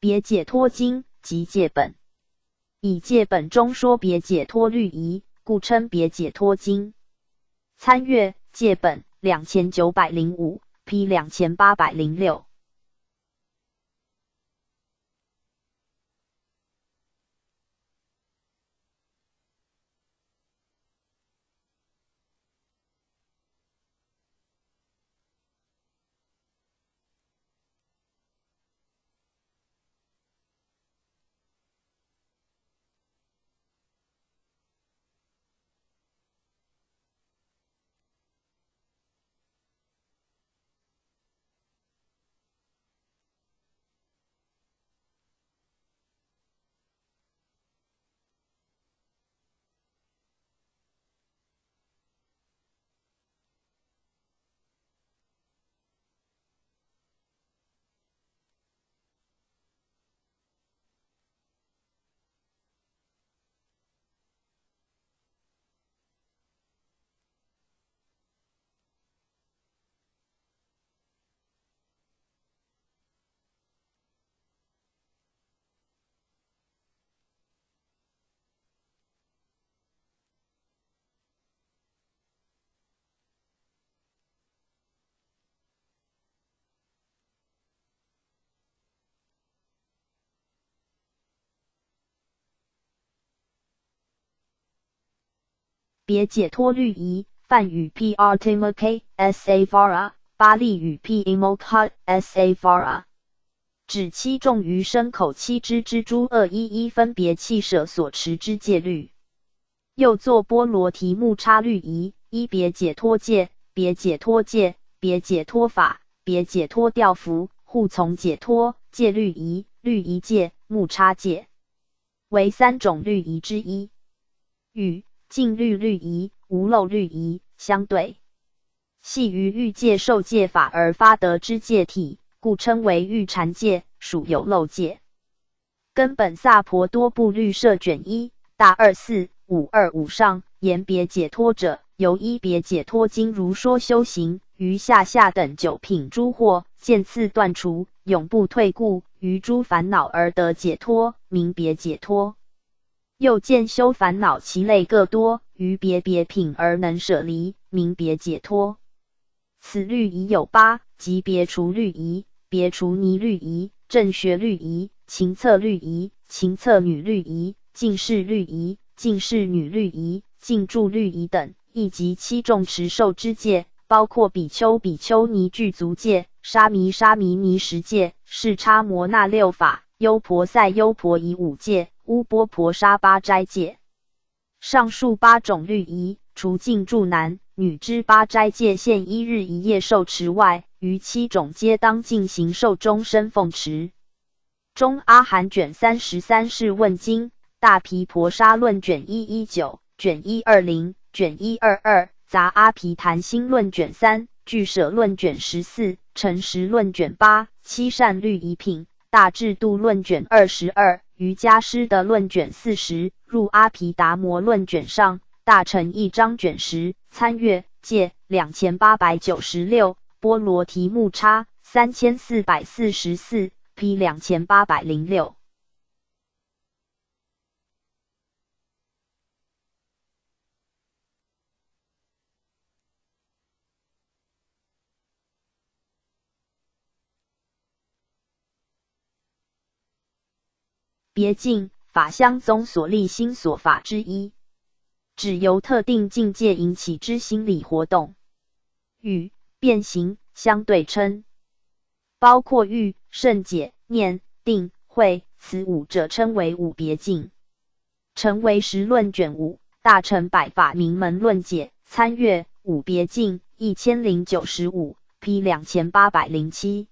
别解脱经即戒本，以戒本中说别解脱律仪，故称别解脱经。参阅戒本2905，P 2806。别解脱律仪，梵语 Pratimukha Savara， 巴利语 Pimokha Savara， 指七众于身口七支之诸恶一一分别弃舍所持之戒律。又作波罗提木叉律仪，一别解脱戒、别解脱戒、别解脱法、别解脱调伏、护从解脱、戒律仪、律仪戒、木叉戒，为三种律仪之一。与净律律仪、无漏律仪相对，系于欲界受戒法而发得之戒体，故称为欲禅戒，属有漏戒。根本萨婆多部律舍卷1大24525上言别解脱者，由一别解脱经如说修行，于下等9品诸惑渐次断除，永不退故，于诸烦恼而得解脱，名别解脱。又见修烦恼其类各多，于别品而能舍离，名别解脱。此律仪有8，即别除律仪、别除尼律仪、正学律仪、情测律仪、情测女律仪、净室律仪、净室女律仪、净住律仪等，亦及7众持受之戒，包括比丘、比丘尼具足戒、沙弥尼10戒、视叉摩那6法、优婆塞优婆夷5戒、乌波婆沙8斋戒。上述8种律仪，除净住男女之8斋戒限1日1夜受持外，余7种皆当进行受终身奉持。中阿含卷33是问经，大毗婆沙论卷119、卷120、卷122，杂阿毗昙心论卷3、俱舍论卷14、诚实论卷8、七善律仪品、大智度论卷22、瑜伽师的论卷40，入阿毗达摩论卷上，大乘一章卷10，参阅戒2896，波罗提木叉3444 ，P 2806。别境法相宗所立心所法之一，指由特定境界引起之心理活动，与变形相对称，包括欲、胜解、念、定、慧此5者称为5别境。成为实论卷5，大乘百法明门论解，参阅5别境1095 ，P 2807。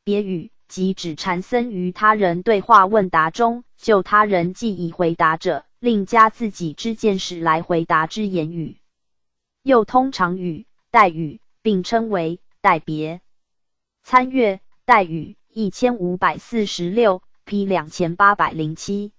别语即指禅僧于他人对话问答中，就他人既已回答者，另加自己之见识来回答之言语。又通常语、代语，并称为代别。参阅代语1546 P 2807。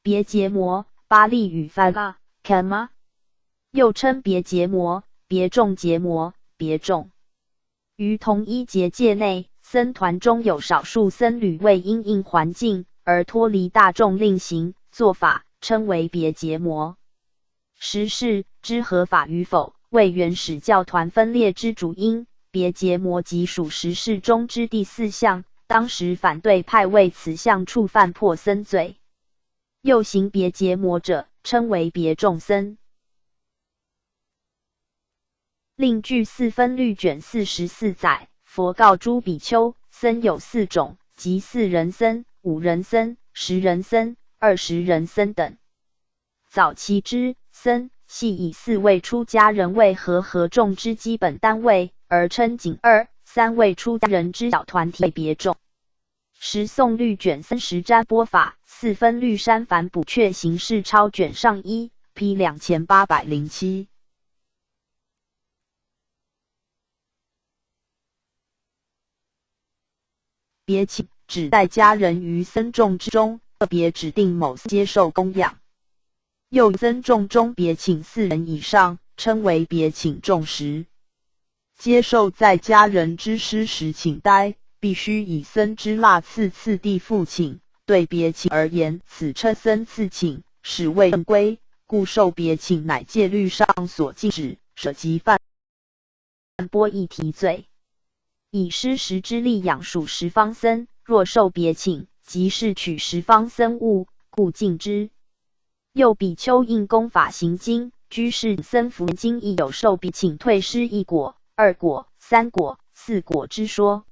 别结魔，巴利语翻啊 ，kama， 又称别结魔、别众结魔、别众。于同一结界内，僧团中有少数僧侣为因应环境而脱离大众另行做法，称为别结魔。实事之合法与否，为原始教团分裂之主因。别结魔即属实事中之第4项，当时反对派为此项触犯破僧罪。又行别结魔者，称为别众僧。另据四分律卷44载，佛告诸比丘，僧有4种，即4人僧、5人僧、10人僧、20人僧等。早期之僧系以4位出家人为合众之基本单位，而称仅2、3位出家人之小团体为别众。时宋律卷30占钵法4分律山梵补阙形式抄卷上1 P 2807。别请指代家人于僧众之中，特别指定某接受供养。又僧众中别请4人以上，称为别请众时。接受在家人之施时请呆，必须以僧之腊次第复请。对别请而言，此称僧次请，始为正规，故受别请乃戒律上所禁止，舍及犯钵亦提罪。以施食之力养属十方僧，若受别请，即是取十方僧物，故禁之。又比丘应供法行经，居士僧服经亦有受别请退失1果、2果、3果、4果之说。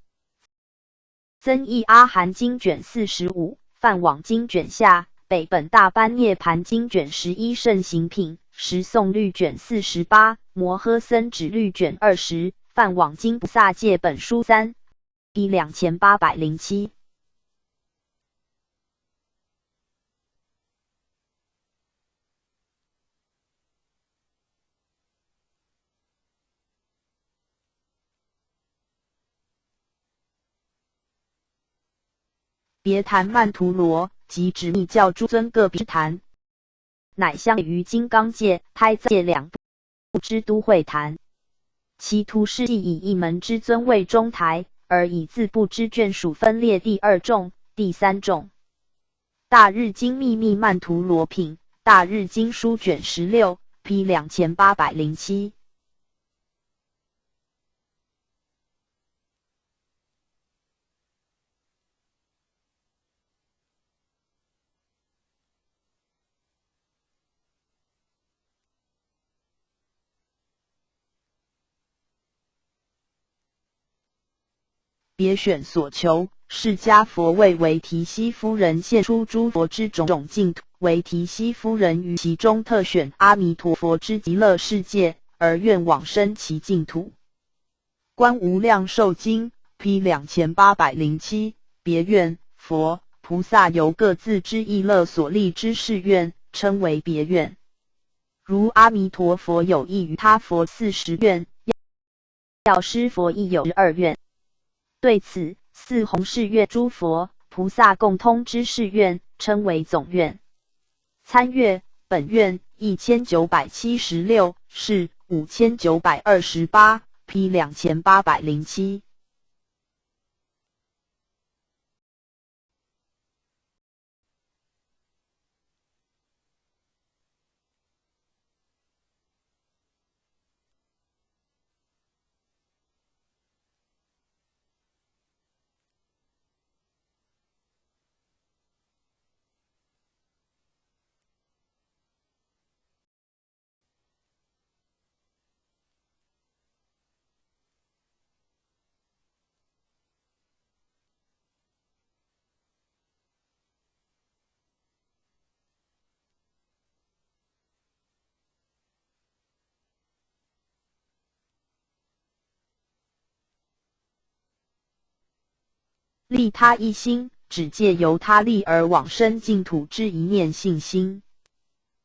增益阿含经卷45、梵网经卷下、北本大般涅盘经卷11盛行品、时宋律卷48、摩诃僧指律卷20、梵网经菩萨戒本书3 P 2807。别坛曼荼罗，即指密教诸尊各别坛，乃相于金刚界、胎界2部之都会坛。其图示亦以一门之尊为中台，而以自部之眷属分列第2众、第3众。大日经秘密曼荼罗品，大日经书卷16 P 2807。别选所求，释迦佛为为提希夫人现出诸佛之种种净土，为提希夫人于其中特选阿弥陀佛之极乐世界，而愿往生其净土。观无量寿经 P 2807。别愿，佛、菩萨由各自之意乐所立之誓愿，称为别愿。如阿弥陀佛有意于他佛40愿，药师佛亦有12愿。对此，四弘誓愿诸佛菩萨共通之誓愿，称为总愿。参阅本愿1976是5928 P 2807。利他一心，只借由他利而往生净土之一念信心。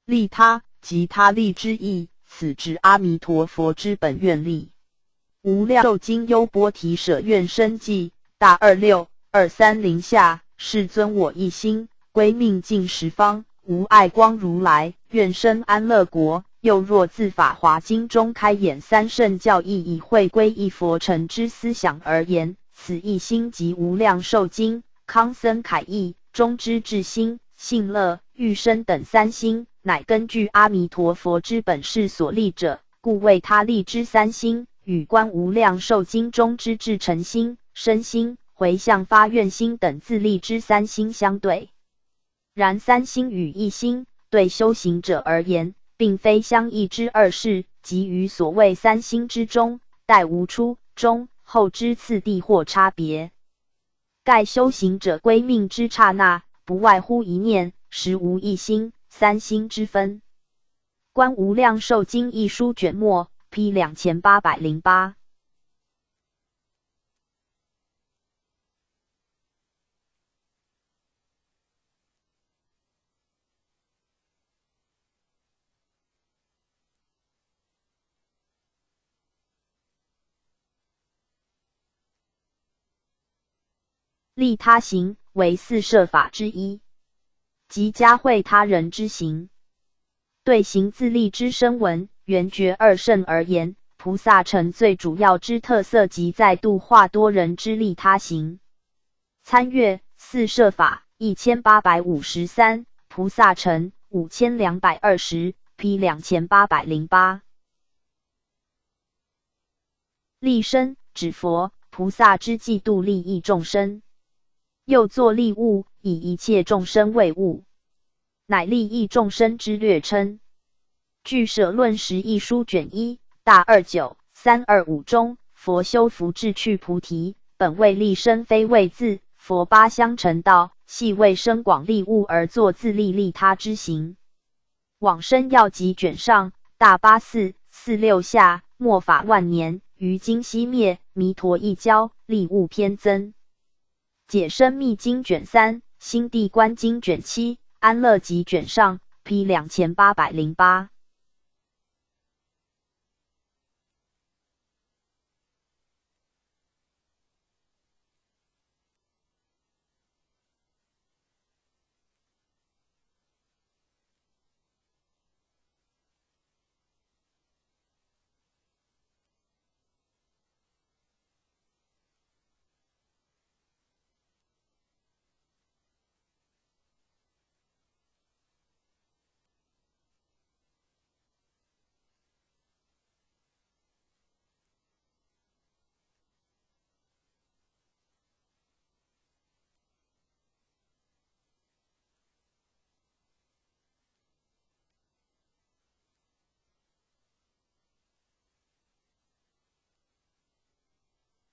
利他即他利之意，此指阿弥陀佛之本愿力。无量寿经优波提舍愿生记大26230下，世尊我一心，归命尽十方，无碍光如来，愿生安乐国。又若自法华经中开演三圣教义以会归一佛尘之思想而言，此一心即无量寿经、康僧楷译中之至心、信乐、欲生等三心，乃根据阿弥陀佛之本事所立者，故谓他立之三心，与观无量寿经中之至诚心、身心、回向发愿心等自立之三心相对。然三心与一心，对修行者而言，并非相异之二事，即于所谓三心之中，殆无初、中、后之次第或差别。盖修行者归命之刹那，不外乎一念，实无一心、三心之分。观无量寿经一书卷末 P 2808。利他行为四摄法之一，即加惠他人之行。对行自利之声闻、缘觉二圣而言，菩萨成最主要之特色即在度化多人之利他行。参阅四摄法1853，菩萨成5220 P 2808。利生指佛菩萨之济度利益众生。又作利物，以一切众生为物，乃利益众生之略称。据舍论十一书卷1大29325中，佛修福智去菩提，本为利生，非为自。佛八相成道，系为生广利物而作自利利他之行。往生要集卷上大8446下，末法万年，于今熄灭，弥陀一教，利物偏增。解深密经卷3，心地观经卷7，安乐集卷上 P 2808。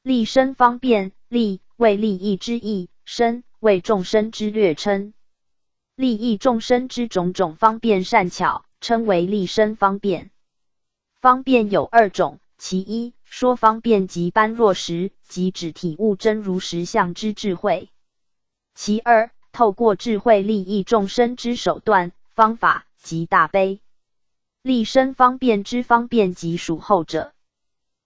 利生方便，利为利益之意，生为众生之略称。利益众生之种种方便善巧，称为利生方便。方便有二种，其一说方便即般若实，即指体悟真如实相之智慧；其二透过智慧利益众生之手段方法即大悲。利生方便之方便即属后者。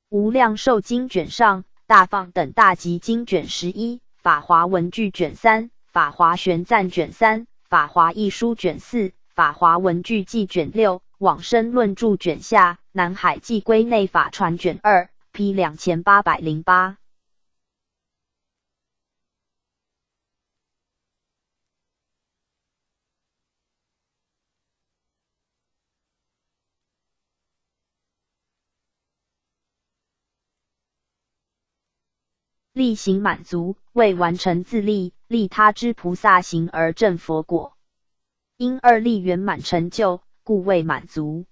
无量寿经卷上、大放等大集经卷11、法华文具卷3、法华玄赞卷3、法华译书卷4、法华文具记卷6、往生论著卷下、南海记归内法传卷2 P 2808。利行满足，为完成自利、利他之菩萨行而证佛果。因二利圆满成就，故谓满足。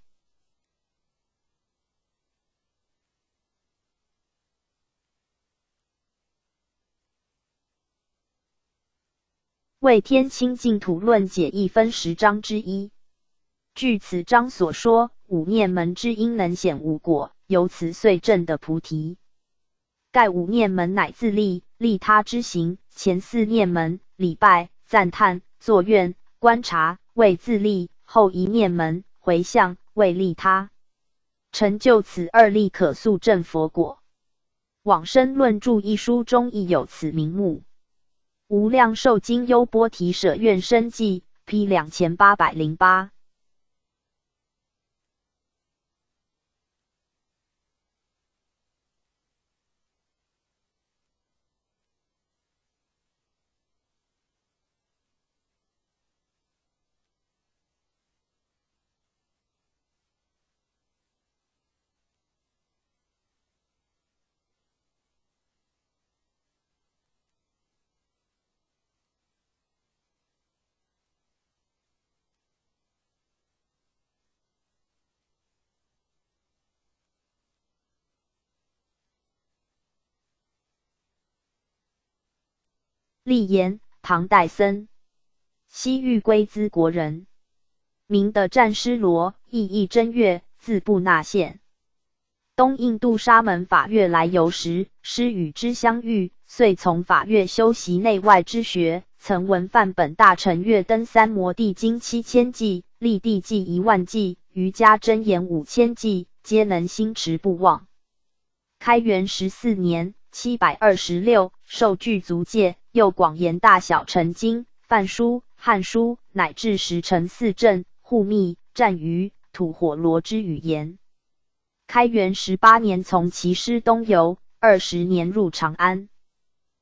为天清净土论解义分10章之一。据此章所说，五念门之因能显无果，由此遂证的菩提。盖五念门乃自利，利他之行。前四念门，礼拜、赞叹、作愿、观察，为自利；后一念门，回向，为利他。成就此二利，可速证佛果。往生论注一书中亦有此名目。无量寿经优波提舍愿生记 P 2808。立言，唐代僧，西域龟兹国人，明的战师罗，意真月，自布那县。东印度沙门法月来游时，师与之相遇，遂从法月修习内外之学。曾闻梵本大乘月登三摩地经7000记，立地记10000记，瑜伽真言5000记，皆能心持不忘。开元14年726，受具足戒，又广研大小乘经、梵书、汉书，乃至10乘4正、护密、战鱼、吐火罗之语言。开元18年从其师东游，20年入长安，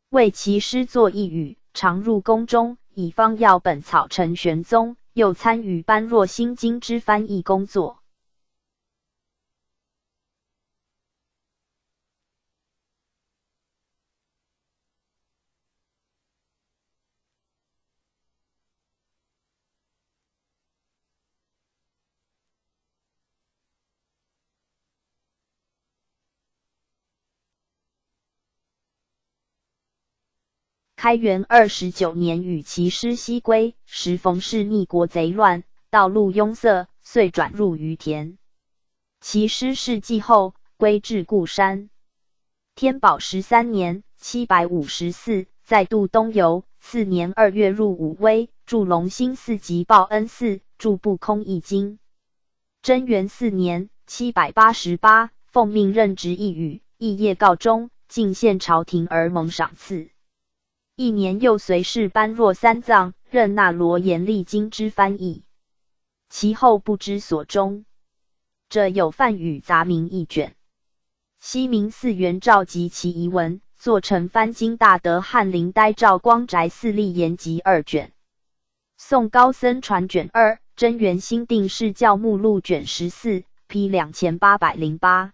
为其师作一语，常入宫中，以方药本草成玄宗，又参与般若心经之翻译工作。开元29年与其师西归，时逢是逆国贼乱，道路拥塞，遂转入于田。其师事继后，归至固山。天宝13年754，再度东游。次年2月入武威，住隆兴寺及报恩寺，著不空义经。贞元4年788，奉命任职一语，肄业告终，进献朝廷而蒙赏赐。一年又随侍般若三藏，任那罗延历经之翻译。其后不知所终。这有梵语杂名一卷。西明寺元照及其遗文，作成翻经大德翰林呆照光宅寺立言集2卷。宋高僧传卷2，真元新定释教目录卷14 P 2808。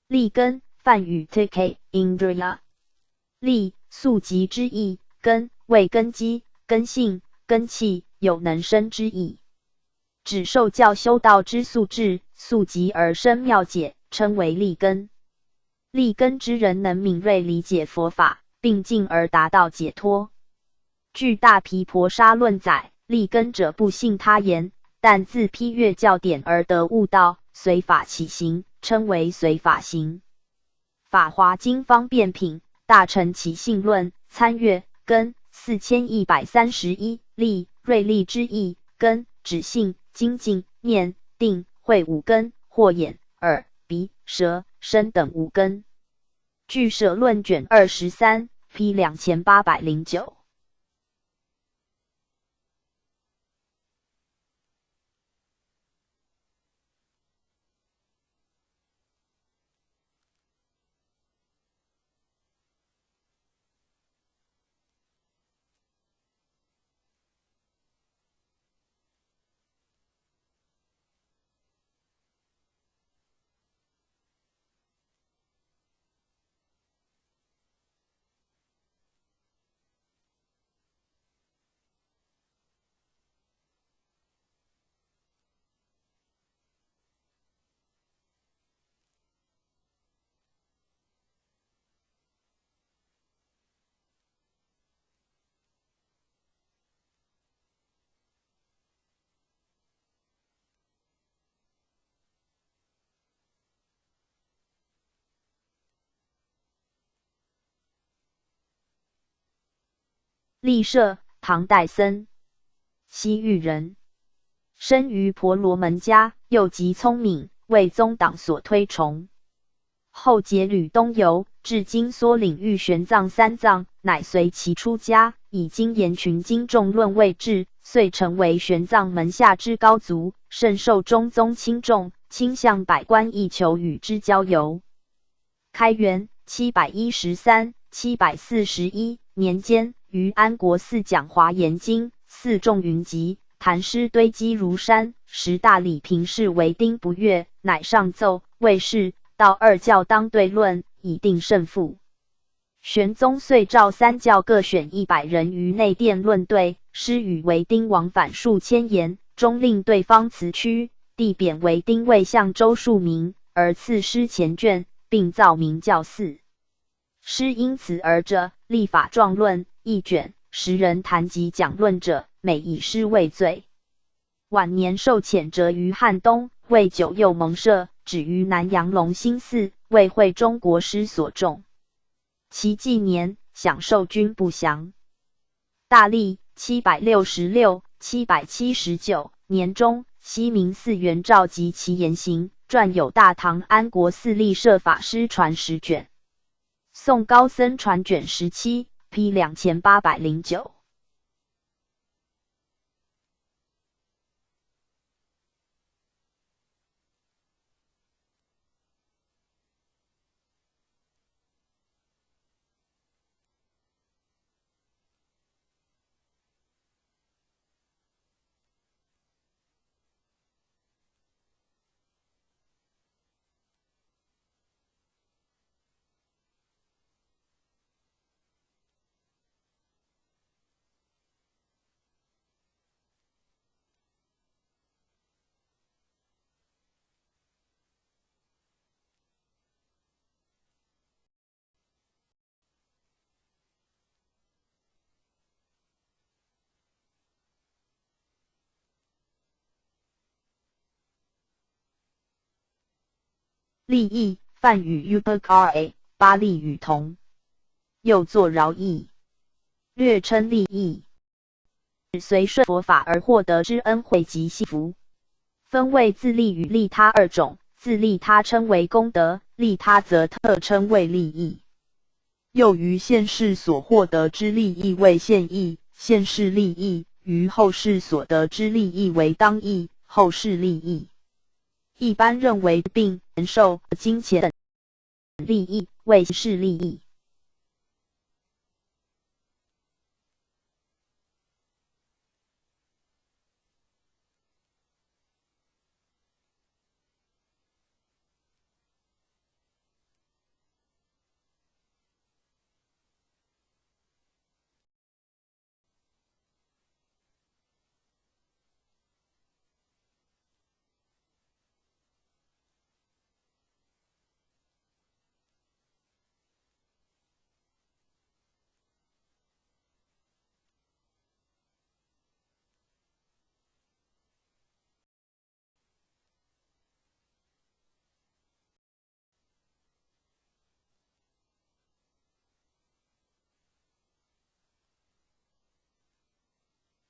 利根，梵语 Tk Indriya。利，速疾之意，根，为根基、根性、根气，有能生之意。指受教修道之速智，速疾而生妙解，称为利根。利根之人能敏锐理解佛法，并进而达到解脱。据大毗婆沙论载，利根者不信他言，但自批阅教典而得悟道，随法起行，称为随法行。法华经方便品，大乘起信论，参阅根4131。利，锐利之意，根，指性、精进、念、定、慧五根，或眼、耳、鼻、舌、身等五根。据舍论卷23 P 2809。立社，唐代僧，西域人，生于婆罗门家，又极聪明，为宗党所推崇。后结旅东游，至今缩领域玄奘三藏，乃随其出家，以精研群经众论为志，遂成为玄奘门下之高足，甚受中宗亲重，倾向百官意求与之交游。开元713-741年间，于安国寺讲华严经，寺众云集，坛师堆积如山，时大理平氏为丁不悦，乃上奏谓是，道二教当对论，以定胜负。玄宗遂召三教各选100人于内殿论对，师与为丁往返数千言，终令对方辞屈，帝贬为丁尉相州数名，而赐师前卷，并造明教寺。师因此而着立法状论1卷，10人谈及讲论者，每以师为罪。晚年受谴责于汉东，为九幼蒙赦，止于南阳隆兴寺，为会中国师所重。其纪年，享受军不详。大历766-779年中，西明寺元照及其言行，撰有大唐安国寺立社法师传10卷，宋高僧传卷17 ，P 2809。立意，梵语 upkra， 巴利语同，又作饶义，略称立意。随顺佛法而获得之恩惠及幸福，分为自利与利他2种。自利他称为功德，利他则特称为利益。又于现世所获得之利益为现益，现世利益；于后世所得之利益为当益，后世利益。一般认为病、人寿、金钱等利益为世利益。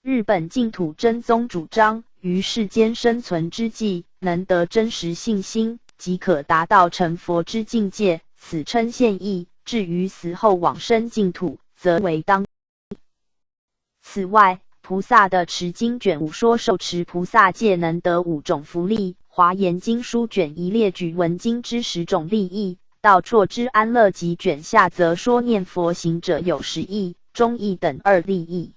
日本净土真宗主张，于世间生存之际，能得真实信心，即可达到成佛之境界，此称现义。至于死后往生净土，则为当。此外，菩萨的持经卷5说受持菩萨戒能得5种福利，华严经书卷1列举文经之10种利益，到绰之安乐集卷下则说念佛行者有10益、中益等2利益。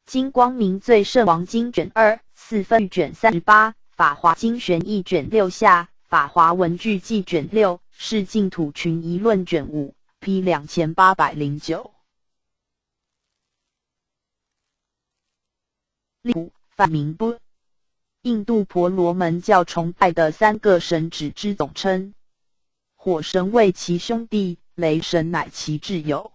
金光明最胜王经卷2、4分卷38，法华经玄义卷6下，法华文具记卷6，是净土群疑论卷5 ，P 2809。5. 梵名不，印度婆罗门教崇拜的3个神祇之总称。火神为其兄弟，雷神乃其挚友。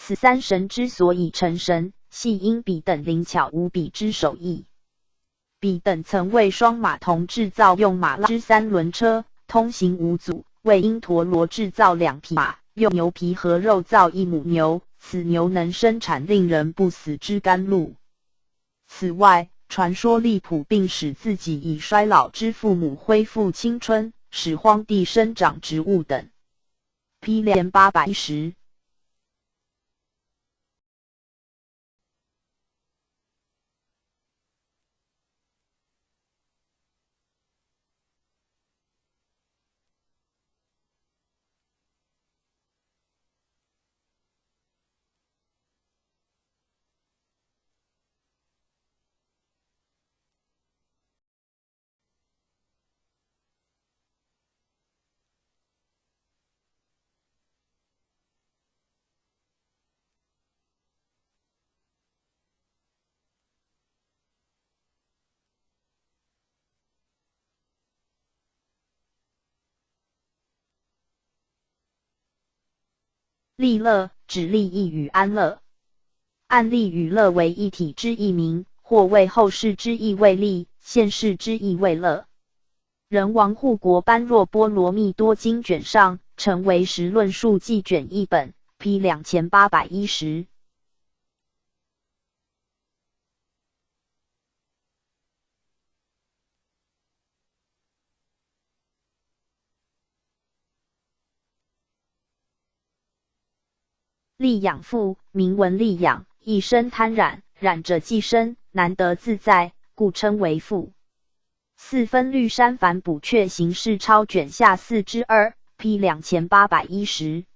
此三神之所以成神，系因彼等灵巧无比之手艺。彼等曾为双马童制造用马拉之三轮车，通行无阻；为因陀罗制造两匹马，用牛皮和肉造一母牛，此牛能生产令人不死之甘露。此外，传说利普并使自己已衰老之父母恢复青春，使荒地生长植物等。P 2810。利乐指利益与安乐，按利与乐为一体之意名，或为后世之意为利，现世之意为乐。人王护国般若波罗蜜多经卷上，成为实论述记卷一本 ，P 2810。利养父，名闻利养，一生贪染，染者既生，难得自在，故称为父。四分律山凡补阙形式抄卷下4之2 ，P 2810。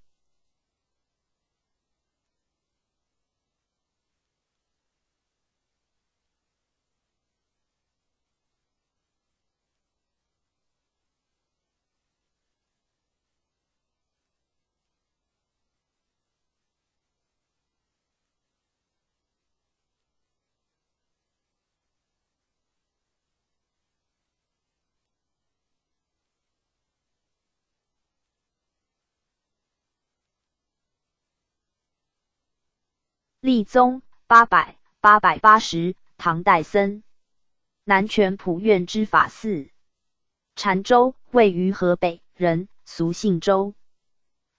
立宗880，唐代僧，南泉普院之法寺。禅州位于河北，人，俗姓周。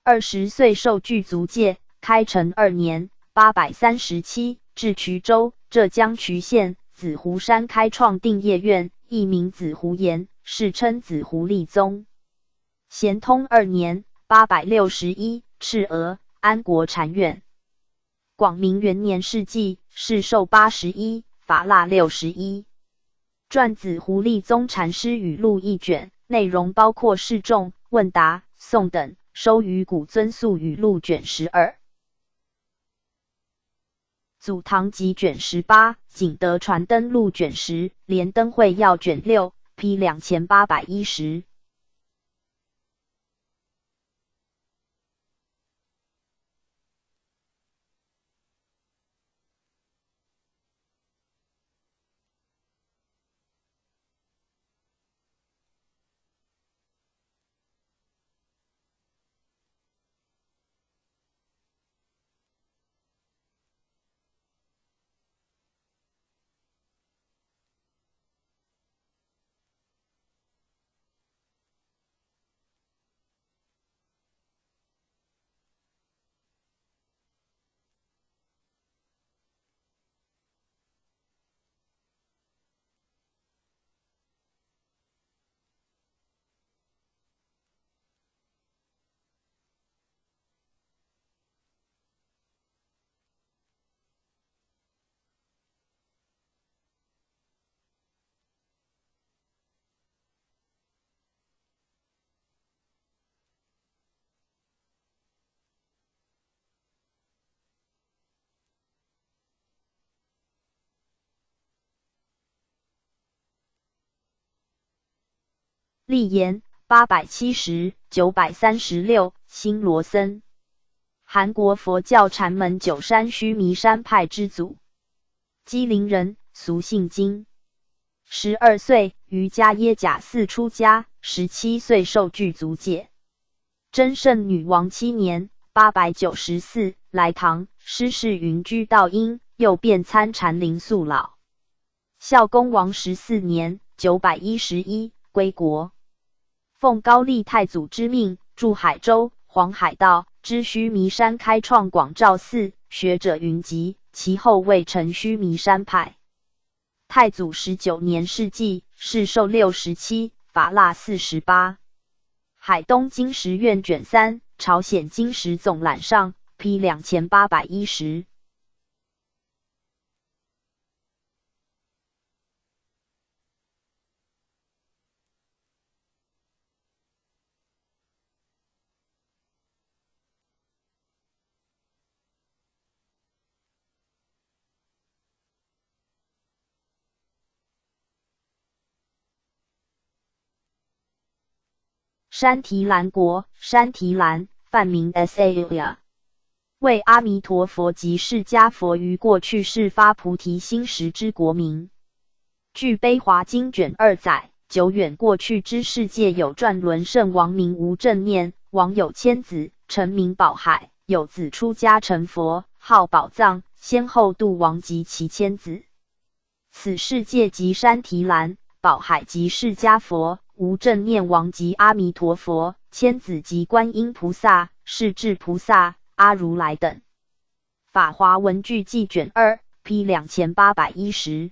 20岁受具足戒，开成2年，837，至衢州，浙江衢县紫湖山开创定业院，艺名紫湖岩，世称紫湖立宗。咸通2年，861，赤俄，安国禅院。广明元年世纪，世寿81，法腊61。传紫湖立宗禅师语录一卷，内容包括示众、问答、诵等，收于古尊宿语录卷12。祖堂集卷18，景德传灯录卷10，莲灯会要卷6 ，P 2810。立言870、936，新罗僧，韩国佛教禅门九山须弥山派之祖，基陵人，俗姓金。12岁于迦耶甲寺出家，17岁受具足戒。真圣女王7年894来唐，师事云居道阴，又遍参禅林宿老。孝恭王14年911归国，奉高丽太祖之命，驻海州、黄海道，知须弥山开创广照寺，学者云集，其后为成须弥山派。太祖19年逝纪，世寿67，法腊48。海东经史院卷3，朝鲜经史总览上 P 2810。山提兰国，山提兰，梵名 Asalia， 为阿弥陀佛及释迦佛于过去世发菩提心时之国名。据《悲华经》卷2载，久远过去之世界有转轮圣王名无正念，王有千子，臣名宝海，有子出家成佛，号宝藏，先后度王及其千子。此世界即山提兰，宝海即释迦佛，无正念王即阿弥陀佛，千子即观音菩萨、势至菩萨、阿如来等。法华文具记卷2 P 2810。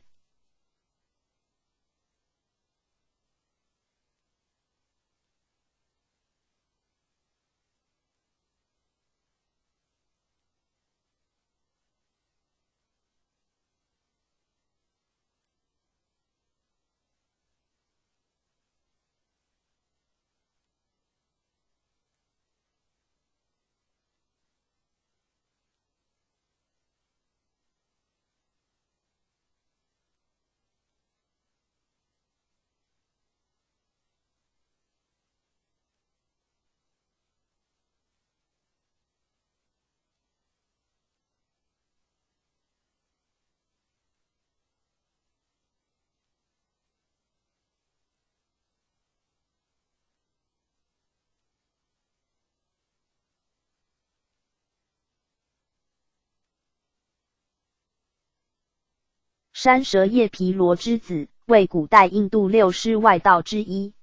山蛇叶毗罗之子，为古代印度6师外道之一。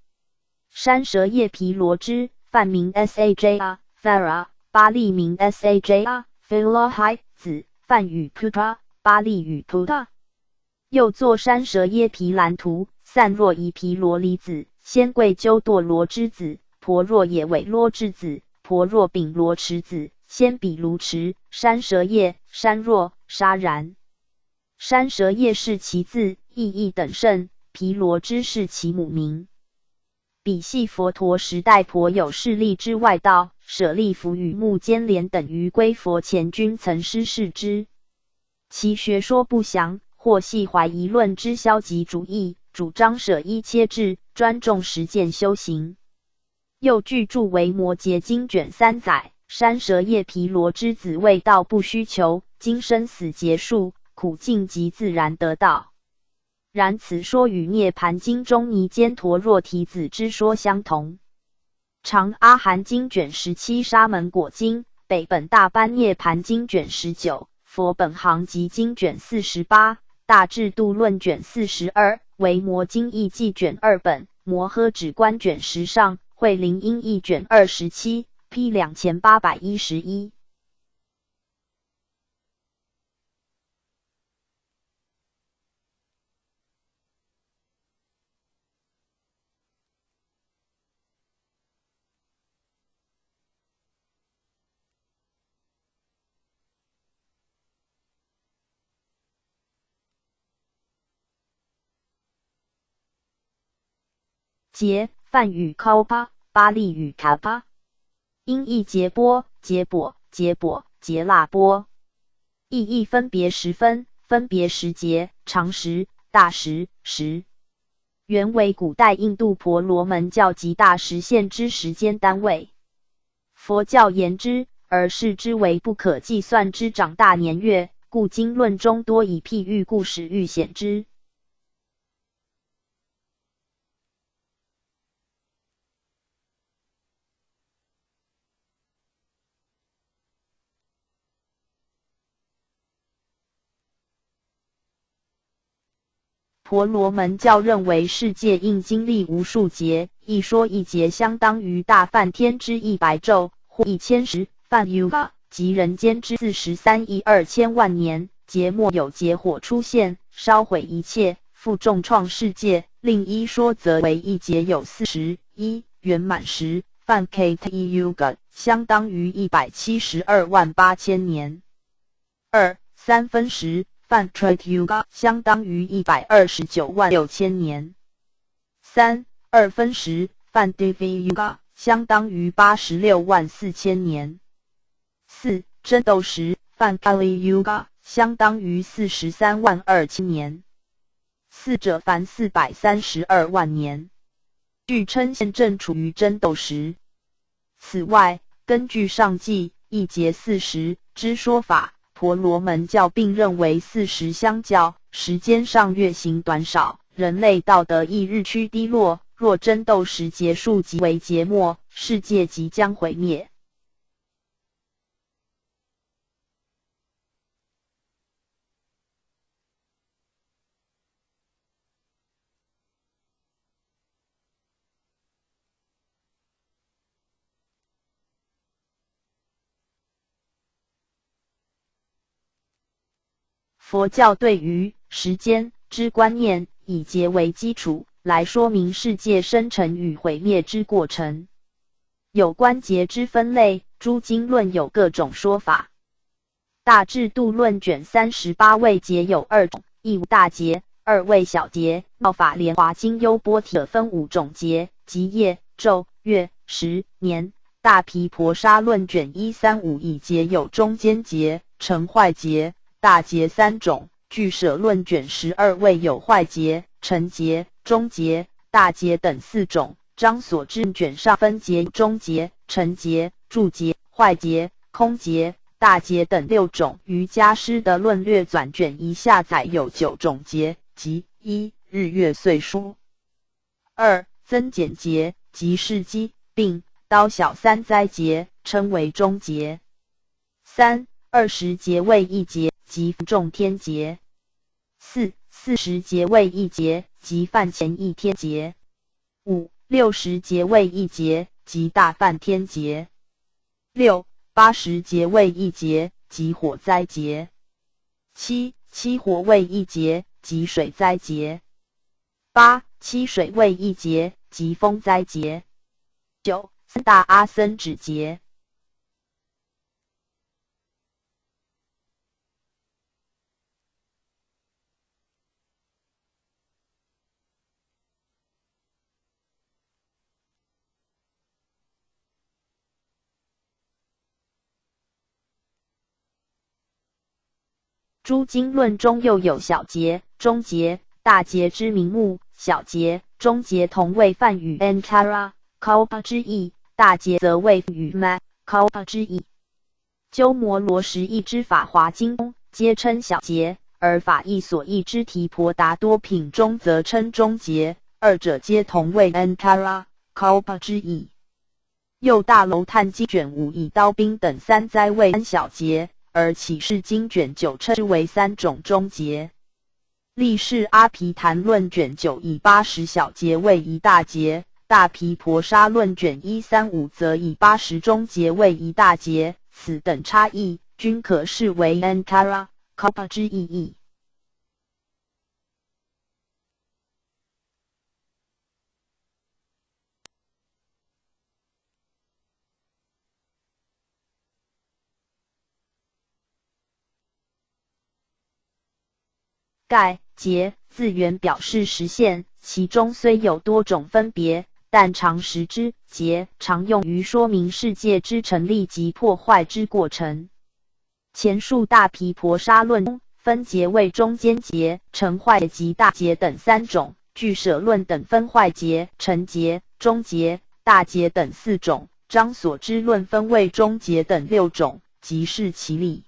山蛇叶毗罗之，梵名 Saja Farah， 巴利名 Saja Philohi， 子，梵语 Putra， 巴利语 Puta。又作山蛇耶毗兰图，散若夷毗罗离子，先贵鸠堕罗之子，婆若也尾罗之子，婆若丙罗池子，先比卢池，山蛇叶，山若，沙然。山蛇叶是其字，意义等甚，毗罗之是其母名。彼系佛陀时代颇有势力之外道，舍利弗与目犍连等于归佛前均曾师事之。其学说不详，或系怀疑论之消极主义，主张舍一切智，专重实践修行。又据著为摩诘经卷3载，山蛇叶毗罗之子为道不虚求，今生死结束，苦尽即自然得道。然此说与涅盘经中尼坚陀若提子之说相同。长阿含经卷17沙门果经，北本大般涅盘经卷19，佛本行集经卷48，大智度论卷42，为摩经义记卷2本，摩诃止观卷10上，慧灵音译卷27 P 2811。劫，梵语 Kalpa， 巴利语 Kappa， 音译劫波、劫钵、劫钵、劫腊波，意义分别10分，分别10劫，长10、大10、10。原为古代印度婆罗门教及大实现之时间单位。佛教言之，而视之为不可计算之长大年月，故经论中多以譬喻故事喻显之。婆罗门教认为世界应经历无数劫，一说一劫相当于大梵天之100昼或1000时，梵 yuga 即人间之43亿2千万年。劫末有劫火出现，烧毁一切，复重创世界。另一说则为一劫有41圆满时，梵 kt yuga 相当于172万8千年。3分时，梵 trit yuga 相当于129万6千年。2分时，梵 divi yuga 相当于86万4千年。争斗时，梵 kali yuga 相当于43万2千年。四者凡432万年。据称现正处于争斗时。此外，根据上记一劫40之说法，婆罗门教并认为40相较时间上越行短少，人类道德亦日趋低落。若争斗时结束即为劫末，世界即将毁灭。佛教对于时间之观念，以劫为基础来说明世界生成与毁灭之过程。有关劫之分类，诸经论有各种说法。大智度论卷38谓劫有2种，一无大劫，二为小劫。妙法莲华经优波提分5种劫，即夜、昼、月、时、年。大毗婆沙论卷135以劫有中间劫、成坏劫、大劫3种。俱舍论卷12谓有坏劫、成劫、中劫、大劫等4种。张所知卷上分劫、中劫、成劫、住劫、坏劫、空劫、大劫等6种。瑜伽师的论略纂卷1下载有9种劫，即1日月岁数，2增减劫，即世机、病、刀小3灾劫，称为中劫。3 20劫为一劫，即众天劫。4 40劫为一劫，即梵前一天劫。5 60劫为一劫，即大梵天劫。6 80劫为一劫，即火灾劫。7 7火为一劫，即水灾劫。8 7水为一劫，即风灾劫。9 3大阿僧祇劫。诸经论中又有小劫、中劫、大劫之名目。小劫、中劫同谓梵语 ankara、kalpa 之意，大劫则谓语 ma、kalpa 之意。鸠摩罗什译之法华经中皆称小劫，而法义所译之提婆达多品中则称中劫，二者皆同谓 ankara、kalpa 之意。又大楼探经卷5以刀兵等3灾为3小劫，而启示经卷9称之为3种中劫。立士阿毗昙论卷9以80小劫为一大劫，大毗婆沙论卷135则以80中劫为一大劫。此等差异，均可视为 ankara、kalpa 之意义。盖劫字源表示时限，其中虽有多种分别，但常识之劫常用于说明世界之成立及破坏之过程。前述大毗婆沙论中分劫为中间劫、成坏及大劫等3种，俱舍论等分坏劫、成劫、中劫、大劫等4种，张所知论分为中劫等6种，即是其理。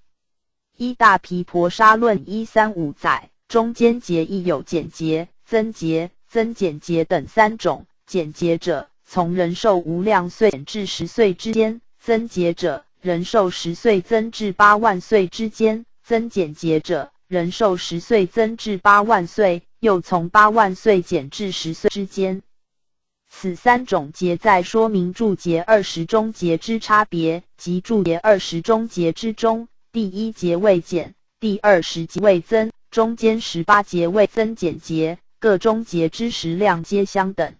一大毗婆沙论135载，中间劫亦有减劫、增劫、增减劫等3种。减劫者，从人寿无量岁减至10岁之间；增劫者，人寿10岁增至8万岁之间；增减劫者，人寿10岁增至8万岁。又从8万岁减至10岁之间。此3种节在说明注节20中节之差别，即注节20中节之中，第1节为减，第20节为增，中间18节为增减节，各中节之时量皆相等。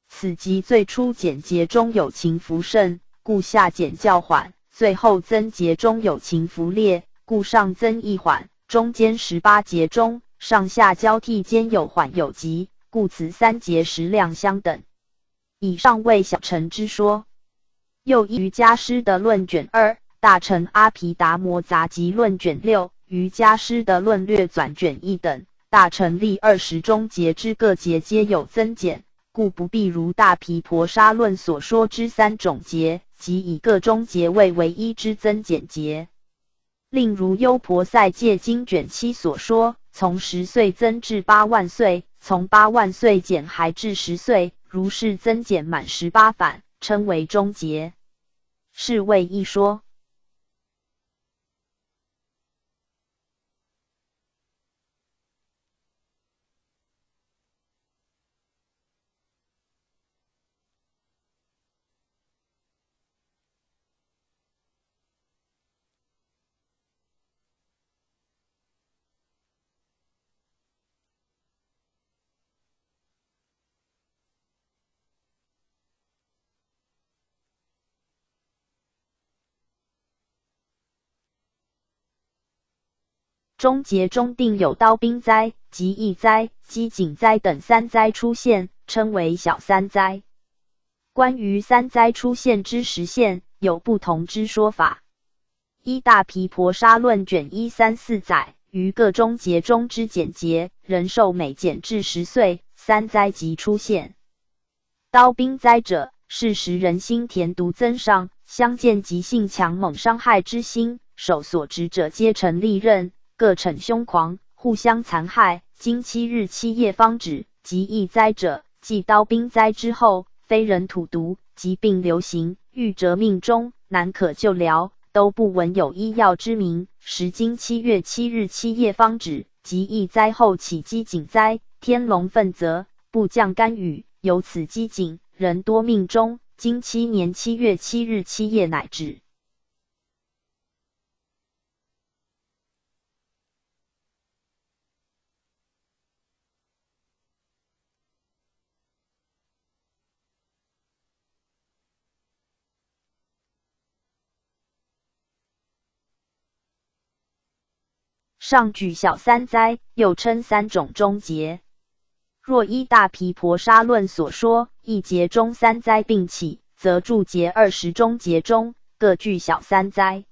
此即最初减节中有情浮甚，故下减较缓；最后增节中有情浮烈，故上增亦缓；中间18节中，上下交替间有缓有急，故此3节时量相等。以上为小乘之说。又依瑜伽师的论卷2，大乘阿毗达摩杂集论卷6，瑜伽师的论略纂卷1等，大乘历20中节之各节皆有增减，故不必如大毗婆沙论所说之3种节，即以各中节为唯一之增减节。另如优婆塞戒经卷7所说，从10岁增至8万岁，从8万岁减还至10岁，如是增减满18返，称为中节。是谓一说。中节中定有刀兵灾、及役灾、机警灾等3灾出现，称为小3灾。关于3灾出现之时限，有不同之说法。依大毗婆沙论卷134载，于各中节中之减节，人寿每减至10岁，3灾即出现。刀兵灾者，是时人心田毒增上，相见急性强猛伤害之心，手所执者皆成利刃，各逞凶狂，互相残害，经7日7夜方止。及役灾者，继刀兵灾之后，非人土毒，疾病流行，欲折命终，难可救疗，都不闻有医药之名，时经7月7日7夜方止。及役灾后起饥馑灾，天龙愤责，不降甘雨，由此饥馑，人多命终，经7年7月7日7夜乃止。上举小3灾，又称3种中节。若依大毗婆沙论所说，一节中3灾并起，则注节20中节中各具小3灾。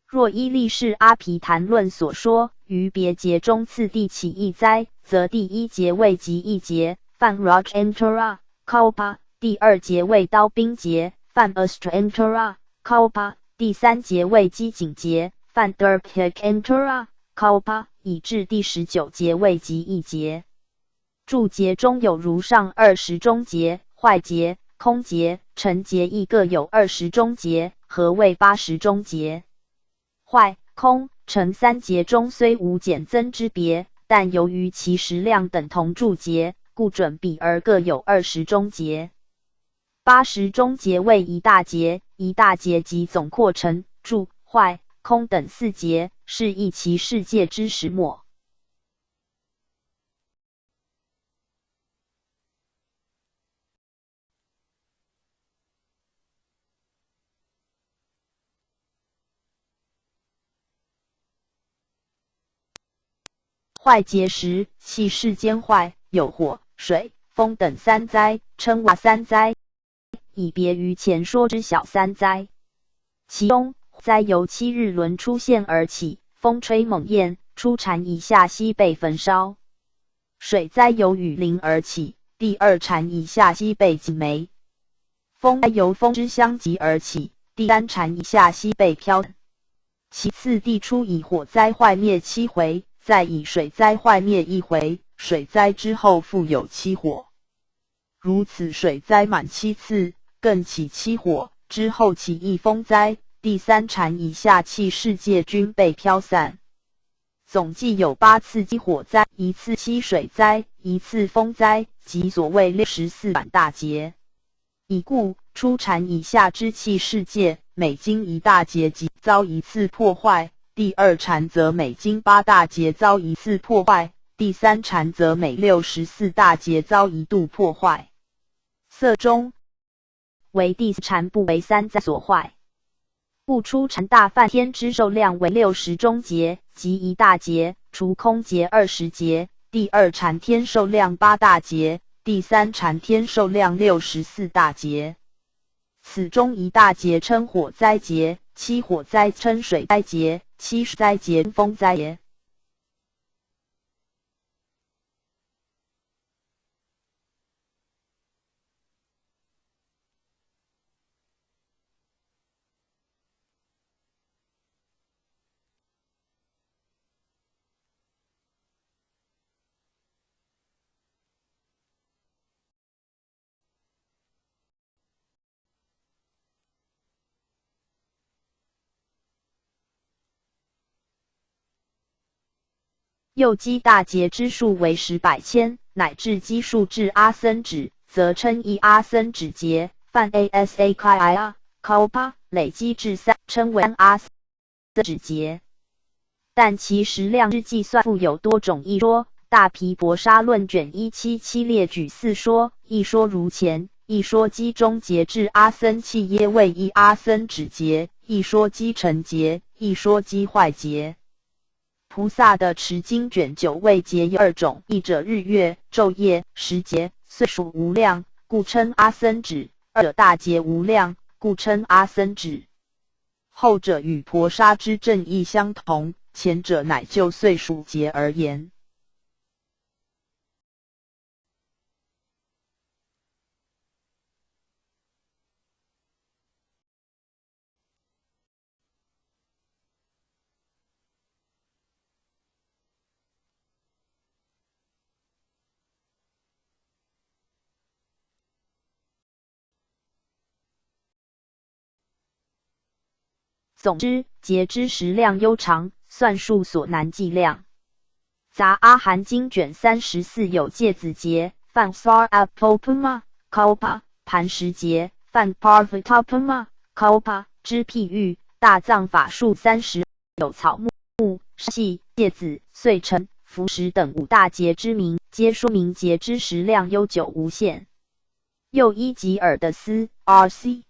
若依力士阿毗昙论所说，于别节中次第起役灾，则第1节为疾役节，犯 Rajantara Kalpa； 第2节为刀兵节，犯 Astrantara Kalpa； 第3节为机警节，犯 Durpikantara Kalpa， 以至第19节为疾役节。注节中有如上20中节、坏节、空节、成节亦各有20中节，合为80中节。坏、空、成3节中虽无减增之别，但由于其时量等同注节，故准比而各有20中节。80中节为一大节，一大节即总括成注、坏、空等4节，是一其世界之始末。坏节时，气世间坏，有火、水、风等3灾，称为3灾，以别于前说之小3灾。其中灾由7日轮出现而起，风吹猛焰，出禅以下悉被焚烧；水灾由雨淋而起，第2禅以下悉被浸没；风灾由风之相及而起，第3禅以下悉被飘散。其次地出以火灾坏灭7回，再以水灾坏灭1回，水灾之后复有7火。如此水灾满7次，更起7火，之后起一风灾，第3禅以下气世界均被飘散。总计有8次积火灾，1次溪水灾，1次风灾，即所谓64版大劫。已故出产以下之器世界，每经1大劫即遭1次破坏，第2产则每经8大劫遭1次破坏，第3产则每64大劫遭1度破坏。色中为第4产不为3灾所坏。故出产大梵天之寿量为60中劫，即1大劫，除空劫20劫，第2产天寿量8大劫，第3产天寿量64大劫。此中1大劫称火灾劫，7火灾称水灾劫，7水灾劫风灾劫。又积大劫之数为10百千，乃至积数至阿僧祇，则称一阿僧祇劫。犯 ASAKIA Kalpa 累积至3，称为阿僧祇劫。但其时量之计算复有多种一说。大毗婆沙论卷177列举4说，一说如前，一说积中劫至阿僧祇耶为一阿僧祇劫，一说积成劫，一说积坏劫。菩萨的持经卷9位劫有2种，一者日月昼夜时节岁数无量，故称阿僧祇；二者大劫无量，故称阿僧祇。后者与婆沙之正义相同，前者乃就岁数劫而言。总之，劫之时量悠长，算数所难计量。杂阿含经卷34有芥子劫，犯 Sarvapoma Kalpa 磐石劫，犯 Parvatapoma Kalpa 之譬喻。大藏法术30有草木、细、芥子、碎尘、浮石等5大劫之名，皆说明劫之时量悠久无限。又依吉尔的斯 R.C.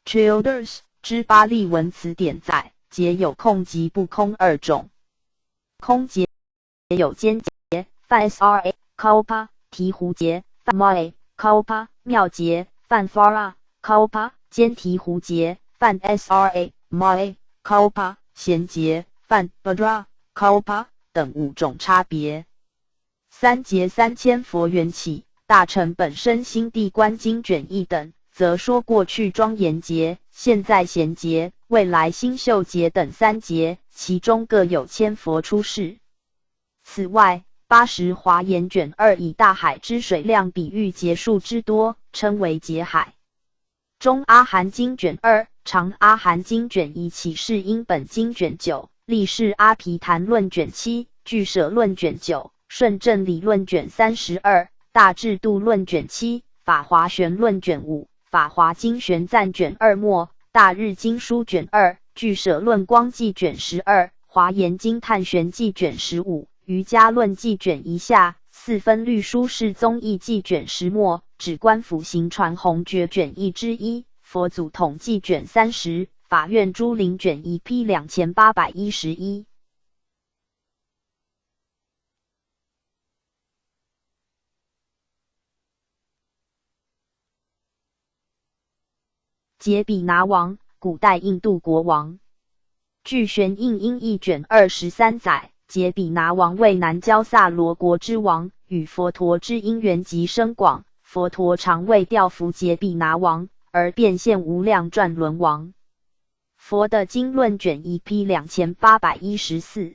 Childers 之巴利文词典载，劫有空及不空2种。空劫有间劫，犯 Sra Kalpa 醍醐劫，犯 Maya Kalpa 妙劫，犯 Fara Kalpa 间醍醐劫，犯 Sra Maya Kalpa 闲劫，犯 Badra Kalpa 等5种差别。3劫3000佛缘起，大乘本身心地观经卷1等，则说过去庄严劫、现在闲劫、未来星宿劫等3劫，其中各有千佛出世。此外，80华严卷2以大海之水量比喻劫数之多，称为劫海。中阿含经卷2、长阿含经卷1、启示因本经卷9、立世阿毗昙论卷7、俱舍论卷9、顺正理论卷32、大智度论卷7、法华玄论卷5、法华经玄赞卷2末、大日经书卷2、俱舍论光记卷12、华严经探玄记卷15、瑜伽论记卷1下、四分律书世宗义记卷10末、止观辅行传弘觉卷1之1、佛祖统记卷30、法院诸灵卷1批2811。杰比拿王，古代印度国王。据玄印音译卷23载，杰比拿王为南郊萨罗国之王，与佛陀之因缘极深广，佛陀常为调伏杰比拿王，而变现无量转轮王。佛的经论卷1批2814。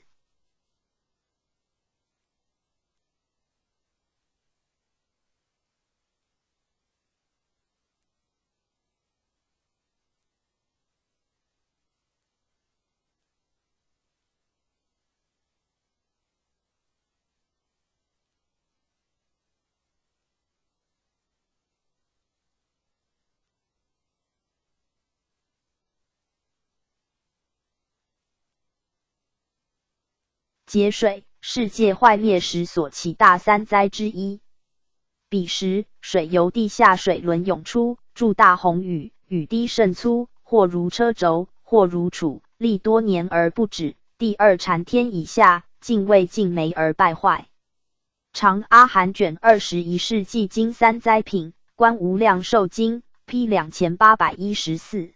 节水，世界坏灭时所起大三灾之一。彼时，水由地下水轮涌出，助大洪雨，雨滴甚粗，或如车轴，或如杵，历多年而不止。第二禅天以下，竟未尽没而败坏。长阿含卷21世纪经三灾品，观无量寿经 P 2814。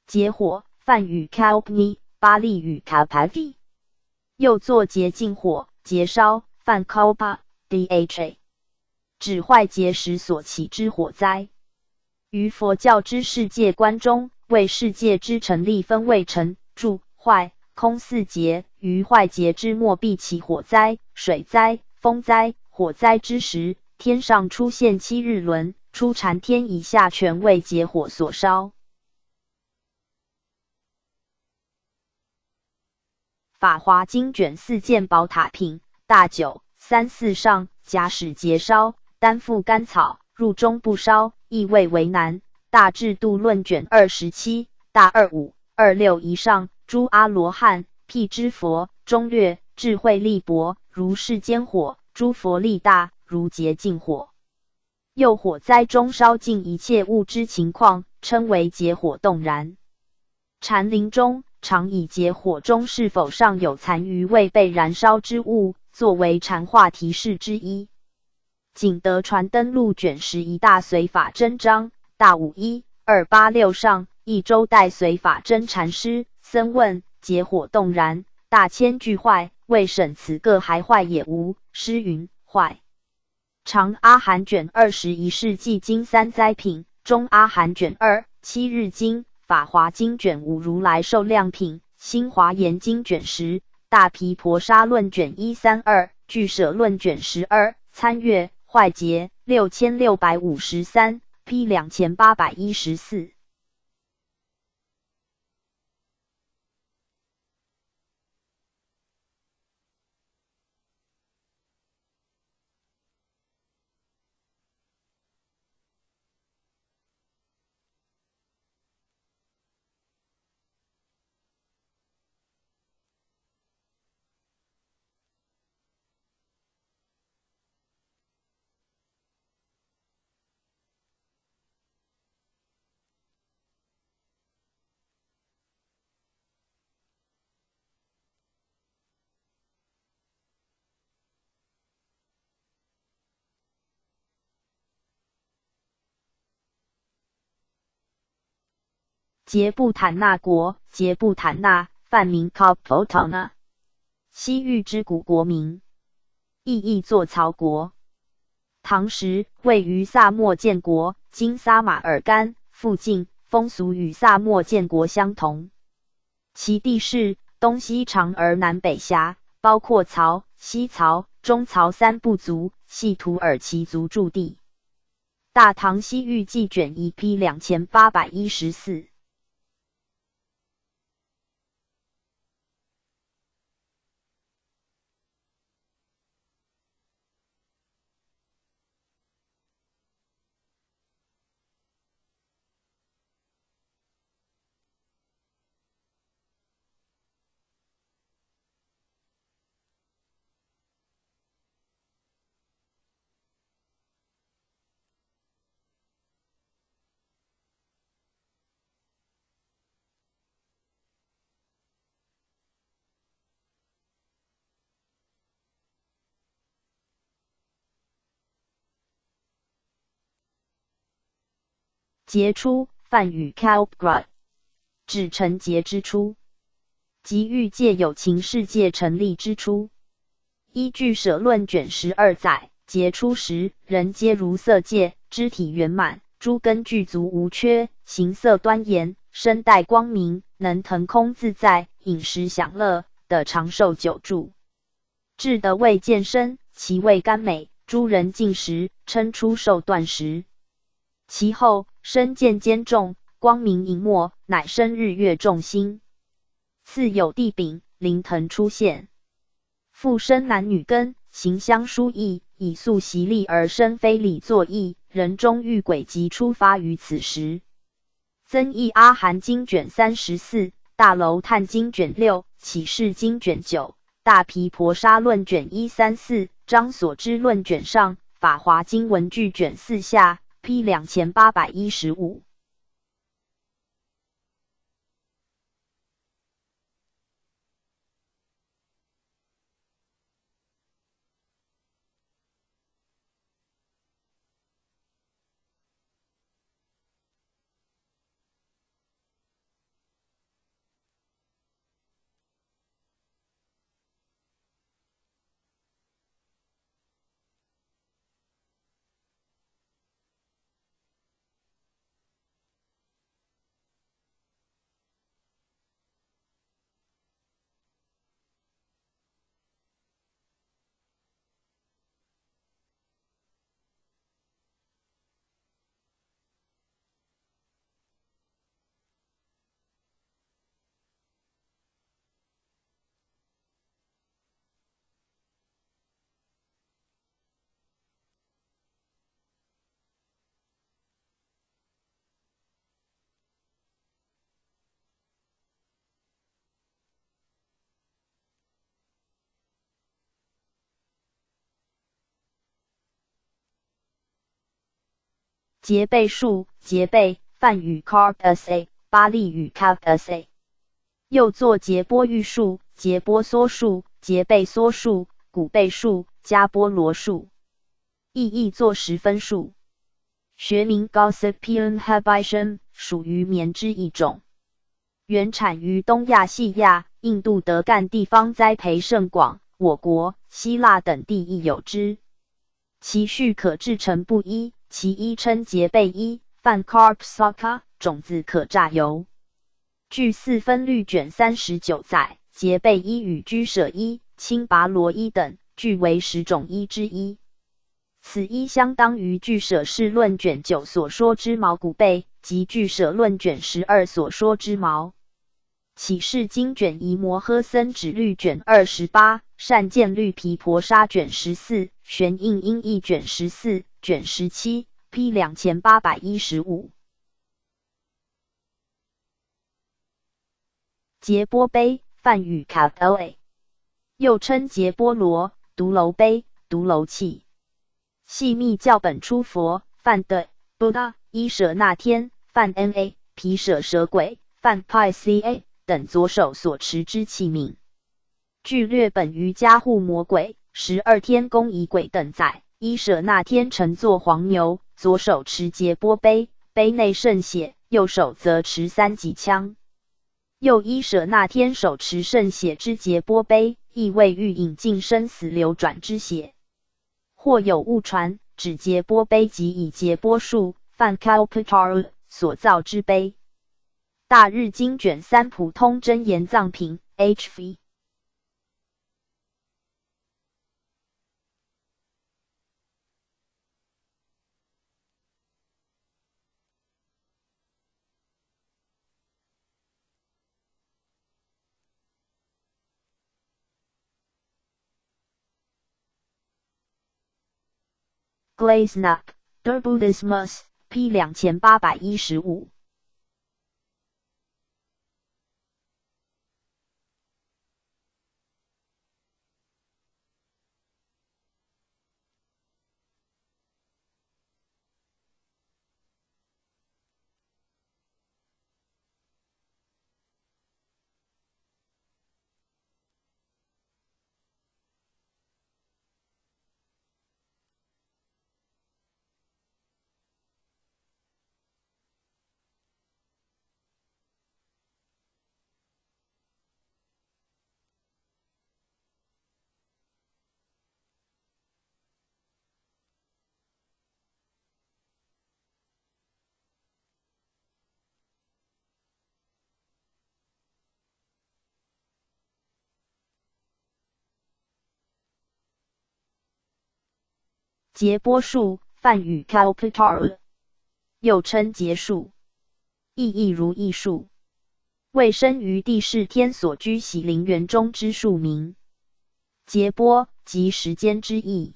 结火，梵语 kalpni， 巴利语 kalpavi， 又作结净火，结烧，梵 kalpa dha， 指坏结时所起之火灾。于佛教之世界观中，为世界之成立分为成、住、坏、空四劫。于坏劫之末必起火灾、水灾、风灾。火灾之时，天上出现7日轮，出禅天以下全为结火所烧。法华经卷4件宝塔品，大9、3、4上，假使节烧，单复甘草，入中不烧，亦未为难。大智度论卷27，大25、26以上，诸阿罗汉、辟支佛，中略，智慧力薄，如世间火；诸佛力大，如洁净火。又火灾中烧尽一切物之情况，称为结火动燃。禅林中常以结火中是否尚有残余未被燃烧之物，作为禅话提示之一。景德传灯录卷11大随法真章，大51、286上，一周代随法真禅师。僧问：结火动燃，大千俱坏，未审此个还坏也无？师云：坏。长阿含卷21世纪经三灾品，中阿含卷2、7日经，法华经卷5如来寿量品，新华严经卷10，大毗婆沙论卷132，俱舍论卷12，参阅坏结6653 P 2814。杰布坦纳国，杰布坦纳，梵名 Kalpotana， 西域之古国名，意译作曹国。唐时位于萨默建国（今撒马尔干）附近，风俗与萨默建国相同。其地势东西长而南北狭，包括曹、西曹、中曹3部族，系土耳其族驻地。大唐西域记卷1 P 2814。节出，梵语 kalpgrad， 指成节之初，即欲界有情世界成立之初。依据舍论卷12载，节出时，人皆如色界，肢体圆满，诸根具足无缺，形色端严，身带光明，能腾空自在，饮食享乐，得长寿久住。至得味渐深，其味甘美，诸人进食，称出寿断食。其后身见坚重，光明隐没，乃生日月众星。次有地丙、灵腾出现，复生男女根，形相殊异，以素习力而生非礼作意，人中遇鬼即出发于此时。增益阿含经卷34，大楼探经卷6，启示经卷9，大毗婆沙论卷134，张所知论卷上，法华经文句卷4下 P 2815。结背数，结背，梵语 Carp-sa， 巴利语 Cap-sa。又作结波玉数、结波缩数、结背缩数、古背数、加波罗数，意译作十分数。学名 Gossypium hebicium， 属于棉枝一种，原产于东亚细亚、印度德干地方，栽培甚广，我国、希腊等地亦有之。其序可制成不一，其一称结背一，泛 Carp Saka， 种子可榨油。据四分律卷39载，结背一与居舍一、青拔罗一等，俱为10种一之一。此一相当于俱舍氏论卷9所说之毛骨背，及俱舍论卷12所说之毛。启示经卷宜摩诃僧指律卷28，善见律毗婆沙卷14，玄印音译卷14、卷17 P 2815。结波杯，梵语 Cap-la， 又称结波罗、独楼杯、独楼器，系密教本出佛，梵的 Buddha、伊舍那天，梵 Na、毗舍舍鬼，梵 Pi-ca 等左手所持之器皿。据略本于加护魔鬼、12天宫仪轨等载，伊舍那天乘坐黄牛，左手持结波杯，杯内渗血，右手则持3级枪。又伊舍那天手持渗血之结波杯，亦为欲引尽生死流转之血。或有误传，指结波杯即以结波数，梵 Kalpataru 所造之杯。大日经卷3普通真言藏品 HV。Glazenap, Der Buddhismus, P 2815。节波数，梵语 Kalpitara， 又称节数，意义如意数，为生于地势天所居喜陵园中之数名。节波即时间之意。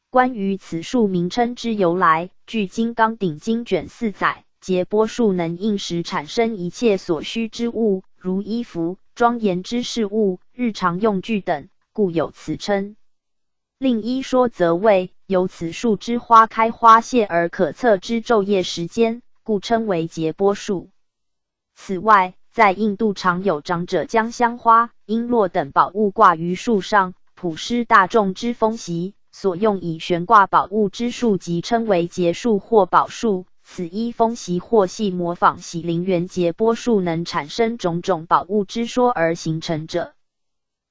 关于此数名称之由来，据《金刚顶经》卷4载，节波数能应时产生一切所需之物，如衣服、庄严之事物、日常用具等，故有此称。另一说则谓，由此数之花开花谢而可测之昼夜时间，故称为节波数。此外，在印度常有长者将香花、璎珞等宝物挂于树上，普施大众之风习，所用以悬挂宝物之数即称为节数或宝数。此一风习或系模仿喜陵园节波数能产生种种宝物之说而形成者。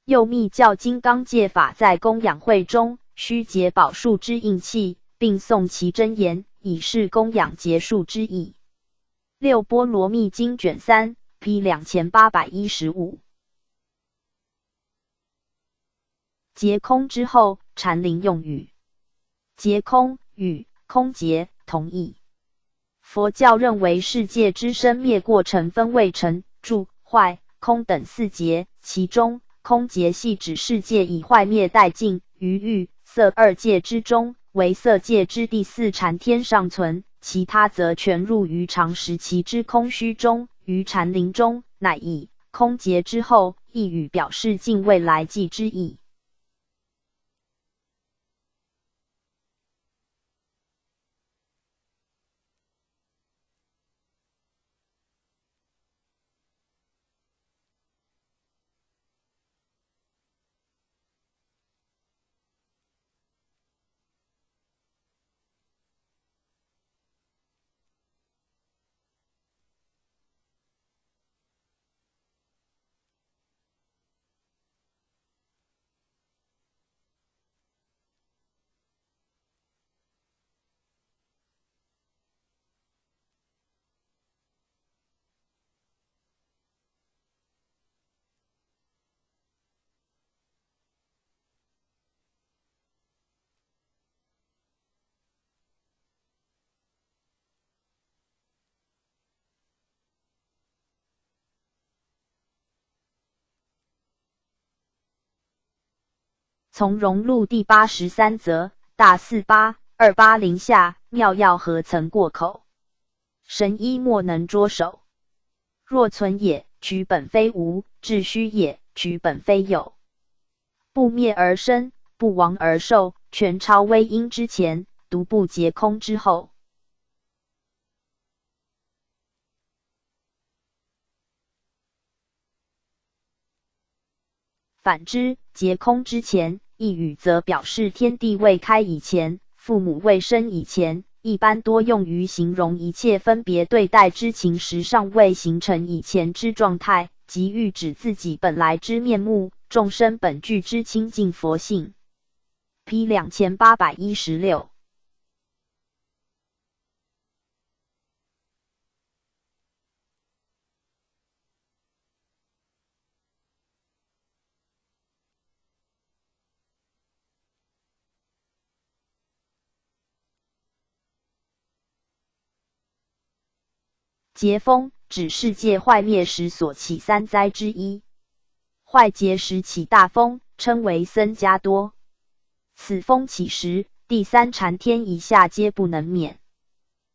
又密教金刚戒法在供养会中，须结宝数之印器，并诵其真言，以示供养节数之意。六波罗蜜经卷3 P 2815。节空之后，禅林用语。节空与空节同义。佛教认为世界之生灭过程分为成、住、坏、空等4节，其中空节系指世界以坏灭殆尽，于欲、色2界之中，为色界之第4禅天尚存，其他则全入于长时期之空虚中，于禅林中，乃以空节之后，一语表示尽未来际之意。从容录第83则，大48280下，妙药何曾过口？神医莫能捉手。若存也，取本非无；至虚也，取本非有。不灭而生，不亡而寿，全超微因之前，独不节空之后。反之，节空之前，一语则表示天地未开以前，父母未生以前，一般多用于形容一切分别对待之情时尚未形成以前之状态，即喻指自己本来之面目，众生本具之清净佛性。P 2816。节风指世界坏灭时所起3灾之一。坏节时起大风，称为僧伽多。此风起时，第3禅天以下皆不能免。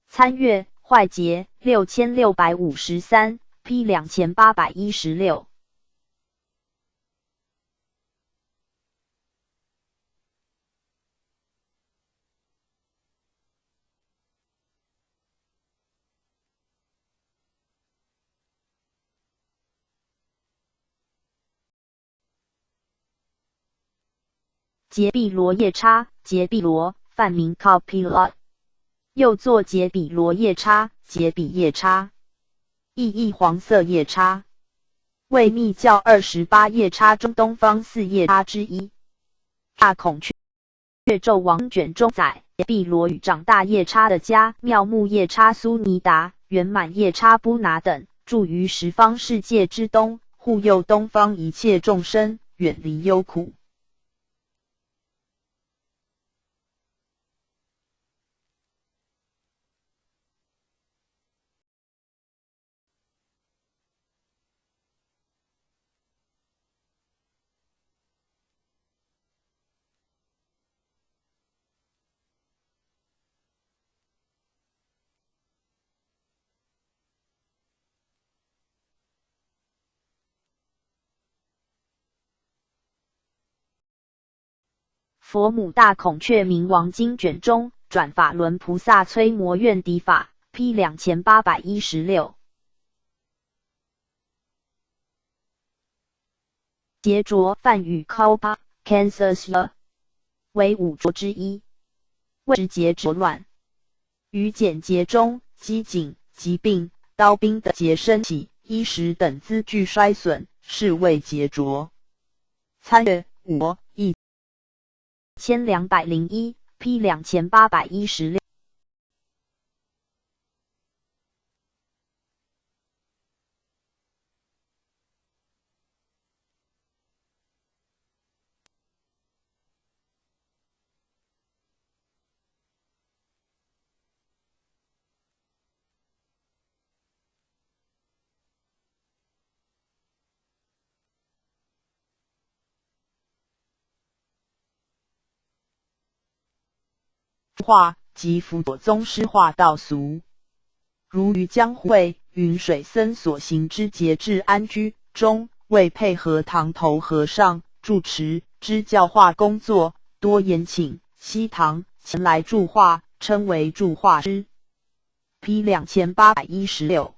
参阅坏节6653 P 2816。节毗罗夜叉，节毗罗，梵名 Kapila， 又作节毗罗夜叉、节毗夜叉，意义黄色夜叉，为密教28夜叉中东方4夜叉之一。大孔雀咒王卷中载，节毗罗与长大夜叉的家、妙目夜叉苏尼达、圆满夜叉布拿等，住于十方世界之东，护佑东方一切众生，远离忧苦。佛母大孔雀明王经卷中转法轮菩萨摧魔怨敌法 P 2816。桀浊梵语 Kalpa Kansas 为五浊之一，谓之桀浊乱。于简洁中，饥馑、疾病、刀兵的劫生起，衣食等资具衰损，是谓桀浊。参阅我译1201 P 2816。化即辅佐宗师化道俗，如于江湖为云水僧所行之节制安居中，为配合堂头和尚住持之教化工作，多延请西堂前来助化，称为助化师。P 2816。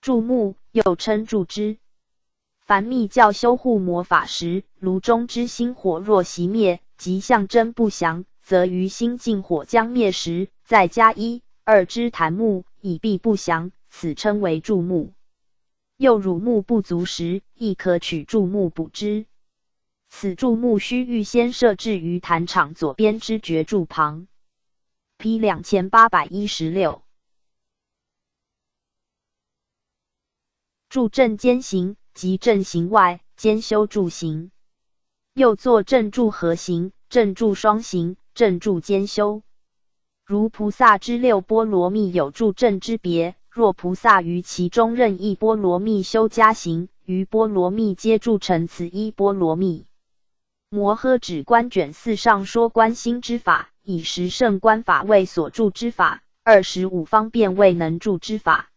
注目又称注之。凡密教修护魔法时，炉中之心火若熄灭，即象征不祥，则于心尽火将灭时，再加1、2支檀木，以避不祥，此称为注目。又乳木不足时，亦可取注目补之。此注目须预先设置于坛场左边之绝柱旁。P 2816。助正兼行，即正行外兼修助行，又作正助合行、正助双行、正助兼修。如菩萨之6波罗蜜有助正之别，若菩萨于其中任意波罗蜜修加行，于波罗蜜皆助成此一波罗蜜。摩诃止观卷4上说观心之法，以10胜观法为所助之法，25方便为能助之法。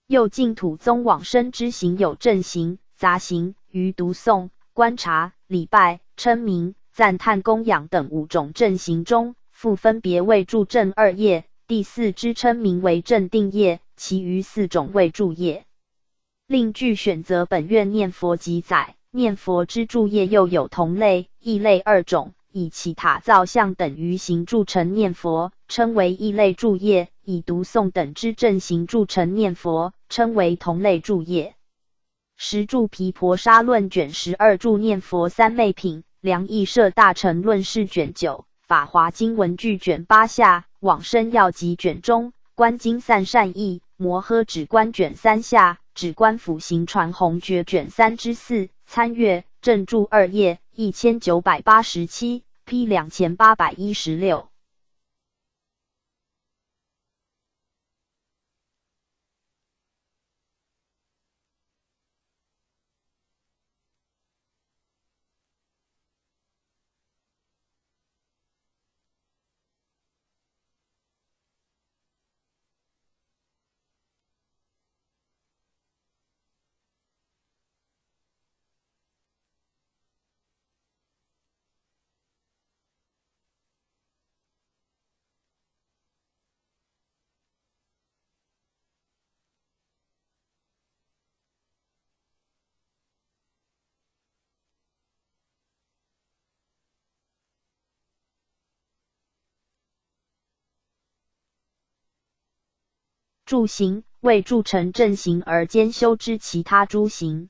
又净土宗往生之行有正行、杂行，于读诵、观察、礼拜、称名、赞叹、供养等5种正行中，复分别为助正2业，第4之称名为正定业，其余4种为助业。另据选择本愿念佛记载，念佛之助业又有同类、异类2种，以其塔造像等于形铸成念佛，称为异类柱业；以读诵等之正形铸成念佛，称为同类柱业。十住毗婆沙论卷12住念佛三昧品，梁义舍大乘论释卷9，法华经文句卷8下，往生要集卷中，观经散善义，摩诃止观卷3下，止观辅行传弘觉卷3之4，参阅正注2页1987 P 2816。助行为助成正行而兼修之其他诸行，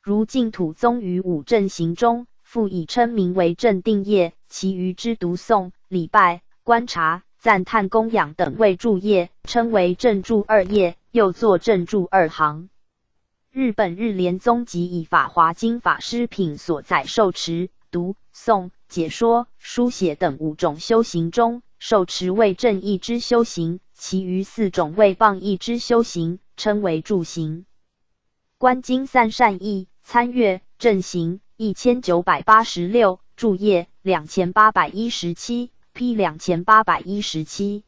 如净土宗于五正行中，复以称名为正定业，其余之读诵、礼拜、观察、赞叹、供养等为助业，称为正助2业，又作正助2行。日本日莲宗即以法华经法师品所载受持、读诵、解说、书写等5种修行中，受持为正义之修行，其余4种为谤义之修行，称为助行。观经散善义，参阅正行1986，注页2817 P 2817。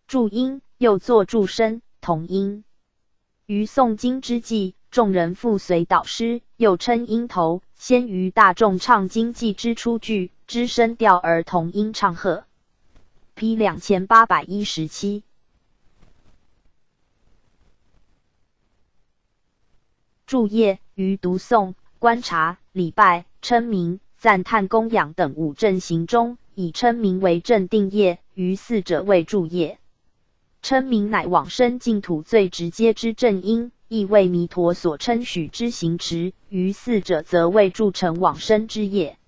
注音又作注声、同音。于诵经之际，众人复随导师，又称音头，先于大众唱经记之出句之声调而同音唱和。P 2817。注页于读诵、观察、礼拜、称名、赞叹、供养等5正行中，以称名为正定业，于4者为助业。称名乃往生净土最直接之正因，亦为弥陀所称许之行持，于4者则为助成往生之业。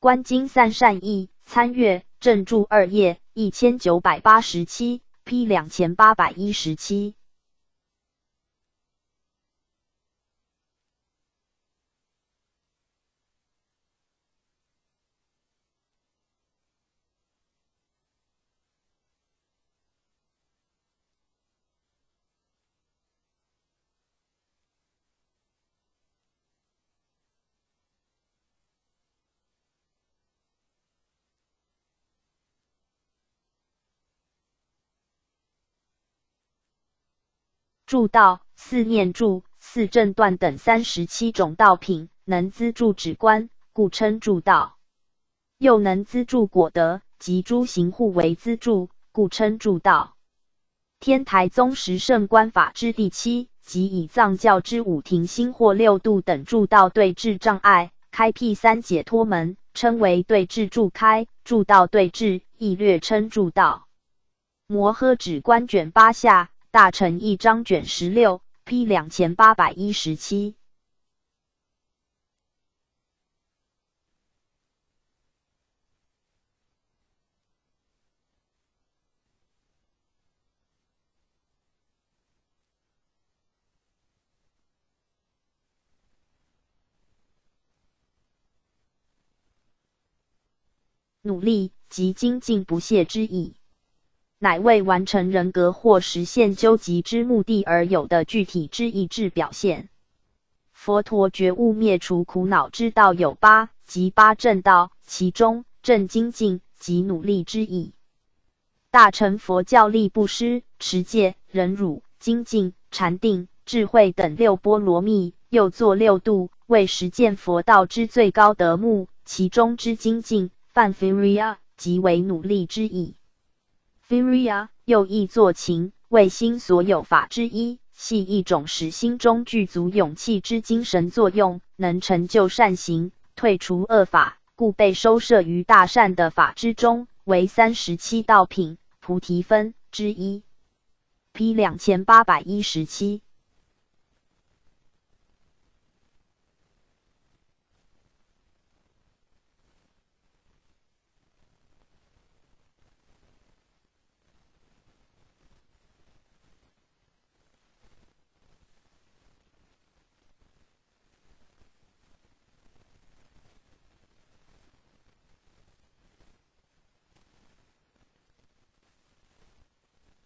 观经散善义，参阅正注2页1987 P 2817。铸道、四念铸、四正断等37种道品，能资助止观，故称铸道；又能资助果德及诸行护为资助，故称铸道。天台宗十圣观法之第七，即以藏教之五停心或六度等铸道对治障碍，开辟三解脱门，称为对治铸开；铸道对治，亦略称铸道。摩诃止观卷8下，大乘一章卷16 ，P 2817。努力及精进不懈之意，乃为完成人格或实现究极之目的而有的具体之意志表现。佛陀觉悟灭除苦恼之道有8，即8正道，其中正精进及努力之意。大乘佛教立布施、持戒、忍辱、精进、禅定、智慧等6波罗蜜，又作6度，为实践佛道之最高德目，其中之精进泛 Viriya 即为努力之意。Viriya 又译作勤，为心所有法之一，系一种使心中具足勇气之精神作用，能成就善行，退除恶法，故被收摄于大善的法之中，为37道品菩提分之一。P 2817。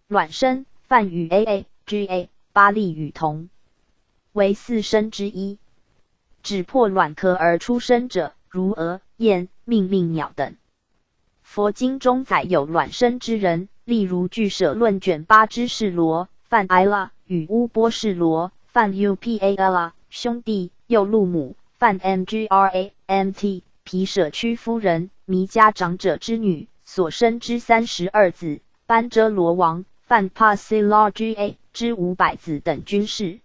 卵生，梵语 Aa、Ga、巴利语同，为4生之一，指破卵壳而出生者，如蛾、雁、命令鸟等。佛经中载有卵生之人，例如俱舍论卷8之释罗、梵 Ila 与乌波释罗、梵 Upala 兄弟，又陆母、梵 Mgra、Mt 毗舍屈夫人、弥迦长者之女所生之32子，班遮罗王、梵 Pasilaga 之500子等均是。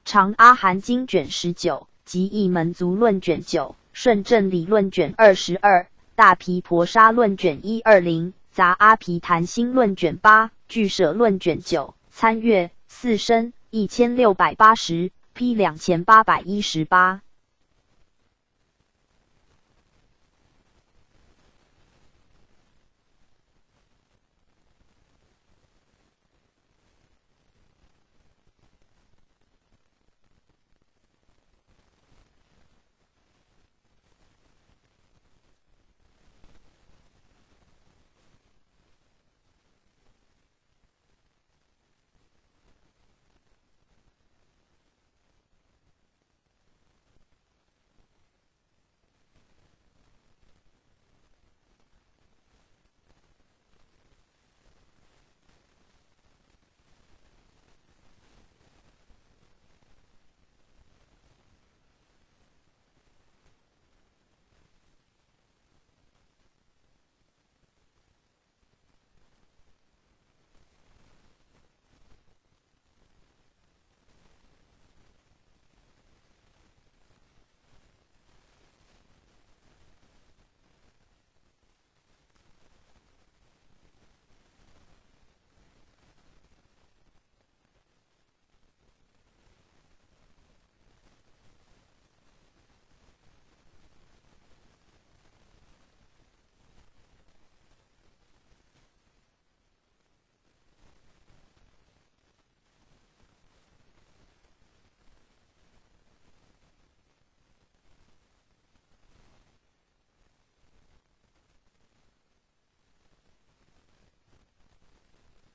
长阿含经卷19及译门族论卷9，顺正理论卷22，大毗婆沙论卷120，杂阿毗昙心论卷8，俱舍论卷9，参阅4生1680 P 2818。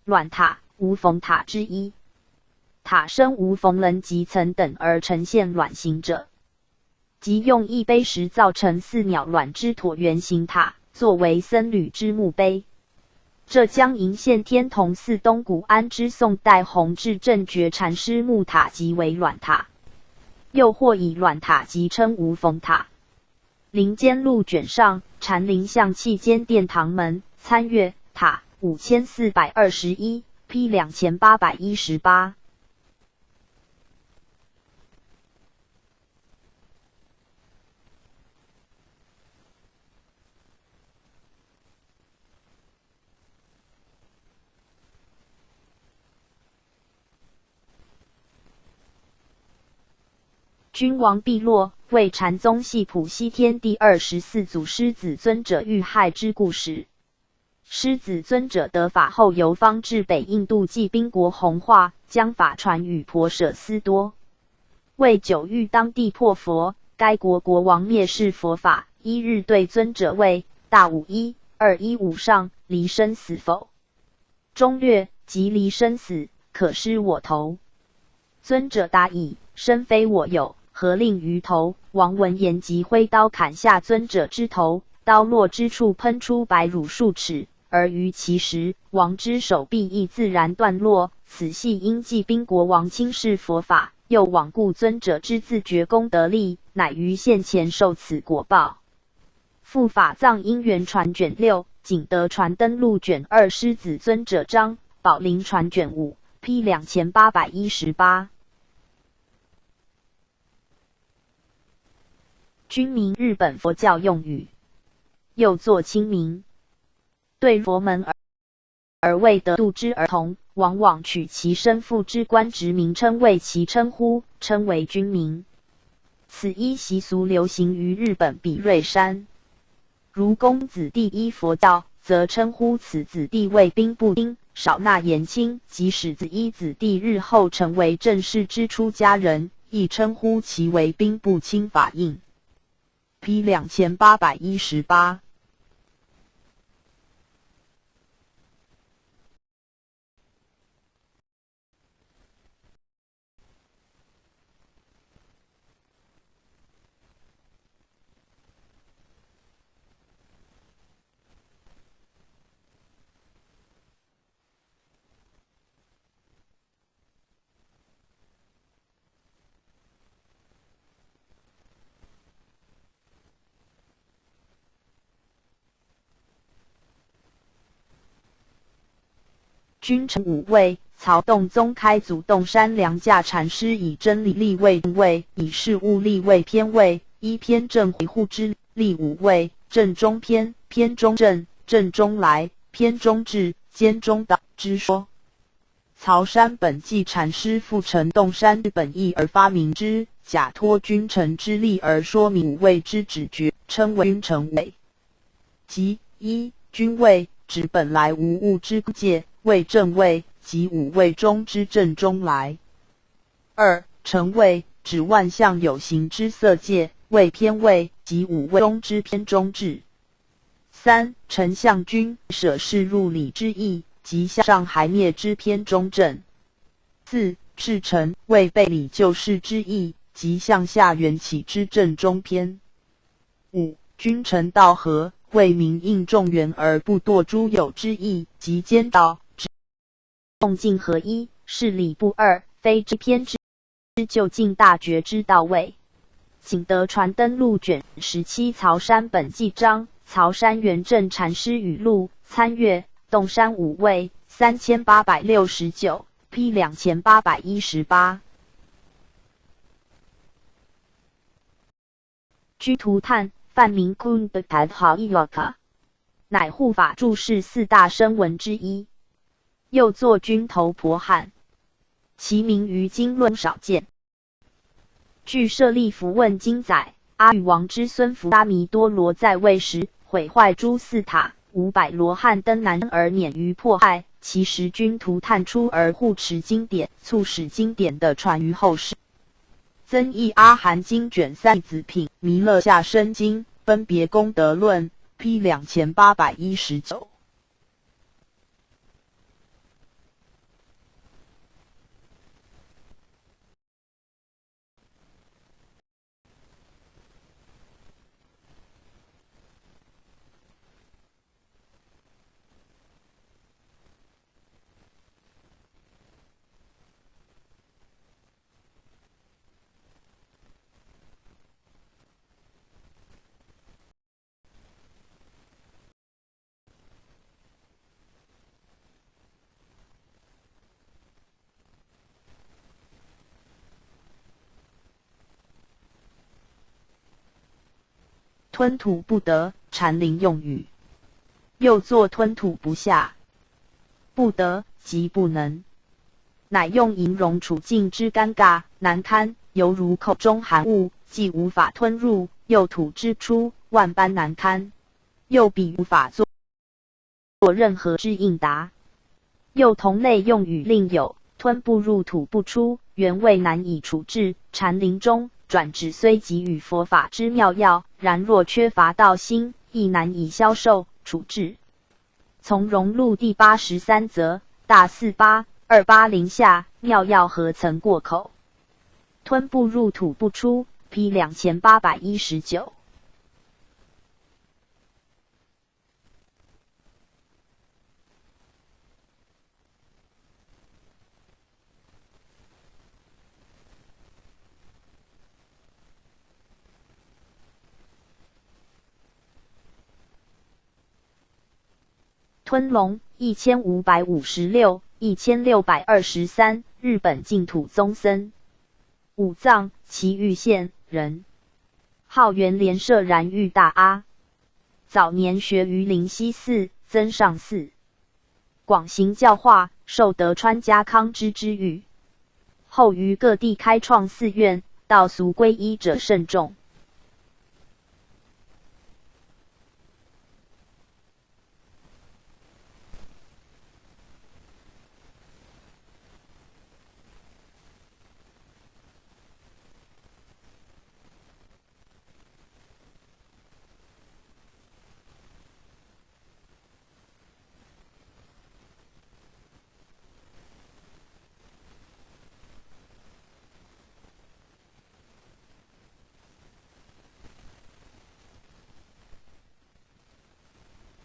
卵塔，无缝塔之一。塔身无缝棱及层等而呈现卵形者，即用一碑石造成4鸟卵之椭圆形塔，作为僧侣之墓碑。浙江鄞县天童寺东谷安之宋代弘治正觉禅师木塔即为卵塔，又或以卵塔即称无缝塔。林间路卷上禅林象气间殿堂门参阅塔5421 P 2818。君王毕落，为禅宗系谱西天第24祖师子尊者遇害之故事。师子尊者得法后，游方至北印度继宾国弘化，将法传与婆舍斯多。为久遇当地破佛，该国国王蔑视佛法，一日对尊者谓：大武1、215上，离生死否？中略：即离生死，可失我头。尊者答以：身非我有，何令于头？王闻言即挥刀砍下尊者之头，刀落之处喷出白乳数尺，而于其时，王之手臂亦自然断落。此系因继宾国王轻视佛法，又罔顾尊者之自觉功德力，乃于现前受此果报。复法藏因缘传卷6，景德传灯录卷2，师子尊者章，宝林传卷5 P 2818。君名日本佛教用语，又作清明。对佛门而未得度之儿童，往往取其生父之官职名称为其称呼，称为君名。此一习俗流行于日本比瑞山。如公子弟依佛教，则称呼此子弟为兵部丁，少纳言亲。即使子依子弟日后成为正式之出家人，亦称呼其为兵部亲法印。P 2818。君臣五位，曹洞宗开祖洞山良价禅师以真理立为正位，以事物立为偏位，依偏正回护之立五位：正中偏、偏中正、正中来、偏中至、兼中道之说。曹山本纪禅师复承洞山之本意而发明之，假托君臣之力而说明五位之旨诀，称为君臣位。即一君位，指本来无物之界，为正位，即五位中之正中来。二臣位，指万象有形之色界，为偏位，即五位中之偏中至。三丞相君，舍事入理之意，即向上还灭之偏中正。四赤臣，为背理救世之意，即向下缘起之正中偏。五君臣道合，为民应众缘而不堕诸有之意，即兼道共进合一，是理不二，非之偏之就近大觉之道位。景德传灯录卷17曹山本纪章，曹山元正禅师语录，参阅洞山五位3869 P 2818。居图探，梵名 Kundakadhayaka， 乃护法注释四大声闻之一，又作君头婆汉，其名于经论少见。据舍利弗问经载，阿育王之孙弗拉弥多罗在位时，毁坏诸寺塔，500罗汉登南而免于迫害。其时君图探出而护持经典，促使经典的传于后世。增益阿含经卷3子品，弥勒下生经，分别功德论 P 2819。吞吐不得，禅林用语。又作吞吐不下，不得即不能，乃用形容处境之尴尬难堪，犹如口中含物，既无法吞入，又吐之出，万般难堪。又比无法做任何之应答。又同类用语另有吞不入吐不出，原谓难以处置。禅林中转指虽给予佛法之妙药，然若缺乏道心，亦难以销售处置。从容录第83则大48280下妙药何曾过口？吞不入吐不出 P 2819。吞龙1556、1623，日本净土宗僧，武藏岐玉县人，号元莲社然玉大阿。早年学于灵溪寺、增上寺，广行教化，受德川家康之誉。后于各地开创寺院，道俗皈依者甚众。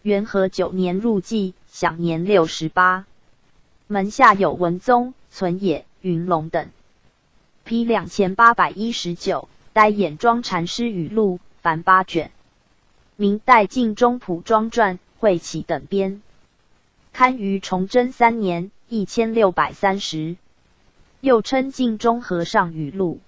元和9年入寂，享年68。门下有文宗、存野、云龙等。P 2819，呆眼庄禅师语录，凡8卷。明代晋中普庄传、慧启等编。刊于崇祯3年1630。又称晋中和尚语录。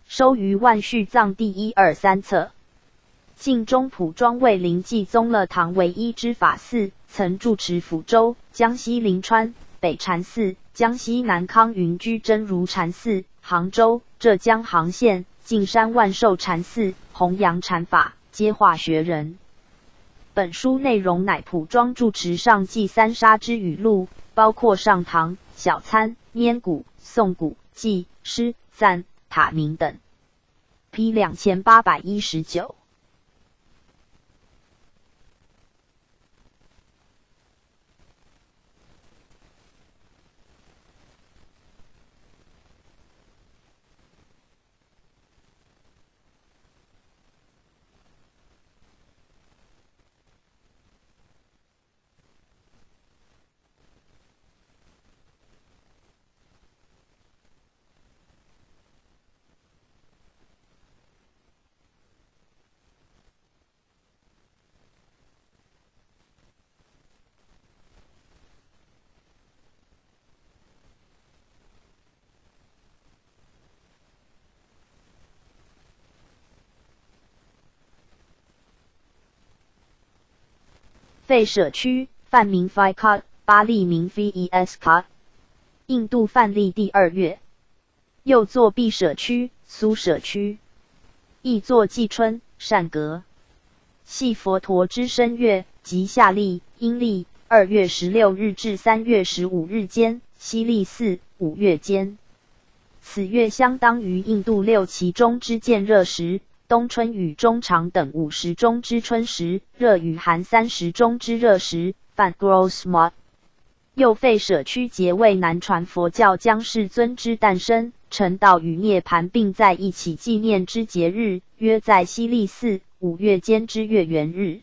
收于万续藏第1、2、3册。晋中普庄为临济宗乐堂唯一之法寺，曾住持抚州、江西临川、北禅寺、江西南康云居真如禅寺、杭州、浙江杭县、径山万寿禅寺，弘扬禅法，皆化学人。本书内容乃普庄住持上记三沙之语录，包括上堂、小参、拈鼓、诵鼓、记、诗、赞、塔名等。P 2819。吠舍区，梵名 Fikat， 巴利名 Veskat， 印度梵历第2月。又作毕舍区、苏舍区，亦作季春、善格。系佛陀之生月及夏历、阴历2月16日至3月15日间，西历4、5月间。此月相当于印度6期中之渐热时，冬春与中长等50中之春时，热与寒30中之热时，泛 gross mod。又吠舍区节为南传佛教将世尊之诞生、成道与涅盘并在一起纪念之节日，约在西历4、5月间之月圆日。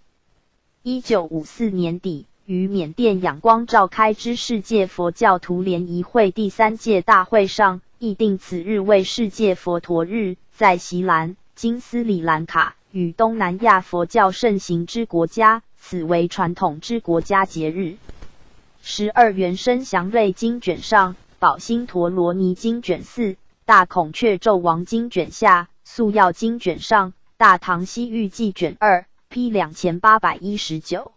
1954年底，于缅甸仰光召开之世界佛教徒联谊会第3届大会上，议定此日为世界佛陀日，在锡兰、金斯里兰卡与东南亚佛教盛行之国家，此为传统之国家节日。12元生祥瑞经卷上，宝兴陀罗尼经卷4，大孔雀咒王经卷下，素要经卷上，大唐西域记卷2 P 2819。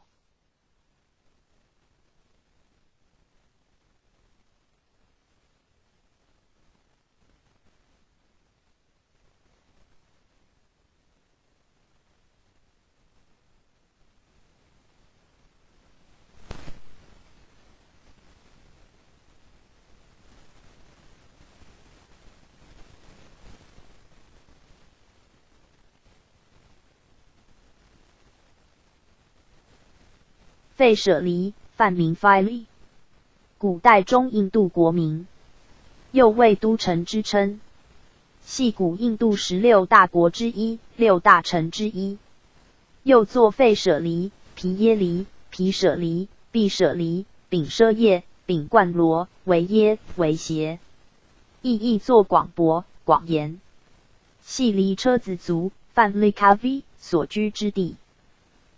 费舍离，梵名 Phili， 古代中印度国民，又为都城之称，系古印度16大国之一，6大城之一。又作费舍离、皮耶离、皮舍离、毕舍离、丙舍叶、丙冠罗、维耶、维邪，意作广博、广言，系离车子族梵 Likavi 所居之地。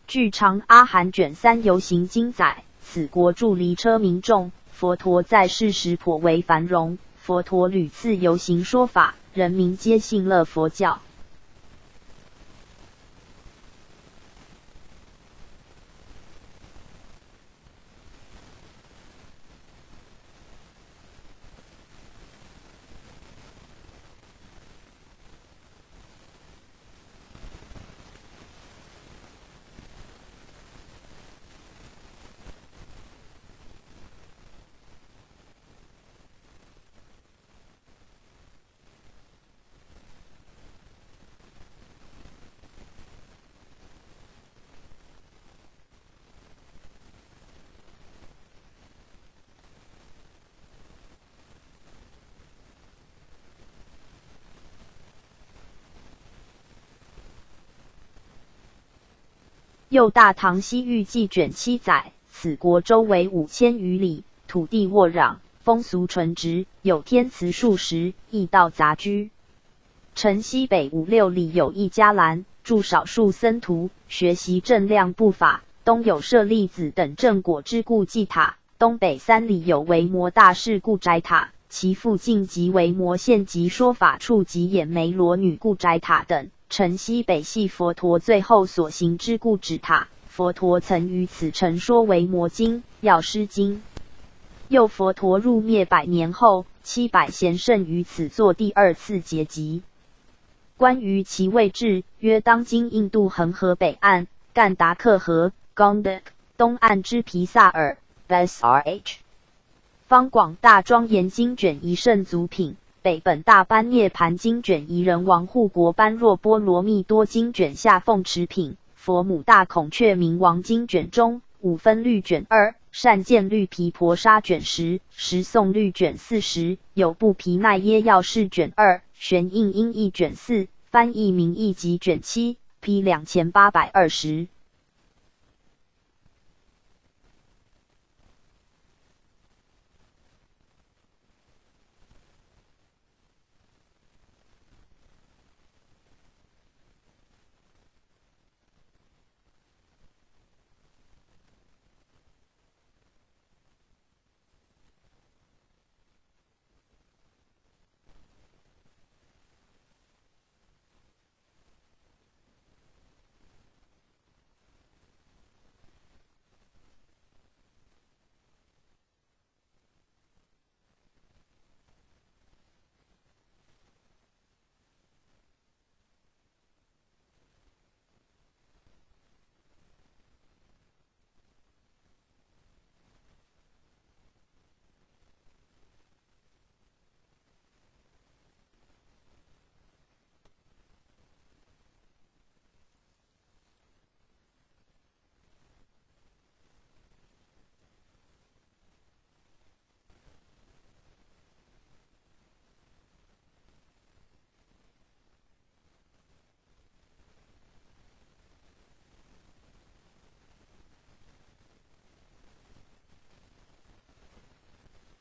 据长阿含卷3游行经载，此国驻离车民众，佛陀在世时颇为繁荣，佛陀屡次游行说法，人民皆信乐佛教。又大唐西域记卷7载，此国周围5000余里，土地沃壤，风俗淳直，有天祠数十，异道杂居。城西北5、6里有一伽蓝，住少数僧徒，学习正量布法。东有舍利子等正果之故祭塔，东北3里有维摩大士故斋塔，其附近即维摩现集说法处及眼眉罗女故斋塔等。城西北系佛陀最后所行之故指塔，佛陀曾于此城说维摩经、药师经。又佛陀入灭100年后，700贤圣于此作第2次结集。关于其位置，约当今印度恒河北岸干达克河 Gandak， 东岸之皮萨尔 Basrh， 方广大庄严经卷一圣族品。北本大般涅盘经卷一人王护国般若波罗蜜多经卷下奉持品，佛母大孔雀明王经卷中5分律卷2，善见律毗婆沙卷10，十诵律卷40，有部毗奈耶药士卷2，玄印音译卷4，翻译名译集卷7 P 2820。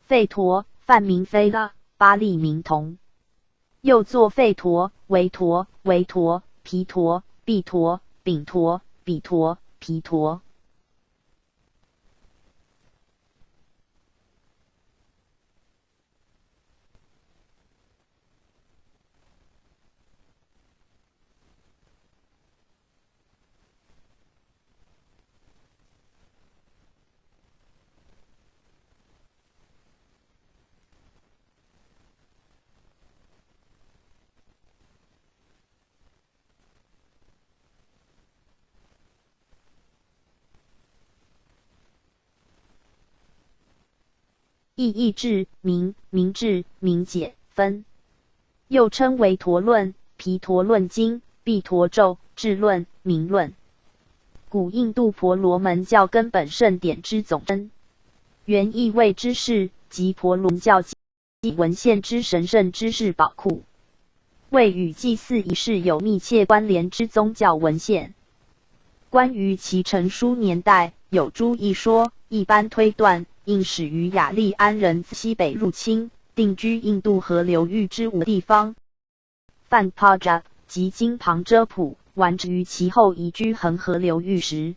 吠陀，梵名吠的，巴利名同。又作吠陀、维陀、维陀、毗陀、毕陀、丙陀、比陀、毗陀。意智明，明智明解分，又称为陀论、毗陀论经、毕陀咒、智论、明论。古印度婆罗门教根本圣典之总称，原意谓之是即婆罗门教文献之神圣知识宝库，为与祭祀仪式有密切关联之宗教文献。关于其成书年代，有诸一说，一般推断应始于雅利安人自西北入侵，定居印度河流域之五地方，泛 Punjab 及今旁遮普，完之于其后移居恒河流域时。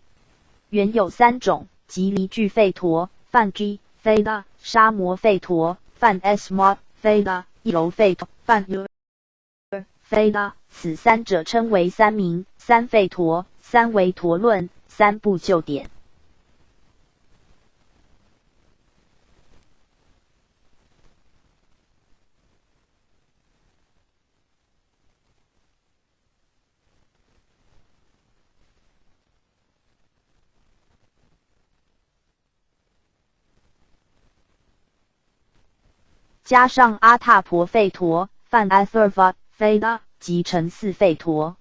原有三种，即离俱吠陀、泛 G 吠的、沙摩吠陀、泛 Smart 吠的、一楼吠陀、泛 U 吠的。此三者称为三名、三吠陀、三维陀论、三部旧典。加上阿塔婆吠陀、泛 Atharva 吠的，即成四吠陀。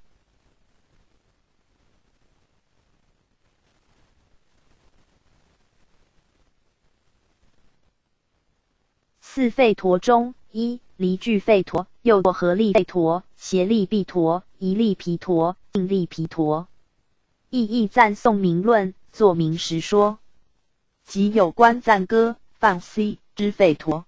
四吠陀中，一离俱吠陀，又作合力吠陀、协力毕陀、一力毗陀、应力毗陀。意赞颂名论，作名实说，即有关赞歌、泛 C 之吠陀。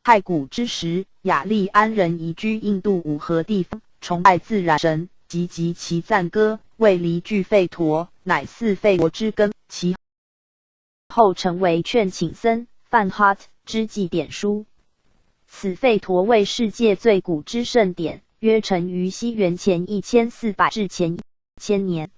太古之时，雅利安人移居印度五河地方，崇拜自然神，及其赞歌，为离俱吠陀，乃四吠陀之根。其后成为劝请僧、泛 Hot 之祭典书。此吠陀为世界最古之圣典，约成于西元前1400至前1000年。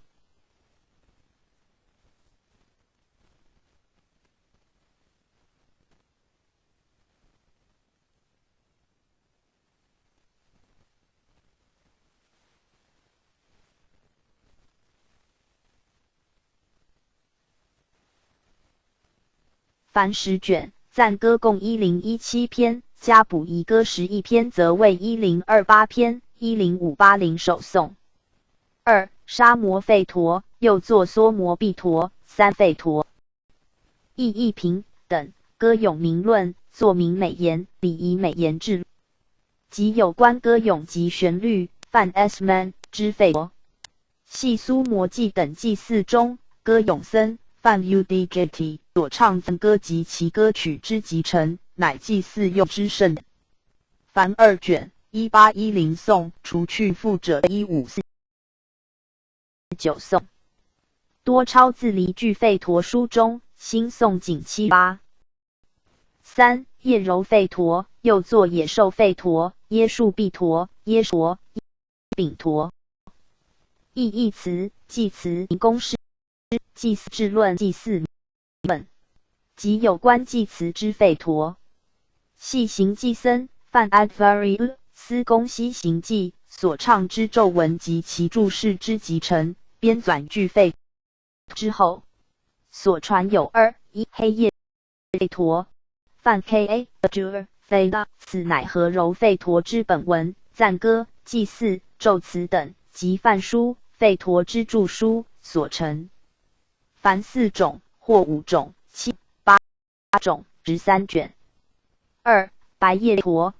凡10卷，赞歌共1017篇，加补仪歌11篇，则为1028篇，10580首颂。2. 沙摩吠陀，又作梭摩毕陀、三吠陀。意平等，歌咏名论，作名美言、礼仪美言志，即有关歌咏及旋律，泛 S-man 之吠陀。系苏摩记等祭祀中，歌咏僧、泛 UDJT 所唱赞歌及其歌曲之集成，乃祭祀用之圣典。凡2卷，1810颂，除去附者1549颂，多抄自离俱吠陀书中，新颂仅7-8。3. 叶柔吠陀，又作野兽吠陀、耶树毕陀、耶陀、丙陀。意词、祭词、公式、祭祀志论、祭祀本，即有关祭词之吠陀。系行祭僧、泛 Advari 司公西行记所唱之咒文及其注释之集成，编纂俱吠之后，所传有1黑夜吠陀，泛 Ka Ajur 吠的，此乃和柔吠陀之本文、赞歌、祭祀、咒词等，及梵书、吠陀之注书所成。凡4种或5种、7、8种，13卷。2. 白叶陀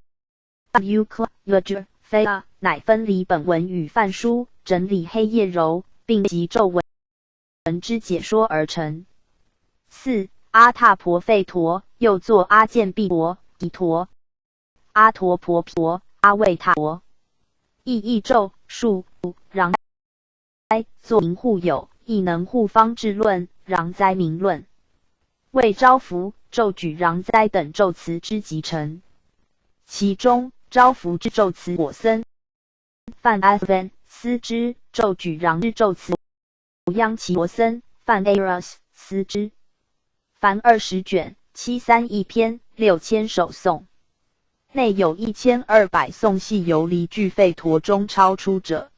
Uklajur 吠的，乃分离本文与梵书，整理黑夜柔，并及咒文之解说而成。4. 阿闼婆吠陀，又作阿犍毕陀、毗陀、阿陀婆陀、阿卫他陀。意义咒术攘灾，作名护有，亦能护方志论、攘灾名论。为招福、咒举攘灾等咒词之集成。其中招福之咒词果僧、梵阿分思之，咒举攘之咒词央其国僧、梵 Aras 思之。凡20卷，73一篇，6000首颂。内有1200颂系由离句吠陀中超出者。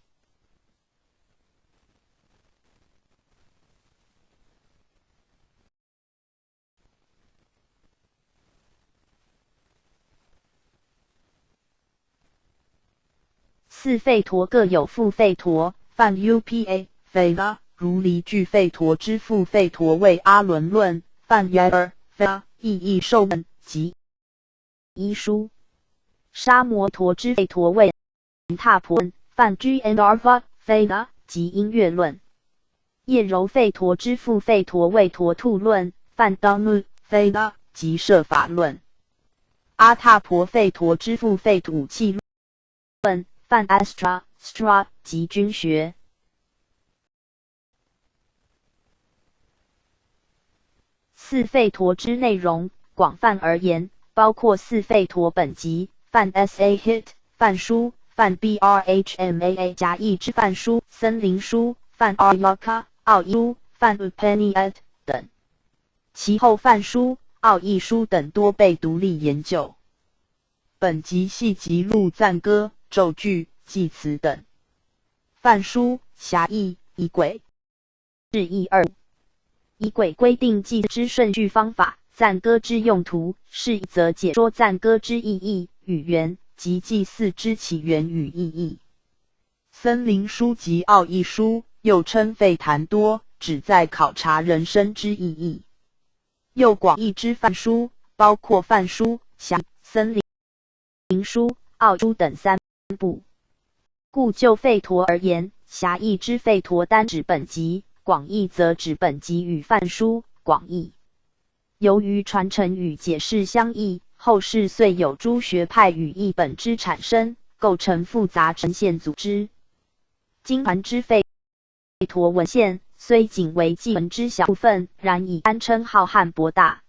四吠陀各有父吠陀，梵 Upa 吠啦，如离句吠陀之父吠陀为阿伦论，梵 Yar 吠意义受论及医书。沙摩陀之吠陀为闼婆论，梵 Gnarva 吠啦及音乐论。叶柔吠陀之父吠陀为陀兔论，梵 Dhammu 吠啦及摄法论。阿闼婆吠陀之父吠土气论，梵 Astra 及军学。四吠陀之内容，广泛而言，包括四吠陀本集、梵 Sa Hit、梵书、梵 Brahma 夹译之梵书、森林书、梵 Aryaka 奥义书、梵 Upanishad 等。其后梵书、奥义书等多被独立研究。本集系集录赞歌、咒句、祭词等。梵书狭义仪轨释义2。仪轨规定祭之顺序方法，赞歌之用途，释义则解说赞歌之意义、语源及祭祀之起源与意义。森林书及奥义书，又称吠檀多，旨在考察人生之意义。又广义之梵书，包括梵书、狭森林书、奥书等3部。故就吠陀而言，狭义之吠陀单指本集，广义则指本集与梵书、广义。由于传承与解释相异，后世遂有诸学派与译本之产生，构成复杂呈现组织。经传之吠陀文献虽仅为祭文之小部分，然已堪称浩瀚博大。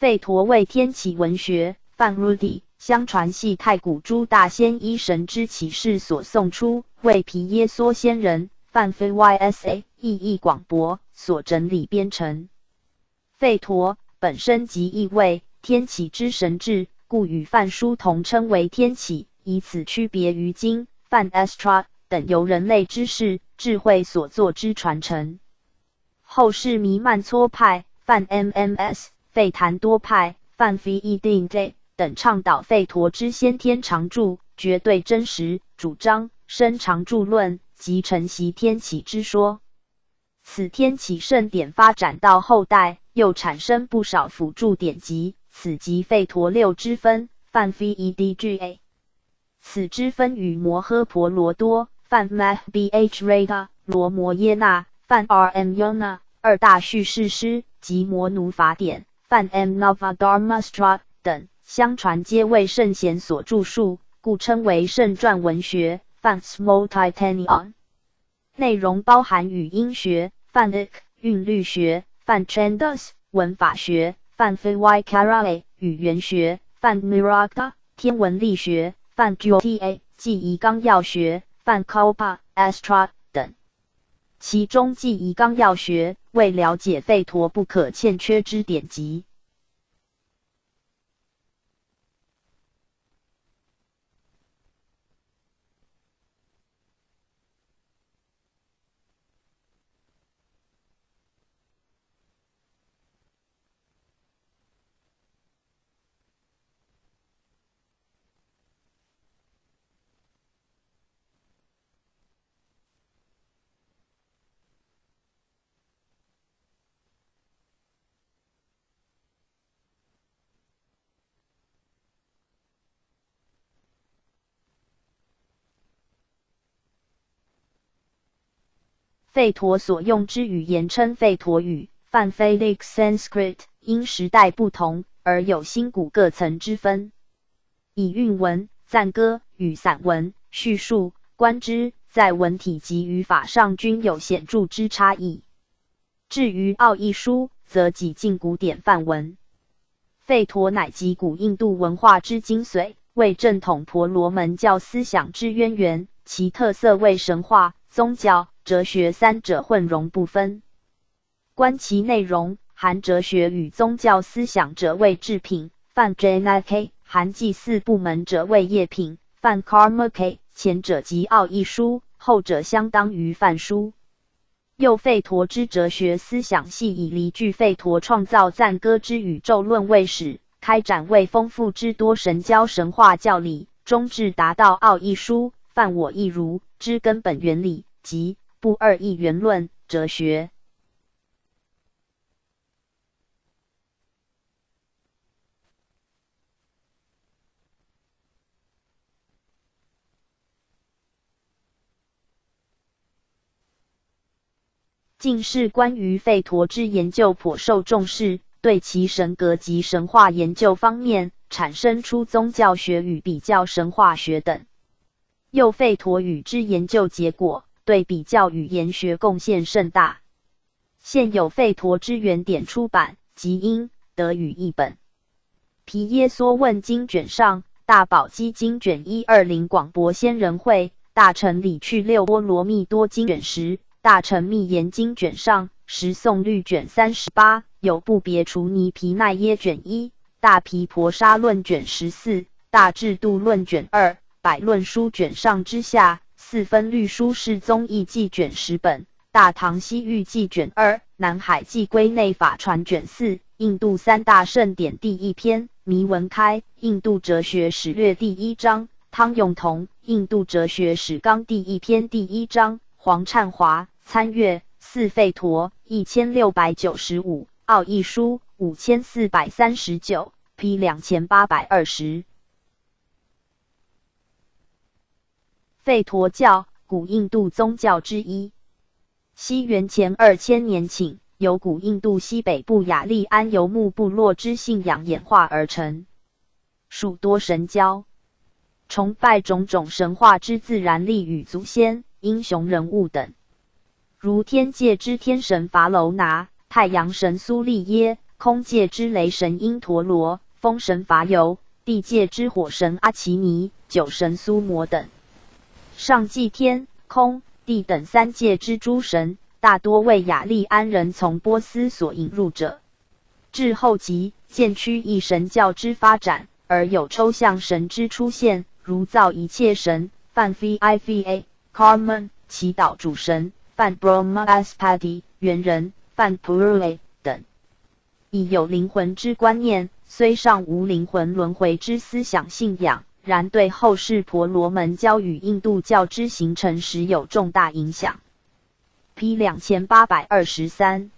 吠陀为天启文学，梵 Rudi 相传系太古诸大仙医神之启示所诵出，为毗耶娑仙人梵 Fysa 意义广博所整理编成。吠陀本身即意为天启之神智，故与梵书同称为天启，以此区别于经、梵 Astra 等由人类知识、智慧所作之传承。后世弥曼搓派、梵 MMS、吠檀多派、梵 Fedin 等倡导吠陀之先天常住、绝对真实，主张生常住论及承袭天启之说。此天启圣典发展到后代，又产生不少辅助典籍，此即吠陀6之分，梵 Fedga。此之分与摩诃婆罗多、梵 Mahbhrata、罗摩耶那、梵 Rm Yona 二大叙事诗及摩奴法典、梵 M Navadharmastra 等，相传皆为圣贤所著述，故称为圣传文学，梵 Small Titanion。内容包含语音学、梵 Ik 韵律学、梵 Chandas 文法学、梵 Vaikarale 语言学、梵 Nirata 天文力学、梵 Jyota 记忆纲要学、梵 Kalpa Astra 等。其中记忆纲要学为了解吠陀不可欠缺之典籍。吠陀所用之语言称吠陀语，泛 Vedic Sanskrit， 因时代不同而有新古各层之分。以韵文、赞歌与散文、叙述观之，在文体及语法上均有显著之差异。至于奥义书，则几近古典范文。吠陀乃集古印度文化之精髓，为正统婆罗门教思想之渊源，其特色为神话、宗教、哲学三者混融不分。观其内容，含哲学与宗教思想者为制品，泛 Janaka； 含祭祀部门者为业品，泛 Karmaka。前者即奥义书，后者相当于梵书。又吠陀之哲学思想系以离具吠陀创造赞歌之宇宙论为始，开展为丰富之多神教神话教理，终至达到奥义书、犯我亦如之根本原理，即不二一元论哲学。近世关于吠陀之研究颇受重视，对其神格及神话研究方面产生出宗教学与比较神话学等。又吠陀语之研究结果，对比较语言学贡献甚大。现有吠陀之原典出版，及英、德语译本。毗耶娑问经卷上，大宝积经卷120，广博仙人会大乘理趣六波罗蜜多经卷10。大乘密言经卷上，十诵律卷38，有不别除尼毗奈耶卷1，大毗婆沙论卷14，大智度论卷2，百论书卷上之下，四分律书世宗义记卷10本，大唐西域记卷2，南海记归内法传卷4，印度三大圣典第1篇，弥文开，印度哲学史略第1章，汤永同，印度哲学史纲第1篇第1章，黄灿华参阅四吠陀1695，奥义书5439 ，P 2820。吠陀教，古印度宗教之一。西元前2000年頃，由古印度西北部雅利安游牧部落之信仰演化而成，属多神教，崇拜种种神话之自然力与祖先、英雄人物等。如天界之天神伐楼那，太阳神苏利耶，空界之雷神因陀罗，风神伐尤，地界之火神阿奇尼，九神苏摩等。上祭天、空、地等三界之诸神，大多为雅利安人从波斯所引入者。至后期，渐趋一神教之发展，而有抽象神之出现，如造一切神、梵 Viva、Karman、祈祷主神、梵 Brahmaspati、猿人、梵 Purule 等。亦有灵魂之观念，虽尚无灵魂轮回之思想信仰，然对后世婆罗门教与印度教之形成时有重大影响。P 2823。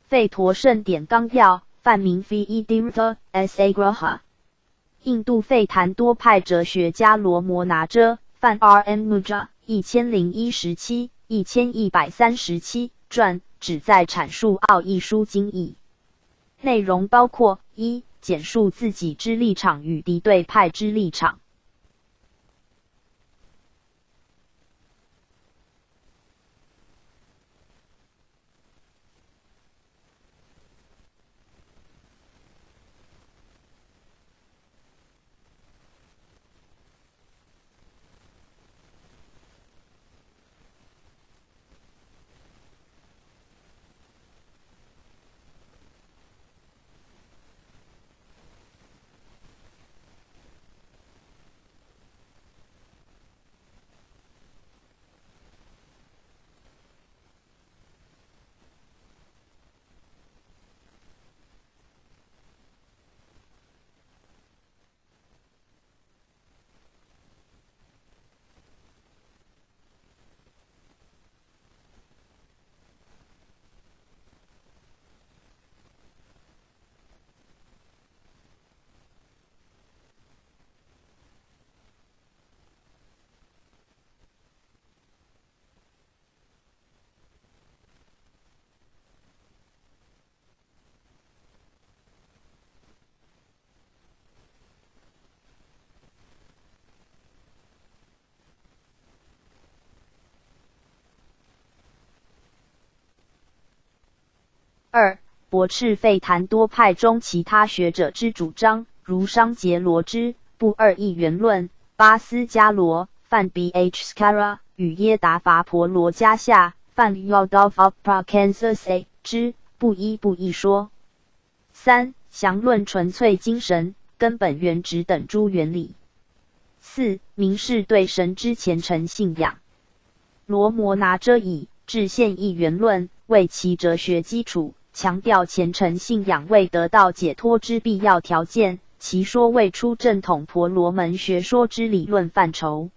吠陀圣典纲要，梵名 Vedas Asagraha。印度吠檀多派哲学家罗摩拿遮，梵 R.M. Mudra 1017-1137传，旨在阐述奥义书经义。内容包括一、简述自己之立场与敌对派之立场。二、驳斥费檀多派中其他学者之主张，如商杰罗之不二义元论、巴斯加罗、范 B.H. Skara 与耶达伐婆罗加夏、范 Yodov of Prakansas 之不一不异说。三、详论纯粹精神、根本原质等诸原理。四、明示对神之虔诚信仰。罗摩拿遮以制宪义元论为其哲学基础，强调虔诚信仰为得到解脱之必要条件，其说未出正统婆罗门学说之理论范畴。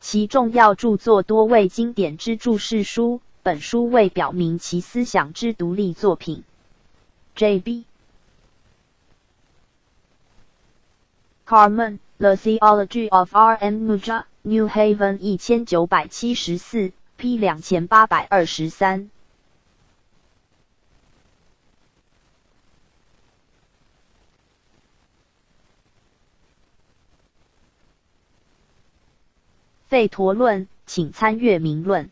其重要著作多为经典之注释书，本书为表明其思想之独立作品。J.B. Carman, The Theology of R.M. Mujah, New Haven 1974, p. 2823。吠陀论，请参阅明论。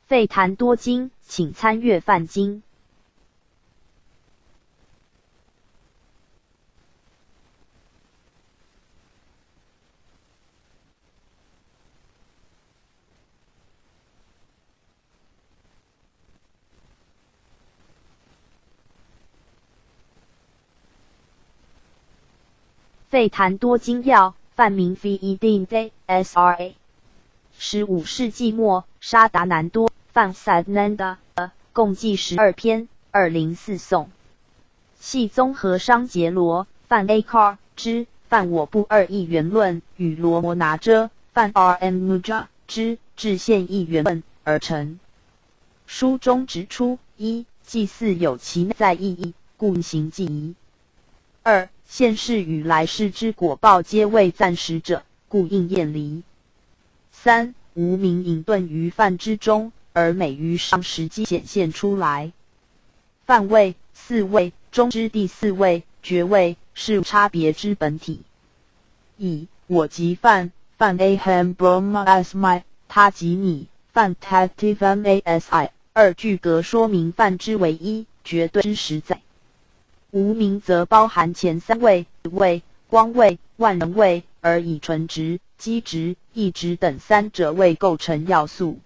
吠檀多经，请参阅梵经。吠檀多经要，梵名 Vedanta Sra。15世纪末，沙达南多梵 Sadananda 共计12篇，204颂。系综合商杰罗梵 Akar 之梵我不二义元论与罗摩拿遮梵 R.M. Mujah 之制宪义元论而成。书中指出：一、祭祀有其内在意义，故行祭仪；二、现世与来世之果报皆为暂时者，故应厌离；三、无名隐遁于梵之中，而美于上时机显现出来。梵位、四位中之第四位觉位是差别之本体。以我即梵 Aham Brahma Asmi， 他即你梵 Tativam Asi 二句格说明梵之为一，绝对之实在。无名则包含前三位位、光位、万人位，而以纯直、机直、意直等三者位构成要素。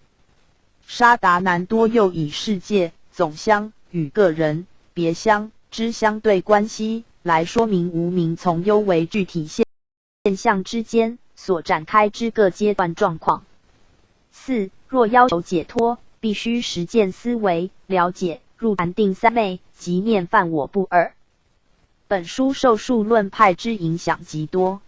沙达南多又以世界、总相与个人、别相之相对关系来说明无名从优为具体现象之间所展开之各阶段状况。四、若要求解脱，必须实践思维、了解、入禅定三昧及念梵我不二。本书受数论派之影响极多。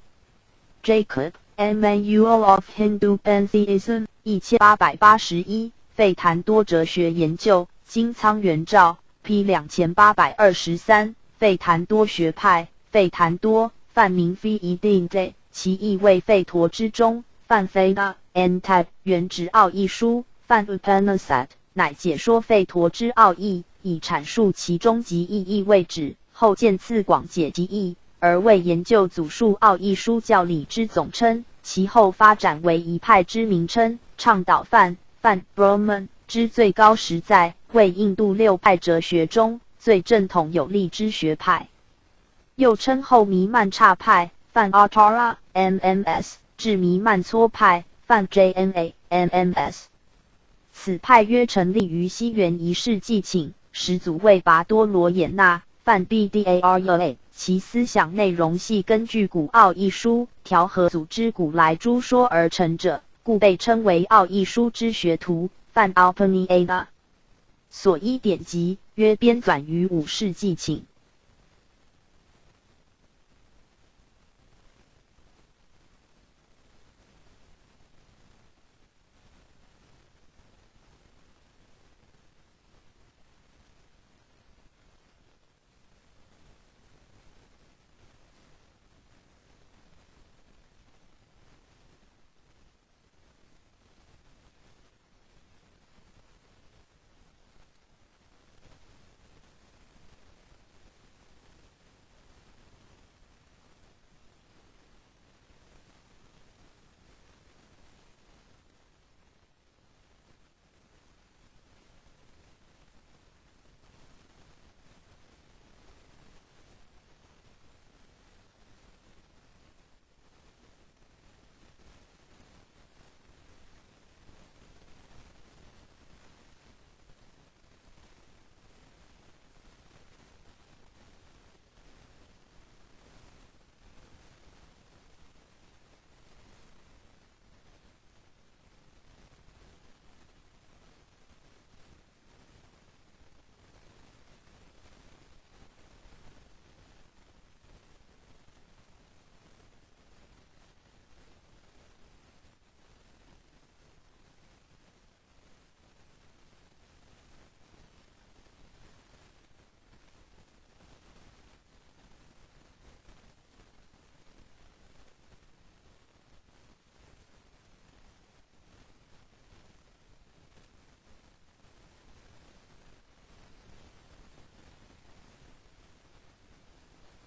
Jacob Emanuel of Hindu Pantheism 1881，吠檀多哲学研究，金仓元照 P 2823，吠檀多学派，吠檀多梵名非一定的，其意为吠陀之中，梵 Veda Antab 原直奥义书，梵 Upanishad 乃解说吠陀之奥义，以阐述其终极意义为旨，后渐次广解其意，而为研究祖述奥义书教理之总称，其后发展为一派之名称，倡导梵 Brahman 之最高实在，为印度六派哲学中最正统有力之学派，又称后弥曼刹派梵 Autara MMS 至弥曼撮派梵 JNA MMS。此派约成立于西元1世纪请，始祖为拔多罗衍那梵 BDARA， 其思想内容系根据古奥义书调和组织古来诸说而成者，故被称为奥义书之学徒梵 Alpaniyada。所依典籍约编纂于5世纪请。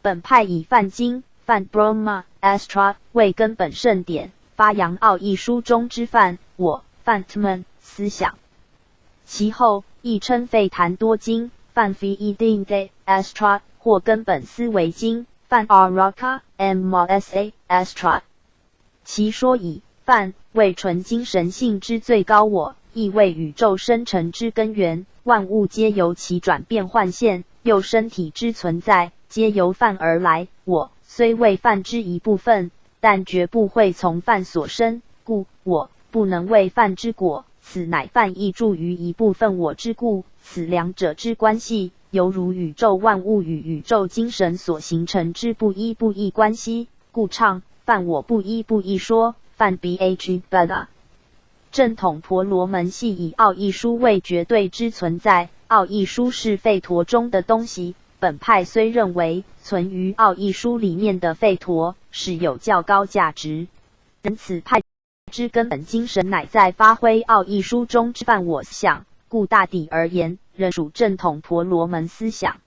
本派以梵经、梵 Brahma Astra 为根本圣典，发扬奥义书中之梵我、梵 Tman 思想。其后亦称吠檀多经、梵 Vedanta Astra 或根本思维经、梵 Araka Masa Astra。其说以梵为纯精神性之最高我，亦为宇宙生成之根源，万物皆由其转变幻现，又身体之存在皆由梵而来。我虽为梵之一部分，但绝不会从梵所生，故我不能为梵之果。此乃梵亦著于一部分我之故。此两者之关系，犹如宇宙万物与宇宙精神所形成之不一不异关系，故唱梵我不一不异说，梵 bh bada。正统婆罗门系以奥义书为绝对之存在，奥义书是吠陀中的东西。本派虽认为存于奥义书里面的吠陀是有较高价值，然此派之根本精神乃在发挥奥义书中之梵我思想，故大抵而言，仍属正统婆罗门思想。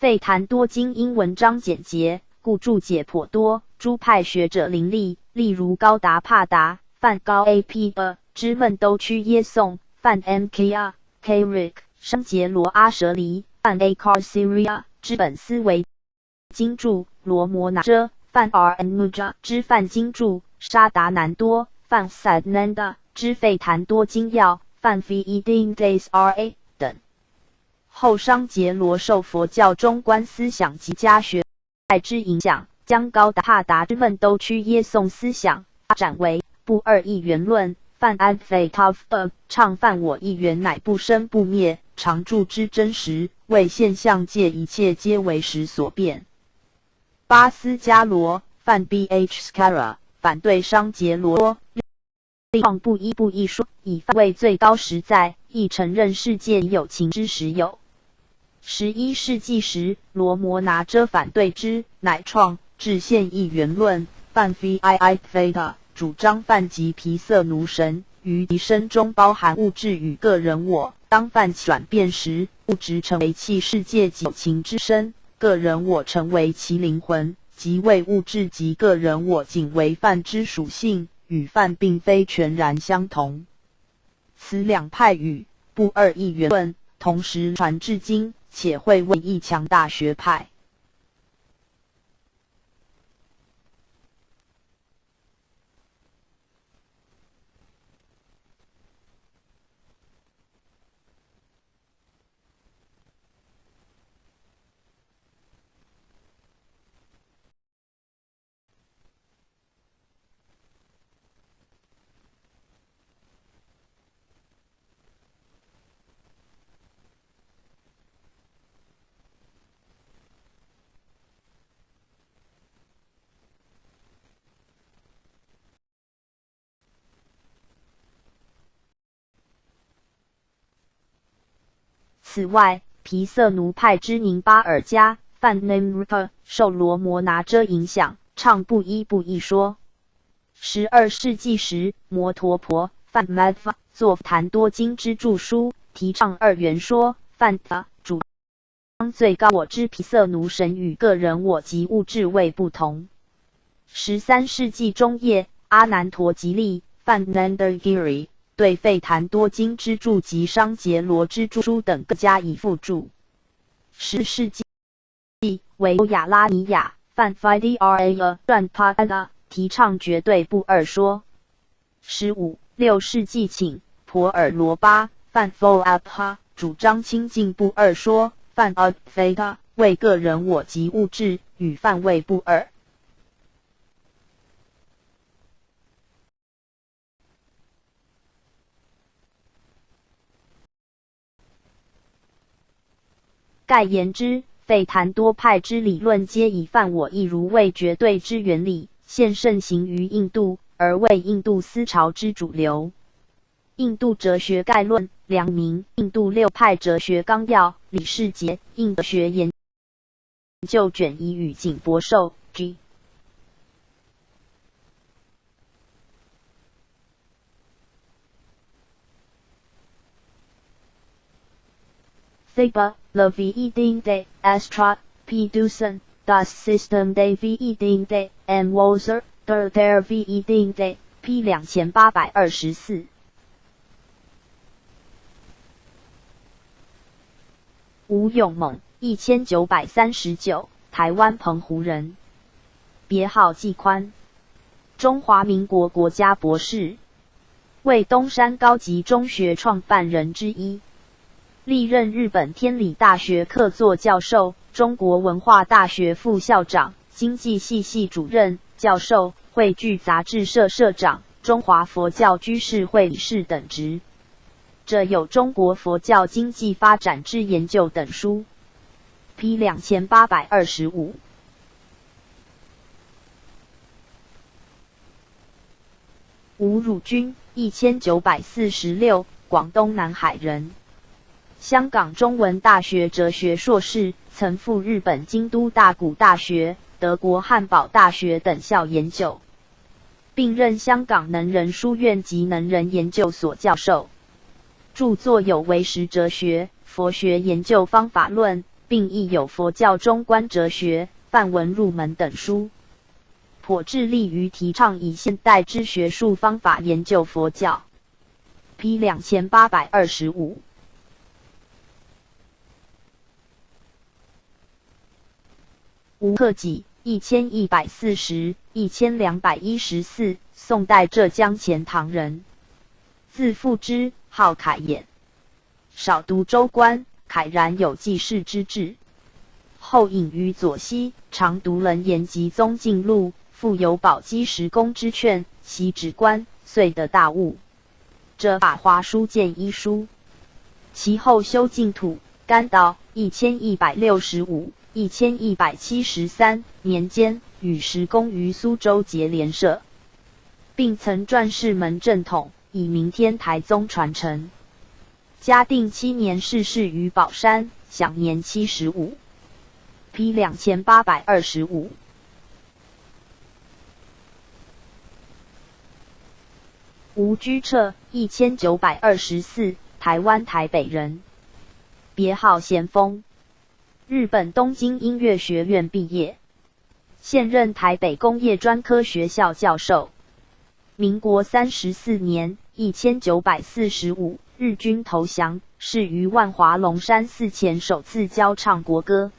吠檀多经因文章简洁，故注解颇多，诸派学者林立，例如高达帕达、梵高 AP 之闷都区耶颂、梵 MKR Krik 生杰罗阿舍离、梵 Akar Syria 之本思维经注、罗摩那遮、梵 RNuja 之梵经注、沙达南多、梵 Sadnanda 之吠檀多经要、梵 Vedanta RA 等。后商杰罗受佛教中观思想及家学派之影响，将高达帕达之闷都区耶颂思想发展为不二一元论。梵 Advaita 唱梵我一元乃不生不灭，常住之真实，为现象界一切皆为实所变。巴斯迦罗梵 Bh Skara 反对商杰罗说，创不一不异说，以梵为最高实在，亦承认世界有情之实有。11世纪时，罗摩拿遮反对之，乃创至现一元论。梵 Vedanta 主张梵即毗色奴神，于其身中包含物质与个人我。当梵转变时，物质成为其世界及有情之身，个人我成为其灵魂，即为物质及个人我仅为梵之属性，与梵并非全然相同。此两派与不二一元论同时传至今，且会为一强大学派。此外，毗色奴派之宁巴尔迦梵 Namrupa 受罗摩拿遮影响，唱不一不异说。12世纪时，摩陀婆梵 Madhva 作檀多经之著书，提倡二元说。梵主张最高我之毗色奴神与个人我及物质位不同。13世纪中叶，阿难陀吉利梵 Nandagiri对吠檀多经之注及商杰罗之著书等各加以附注。10世纪为欧亚拉尼亚梵 Vidra 传帕达提倡绝对不二说。6世纪请婆尔罗巴梵 Volapha 主张清净不二说。梵 Advaita 为个人我及物质与梵为不二。盖言之，吠檀多派之理论皆以梵我一如为绝对之原理，现盛行于印度，而为印度思潮之主流。印度哲学概论》，梁明《印度六派哲学纲要》，李世杰《印度学研究卷1》与景博寿 G。Theba, le Veeding de Astra, Pedusen, das System de Veeding de M. Walser, der Veeding de P 2824。吴永猛，1939，台湾澎湖人，别号季宽，中华民国国家博士，为东山高级中学创办人之一。历任日本天理大学客座教授、中国文化大学副校长、经济系系主任、教授、汇聚杂志社社长、中华佛教居士会理事等职。著有《中国佛教经济发展之研究》等书。P 2825。吴汝君，1946，广东南海人。香港中文大学哲学硕士，曾赴日本京都大谷大学、德国汉堡大学等校研究，并任香港能仁书院及能仁研究所教授。著作有《唯识哲学》《佛学研究方法论》，并译有《佛教中观哲学》《梵文入门》等书，颇致力于提倡以现代之学术方法研究佛教。P 2825。吴克己1140-1214，宋代浙江钱塘人，字复之，号凯衍。少读州官，慨然有记事之志。后隐于左溪，常读楞严及宗镜录，复有宝积十功之劝，习止观，遂得大悟。这法华书见一书。其后修净土，甘道1165-1173年间，与时公于苏州结联社，并曾撰释门正统，以明天台宗传承。嘉定7年逝世于宝山，享年75。P 2825。吴居彻，1924，台湾台北人，别号咸丰。日本东京音乐学院毕业，现任台北工业专科学校教授。民国34年1945，日军投降，是于万华龙山寺前首次教唱国歌。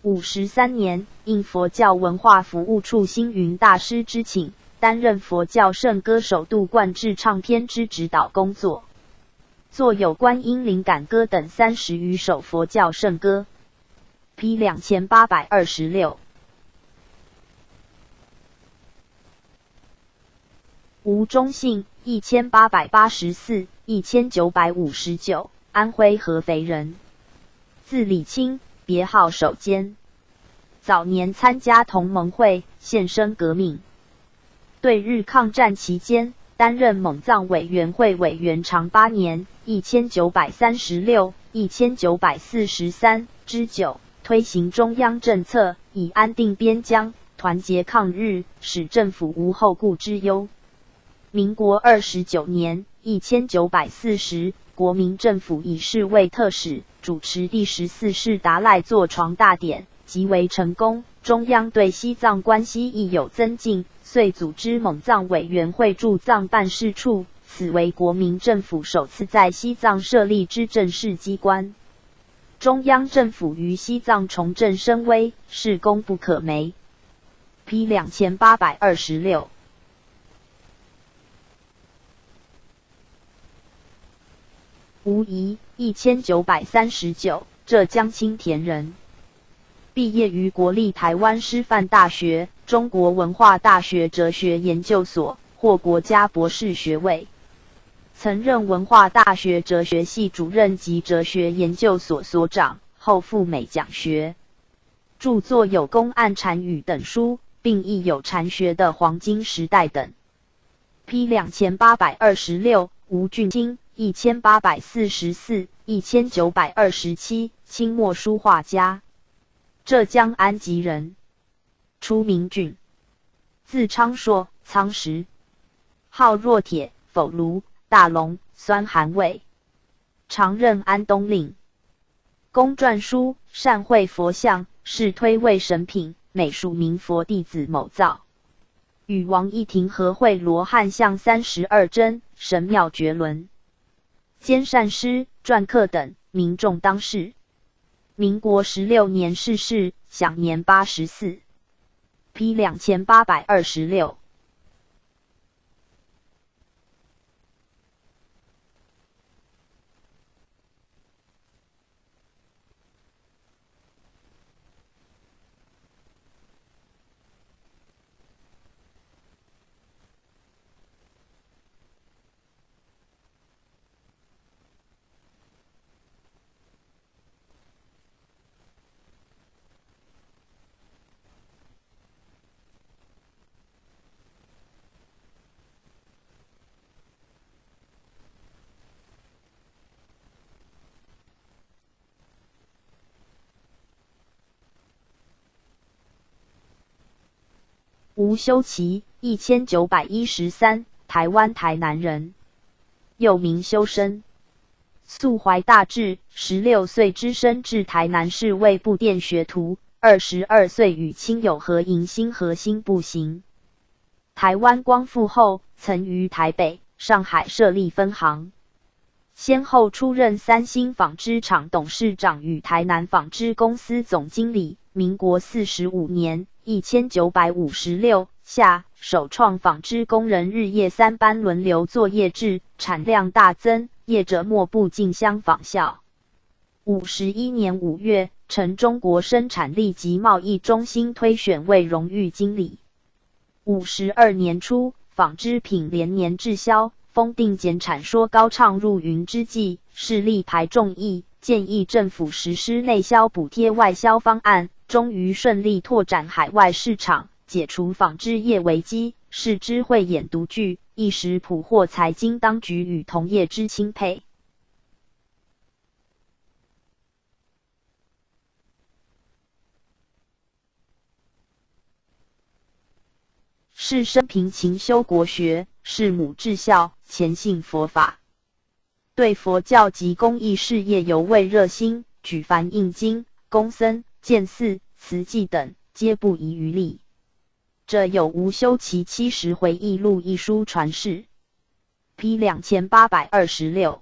53年，应佛教文化服务处星云大师之请，担任佛教圣歌首度灌制唱片之指导工作，作有《观音灵感歌》等30余首佛教圣歌。P 2826。吴忠信1884-1959，安徽合肥人，字礼清，别号守坚。早年参加同盟会，献身革命。对日抗战期间，担任蒙藏委员会委员长8年，1936-1943-9，推行中央政策，以安定边疆，团结抗日，使政府无后顾之忧。民国29年，1940，国民政府以侍卫特使，主持第14世达赖坐床大典，极为成功。中央对西藏关系亦有增进，遂组织蒙藏委员会驻藏办事处，此为国民政府首次在西藏设立之正式机关。中央政府于西藏重振声威，是功不可没。P 2826。吴仪，1939，浙江青田人，毕业于国立台湾师范大学、中国文化大学哲学研究所，获国家博士学位。曾任文化大学哲学系主任及哲学研究所所长，后赴美讲学。著作有《公案禅语》等书，并译有《禅学的黄金时代》等。P 2826，吴俊卿1844-1927，清末书画家，浙江安吉人，出名郡，字昌硕、仓石，号若铁、否卢、大龙、酸寒味，常任安东令。公撰书，善绘佛像，是推为神品，美属明佛弟子某造。与王一庭合绘罗汉像32帧，神妙绝伦。兼善诗、篆刻等，名重当世。民国16年逝世，享年84。P 2826。吴修齐，1913，台湾台南人，又名修身。素怀大志，16岁只身至台南市为布店学徒，22岁与亲友合营新河新步行。台湾光复后，曾于台北、上海设立分行，先后出任三星纺织厂董事长与台南纺织公司总经理。民国45年1956下，首创纺织工人日夜3班轮流作业制，产量大增，业者莫不竞相仿效。51年5月，承中国生产力及贸易中心推选为荣誉经理。52年初，纺织品连年滞销，封定减产说高唱入云之际，势力排众议，建议政府实施内销补贴外销方案，终于顺利拓展海外市场，解除纺织业危机，视之慧眼独具，一时捕获财经当局与同业之钦佩。是生平勤修国学，是母至孝，虔信佛法，对佛教及公益事业尤为热心，举凡印经、供僧、建寺、慈济等，皆不遗余力。这有吴修齐70回忆录一书传世。P 2826。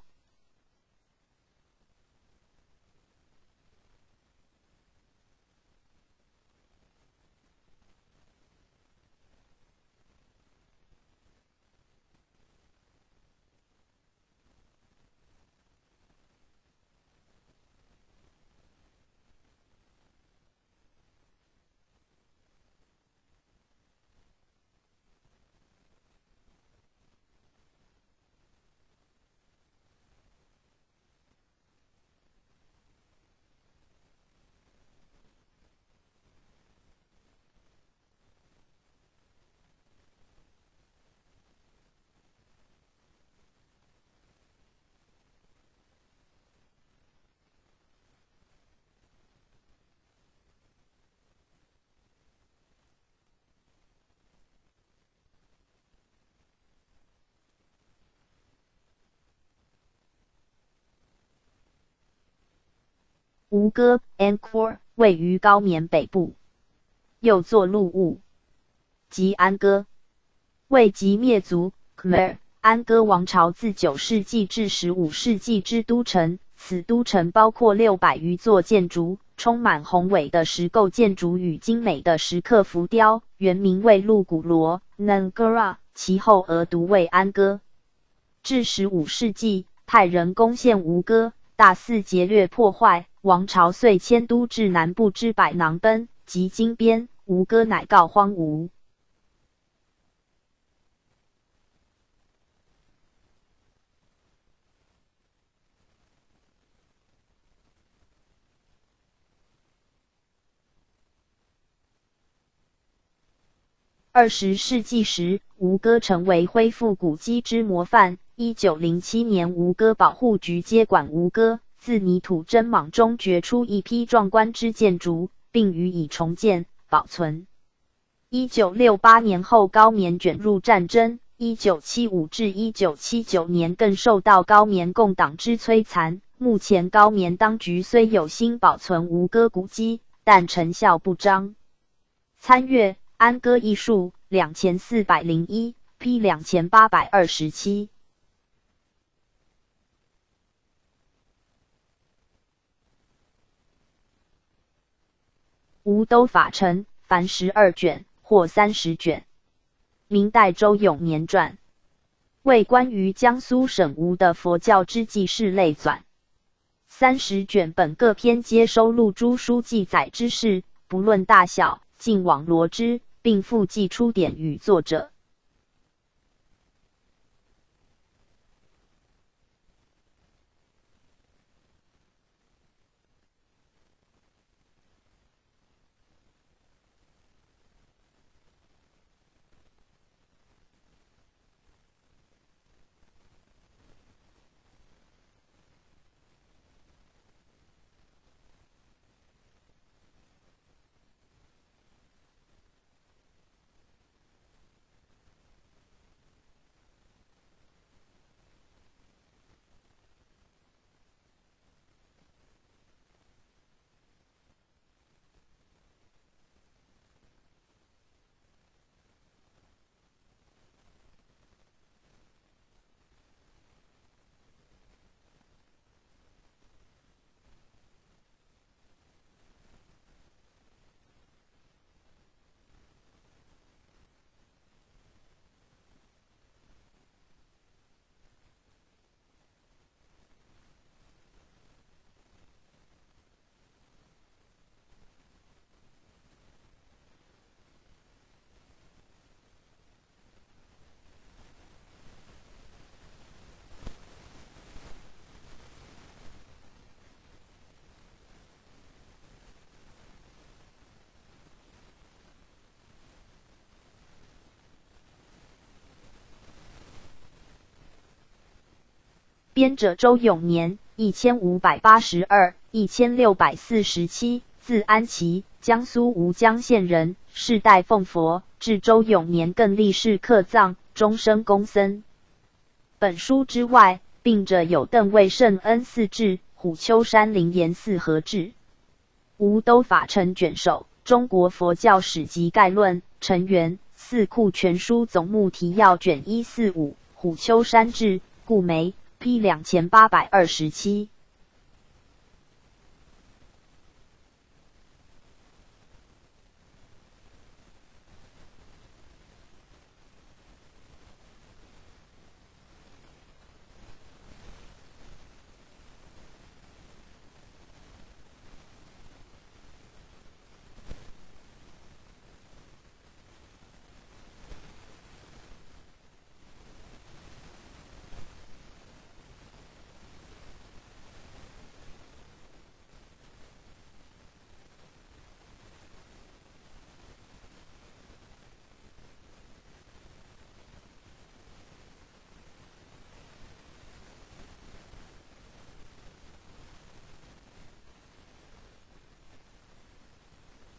吴哥 Angkor 位于高棉北部，又作陆务，即安哥，为即灭族 Khmer 安哥王朝自9世纪至15世纪之都城。此都城包括600余座建筑，充满宏伟的石构建筑与精美的石刻浮雕，原名为陆古罗 Nangara， 其后俄读为安哥。至15世纪，泰人攻陷吴哥，大肆劫掠破坏，王朝遂迁都至南部之百囊奔及金边，吴哥乃告荒芜。20世纪时，吴哥成为恢复古迹之模范， 1907年吴哥保护局接管吴哥，自泥土针莽中掘出一批壮观之建筑，并予以重建保存。1968年后高棉卷入战争，1975至1979年更受到高棉共党之摧残。目前高棉当局虽有心保存吴哥古迹，但成效不彰。参阅安歌艺术2401 P 2827。吴都法成，凡12卷或30卷。明代周永年传，为关于江苏省吴的佛教之记事类纂。30卷本各篇皆收录诸书记载之事，不论大小，尽网罗之，并附记出典与作者。编者周永年，1582-1647，字安琪，江苏吴江县人，世代奉佛。至周永年更立世客葬，终生公僧。本书之外，并着有邓尉圣恩寺志、虎丘山灵岩寺合志。吴都法成卷首，中国佛教史籍概论，成元四库全书总目提要卷145，虎丘山志，顾梅。P 2827。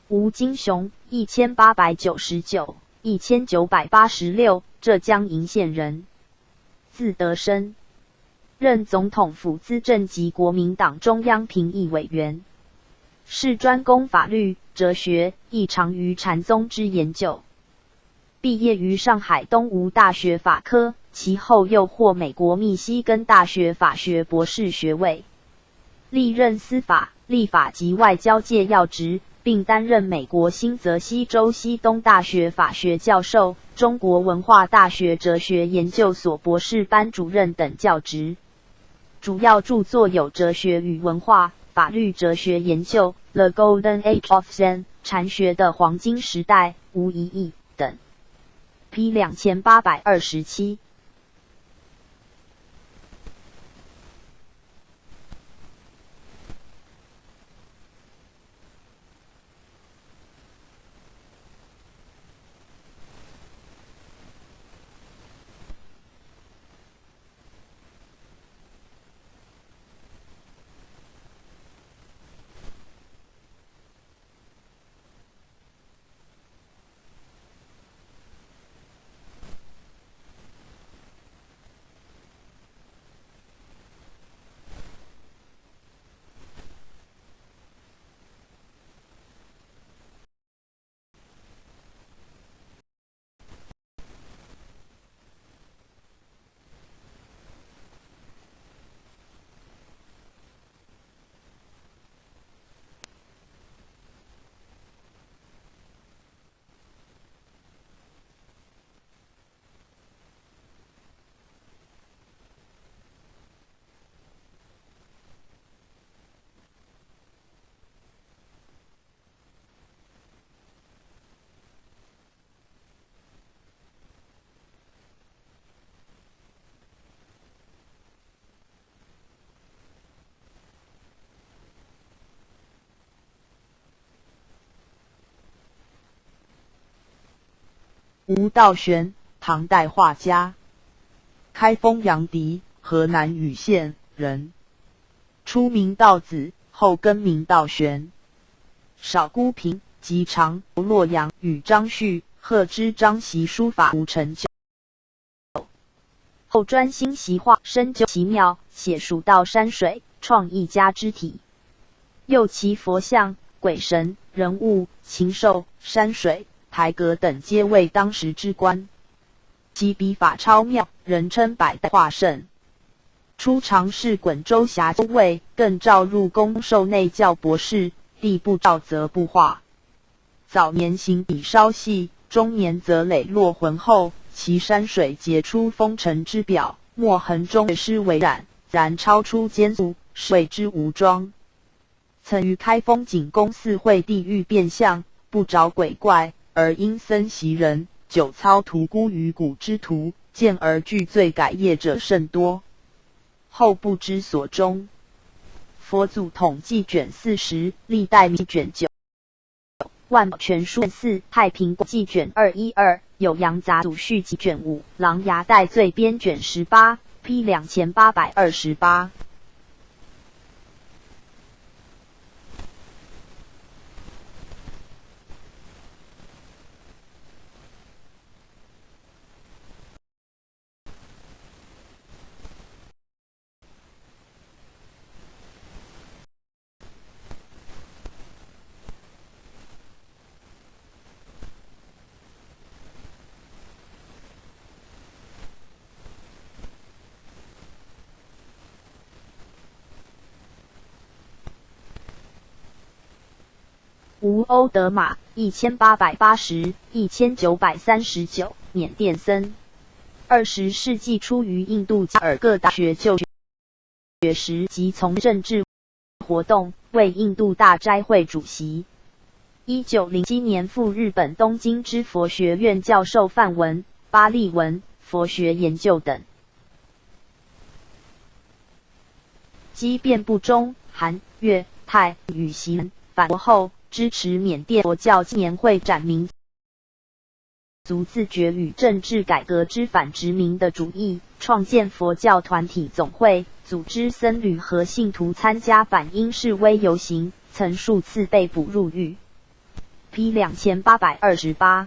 吴金雄，1899-1986，浙江鄞县人，字德生，任总统府资政及国民党中央评议委员，是专攻法律、哲学，亦长于禅宗之研究。毕业于上海东吴大学法科，其后又获美国密西根大学法学博士学位，历任司法、立法及外交界要职，并担任美国新泽西州西东大学法学教授、中国文化大学哲学研究所博士班主任等教职。主要著作有《哲学与文化》、《法律哲学研究》、《The Golden Age of Zen》、《禅学的黄金时代》、无疑义等。P 2827。吴道玄，唐代画家，开封阳翟河南禹县人，初名道子，后更名道玄。少孤贫，及常洛阳，与张旭、贺知章习书法无成就，后专心习画，深究其妙，写蜀道山水，创一家之体。又其佛像、鬼神、人物、禽兽、山水、台阁等皆为当时之冠。其笔法超妙，人称百代画圣。初尝试滚州峡州尉，更召入宫授内教博士，帝不召则不画。早年行笔稍细，中年则磊落浑厚，其山水杰出风尘之表，墨痕中诗为染，然超出间俗，是谓之无庄。曾于开封景公寺会地狱变相，不着鬼怪，而因僧袭人，久操屠孤于古之徒，见而惧罪改业者甚多。后不知所终。佛祖统计卷40，历代秘卷9，万宝全书4，太平记卷212，酉阳杂祖续集卷5，琅琊代罪编卷18 ，P 2828。吴欧德玛1880、1939，缅甸僧。20世纪初于印度加尔各大学就学时，即从政治活动，为印度大斋会主席。1907年赴日本东京之佛学院教授梵文、巴利文、佛学研究等。机遍布中、韩、越、泰、语习返国后，支持缅甸佛教青年会展民族自觉与政治改革之反殖民的主义，创建佛教团体总会，组织僧侣和信徒参加反英示威游行，曾数次被捕入狱。P 2828。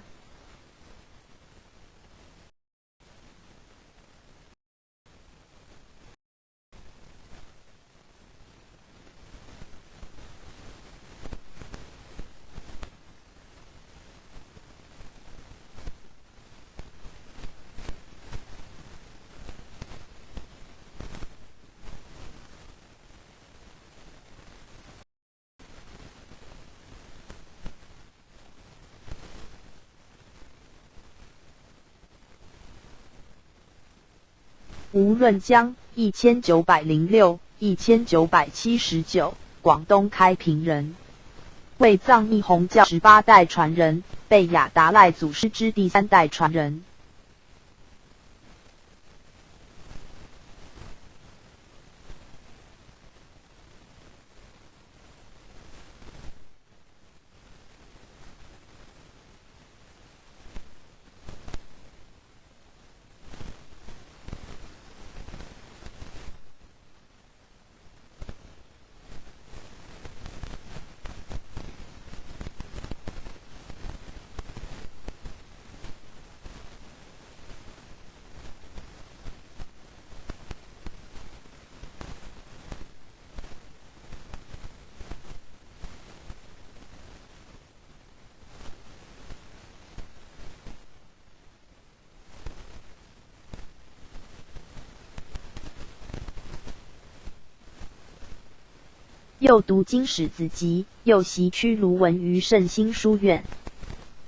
吴润江1906、1979，广东开平人，为藏密弘教18代传人，被亚达赖祖师之第3代传人。又读经史子集，又习屈卢文于圣心书院。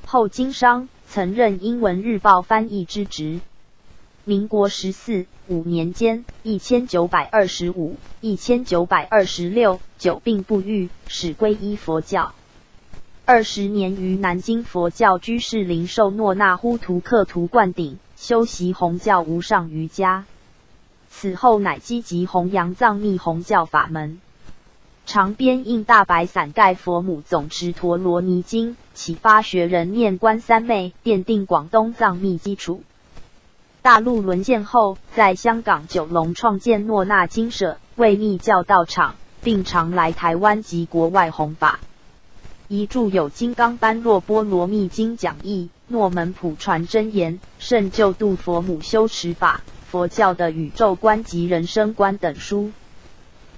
后经商，曾任英文日报翻译之职。民国14、5年间，1925、1926，久病不愈，始皈依佛教。20年于南京佛教居士林受诺那呼图克图灌顶，修习弘教无上瑜伽。此后乃积极弘扬藏密弘教法门。长边印大白伞盖佛母总持陀罗尼经，启发学人念观三昧，奠定广东藏密基础。大陆沦陷后，在香港九龙创建诺那精舍，为密教道场，并常来台湾及国外弘法。遗著有《金刚般若波罗蜜经讲义》、《诺门普传真言》、《圣救度佛母修持法》、佛教的宇宙观及人生观等书。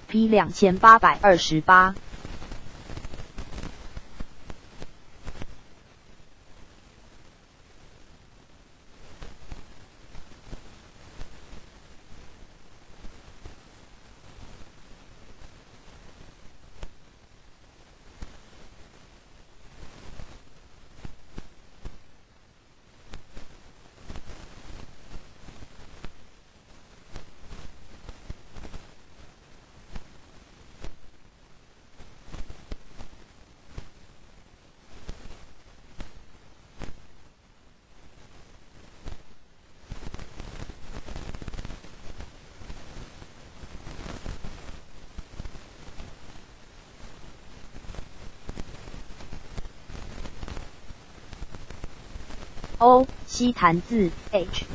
P 2828。O 西坛字 H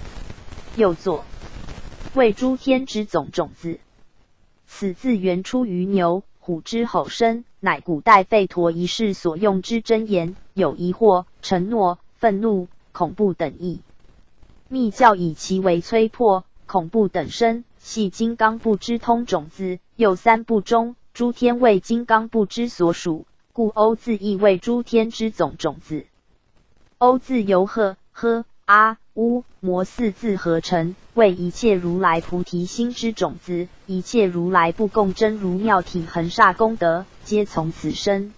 右作，为诸天之总种子。此字原出于牛、虎之吼声，乃古代吠陀仪式所用之真言，有疑惑、承诺、愤怒、恐怖等义。密教以其为摧破、恐怖等声，系金刚部之通种子。又三部中，诸天为金刚部之所属，故欧字亦为诸天之总种子。欧字由呵、呵、阿、乌、摩四字合成，为一切如来菩提心之种子。一切如来不共真如妙体恒刹功德，皆从此生。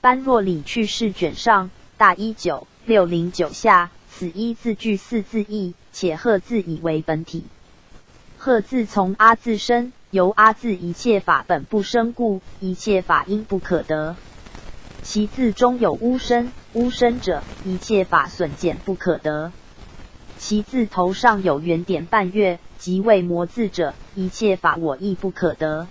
般若理趣事卷上大19 609下，此一字句四字义，且鹤字以为本体。鹤字从阿字生，由阿字一切法本不生故，一切法因不可得。其字中有乌生，乌生者一切法损减不可得。其字头上有圆点半月，即为魔字者，一切法我亦不可得。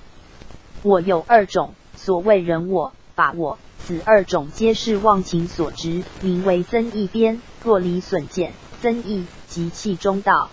我有二种，所谓人我、法我。此二种皆是妄情所执，名为增益边。若离损减，增益即气中道。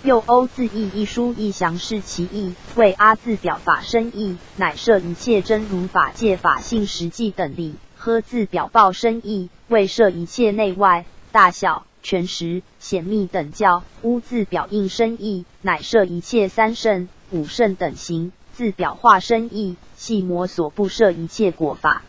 又欧字义一书一详释其义，为阿字表法身义，乃摄一切真如法界法性实际等理。呵字表报身义，为摄一切内外大小全实显密等教。乌字表应身义，乃摄一切三圣五圣等行。字表化身义，系魔所不摄一切果法。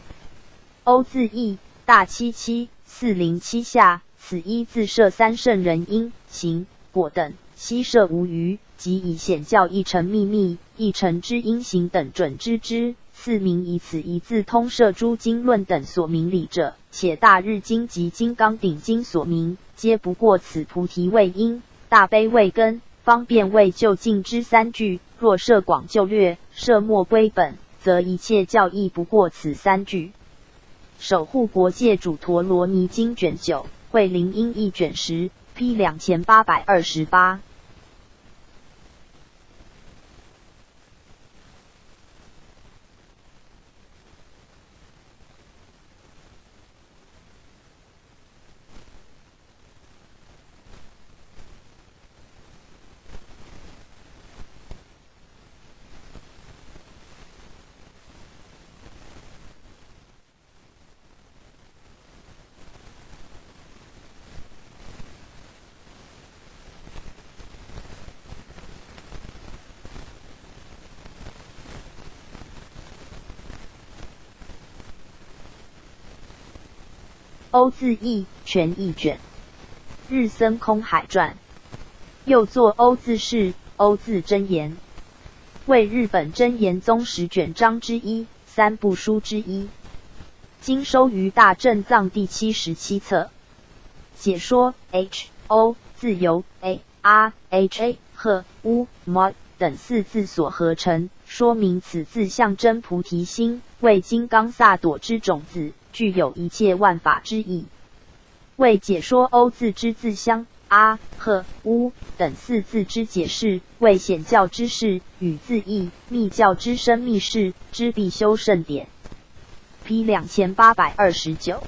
欧字义大77 407下，此一字摄三圣人因行果等，悉摄无余，即以显教一成秘密、一成之因行等准知之。四名以此一字通摄诸经论等所明理者，且大日经及金刚顶经所明，皆不过此菩提为因，大悲为根，方便为就近之三句。若摄广就略，摄末归本，则一切教义不过此三句。守护国界主陀罗尼经卷9，慧灵音译卷10 ，P 2828。欧字义全译卷，日僧空海传。又作欧字释、欧字真言，为日本真言宗10卷章之一，三部书之一。今收于大正藏第77册。解说 H O 自由 A R H A 和 U mod 等4字所合成，说明此字象征菩提心，为金刚萨埵之种子，具有一切万法之意。为解说 O 字之字相、啊、和、乌等4字之解释，为显教之事与字义，密教之深密事之必修圣典。P 2829。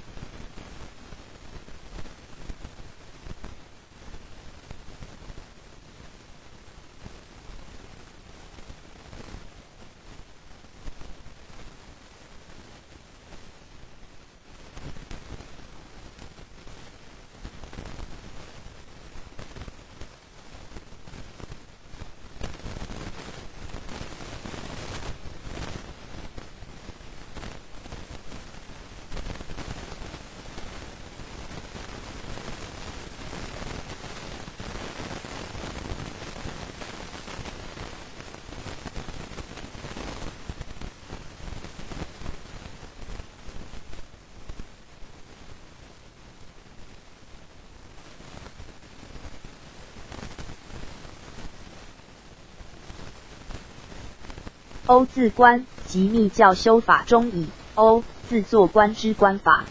欧字观即密教修法中以欧字作观之观法。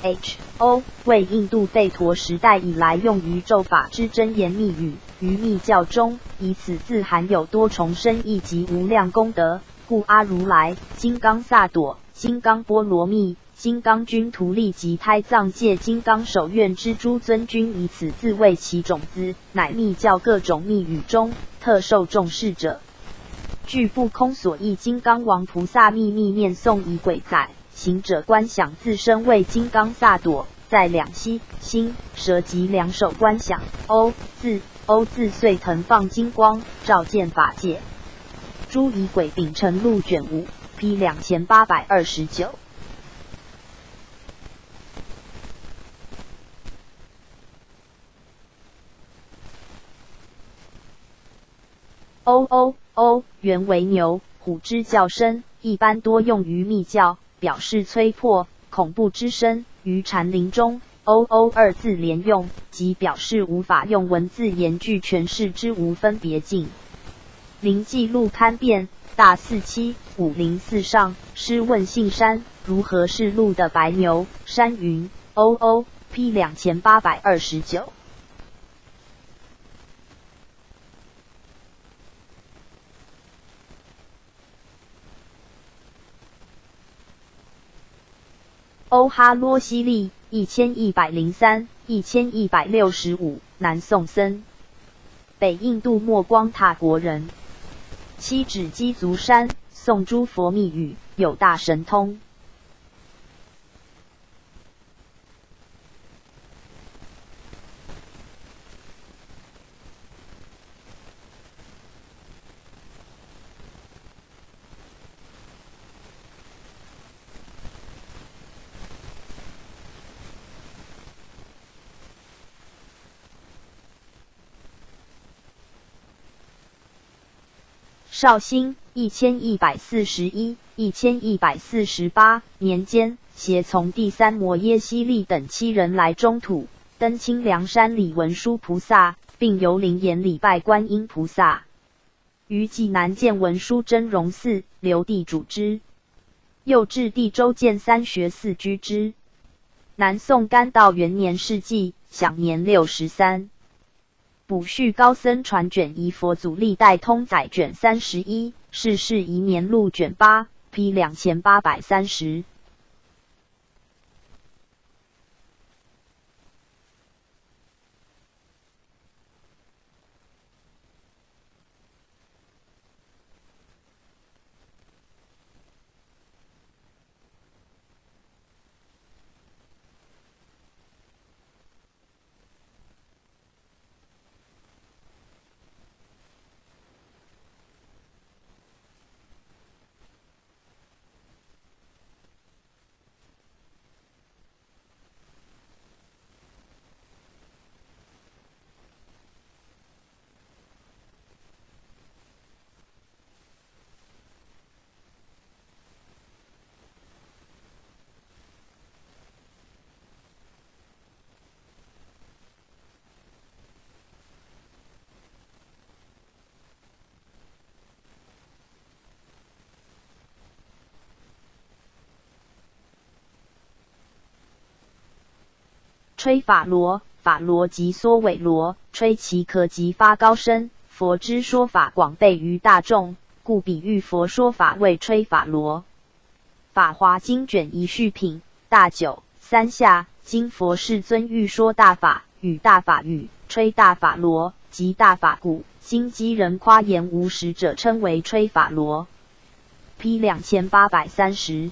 H O 为印度吠陀时代以来用于咒法之真言密语，于密教中以此字含有多重深义及无量功德，故阿如来、金刚萨埵、金刚波罗蜜、金刚君图利及胎藏界金刚手院之诸尊君以此字为其种子，乃密教各种密语中特受重视者。据不空所译金刚王菩萨秘密念诵仪轨载，行者观想自身为金刚萨埵，在两膝、心、舌及两手观想欧字遂腾放金光，照见法界。诸仪轨秉承录卷5 P 2829。欧原为牛、虎之叫声，一般多用于密教，表示催迫、恐怖之声。于禅林中，二字连用，即表示无法用文字言句诠释之无分别境。临记录刊变大47504上，师问信山如何是路的白牛，山云P 2829。欧哈罗西利1103、1165，南宋僧，北印度莫光塔国人。七指鸡足山，诵诸佛密语，有大神通。绍兴1141、1148年间，携从第三摩耶希利等7人来中土，登清凉山礼文殊菩萨，并由灵岩礼拜观音菩萨。于济南建文殊真容寺，留地主之。又至地州建3学寺居之。南宋干道元年逝纪，享年63。补续高僧传卷仪佛祖历代通载卷31，世事宜年录卷8 P 2830。吹法螺，法螺即缩尾螺，吹其壳即发高声。佛之说法广备于大众，故比喻佛说法为吹法螺。法华经卷一续品大九三下，今佛世尊欲说大法，与大法语，吹大法螺，即大法鼓。今机人夸言无实者，称为吹法螺。P 2830。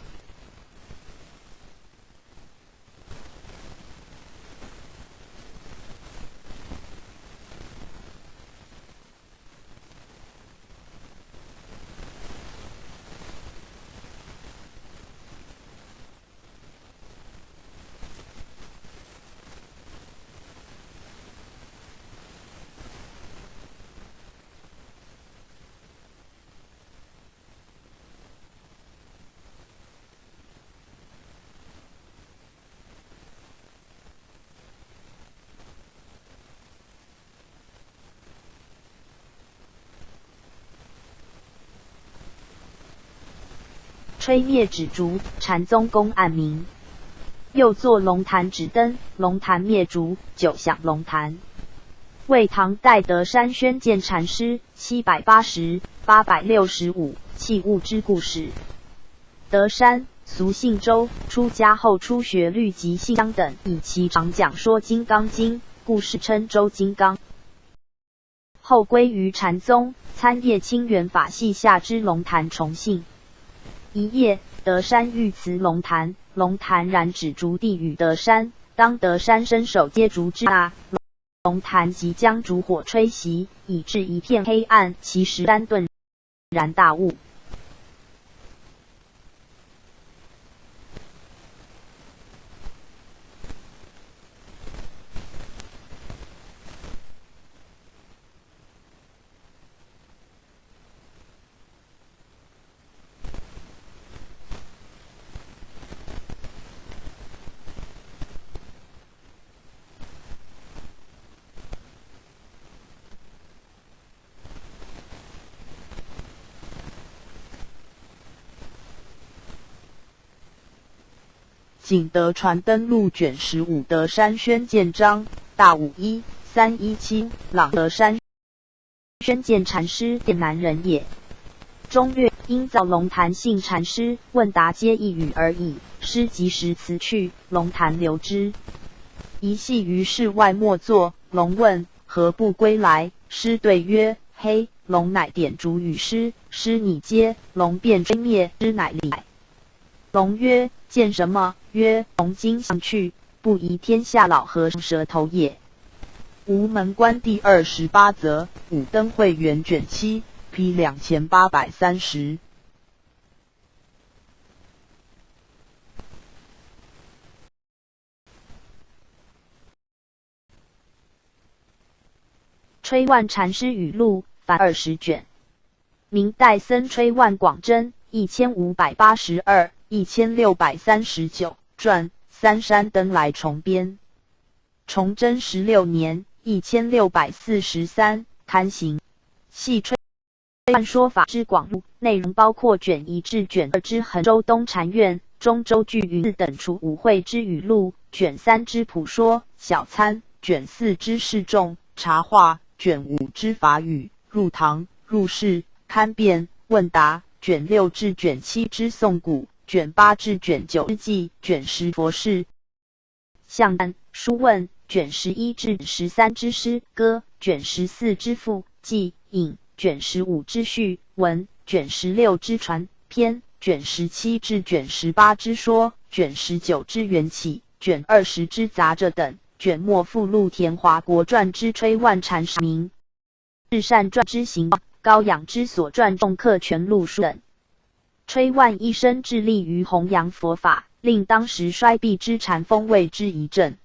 吹灭指烛，禅宗公案名。又作龙潭指灯，龙潭灭烛，久享龙潭。为唐代德山宣鉴禅师780-865器物之故事。德山，俗姓周，出家后初学律及信章等，以其常讲说《金刚经》，故世称周金刚。后归于禅宗，参谒清源法系下之龙潭崇信。一夜，德山遇辞龙潭，龙潭燃指烛地与德山。当德山伸手接烛之那，龙潭即将烛火吹熄，以致一片黑暗。其时山顿然大悟。景德传灯录卷15德山宣鉴章大51317朗德山宣鉴禅师，电南人也。中岳因造龙潭信禅师，问答皆一语而已。师即时辞去，龙潭留之。一系于室外默坐，龙问何不归来？师对曰：嘿，龙乃点烛与师，师拟接，龙便吹灭，师乃离。龙曰：见什么？曰：龙今向去，不疑天下老和尚舌头也。吴门关第28则，武登会元卷7 P 2830。吹万禅师语录，凡20卷。明代僧吹万广真1582、1639传三山登来重编。崇祯16年1643刊行。系吹万说法之广录，内容包括卷1至卷2之衡州东禅院、中州聚云寺等处五会之语录，卷3之普说、小参，卷4之示众、茶话，卷5之法语、入堂、入室、勘辩、问答，卷6至卷7之诵古，卷8至卷9之记，卷10佛事、象谈、书问，卷11至13之诗歌，卷14之赋、记、引，卷15之序文，卷16之传篇，卷17至卷18之说，卷19之缘起，卷20之杂着等，卷末附录田华国传之吹万禅师名，日善传之行，高养之所传众客全录书等。吹万一生致力于弘扬佛法，令当时衰敝之禅风为之一振。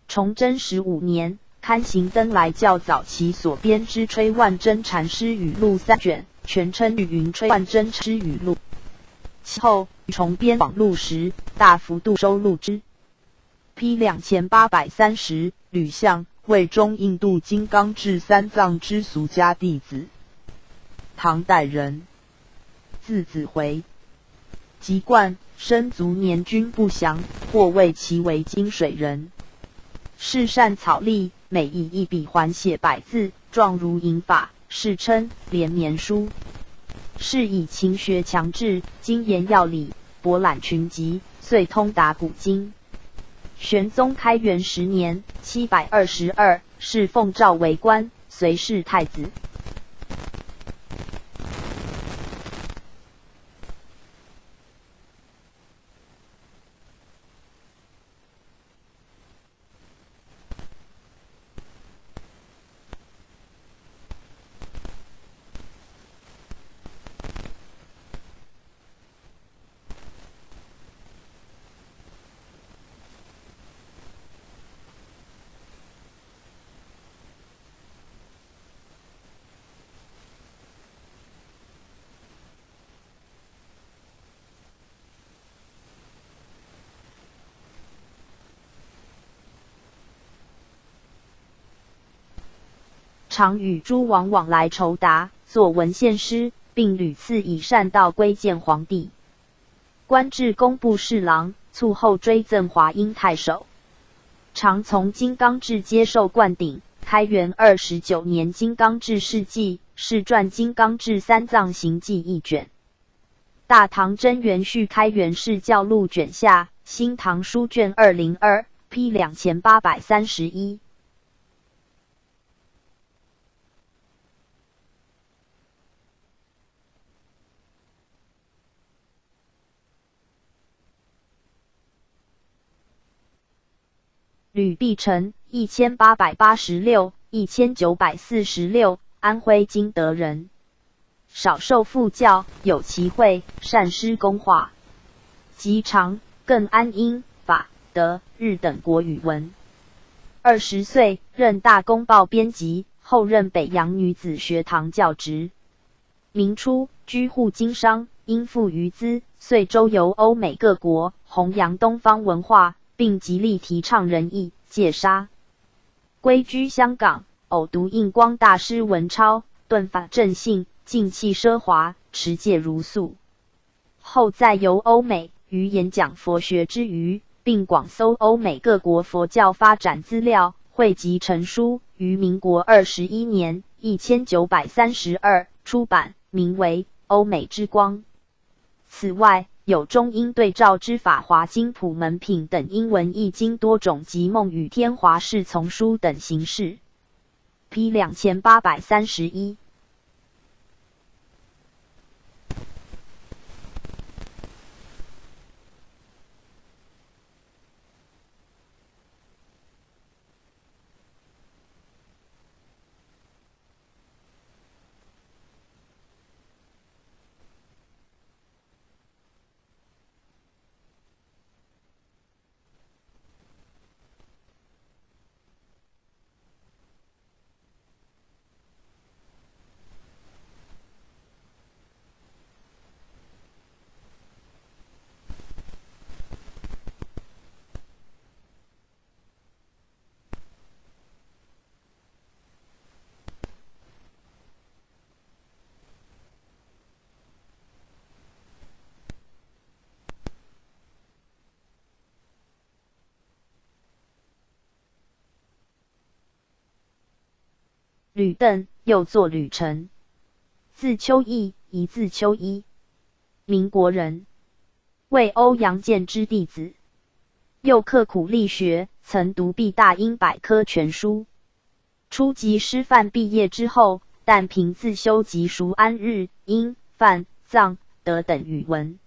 崇祯15年，刊行登来教早期所编之吹万真禅师语录3卷，全称《云吹万真禅师语录》。其后重编网录时，大幅度收录之。P 2830吕相，为中印度金刚智三藏之俗家弟子，唐代人，字子回，籍贯，生卒年均不详，或谓其为金水人。是善草隶，每以一笔还写百字，状如引法，世称连绵书。是以勤学强志，精研要理，博览群集，遂通达古今。玄宗开元10年722，是奉诏为官，随侍太子。常与诸王往来酬答，作文献诗，并屡次以善道规谏皇帝。官至工部侍郎，卒后追赠华阴太守。常从金刚智接受灌顶。开元29年，金刚智事迹，是传金刚智三藏行记一卷。大唐真元续开元释教录卷下，新唐书卷202 P 2831。吕弼臣1886、1946，安徽金德人，少受父教，有其慧，善诗工画，及常、艮安英、法、德、日等国语文。20岁任大公报编辑，后任北洋女子学堂教职。明初居沪经商，因富于资，遂周游欧美各国，弘扬东方文化，并极力提倡仁义戒杀。归居香港，偶读印光大师文超，顿发正性，静气奢华，持戒如素。后再游欧美，于演讲佛学之余，并广搜欧美各国佛教发展资料，汇集成书，于民国21年1932出版，名为《欧美之光》。此外，有中英对照之法华经普门品等英文译经多种及梦与天华侍从书等形式。P 2831。吕邓，又作吕澄，字秋义，一字秋一，民国人，为欧阳建之弟子。又刻苦力学，曾读毕大英百科全书。初级师范毕业之后，但凭自修及熟安日、英、梵、藏、德等语文，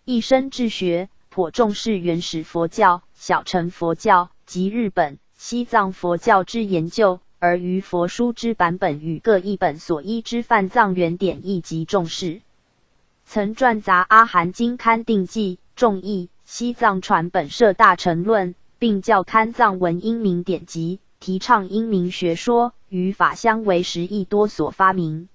一生治学，颇重视原始佛教、小乘佛教及日本、西藏佛教之研究。而于佛书之版本与各译本所依之梵藏原典亦极重视。曾撰杂《阿含经刊定记》、众译《西藏传本摄大乘论》并校刊藏文英明典籍，提倡英明学说，与法相为时亦多所发明，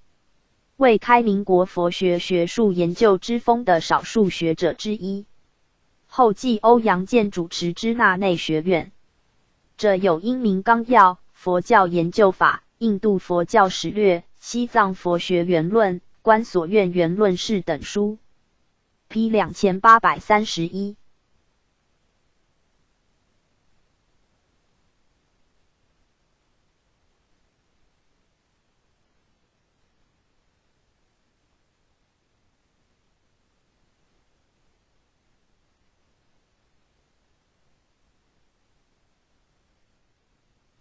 为开民国佛学学术研究之风的少数学者之一。后继欧阳建主持支那内学院，著有《英明纲要》、《佛教研究法》、《印度佛教史略》、《西藏佛学原论》、《观所院原论释》等书。P 2831。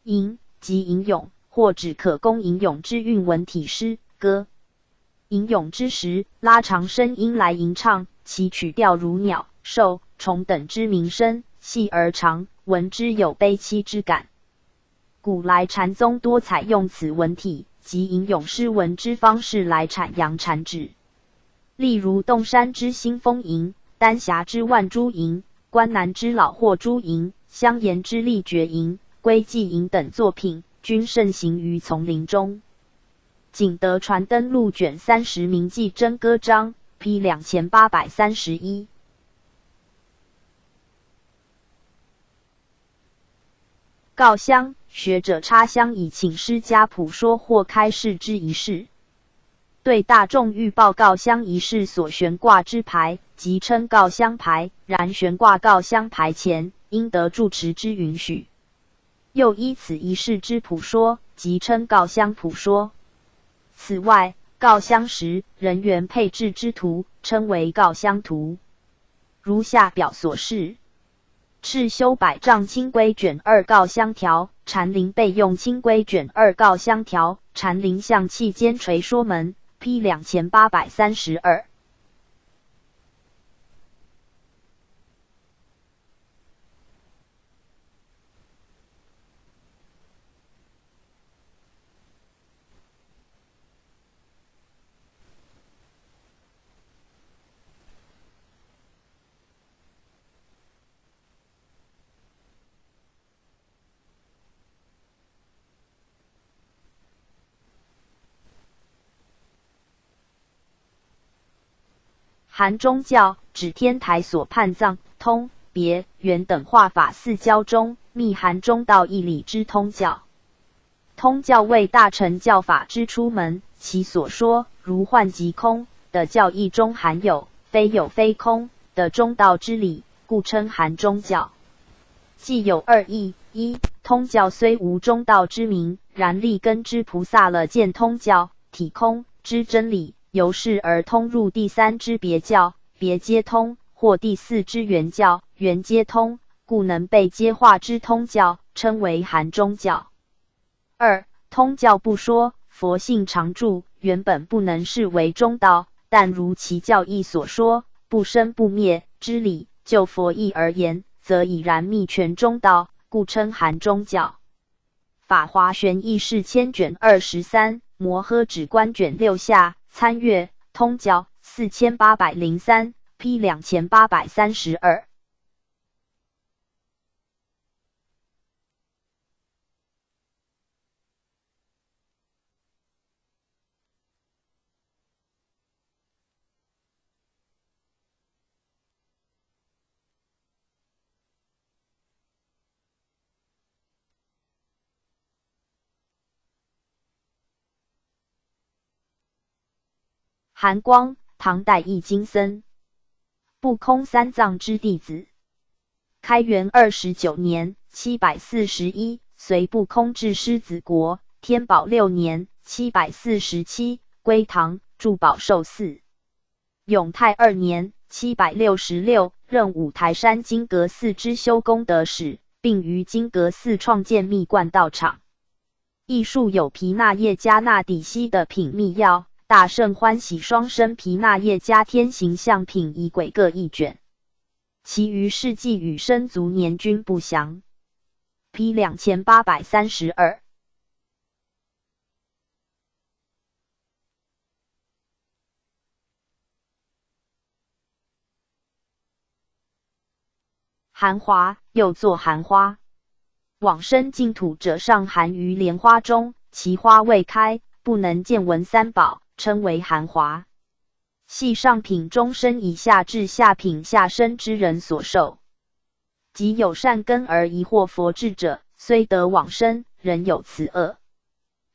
吟即吟咏，或指可供吟咏之韵文体诗歌。吟咏之时，拉长声音来吟唱，其曲调如鸟、兽、虫等之鸣声，细而长，闻之有悲凄之感。古来禅宗多采用此文体及吟咏诗文之方式来阐扬禅旨，例如洞山之新风吟、丹霞之万珠吟、关南之老霍珠吟、香岩之立觉吟、归寂吟等作品，均盛行于丛林中。景德传灯录卷30铭记真歌章 P 2831。告香，学者插香以请师家普说或开示之仪式。对大众预报告香仪式所悬挂之牌，即称告香牌，然悬挂告香牌前，应得住持之允许。又依此仪式之普说，即称告香普说。此外，告香时人员配置之图，称为告香图。如下表所示：赤修百丈青龟卷2告香条，禅林备用青龟卷2告香条，禅林向气间垂说门 P 2832。韩宗教指天台所判藏、通、别、圆等化法四教中，密含中道义理之通教。通教为大乘教法之出门，其所说如幻即空的教义中含有非有非空的中道之理，故称含中教。既有二义：一，通教虽无中道之名，然立根之菩萨了见通教体空之真理，由是而通入第三之别教，别皆通；或第四之圆教，圆皆通，故能被接化之通教，称为含中教。二，通教不说，佛性常住，原本不能视为中道，但如其教义所说，不生不灭之理，就佛义而言，则已然密全中道，故称含中教。法华玄义释千卷23，摩诃止观卷6下，参阅通教4803 P 2832。韩光，唐代译经僧，不空三藏之弟子。开元29年741，随不空至狮子国，天宝6年747，归唐，住宝寿寺。永泰2年766，任五台山金阁寺之修功德使，并于金阁寺创建密观道场。亦述有毗那耶迦那底西的品密要、大圣欢喜双生毗那耶迦天行相品仪轨各一卷，其余事迹与生卒年均不详。P 2832。含华又作含花。往生净土者上含于莲花中，其花未开，不能见闻三宝，称为含华。系上品中生以下至下品下生之人所受。即有善根而疑惑佛智者，虽得往生，仍有此恶。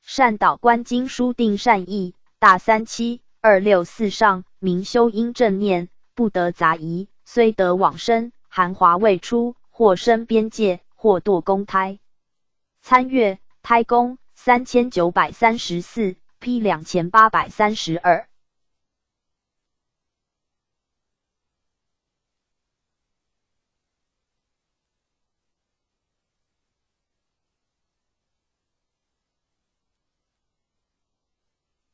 善导观经书定善意，大37264上明修因正念，不得杂疑，虽得往生，含华未出，或生边界，或堕公胎。参阅胎公3934 P 2832。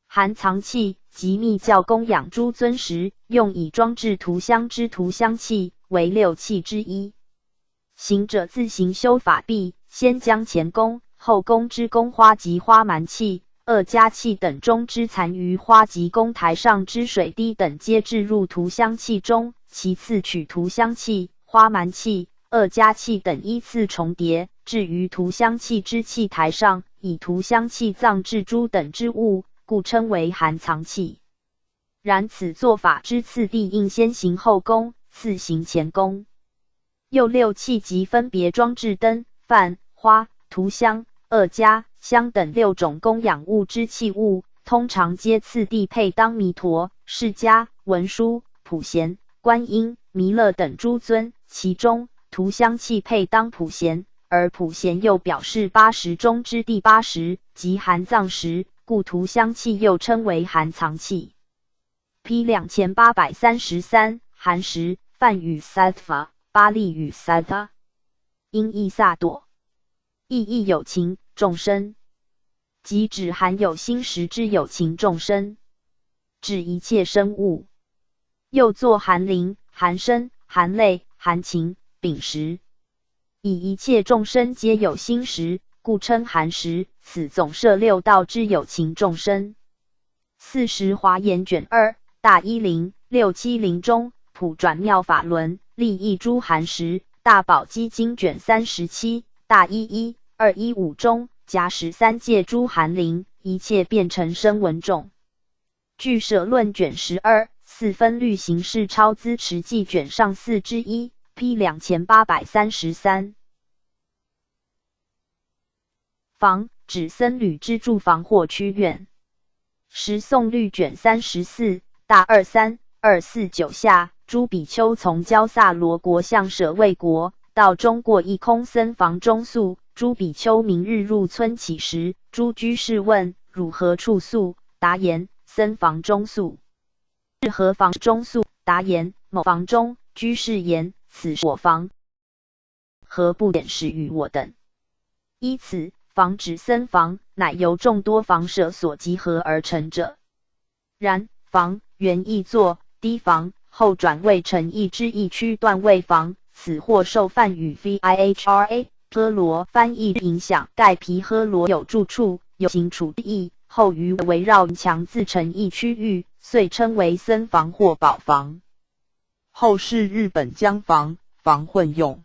含藏器即密教供养诸尊时，用以装置涂香之涂香器，为6器之一。行者自行修法毕，先将前功、后功之宫花及花蛮器、二加器等中之残余花及供台上之水滴等，皆置入涂香器中。其次取涂香器、花蛮器、二加器等依次重叠，置于涂香器之器台上，以涂香器藏置诸等之物，故称为含藏器。然此做法之次第应先行后功，次行前功。又6器即分别装置灯、饭、花、涂香、二加、香等6种供养物之器物，通常皆次第配当弥陀、释迦、文殊、普贤、观音、弥勒等诸尊，其中涂香器配当普贤，而普贤又表示80中之第80，即含藏时，故涂香器又称为含藏器。P 2833含时，梵语 sattva， 巴利语 sattva， 音译萨朵，意义有情众生，即指含有心识之有情众生，指一切生物。又作含灵、含身、含类、含情、秉识，以一切众生皆有心识，故称含识。此总摄6道之有情众生。40华严卷2大10 670中普转妙法轮立一诸含识，大宝积经卷37大11 215中假使3界诸含灵，一切变成声闻众。俱舍论卷12四分律形式超资持记卷上4之1 P 2833。房指僧侣之住房或区院。十诵律卷34大23 249下，诸比丘从焦萨罗国向舍卫国，到中过一空僧房中宿。诸比丘明日入村起时，诸居士问：汝何处宿？答言：僧房中宿。是何房中宿？答言：某房中。居士言：此是我房，何不显示于我等？依此，房指僧房，乃由众多房舍所集合而成者。然房原意作低房，后转为成一之一区段位房，此或受梵语 vihra 诃罗翻译影响，盖毗诃罗有住处，有行处之意，后于围绕墙自成一区域，遂称为僧房或宝房。后世日本将房混用。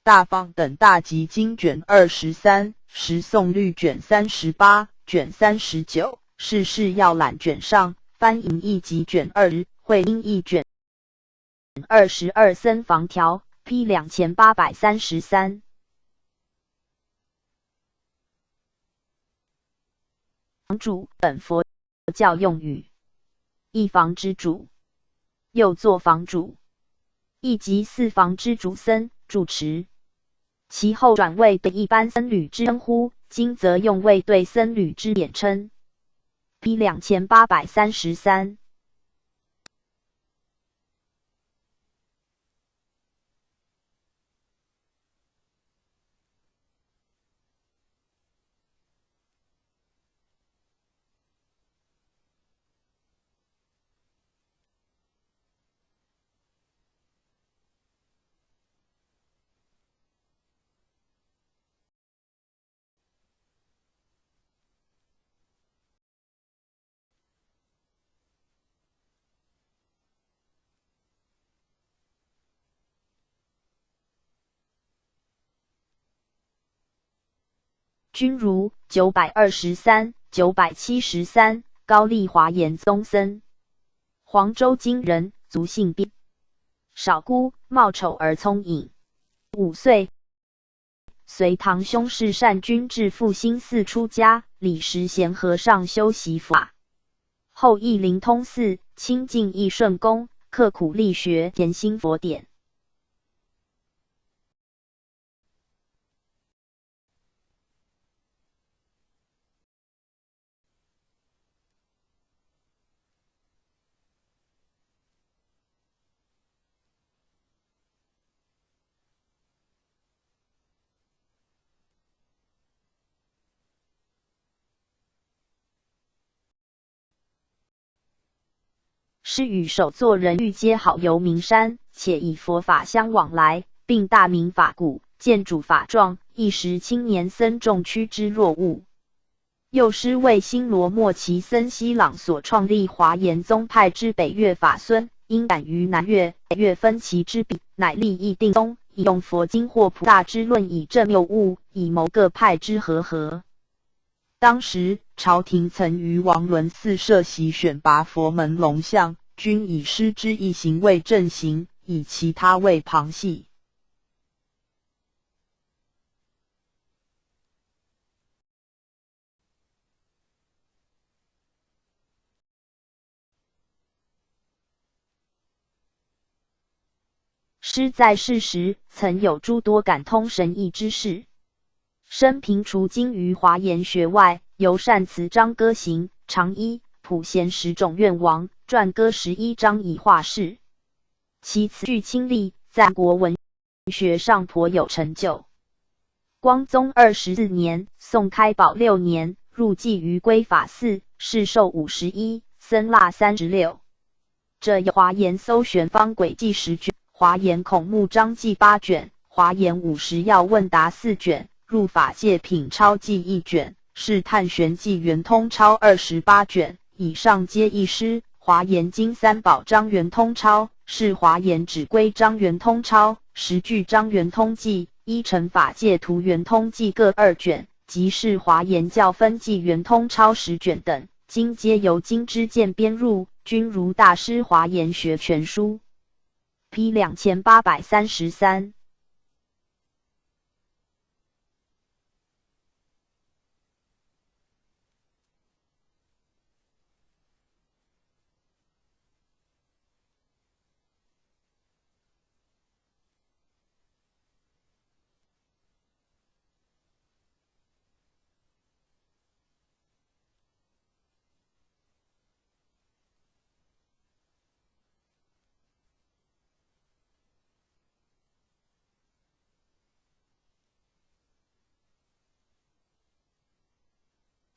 大方等大集经卷23，十诵律卷38，卷39，世事要览卷上，翻译译集卷2，会音译卷22僧房条 P 2833。房主本佛教用语，一房之主，又作房主，亦即四房之主僧住持。其后转为对一般僧侣之称呼，今则用为对僧侣之简称。P 2833。君如923、973，高丽华严宗僧，黄州金人，族姓卞，少孤，貌丑而聪颖。5岁，随堂兄释善君至复兴寺出家，李时贤和尚修习法，后诣灵通寺，亲近义顺公，刻苦力学研心佛典。师与首座人欲皆好游名山，且以佛法相往来，并大明法古，见主法状，一时青年僧众趋之若鹜。又师为新罗末期僧西朗所创立华严宗派之北岳法孙，因感于南岳、北岳分歧之弊，乃立义定宗，以用佛经或菩萨之论以证谬误，以谋各派之和合。当时朝廷曾于王伦寺设席选拔佛门龙象，均以师之一行为正行，以其他为旁系。师在世时，曾有诸多感通神异之事。生平除精于华严学外，尤善词章歌行，常依普贤10种愿王，撰歌11章以化世。其词句清丽，在国文学上颇有成就。光宗24年，宋开宝6年，入寂于归法寺，世寿51，僧腊36。这有华严搜玄方轨记10卷，华严孔目章记8卷，华严50要问答4卷，入法界品超记1卷，是探玄记圆通超28卷，以上皆一师。华严经三宝章圆通超，是华严指归章圆通超，十句章圆通记，依成法界图圆通记各2卷，即是华严教分记圆通超10卷等，今皆由金之鉴编入。君如大师华严学全书 P 2833。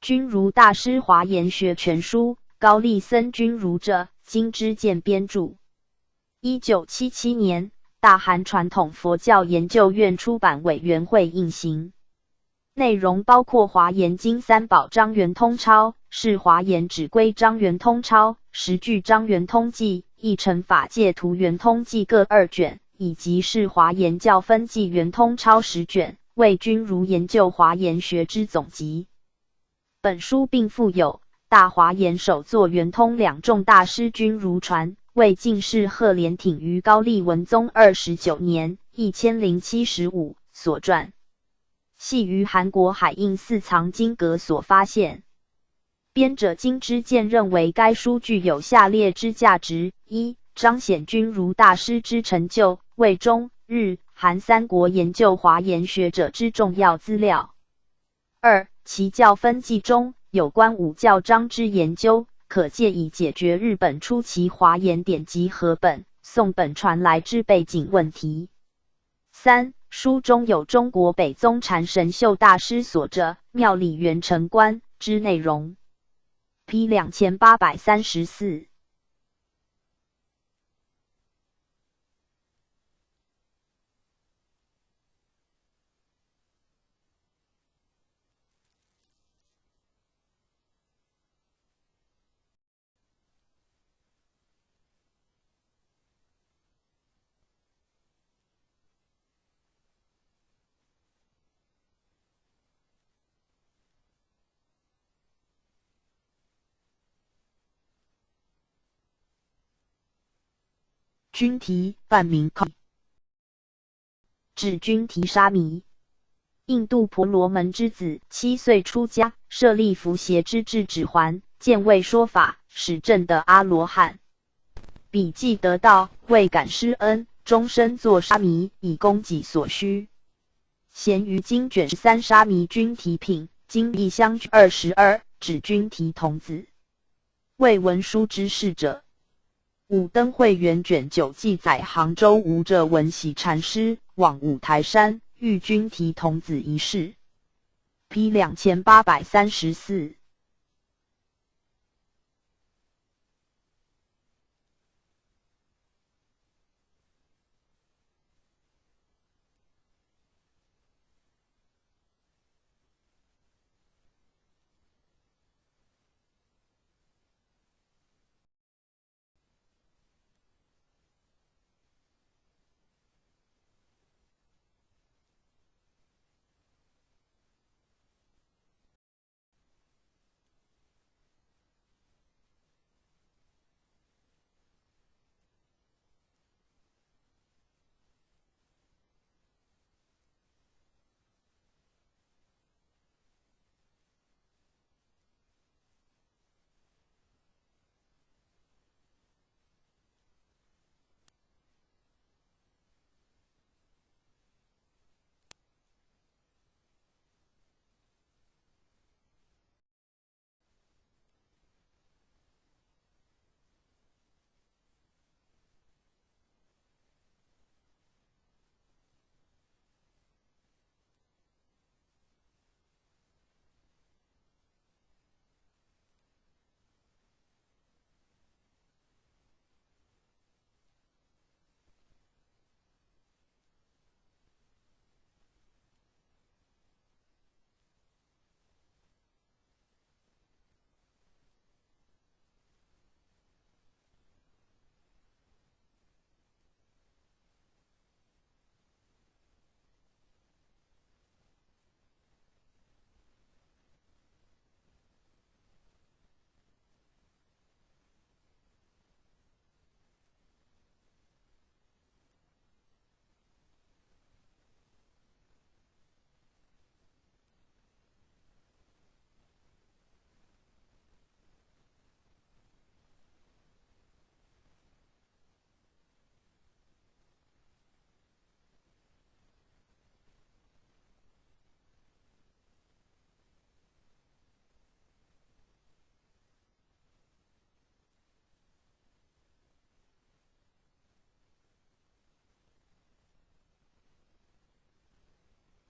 君如大师华严学全书，高丽僧君如者，金之鉴编著。1977年，大韩传统佛教研究院出版委员会印行。内容包括华严经三宝章圆通超，是华严指归章圆通超，十句章圆通记，译成法界图圆通记各2卷，以及是华严教分记圆通超10卷，为君如研究华严学之总集。本书并附有大华严首座圆通2众大师君如传，为进士贺连挺于高丽文宗29年1075所撰，系于韩国海印寺藏经阁所发现。编者金之鉴认为该书具有下列之价值： 1. 彰显君如大师之成就，为中、日、韩3国研究华严学者之重要资料。 2. 其教分记中有关五教章之研究，可借以解决日本初期华严典籍和本、宋本传来之背景问题。 3. 书中有中国北宗禅神秀大师所著《妙理圆成观》之内容。 P 2834。君提，半名靠，指君提沙弥，印度婆罗门之子，7岁出家，舍利弗邪之制止还，见为说法，始证的阿罗汉。彼既得道，未感施恩，终身作沙弥，以供给所需。咸于经卷13沙弥君提品，经义相距22，指君提童子。为文书之事者，武登会元卷9记载，杭州吴者文喜禅师往五台山，遇君提童子一事。P 2834。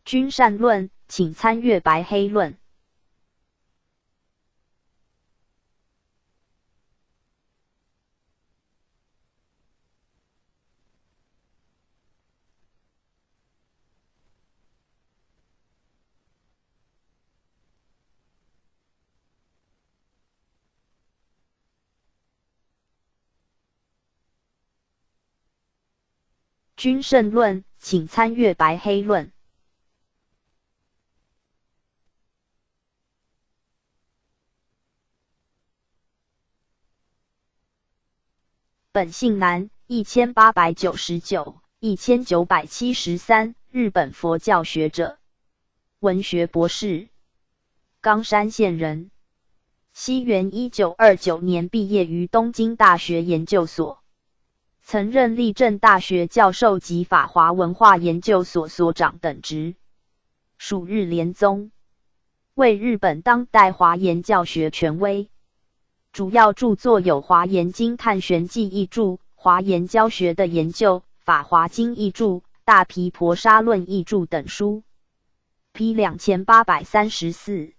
君善论，请参阅白黑论。君胜论，请参阅白黑论。本姓南，1899、1973，日本佛教学者，文学博士，冈山县人。西元1929年毕业于东京大学研究所，曾任立正大学教授及法华文化研究所所长等职，属日莲宗，为日本当代华严教学权威。主要著作有《华严经探玄记译注》、《华严教学的研究》、《法华经译注》、《大毗婆沙论译注》等书。P 2834。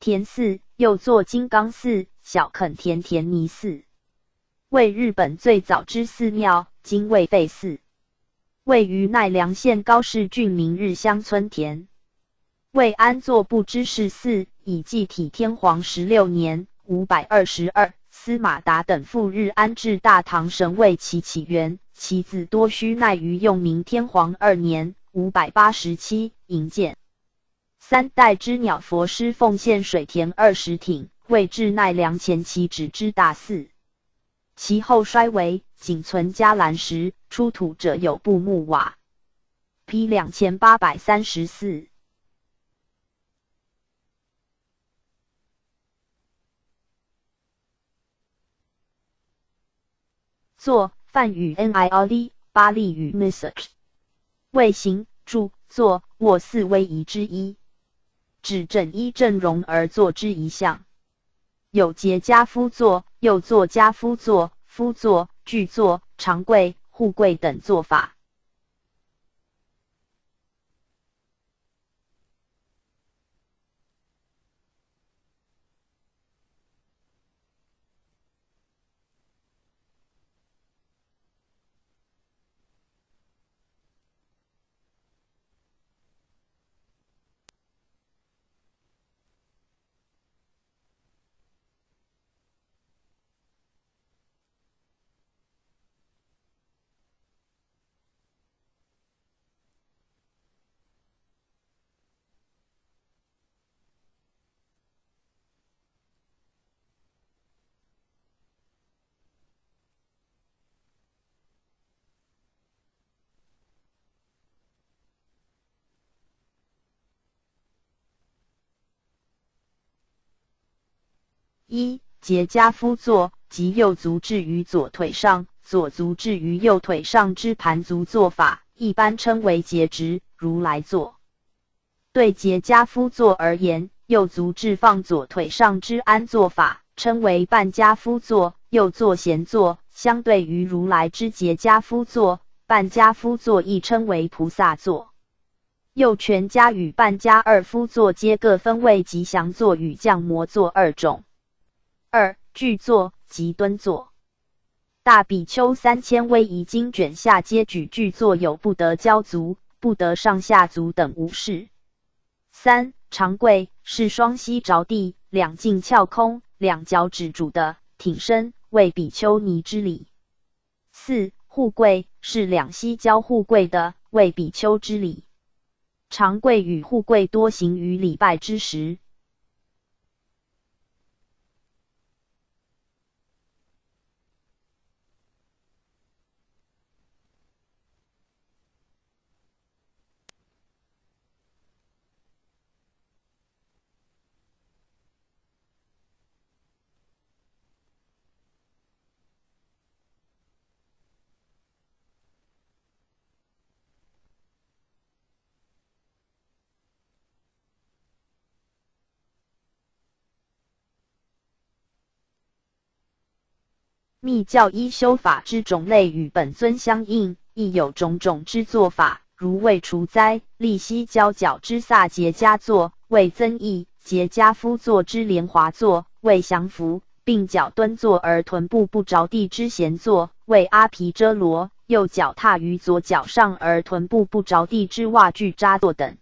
田寺又作金刚寺、小垦田田尼寺，为日本最早之寺庙，今未废寺，位于奈良县高市郡明日乡村田。为安作部知事寺，以继体天皇16年522司马达等赴日安置大唐神位其起源，其子多须奈于用明天皇2年587营建。3代之鸟佛师奉献水田20町，为至奈良前期止之大寺。其后衰微，仅存伽蓝石，出土者有布木瓦。P 2834。作梵语 Nild， 巴利语 Misach。为行著作卧4威仪之一，指整一阵容而作之一项。有节家夫作、又作家夫作、夫作、具作、长柜、护柜等做法。1. 节家夫坐，即右足置于左腿上，左足置于右腿上之盘足坐法，一般称为节直，如来坐。对节家夫坐而言，右足置放左腿上之安坐法，称为半家夫坐，右坐闲坐。相对于如来之节家夫坐，半家夫坐亦称为菩萨坐。右全家与半家二夫坐皆各分为吉祥坐与降魔坐2种。2. 具坐即蹲坐。大比丘3000威仪经卷下皆举具坐，有不得交足、不得上下足等无事。3. 长跪是双膝着地，两颈翘空，两脚止住的挺身，为比丘尼之礼。4. 护跪是两膝交互跪的，为比丘之礼。长跪与护跪多行于礼拜之时。密教依修法之种类与本尊相应，亦有种种之做法，如为除灾、利息交角之萨结家坐，为增益结家夫坐之莲华坐，为降服并脚蹲坐而臀部不着地之闲坐，为阿毗遮罗右脚踏于左脚上而臀部不着地之袜具扎坐等。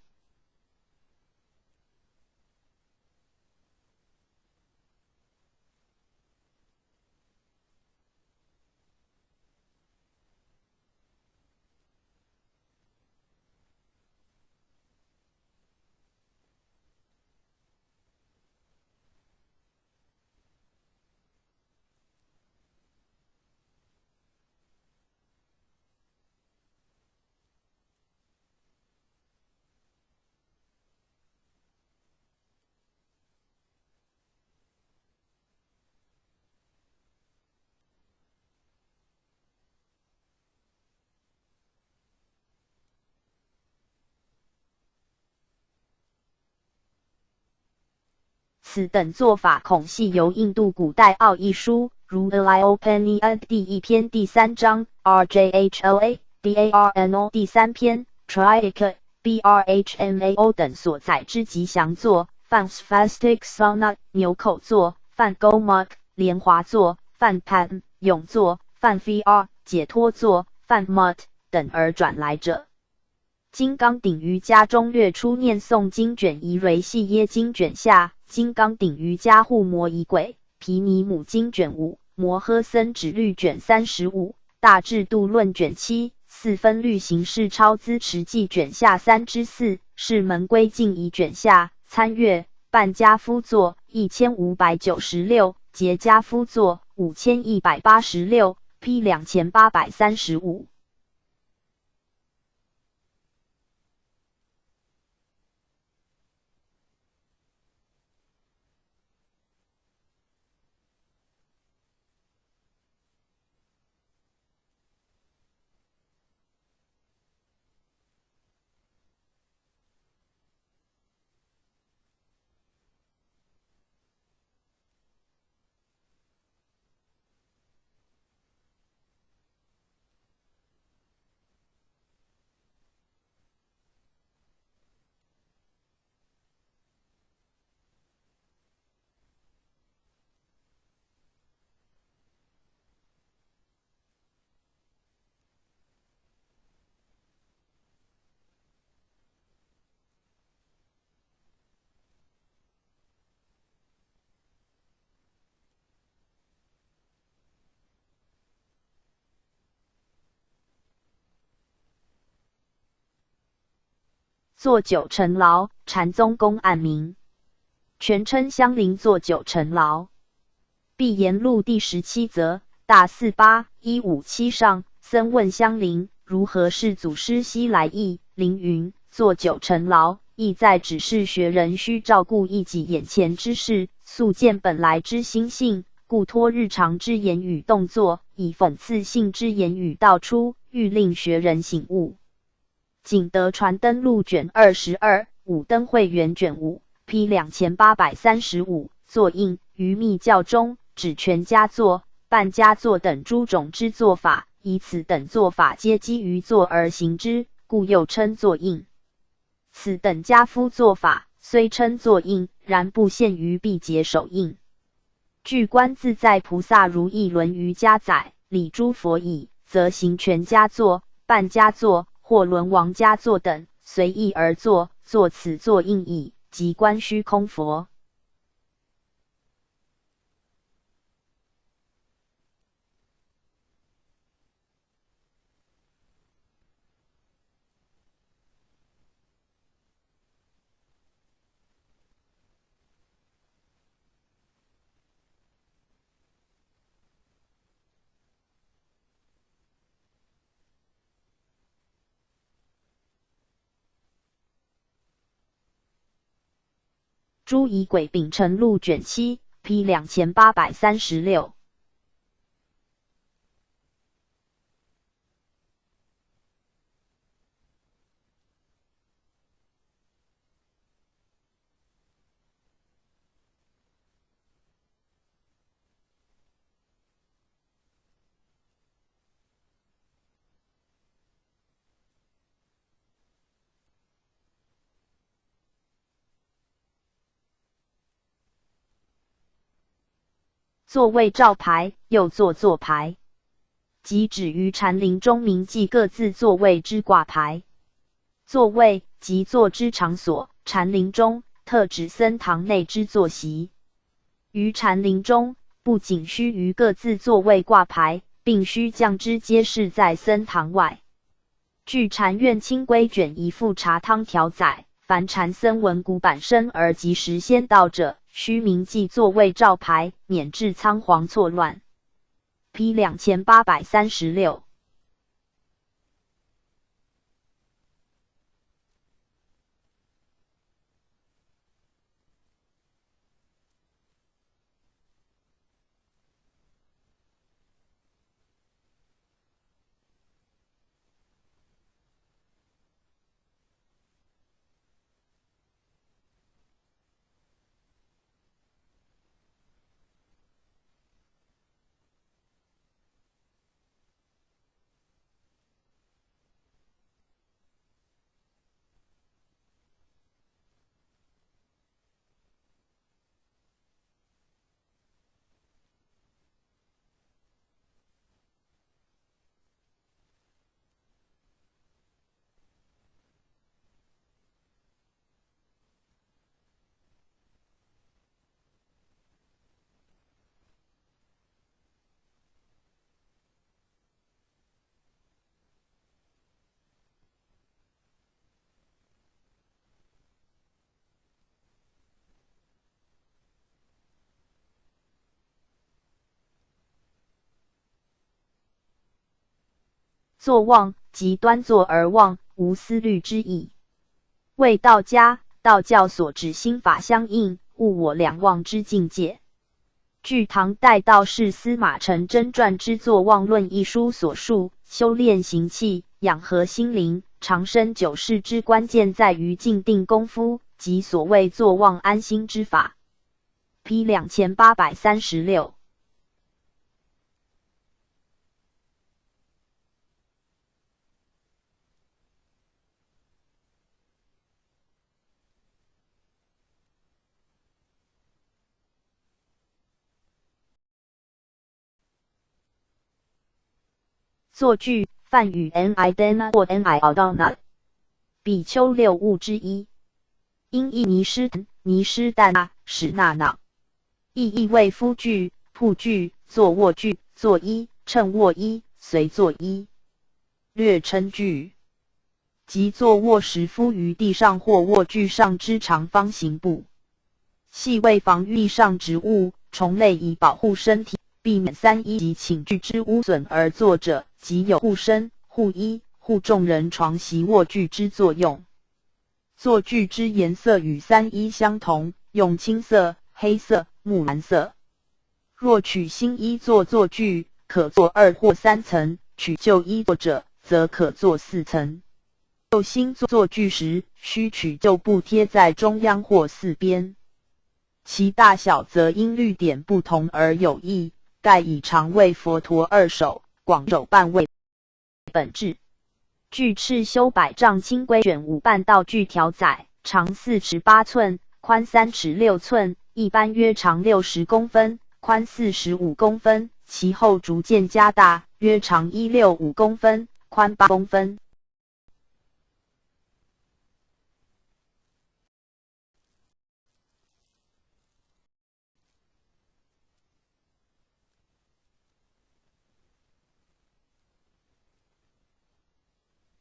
此等做法恐系由印度古代奥义书，如 Aliopaniyad 第1篇第3章 RJHLA DARNO 第3篇 Triaka BRHMAO 等所载之吉祥坐，梵 Svastik Sauna 牛口坐，梵 Gomak 莲华坐，梵 Padm 永坐，梵 VR 解脱坐，梵 Mut 等而转来者。金刚顶瑜伽中略出念诵经卷仪瑞系耶经卷下，金刚顶瑜伽护摩仪轨，毗尼母经卷5，摩诃僧指律卷35，大制度论卷7，4分律形式超资持记卷下3之4，是门规进仪卷下，参阅。半家夫作1596，节家夫作5186 ，P 2835。坐九成牢，禅宗公案名，全称香菱坐九成牢。碧岩录第17则，大48157上，僧问香菱如何是祖师西来意，凌云坐九成牢，意在指示学人须照顾一己眼前之事，素见本来之心性，故托日常之言语动作，以讽刺性之言语道出，欲令学人醒悟。景德传灯录卷22，武登会元卷5 ，P 2835，作印于密教中，指全家作、半家作等诸种之作法，以此等作法皆基于作而行之，故又称作印。此等家夫作法，虽称作印，然不限于必结手印。据观自在菩萨如意论于家载，理诸佛矣，则行全家作、半家作。或轮王家作等，随意而作，作此作印矣，即观虚空佛。诸仪轨秉承录卷7 ，P 2836。座位照牌，又作座牌，即指于禅林中铭记各自座位之挂牌。座位即坐之场所，禅林中特指僧堂内之坐席。于禅林中，不仅须于各自座位挂牌，并须将之揭示在僧堂外。据禅院清规卷一附茶汤条载，凡禅僧闻古板声而及时先到者，须铭记座位照牌，免致仓皇错乱。P 2836。坐忘即端坐而忘，无思虑之意。谓道家，道教所指心法相应，物我两忘之境界。据唐代道士司马承祯传之《坐忘论》一书所述，修炼行气，养和心灵，长生久世之关键在于静定功夫，即所谓坐忘安心之法。P 2836。坐句梵语 n-i-dana 或 n-i-adana， 比丘六物之一。音译尼师旦那使那那，意义为夫句、铺句、坐卧句、坐衣、乘卧衣、随坐衣。略称句，即坐卧时敷于地上或卧具上之长方形布，系为防御地上植物、虫类，以保护身体，避免三衣及寝具之污损而坐者，即有护身、护衣、护众人床席卧具之作用。坐具之颜色与三衣相同，用青色、黑色、木蓝色。若取新衣做坐具，可做2或3层；取旧衣做者，则可做4层。就新坐具时，需取旧布贴在中央或四边，其大小则因律点不同而有异。盖以长为佛陀2手，广手半为本质。据赤修百丈清规卷5半道具条载，长4尺8寸，宽3尺6寸，一般约长60公分，宽45公分，其后逐渐加大，约长165公分，宽8公分。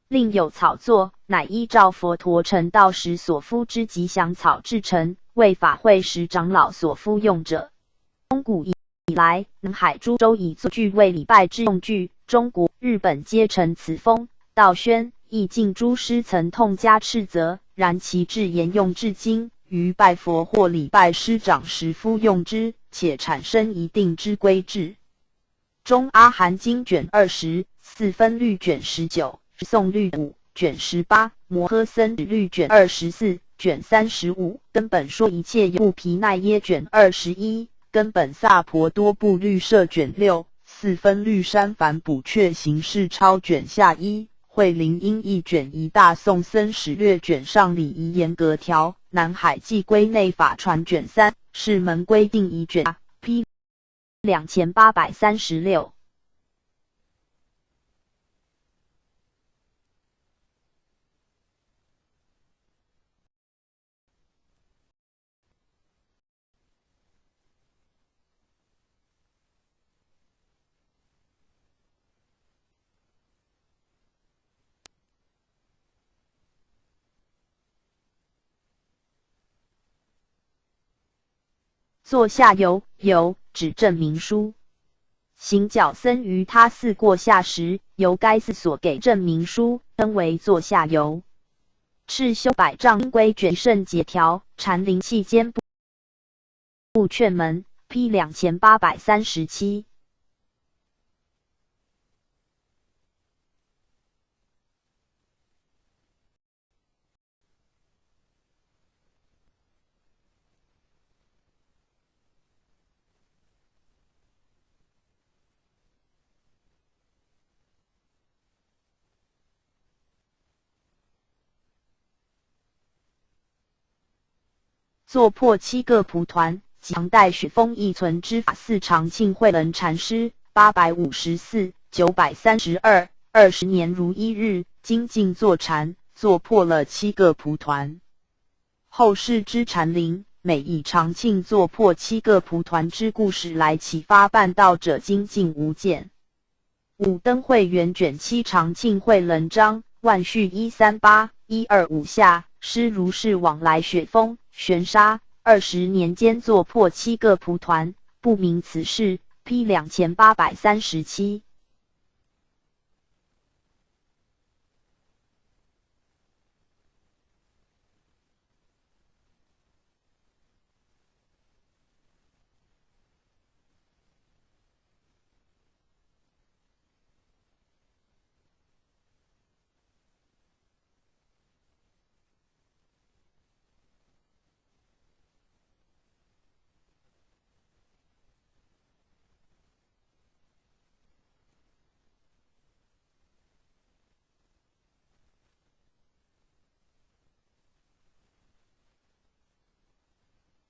另有草座，乃依照佛陀成道时所敷之吉祥草制成，为法会时长老所敷用者。中古以来，南海诸洲以坐具为礼拜之用具，中国、日本皆承此风。道宣、义净诸师曾痛加斥责，然其制沿用至今，于拜佛或礼拜师长时敷用之，且产生一定之规制。中阿含经卷20，四分律卷19。宋律5卷18，摩诃僧律卷24卷35，根本说一切有部毗奈耶卷21，根本萨婆多部律摄卷6，四分律山梵补阙形式抄卷下1，慧林音译卷1，大宋僧史略卷上礼仪严格条，南海记规内法传卷3，释门规定仪卷 P 2836。坐下游，指证明书。行脚僧于他寺过下时，由该寺所给证明书，称为坐下游。赤修百丈规卷圣解条，禅林契间部劝门 P 2837。坐破七个蒲团，唐代雪峰义存之法寺长庆慧能禅师854-932 20年如一日，精进坐禅，坐破了7个蒲团。后世之禅林，每以长庆坐破7个蒲团之故事来启发办道者精进无间。五灯会元卷7长庆慧能章，万续138-125下，师如是往来雪峰、玄沙20年间坐破7个蒲团，不明此事。P 2837。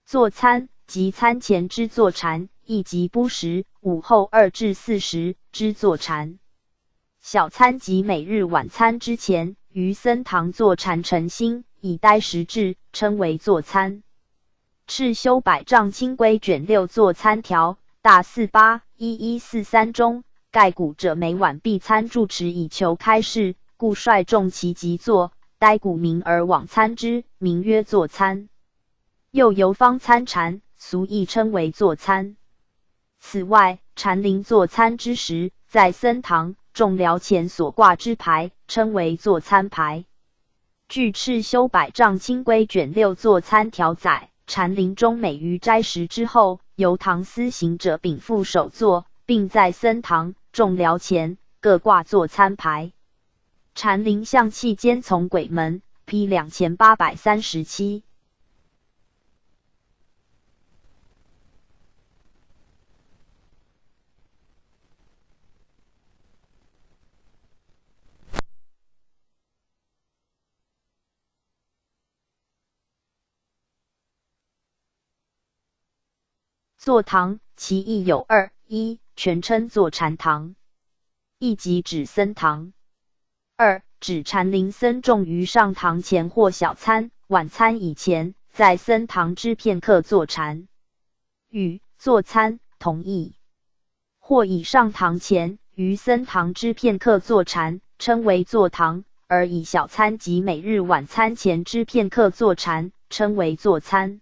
坐餐即餐前之坐禅，亦即不食，午后2至4时之坐禅。小餐即每日晚餐之前，于僧堂坐禅诚心，以待时至，称为坐餐。赤修百丈清规卷6坐餐条大481143中，盖古者每晚必参住持以求开示，故率众其即坐，待古名而往参之，名曰坐餐。又游方参禅，俗亦称为坐餐。此外，禅林坐餐之时，在僧堂众寮前所挂之牌，称为坐餐牌。据赤修百丈清规卷6坐餐条载，禅林中每于斋食之后，由堂司行者禀赋首座，并在僧堂众寮前各挂坐餐牌。禅林象器监从鬼门 P 2837。坐堂其义有二：一、全称坐禅堂，亦即指僧堂；二、指禅林僧众于上堂前或小餐、晚餐以前，在僧堂之片刻坐禅，与坐餐同义。或以上堂前于僧堂之片刻坐禅，称为坐堂；而以小餐及每日晚餐前之片刻坐禅，称为坐餐。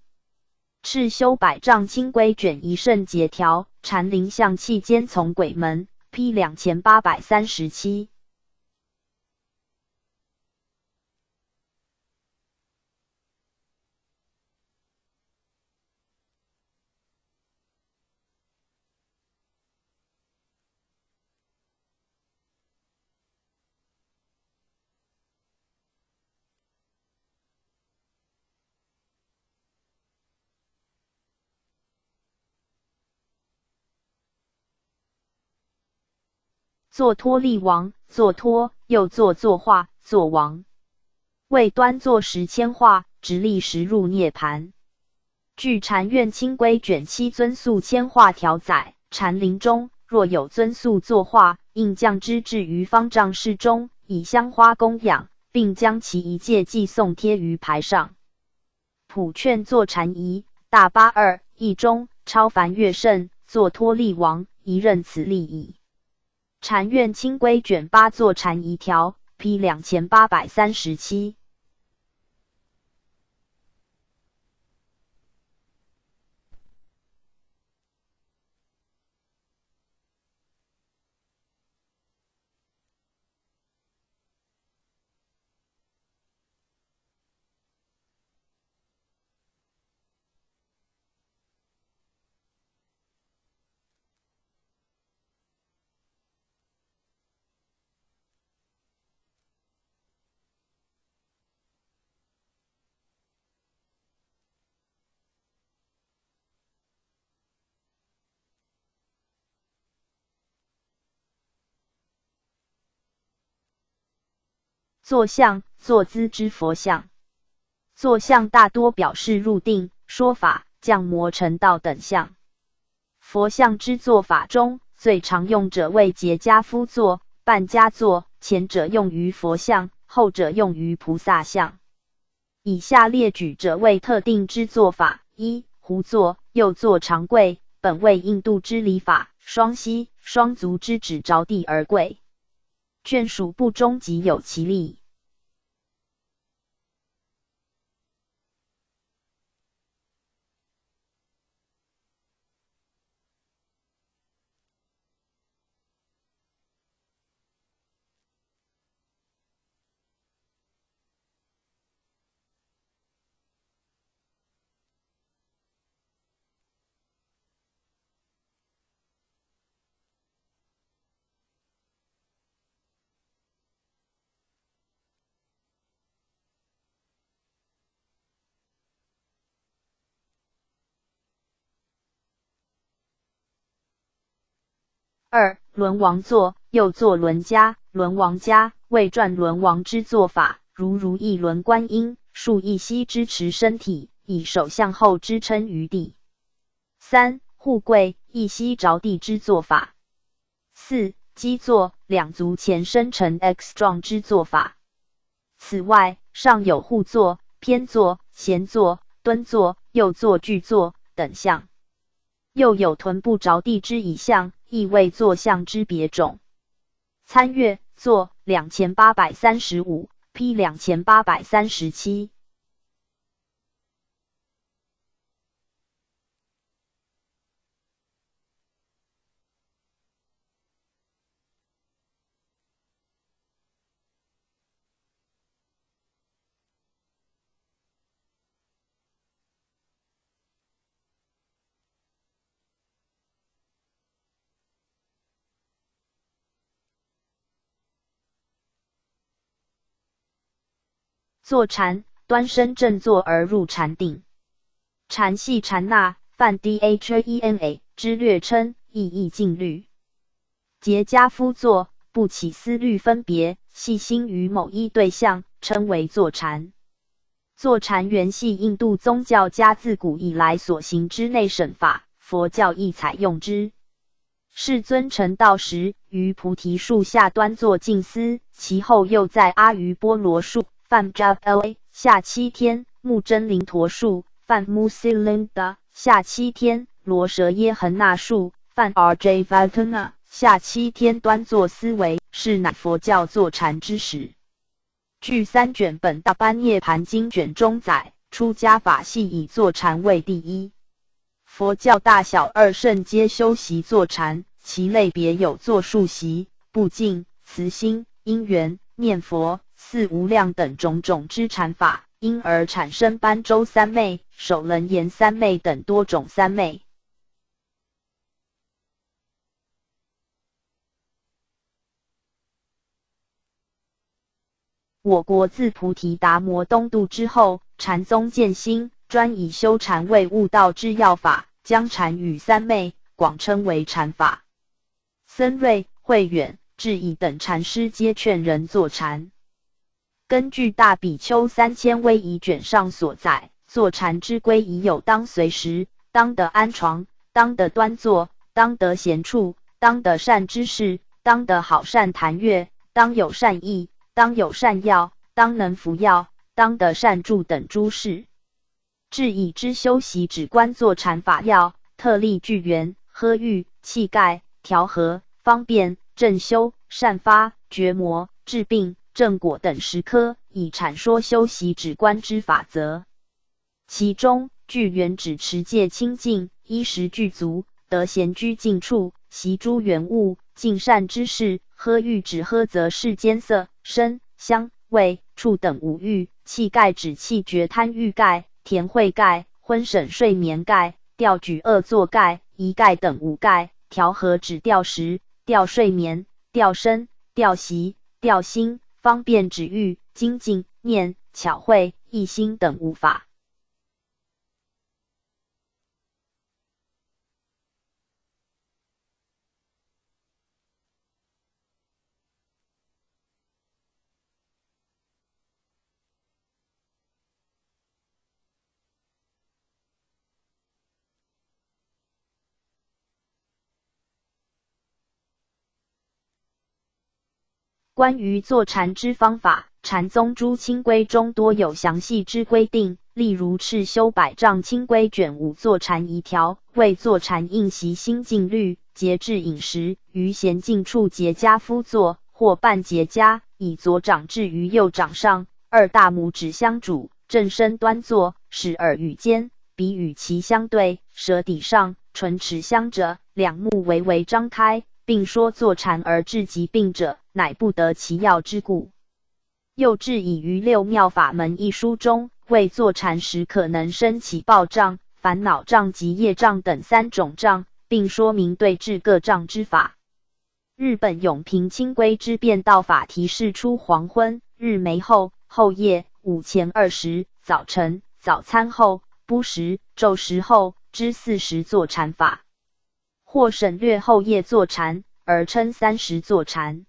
赤修百丈清规卷1圣节条，禅林象器监从鬼门 P 2837。坐托利王，坐托又作坐化、坐王，为端坐时谦化，直立时入涅盘。据禅院清规卷7尊宿谦化条载，禅林中若有尊宿坐化，应将之置于方丈室中，以香花供养，并将其一戒寄送贴于牌上。普劝坐禅仪大82义中，超凡越圣，坐托利王，一任此利矣。禅院清规卷8坐禅仪条 P 2837。坐相，坐姿之佛像。坐相大多表示入定、说法、降魔成道等相。佛像之坐法中，最常用者为结跏趺坐、半跏坐，前者用于佛像，后者用于菩萨像。以下列举者为特定之坐法：一、趺坐，右坐长跪，本为印度之礼法，双膝、双足之趾着地而跪。眷属部中即有其例。二、轮王坐，右坐轮跏，轮王跏为转轮王之坐法，如意轮观音，竖一膝支持身体，以手向后支撑于地。3. 护跪，一膝着地之做法。4. 基坐，两足前伸成 X 状之做法。此外，尚有护坐、偏坐、闲坐、蹲坐、右坐、踞坐等项。又有臀部着地之以项，亦为坐项之别种。参阅坐2835 P 2837。坐禅，端身正坐而入禅定。禅系禅那，泛 dhena 之略称，意义静虑。结跏趺坐，不起思虑分别，系心于某一对象，称为坐禅。坐禅原系印度宗教家自古以来所行之内省法，佛教亦采用之。世尊成道时，于菩提树下端坐静思，其后又在阿踰波罗树泛 Java 下7天，目真林陀树泛 Musilinda 下7天，罗舍耶恒那树泛 RJ Vatana 下7天端坐思维，是乃佛教坐禅之始。据3卷本大般涅盘经卷中载，出家法系以坐禅为第一。佛教大小二圣皆修习坐禅，其类别有坐数习、布净、慈心、因缘、念佛、四无量等种种之禅法，因而产生般舟三昧、首楞严三昧等多种三昧。我国自菩提达摩东渡之后，禅宗渐兴，专以修禅为悟道之要法，将禅与三昧广称为禅法。僧瑞、慧远、智颐等禅师皆劝人坐禅。根据大比丘3000威仪卷上所载，坐禅之规已有：当随时，当得安床，当得端坐，当得闲处，当得善知识，当得好善谈乐，当有善意，当有善药，当能服药，当得善住等诸事。智颐之修习只观坐禅法要，特立具缘、呵喻、气盖、调和、方便、正修、善发、觉魔、治病、正果等10科，以阐说修习止观之法则。其中具缘指持戒清净，衣食具足，得闲居静处，习诸缘物，尽善之事；呵喻指呵则世间色、声、香、味、触等五欲；气盖指气觉贪欲盖、甜慧盖、昏沈睡眠盖、调举恶作盖、仪盖等五盖；调和指调食、调睡眠、调身、调息、调心；方便指欲、精进、念、巧慧、意心等五法。关于坐禅之方法，禅宗诸清规中多有详细之规定，例如赤修百丈清规卷5坐禅仪条，为坐禅应习心静虑，节制饮食，于闲静处结跏趺坐，或半结跏，以左掌置于右掌上，二大拇指相拄，正身端坐，使耳与肩、鼻与其相对，舌抵上，唇齿相着，两目微微张开，并说坐禅而治疾病者，乃不得其药之故。又智颐于六妙法门一书中，为坐禅时可能生起报障、烦恼障及业障等3种障，并说明对治各障之法。日本永平清规之变道法提示出黄昏、日没后、后夜、午前20、早晨、早餐后、不时、昼时后之40坐禅法，或省略后夜坐禅，而称30坐禅。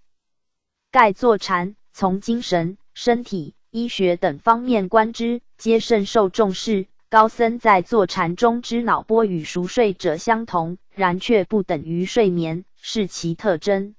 盖坐禅从精神、身体、医学等方面观之，皆甚受重视，高僧在坐禅中之脑波与熟睡者相同，然却不等于睡眠，是其特征。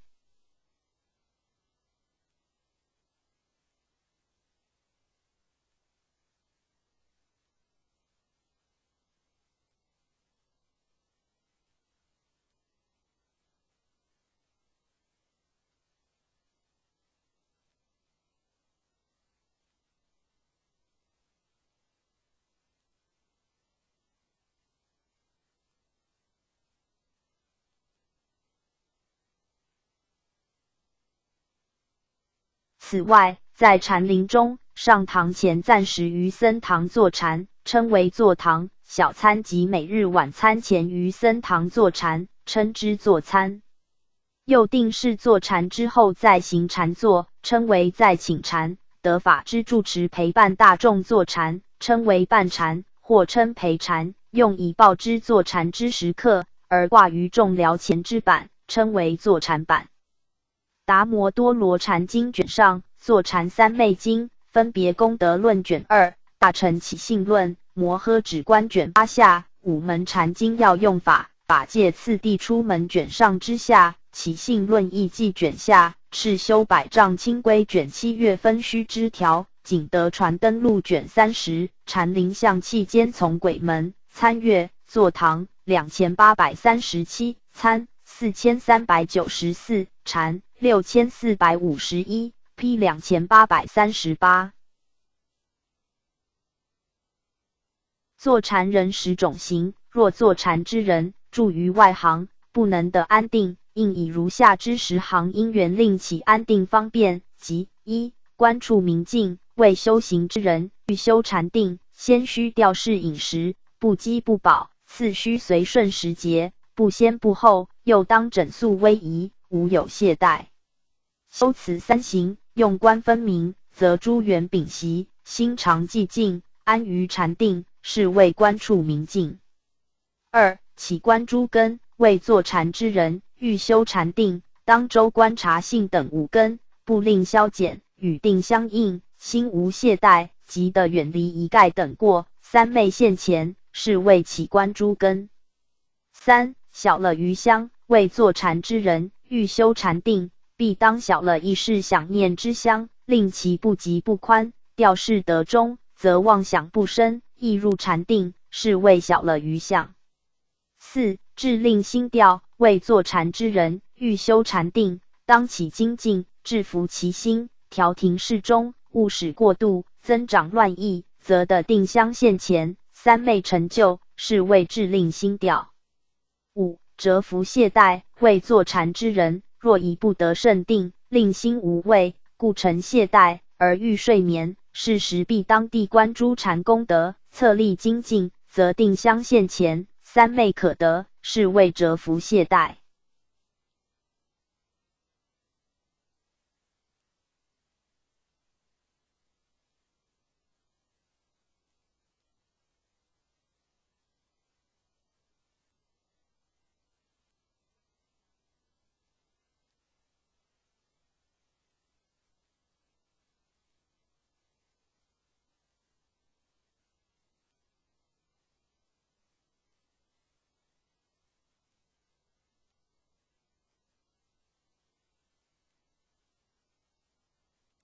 此外，在禅林中，上堂前暂时于僧堂坐禅，称为坐堂；小餐及每日晚餐前于僧堂坐禅，称之坐餐。又定是坐禅之后再行禅坐，称为再请禅。得法之住持陪伴大众坐禅，称为伴禅，或称陪禅，用以报之坐禅之时刻，而挂于众寮前之板，称为坐禅板。达摩多罗禅经卷上，坐禅三昧经，分别功德论卷2、大乘起信论、摩诃止观卷8下、五门禅经要用法、法界次第出门卷上之下、起信论义记卷下、赤修百丈清规卷7月分须之条、景德传灯录卷30、禅林象气间从鬼门参阅坐堂2837参4394禅6451 P 2838。坐禅人10种行，若坐禅之人住于外行，不能得安定，应以如下之10行因缘令其安定方便，即1. 观处明净，为修行之人欲修禅定，先须调适饮食，不饥不饱；次须随顺时节，不先不后，又当整肃威仪，无有懈怠。修此3行，用观分明，则诸缘屏息，心常寂静，安于禅定，是谓观处明净。2. 起观诸根，为坐禅之人欲修禅定，当周观察性等5根，不令消减，与定相应，心无懈怠，即得远离一概等过，三昧现前，是谓起观诸根。3. 小乐余香，为坐禅之人欲修禅定，必当小乐意识想念之香，令其不急不宽，调适得中，则妄想不生，易入禅定，是谓小乐余相。4. 致令心调，为坐禅之人欲修禅定，当起精进，制服其心，调停适中，勿使过度，增长乱意，则得定相现前，三昧成就，是谓致令心调。5. 折伏懈怠，为坐禅之人若已不得胜定，令心无畏，故成懈怠，而欲睡眠，是时必当地观诸禅功德，策力精进，则定相现前，三昧可得，是谓折伏懈怠。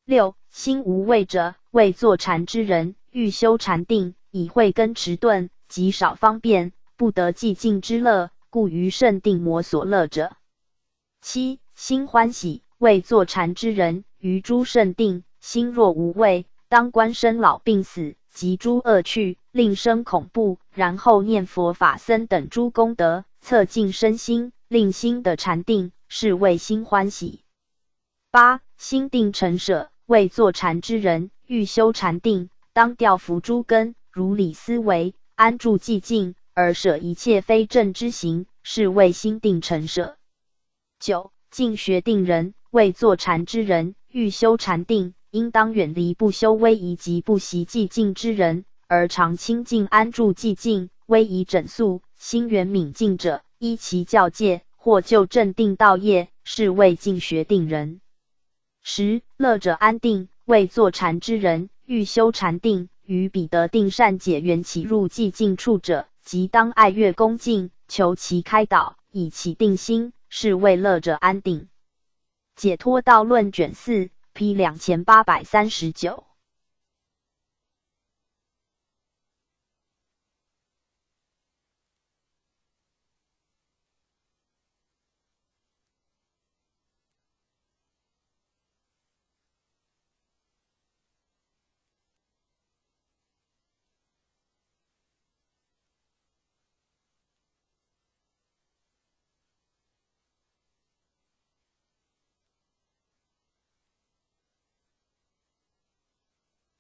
6. 心无畏者，为坐禅之人欲修禅定，以慧根迟钝，极少方便，不得寂静之乐，故于圣定魔所乐者。7. 心欢喜，为坐禅之人于诸圣定，心若无畏，当观生老病死及诸恶趣，令生恐怖，然后念佛法僧等诸功德，测净身心，令心得禅定，是谓心欢喜。8. 心定成舍，为坐禅之人欲修禅定，当调伏诸根，如理思维，安住寂静，而舍一切非正之行，是谓心定成舍。9. 净学定人，为坐禅之人欲修禅定，应当远离不修威仪及不习寂静之人，而常清净安住寂静，威仪整肃，心圆敏净者，依其教戒，或就正定道业，是谓净学定人。10. 乐者安定，为坐禅之人欲修禅定，于彼得定善解缘起入寂静处者，即当爱乐恭敬，求其开导，以其定心，是为乐者安定。解脱道论卷4 P 2839。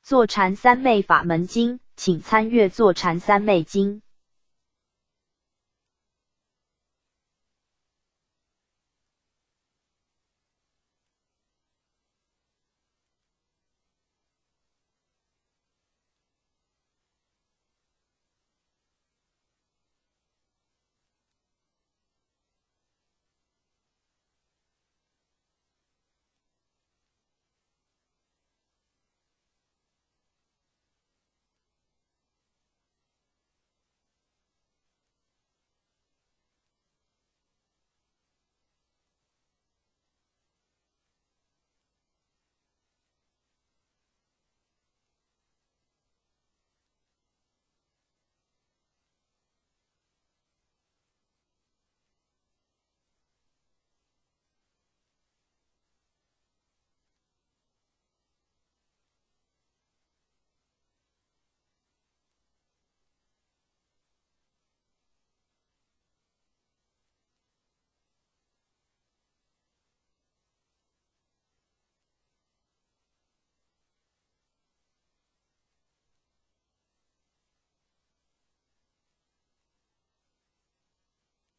坐禅三昧法门经，请参阅坐禅三昧经。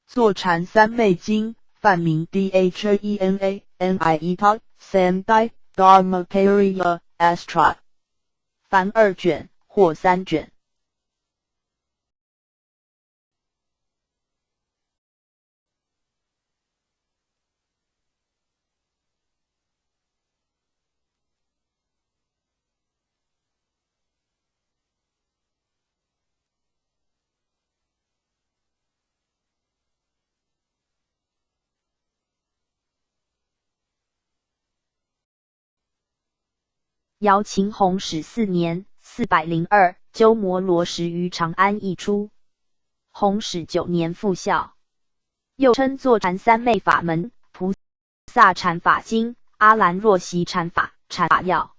坐禅三昧经，梵名 Dhena Nieta Sandai Dharmapariya Astra， 凡2卷或3卷。姚秦弘始4年402，鸠摩罗什于长安译出。弘始9年复校，又称坐禅三昧法门、菩萨禅法经、阿兰若席禅法、禅法要，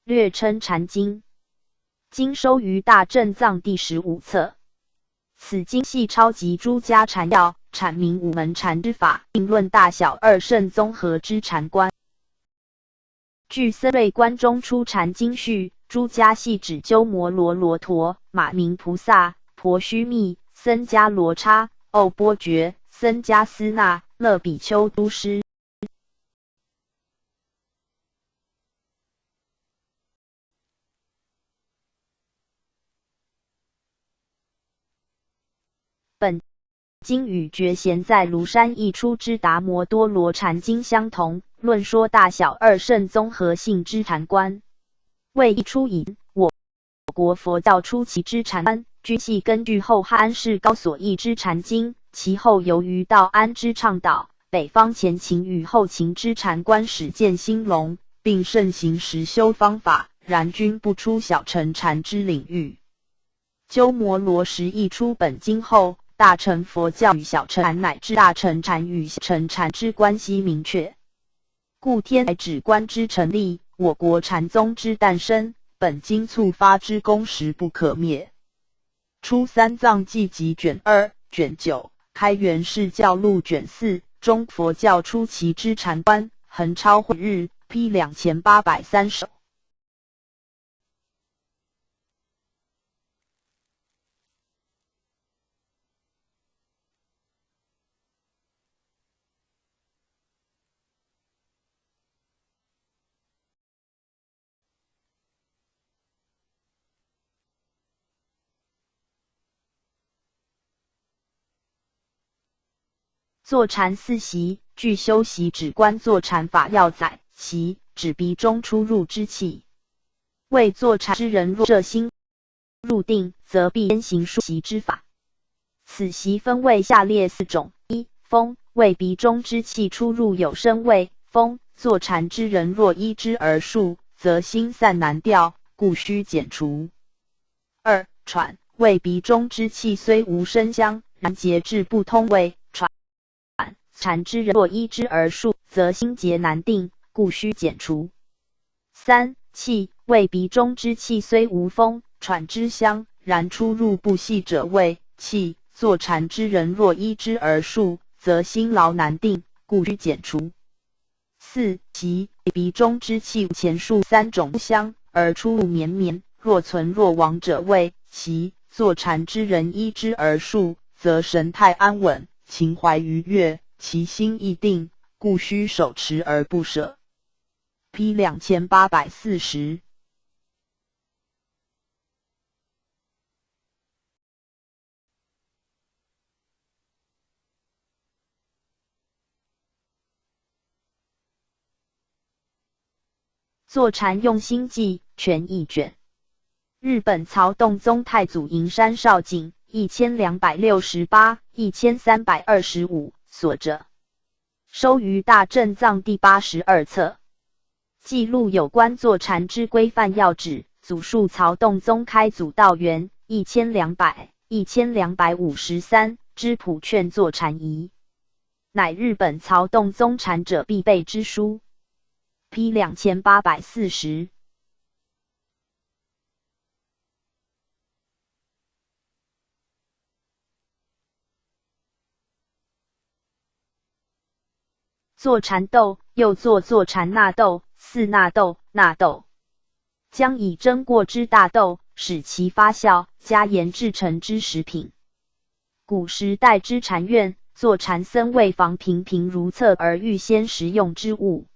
略称禅经。经收于大正藏第15册。此经系超集诸家禅要，阐明五门禅之法，并论大小二圣综合之禅观。据僧瑞观中出禅经序，诸家系指鸠摩罗罗陀、马明菩萨、婆须密、僧伽罗叉、欧波觉、僧伽斯那、勒比丘都师。本经与觉贤在庐山译出之达摩多罗禅经相同，论说大小二圣综合性之禅观。为译出引，我国佛教初期之禅观，均系根据后汉安世高所译之禅经，其后由于道安之倡导，北方前秦与后秦之禅观始见兴隆，并盛行实修方法，然均不出小乘禅之领域。鸠摩罗什译出本经后，大乘佛教与小乘禅乃至大乘禅与小乘禅之关系明确，故天台止观之成立，我国禅宗之诞生，本经促发之功实不可灭。出三藏记集卷2、卷9，开元释教录卷4中佛教初期之禅观，横超会日 P 2830。坐禅4习，据修习止观坐禅法要载，习指鼻中出入之气。为坐禅之人若这心入定，则必先行数习之法。此习分为下列4种：一、风，为鼻中之气出入有声味，风，坐禅之人若依之而数，则心散难调，故须减除。二、喘，为鼻中之气虽无声香，然节制不通味，喘。禅之人若依之而数，则心结难定，故须减除。三、气，为鼻中之气虽无风、喘之香，然出入不细者谓气。坐禅之人若依之而数，则心劳难定，故须减除。四、习，鼻中之气前述3种香，而出入绵绵，若存若亡者谓习。坐禅之人依之而数，则神态安稳，情怀愉悦，其心亦定，故须手持而不舍。P 2840。坐禅用心记全译卷。日本曹洞宗太祖营山少景1268-1325所者，收于大正藏第82册，记录有关坐禅之规范要旨。祖述曹洞宗开祖道元1253之普劝坐禅仪，乃日本曹洞宗禅者必备之书。P 2840。坐禅豆，又作坐禅纳豆、四纳豆、纳豆，将以蒸过之大豆，使其发酵，加盐制成之食品。古时代之禅院，坐禅僧为防平平如厕而预先食用之物。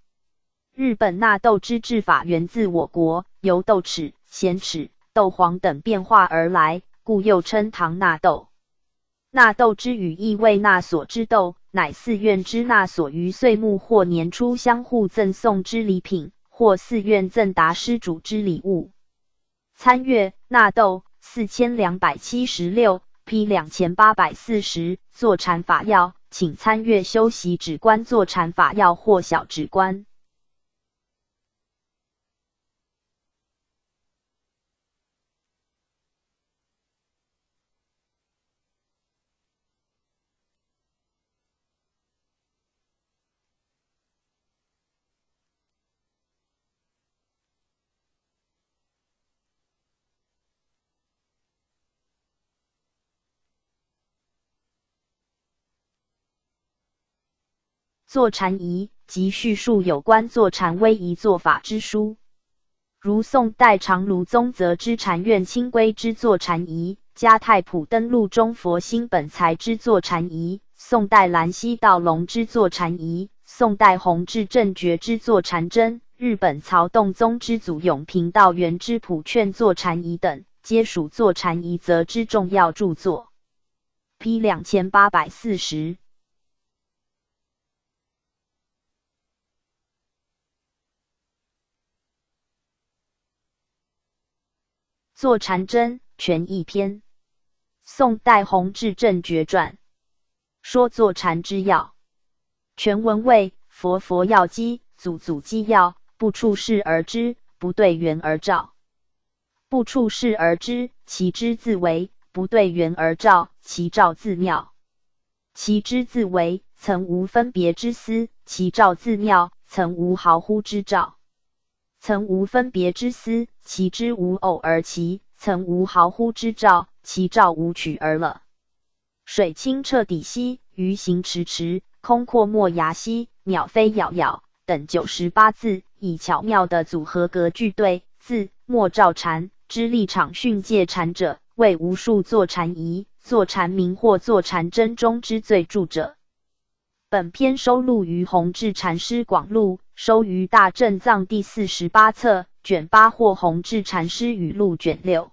日本纳豆之制法源自我国，由豆豉、咸豉、豆黄等变化而来，故又称糖纳豆。纳豆之语意为纳所之豆，乃寺院之纳所于岁暮或年初相互赠送之礼品，或寺院赠达施主之礼物。参阅纳豆4276 P 2840坐禅法要，请参阅修习止观坐禅法要或小止观。坐禅仪即叙述有关坐禅威仪做法之书，如宋代长卢宗泽之禅院清规之坐禅仪，嘉太普登录中佛心本财之坐禅仪，宋代兰溪道隆之坐禅仪，宋代弘治正觉之坐禅真，日本曹洞宗之祖永平道元之普劝坐禅仪等，皆属坐禅仪则之重要著作。P 2840。坐禅真全译篇，宋代弘治正觉传，说坐禅之要。全文为：佛要机，祖机要，不处世而知，不对缘而照。不处世而知，其知自为；不对缘而照，其照自妙。其知自为，曾无分别之思；其照自妙，曾无毫乎之照。曾无分别之思，其知无偶而齐；曾无毫乎之照，其照无曲而了。水清澈底溪，鱼行迟迟，空阔莫涯兮，鸟飞杳杳等98字，以巧妙的组合格句对字莫照禅之立场训诫禅者，为无数坐禅仪、坐禅明或坐禅真中之最著者。本篇收录于弘治禅师广录，收于大正藏第48册卷8或弘治禅师语录卷6。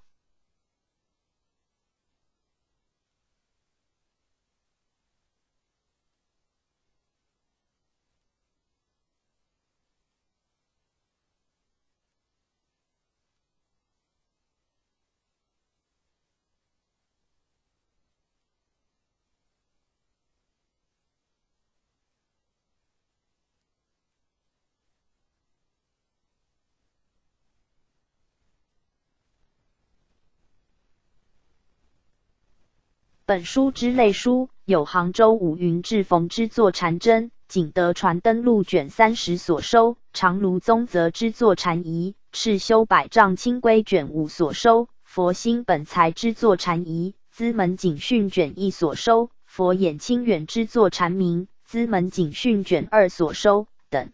本书之类书有杭州五云志冯之作禅真，景德传灯录卷30所收，长卢宗泽之作禅仪，赤修百丈清规卷5所收，佛心本财之作禅仪，资门警训卷1所收，佛眼清远之作禅明，资门警训卷2所收等。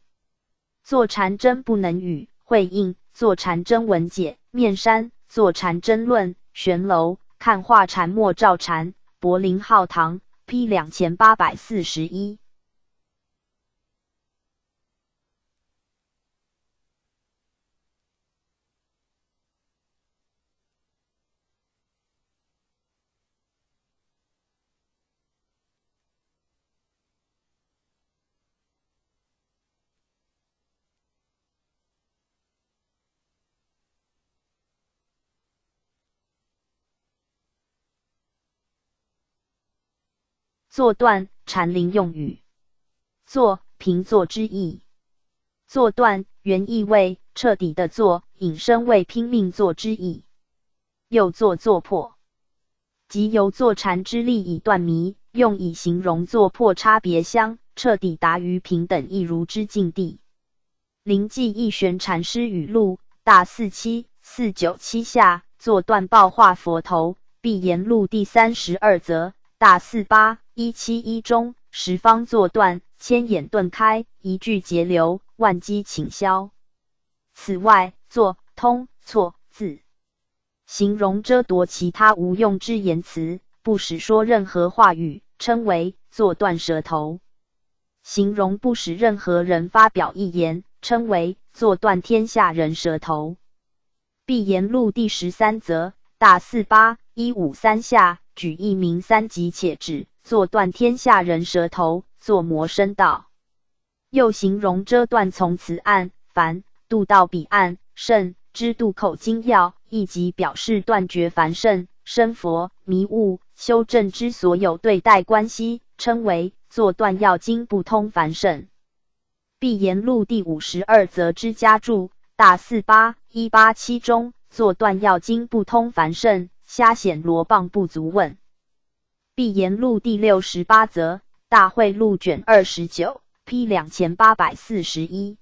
作禅真不能语，会应作禅真文解，面山作禅真论，玄楼看画禅墨照禅，柏林浩堂 P 2841。作断禅林用语。作平坐之意。作断原意为彻底的作，引申为拼命做之意。又作作破，即由坐禅之力以断迷，用以形容作破差别相，彻底达于平等一如之境地。临济义玄禅师语录大47、497下，作断报化佛头，闭言录第32则大48、171中，十方作断，千眼顿开，一句节流，万机请消。此外，作通错字，形容遮夺其他无用之言辞，不使说任何话语，称为作断舌头；形容不使任何人发表一言，称为作断天下人舌头。闭言录第13则大48、153下，举一名三级且指，作断天下人舌头，作魔生道。又形容遮断从此岸凡渡到彼岸圣之渡口经要，亦即表示断绝凡圣生佛迷悟修正之所有对待关系，称为作断要经不通凡圣。闭言录第52则之家注大48、187中，作断要经不通凡圣，瞎显罗棒不足问。闭言录第68则大会录卷29 P 2841。